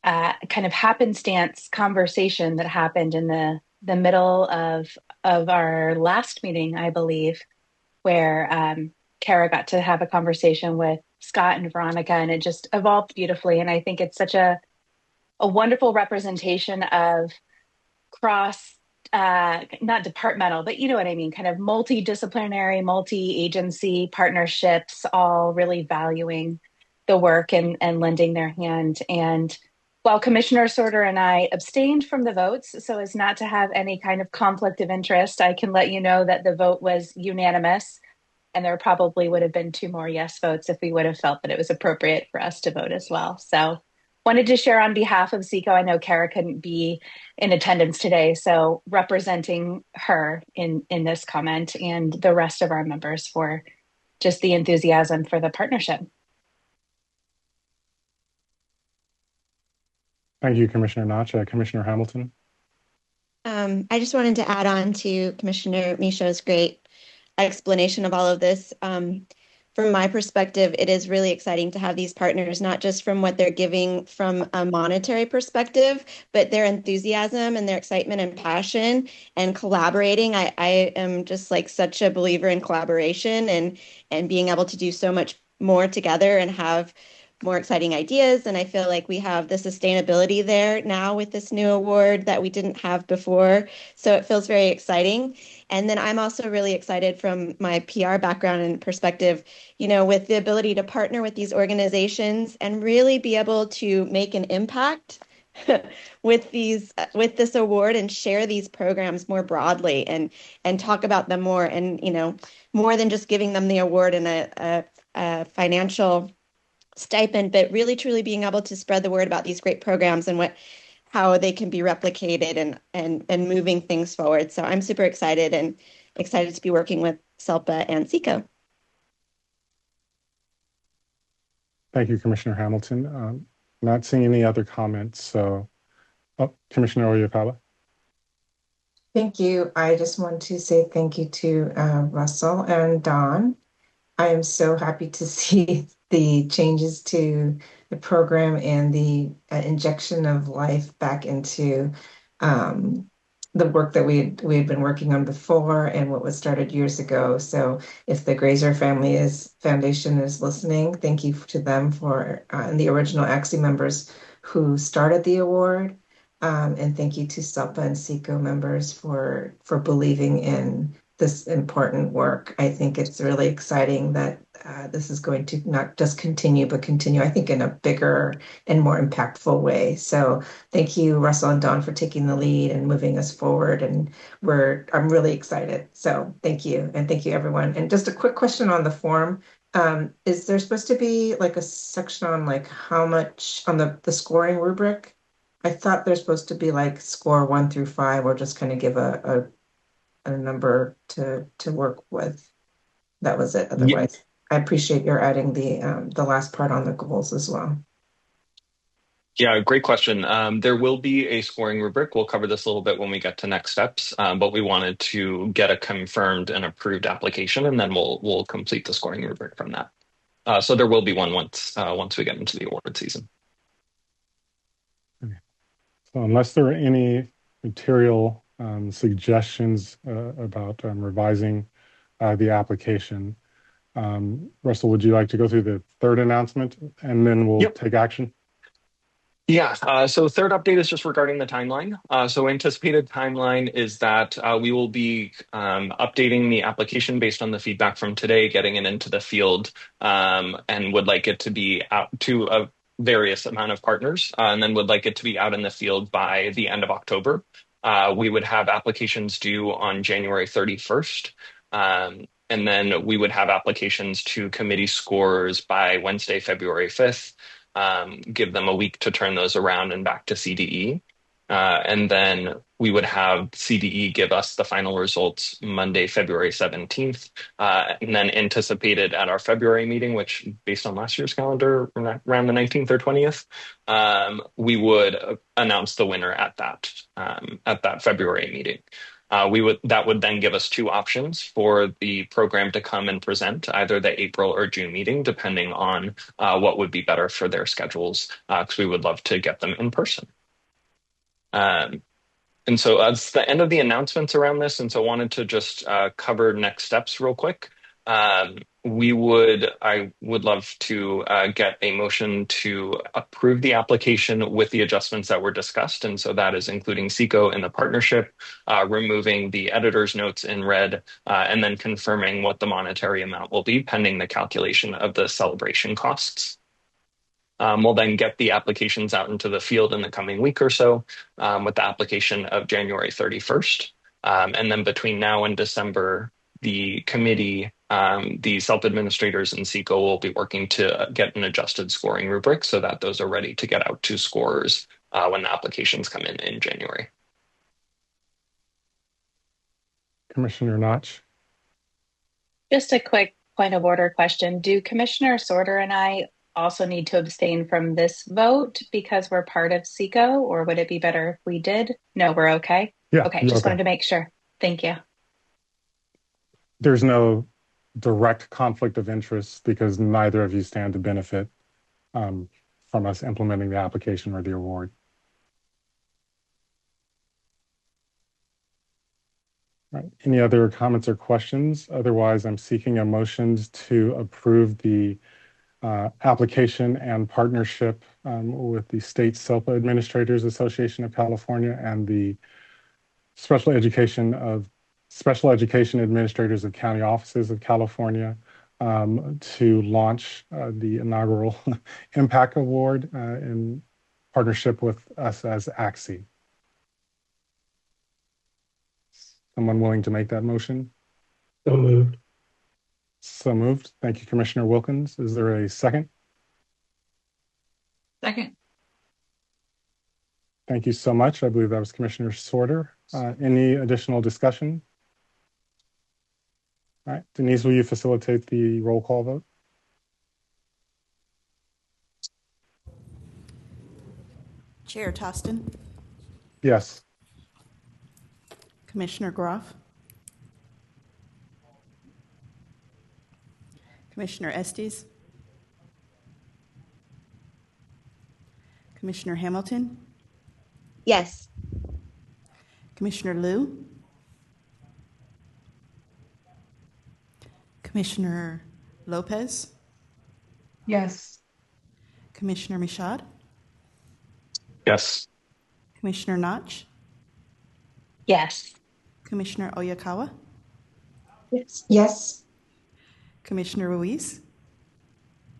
of happenstance conversation that happened in the middle of our last meeting, I believe, where Kara got to have a conversation with Scott and Veronica, and it just evolved beautifully. And I think it's such a wonderful representation of cross, not departmental, but you know what I mean, kind of multidisciplinary, multi-agency partnerships, all really valuing the work and lending their hand. And while Commissioner Sorter and I abstained from the votes so as not to have any kind of conflict of interest, I can let you know that the vote was unanimous, and there probably would have been 2 more yes votes if we would have felt that it was appropriate for us to vote as well. So wanted to share on behalf of SECO. I know Kara couldn't be in attendance today, so representing her in this comment, and the rest of our members for just the enthusiasm for the partnership. Thank you, Commissioner Notch. Commissioner Hamilton. I just wanted to add on to Commissioner Michaud's great explanation of all of this. from my perspective, it is really exciting to have these partners, not just from what they're giving from a monetary perspective, but their enthusiasm and their excitement and passion and collaborating. I am just like such a believer in collaboration and being able to do so much more together and have more exciting ideas. And I feel like we have the sustainability there now with this new award that we didn't have before. So it feels very exciting. And then I'm also really excited from my PR background and perspective, you know, with the ability to partner with these organizations and really be able to make an impact with this award and share these programs more broadly and talk about them more, and, you know, more than just giving them the award and a financial stipend, but really truly being able to spread the word about these great programs and how they can be replicated and moving things forward. So I'm super excited to be working with SELPA and SECO. Thank you, Commissioner Hamilton. Not seeing any other comments, so Commissioner Oyakawa. Thank you. I just want to say thank you to Russell and Don. I am so happy to see the changes to the program and the injection of life back into the work that we had been working on before and what was started years ago. So if the Grazer Foundation is listening, thank you to them for and the original ACSE members who started the award. And thank you to SELPA and SECO members for believing in this important work. I think it's really exciting that this is going to not just continue, but continue, I think, in a bigger and more impactful way. So thank you, Russell and Dawn, for taking the lead and moving us forward. And I'm really excited. So thank you. And thank you, everyone. And just a quick question on the form. Is there supposed to be like a section on like how much on the scoring rubric? I thought there's supposed to be like score 1 through 5, or just kind of give a number to work with. That was it. Otherwise, I appreciate your adding the last part on the goals as well. Yeah, great question. There will be a scoring rubric. We'll cover this a little bit when we get to next steps, but we wanted to get a confirmed and approved application, and then we'll complete the scoring rubric from that. So there will be one once we get into the award season. So unless there are any material suggestions about revising the application, Russell, would you like to go through the third announcement and then we'll take action? Yeah, so third update is just regarding the timeline. So anticipated timeline is that we will be updating the application based on the feedback from today, getting it into the field, and would like it to be out to a various amount of partners, and then would like it to be out in the field by the end of October. We would have applications due on January 31st. And then we would have applications to committee scorers by Wednesday, February 5th. Give them a week to turn those around and back to CDE. And then we would have CDE give us the final results Monday, February 17th. And then anticipated at our February meeting, which based on last year's calendar, around the 19th or 20th, we would announce the winner at that February meeting. That would then give us two options for the program to come and present, either the April or June meeting, depending on what would be better for their schedules, because we would love to get them in person. And so that's the end of the announcements around this. And so I wanted to just cover next steps real quick. I would love to get a motion to approve the application with the adjustments that were discussed. And so that is including SECO in the partnership, removing the editor's notes in red, and then confirming what the monetary amount will be pending the calculation of the celebration costs. We'll then get the applications out into the field in the coming week or so with the application of January 31st. And then between now and December, the committee, the self-administrators and SECO will be working to get an adjusted scoring rubric so that those are ready to get out to scorers when the applications come in January. Commissioner Notch. Just a quick point of order question. Do Commissioner Sorter and I also need to abstain from this vote because we're part of SECO, or would it be better if we did? No, we're okay? Yeah. Okay, just wanted to make sure. Thank you. There's no direct conflict of interest because neither of you stand to benefit from us implementing the application or the award. Right. Any other comments or questions? Otherwise, I'm seeking a motion to approve the application and partnership with the State SELPA Administrators Association of California and the Special Education Administrators of County Offices of California to launch the inaugural Impact Award in partnership with us as ACSE. Someone willing to make that motion? So moved. So moved. Thank you, Commissioner Wilkins. Is there a second? Second. Thank you so much. I believe that was Commissioner Sorter. Any additional discussion? All right. Denise, will you facilitate the roll call vote? Chair Tostin? Yes. Commissioner Groff? Commissioner Estes? Commissioner Hamilton? Yes. Commissioner Liu? Commissioner Lopez? Yes. Commissioner Michaud? Yes. Commissioner Notch? Yes. Commissioner Oyakawa? Yes. Yes. Commissioner Ruiz?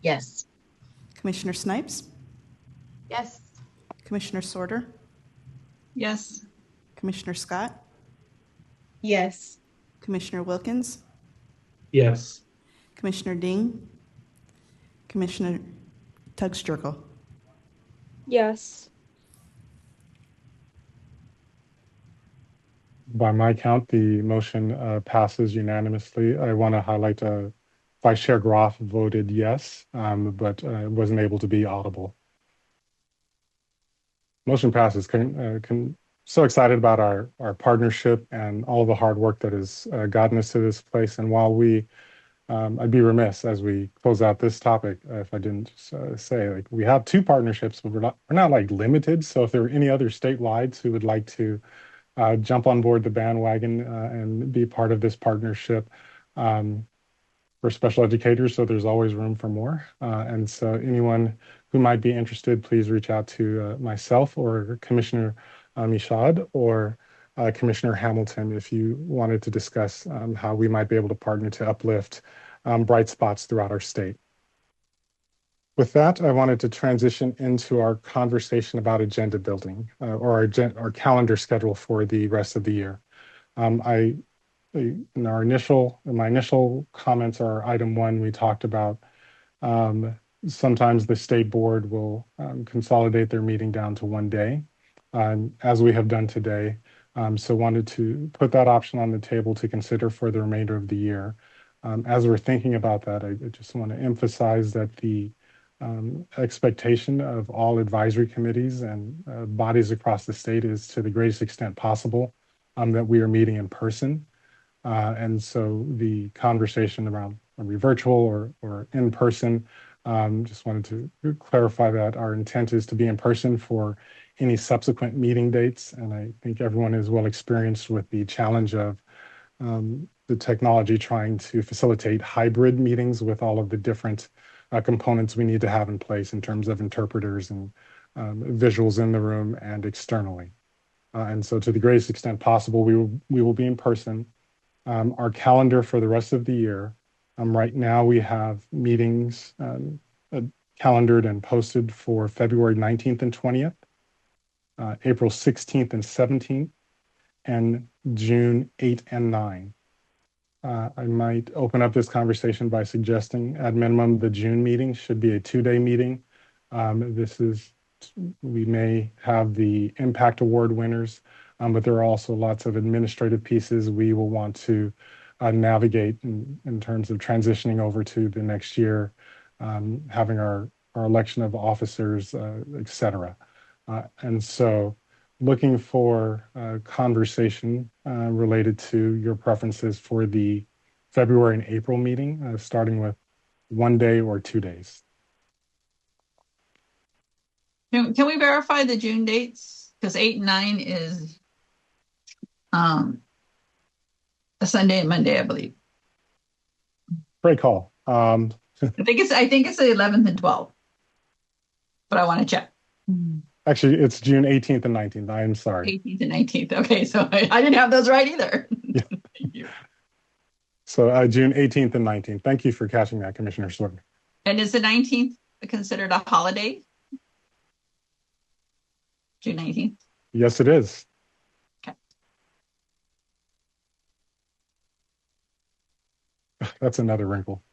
Yes. Commissioner Snipes? Yes. Commissioner Sorter? Yes. Commissioner Scott? Yes. Commissioner Wilkins? Yes. Commissioner Ding? Commissioner Tugsterkel? Yes. By my count, the motion passes unanimously. I want to highlight Vice Chair Groff voted yes, but wasn't able to be audible. Motion passes. So excited about our partnership and all the hard work that has gotten us to this place. And while I'd be remiss as we close out this topic if I didn't say, like, we have two partnerships, but we're not like limited. So if there are any other statewide who would like to jump on board the bandwagon and be part of this partnership for special educators, so there's always room for more. And so anyone who might be interested, please reach out to myself or Commissioner Michaud or Commissioner Hamilton if you wanted to discuss how we might be able to partner to uplift bright spots throughout our state. With that, I wanted to transition into our conversation about agenda building or our calendar schedule for the rest of the year. In my initial comments are item 1, we talked about sometimes the state board will consolidate their meeting down to one day, as we have done today. So wanted to put that option on the table to consider for the remainder of the year. As we're thinking about that, I just want to emphasize that the expectation of all advisory committees and bodies across the state is to the greatest extent possible that we are meeting in person. And so the conversation around are we virtual or in person, just wanted to clarify that our intent is to be in person for any subsequent meeting dates. And I think everyone is well experienced with the challenge of the technology trying to facilitate hybrid meetings with all of the different components we need to have in place in terms of interpreters and visuals in the room and externally. And so to the greatest extent possible, we will be in person. Our calendar for the rest of the year, right now we have meetings calendared and posted for February 19th and 20th, April 16th and 17th, and June 8 and 9. I might open up this conversation by suggesting at minimum the June meeting should be a 2-day meeting. We may have the Impact Award winners, but there are also lots of administrative pieces we will want to navigate in terms of transitioning over to the next year, having our election of officers, et cetera. And so looking for conversation related to your preferences for the February and April meeting, starting with 1 day or 2 days. Can we verify the June dates? Because 8 and 9 is a Sunday and Monday, I believe. Great call. I think it's the 11th and 12th, but I want to check. Actually, it's June 18th and 19th. I'm sorry. 18th and 19th. Okay, so I didn't have those right either. Yeah. Thank you. So June 18th and 19th. Thank you for catching that, Commissioner Sword. And is the 19th considered a holiday? June 19th? Yes, it is. Okay. That's another wrinkle.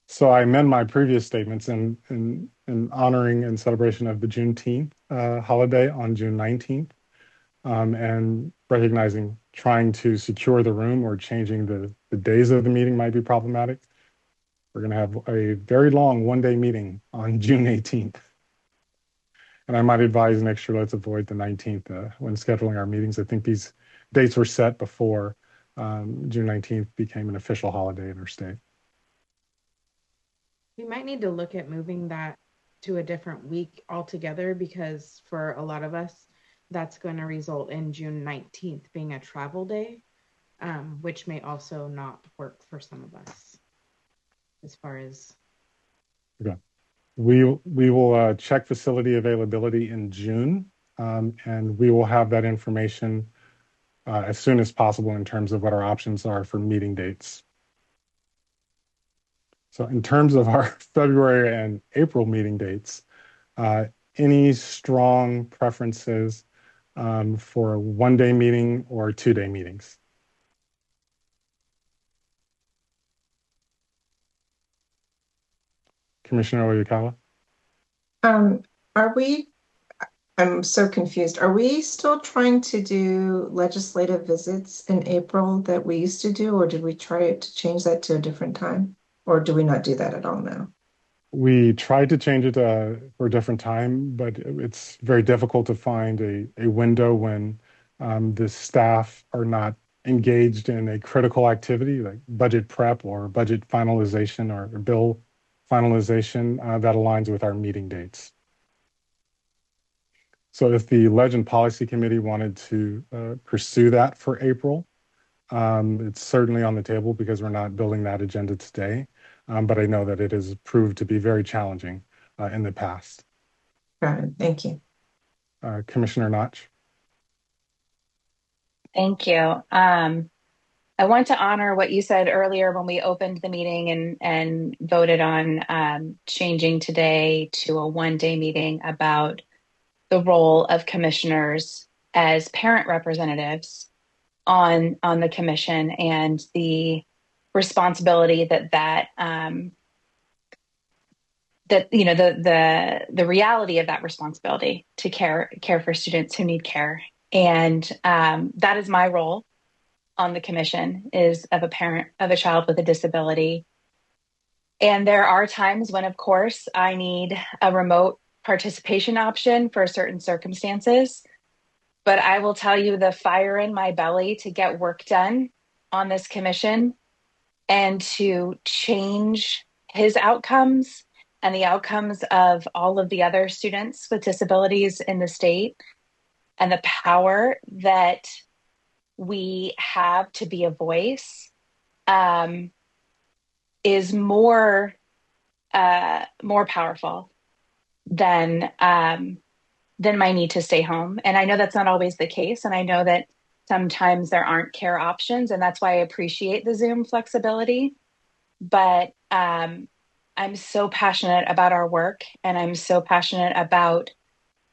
So I amend my previous statements in honoring and celebration of the Juneteenth holiday on June 19th, and recognizing trying to secure the room or changing the days of the meeting might be problematic. We're going to have a very long one-day meeting on June 18th. And I might advise next year, let's avoid the 19th when scheduling our meetings. I think these dates were set before June 19th became an official holiday in our state. We might need to look at moving that to a different week altogether, because for a lot of us, that's going to result in June 19th being a travel day, which may also not work for some of us as far as. Okay. We will check facility availability in June, and we will have that information as soon as possible in terms of what our options are for meeting dates. So in terms of our February and April meeting dates, any strong preferences for a one-day meeting or 2-day meetings? Commissioner Oyakawa? I'm so confused. Are we still trying to do legislative visits in April that we used to do, or did we try to change that to a different time? Or do we not do that at all now? We tried to change it for a different time, but it's very difficult to find a window when the staff are not engaged in a critical activity like budget prep or budget finalization or bill finalization that aligns with our meeting dates. So if the Legend Policy Committee wanted to pursue that for April, it's certainly on the table because we're not building that agenda today. But I know that it has proved to be very challenging in the past. Got it. Thank you. Commissioner Notch. Thank you. I want to honor what you said earlier when we opened the meeting and voted on changing today to a one-day meeting about the role of commissioners as parent representatives on the commission and the responsibility that you know the reality of that responsibility to care for students who need care, and that is my role on the commission, is of a parent of a child with a disability. And there are times when, of course, I need a remote participation option for certain circumstances. But I will tell you, the fire in my belly to get work done on this commission and to change his outcomes and the outcomes of all of the other students with disabilities in the state, and the power that we have to be a voice, is more powerful than my need to stay home. And I know that's not always the case. And I know that sometimes there aren't care options. And that's why I appreciate the Zoom flexibility. But I'm so passionate about our work. And I'm so passionate about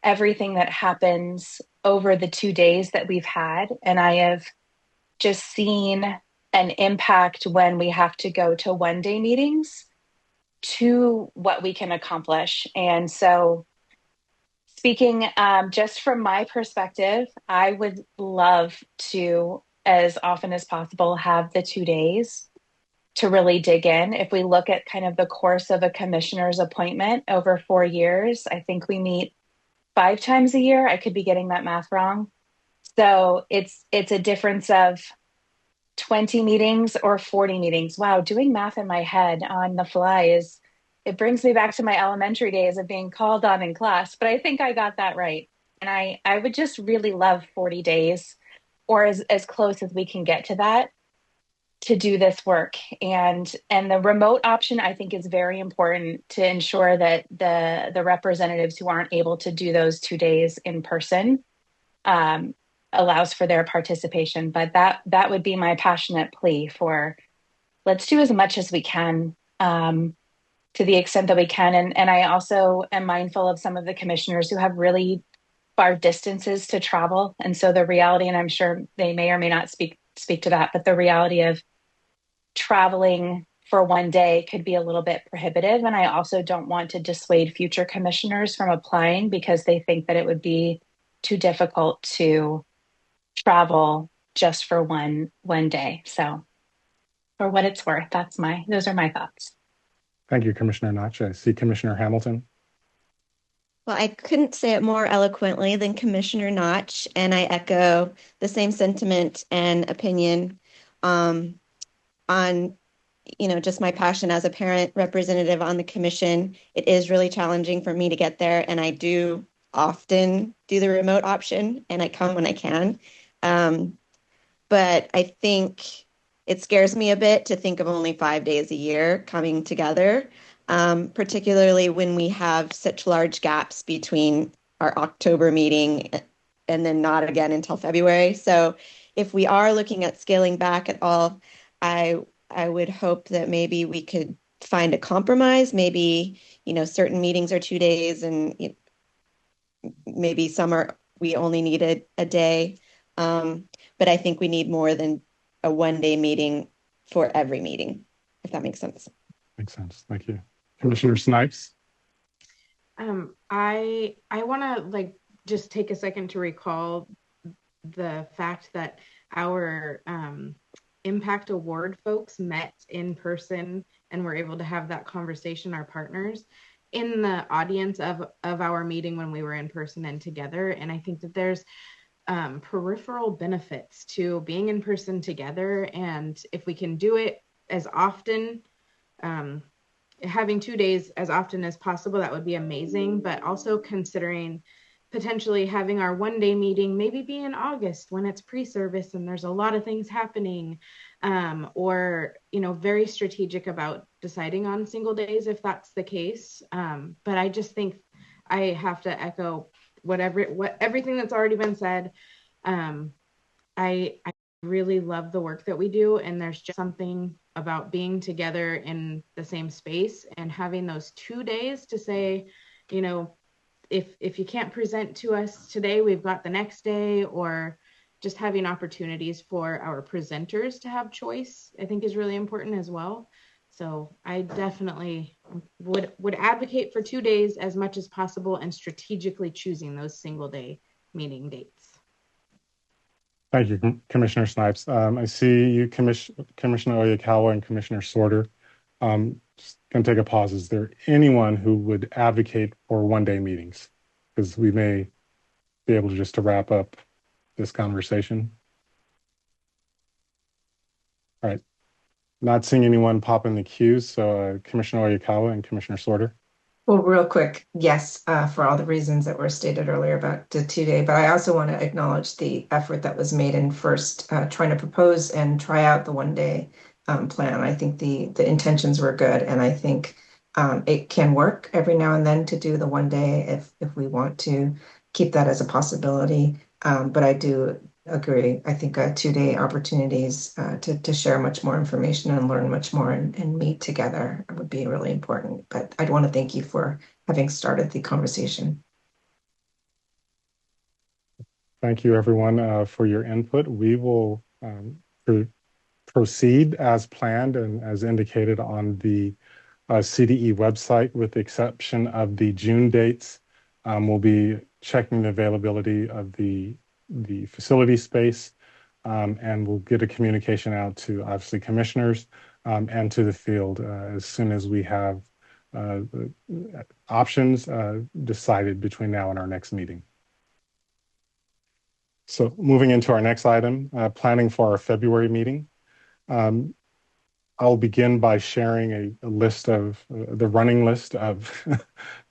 everything that happens over the 2 days that we've had. And I have just seen an impact when we have to go to one-day meetings to what we can accomplish. And so, speaking just from my perspective, I would love to, as often as possible, have the 2 days to really dig in. If we look at kind of the course of a commissioner's appointment over 4 years, I think we meet 5 times a year. I could be getting that math wrong. So it's a difference of 20 meetings or 40 meetings. Wow, doing math in my head on the fly it brings me back to my elementary days of being called on in class, but I think I got that right. And I would just really love 40 days or as close as we can get to that to do this work. And the remote option I think is very important to ensure that the representatives who aren't able to do those 2 days in person allows for their participation. But that would be my passionate plea for let's do as much as we can to the extent that we can. And I also am mindful of some of the commissioners who have really far distances to travel. And so the reality, and I'm sure they may or may not speak to that, but the reality of traveling for one day could be a little bit prohibitive. And I also don't want to dissuade future commissioners from applying because they think that it would be too difficult to travel just for one day. So for what it's worth, those are my thoughts. Thank you, Commissioner Notch. I see Commissioner Hamilton. Well, I couldn't say it more eloquently than Commissioner Notch, and I echo the same sentiment and opinion on, just my passion as a parent representative on the commission. It is really challenging for me to get there, and I do often do the remote option, and I come when I can. But I think it scares me a bit to think of only 5 days a year coming together. Particularly when we have such large gaps between our October meeting and then not again until February. So if we are looking at scaling back at all, I would hope that maybe we could find a compromise. Maybe, certain meetings are 2 days and maybe we only need a day. But I think we need more than a 1 day meeting for every meeting, if that makes sense. Makes sense. Thank you. Commissioner Snipes. I want to just take a second to recall the fact that our impact award folks met in person and were able to have that conversation, our partners, in the audience of our meeting when we were in person and together. And I think that there's peripheral benefits to being in person together. And if we can do it as often, having 2 days as often as possible, that would be amazing. But also considering potentially having our 1 day meeting maybe be in August when it's pre-service and there's a lot of things happening, or very strategic about deciding on single days if that's the case. But I just think I have to echo everything that's already been said. I really love the work that we do, and there's just something about being together in the same space and having those 2 days to say, if you can't present to us today, we've got the next day, or just having opportunities for our presenters to have choice, I think is really important as well. So I definitely would advocate for 2 days as much as possible and strategically choosing those single day meeting dates. Thank you, Commissioner Snipes. I see you, Commissioner Oyakawa and Commissioner Sorter. Just going to take a pause. Is there anyone who would advocate for 1 day meetings? Because we may be able to wrap up this conversation. All right. Not seeing anyone pop in the queue. So Commissioner Oyakawa and Commissioner Sorter. Well, real quick, yes, for all the reasons that were stated earlier about the 2 day, but I also want to acknowledge the effort that was made in first trying to propose and try out the 1 day plan. I think the intentions were good, and I think it can work every now and then to do the 1 day if we want to keep that as a possibility. But I do agree. I think 2 day opportunities to share much more information and learn much more and meet together would be really important. But I'd want to thank you for having started the conversation. Thank you, everyone, for your input. We will proceed as planned and as indicated on the CDE website, with the exception of the June dates. We'll be checking the availability of the facility space, and we'll get a communication out to obviously commissioners and to the field as soon as we have options decided between now and our next meeting. So moving into our next item, planning for our February meeting. I'll begin by sharing a list of the running list of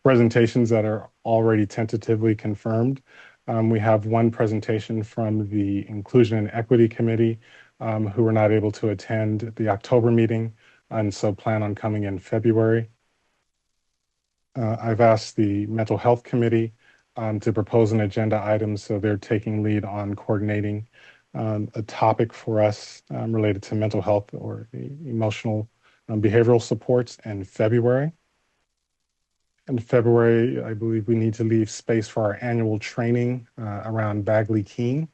presentations that are already tentatively confirmed. We have one presentation from the Inclusion and Equity Committee who were not able to attend the October meeting and so plan on coming in February. I've asked the Mental Health Committee to propose an agenda item, so they're taking lead on coordinating a topic for us related to mental health or emotional behavioral supports in February. In February, I believe we need to leave space for our annual training around Bagley-Keene,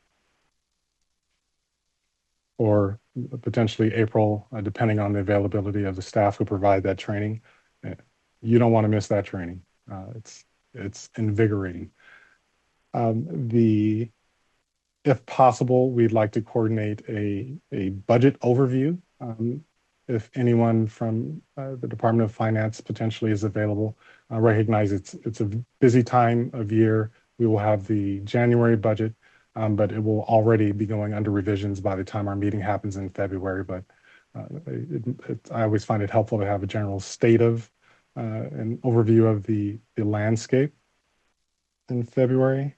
or potentially April, depending on the availability of the staff who provide that training. You don't want to miss that training. It's invigorating. If possible, we'd like to coordinate a budget overview. If anyone from the Department of Finance potentially is available, recognize it's a busy time of year. We will have the January budget, but it will already be going under revisions by the time our meeting happens in February. But I always find it helpful to have a general state of an overview of the landscape in February.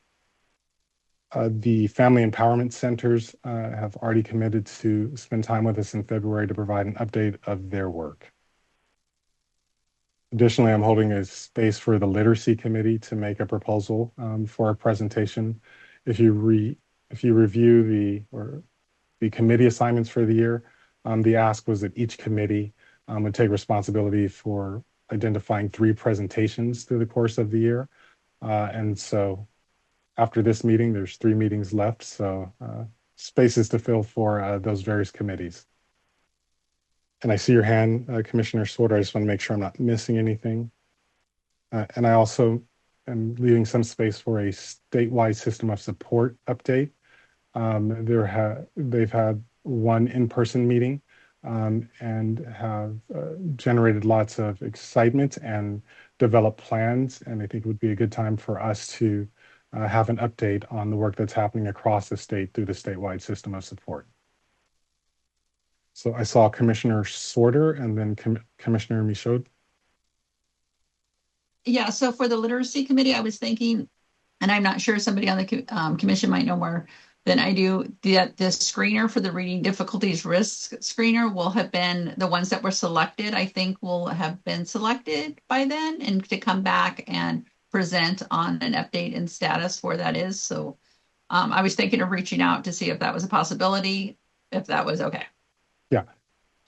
The Family Empowerment Centers have already committed to spend time with us in February to provide an update of their work. Additionally, I'm holding a space for the Literacy Committee to make a proposal for a presentation. If you review the committee assignments for the year, the ask was that each committee would take responsibility for identifying 3 presentations through the course of the year. And so after this meeting, there's 3 meetings left, so spaces to fill for those various committees. And I see your hand, Commissioner Sorter. I just want to make sure I'm not missing anything. And I also am leaving some space for a statewide system of support update. They've had one in-person meeting and have generated lots of excitement and developed plans. And I think it would be a good time for us to have an update on the work that's happening across the state through the statewide system of support. So I saw Commissioner Sorter and then Commissioner Michaud. Yeah, so for the Literacy Committee, I was thinking, and I'm not sure somebody on the commission might know more than I do, that the screener for the reading difficulties risk screener will have been, the ones that were selected, I think will have been selected by then, and to come back and present on an update and status where that is. So I was thinking of reaching out to see if that was a possibility, if that was okay. Yeah,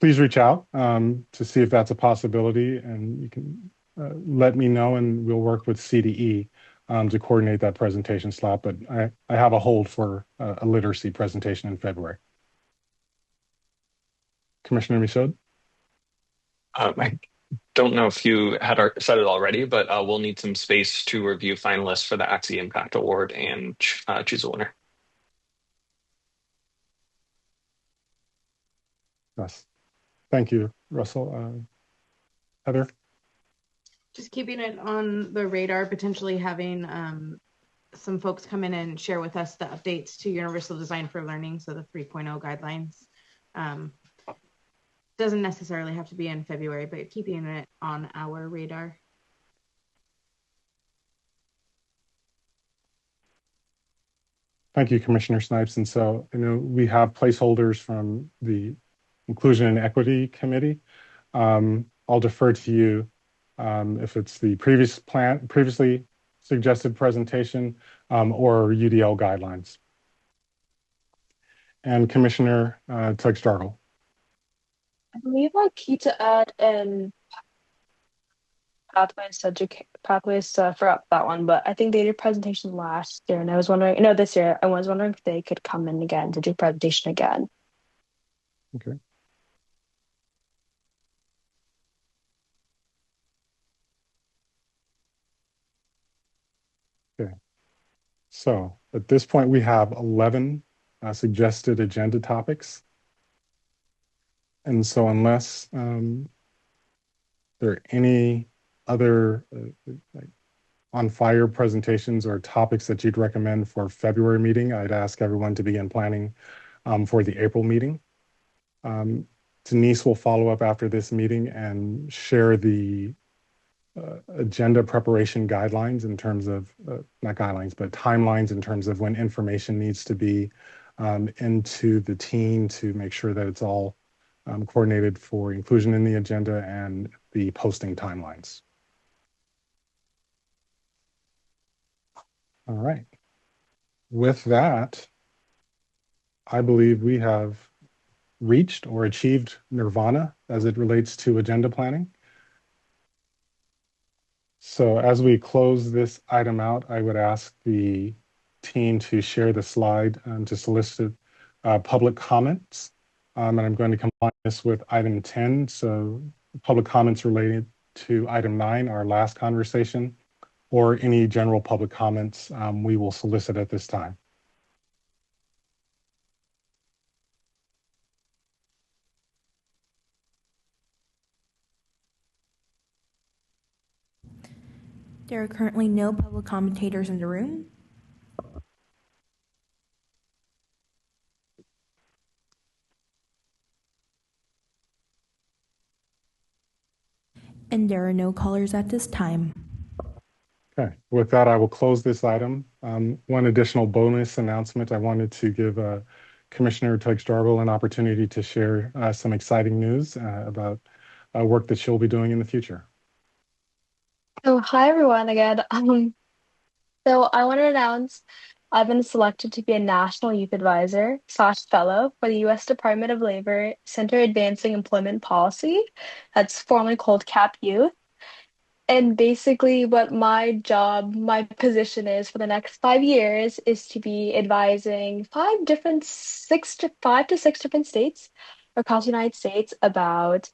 please reach out to see if that's a possibility, and you can let me know, and we'll work with CDE to coordinate that presentation slot. But I have a hold for a literacy presentation in February. Commissioner Michaud? I don't know if you had said it already, but we'll need some space to review finalists for the ACSE Impact Award and choose a winner. Yes. Thank you, Russell. Heather? Just keeping it on the radar, potentially having some folks come in and share with us the updates to Universal Design for Learning, so the 3.0 guidelines. Doesn't necessarily have to be in February, but keeping it on our radar. Thank you, Commissioner Snipes. And so, we have placeholders from the Inclusion and Equity Committee. I'll defer to you if it's the previously suggested presentation or UDL guidelines. And Commissioner Tugg-Stragel. I believe I key to add in pathways for that one, but I think they did a presentation last year, and I was wondering, this year, I was wondering if they could come in again to do presentation again. Okay. Okay. So at this point, we have 11 suggested agenda topics. And so unless there are any other on fire presentations or topics that you'd recommend for February meeting, I'd ask everyone to begin planning for the April meeting. Denise will follow up after this meeting and share the agenda preparation guidelines in terms of, not guidelines, but timelines in terms of when information needs to be into the team to make sure that it's all coordinated for inclusion in the agenda and the posting timelines. All right. With that, I believe we have reached or achieved nirvana as it relates to agenda planning. So as we close this item out, I would ask the team to share the slide to solicit public comments. And I'm going to combine this with item 10. So public comments related to item 9, our last conversation, or any general public comments we will solicit at this time. There are currently no public commentators in the room. And there are no callers at this time. Okay, with that, I will close this item. One additional bonus announcement. I wanted to give Commissioner Tugg-Strobel an opportunity to share some exciting news about work that she'll be doing in the future. So hi everyone again. So I want to announce I've been selected to be a National Youth Advisor / Fellow for the U.S. Department of Labor Center Advancing Employment Policy. That's formerly called CAP Youth. And basically what my position is for the next 5 years is to be advising 5 to 6 different states across the United States about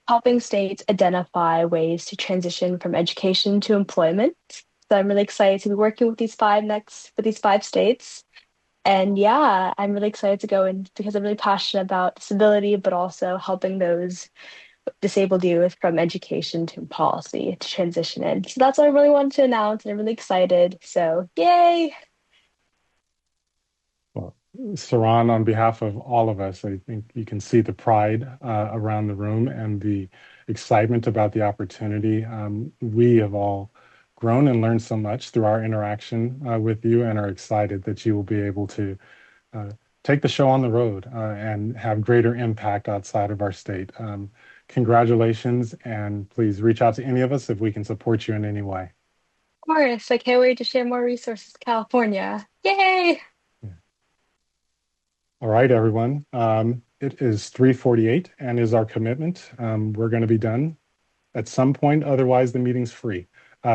helping states identify ways to transition from education to employment. So I'm really excited to be working with these 5 states. And yeah, I'm really excited to go in because I'm really passionate about disability, but also helping those disabled youth from education to policy to transition in. So that's what I really wanted to announce, and I'm really excited. So yay! Well, Saran, on behalf of all of us, I think you can see the pride around the room and the excitement about the opportunity. We have all grown and learned so much through our interaction with you, and are excited that you will be able to take the show on the road and have greater impact outside of our state. Congratulations, and please reach out to any of us if we can support you in any way. Of course, I can't wait to share more resources to California. Yay! All right, everyone. It is 3:48 and is our commitment. We're going to be done at some point, otherwise the meeting's free.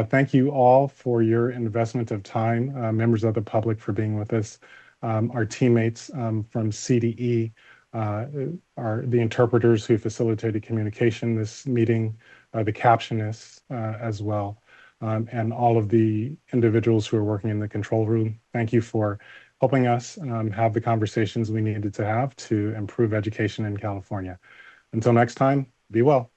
Thank you all for your investment of time, members of the public for being with us, our teammates from CDE, are the interpreters who facilitated communication this meeting, the captionists as well, and all of the individuals who are working in the control room. Thank you for helping us have the conversations we needed to have to improve education in California. Until next time, be well.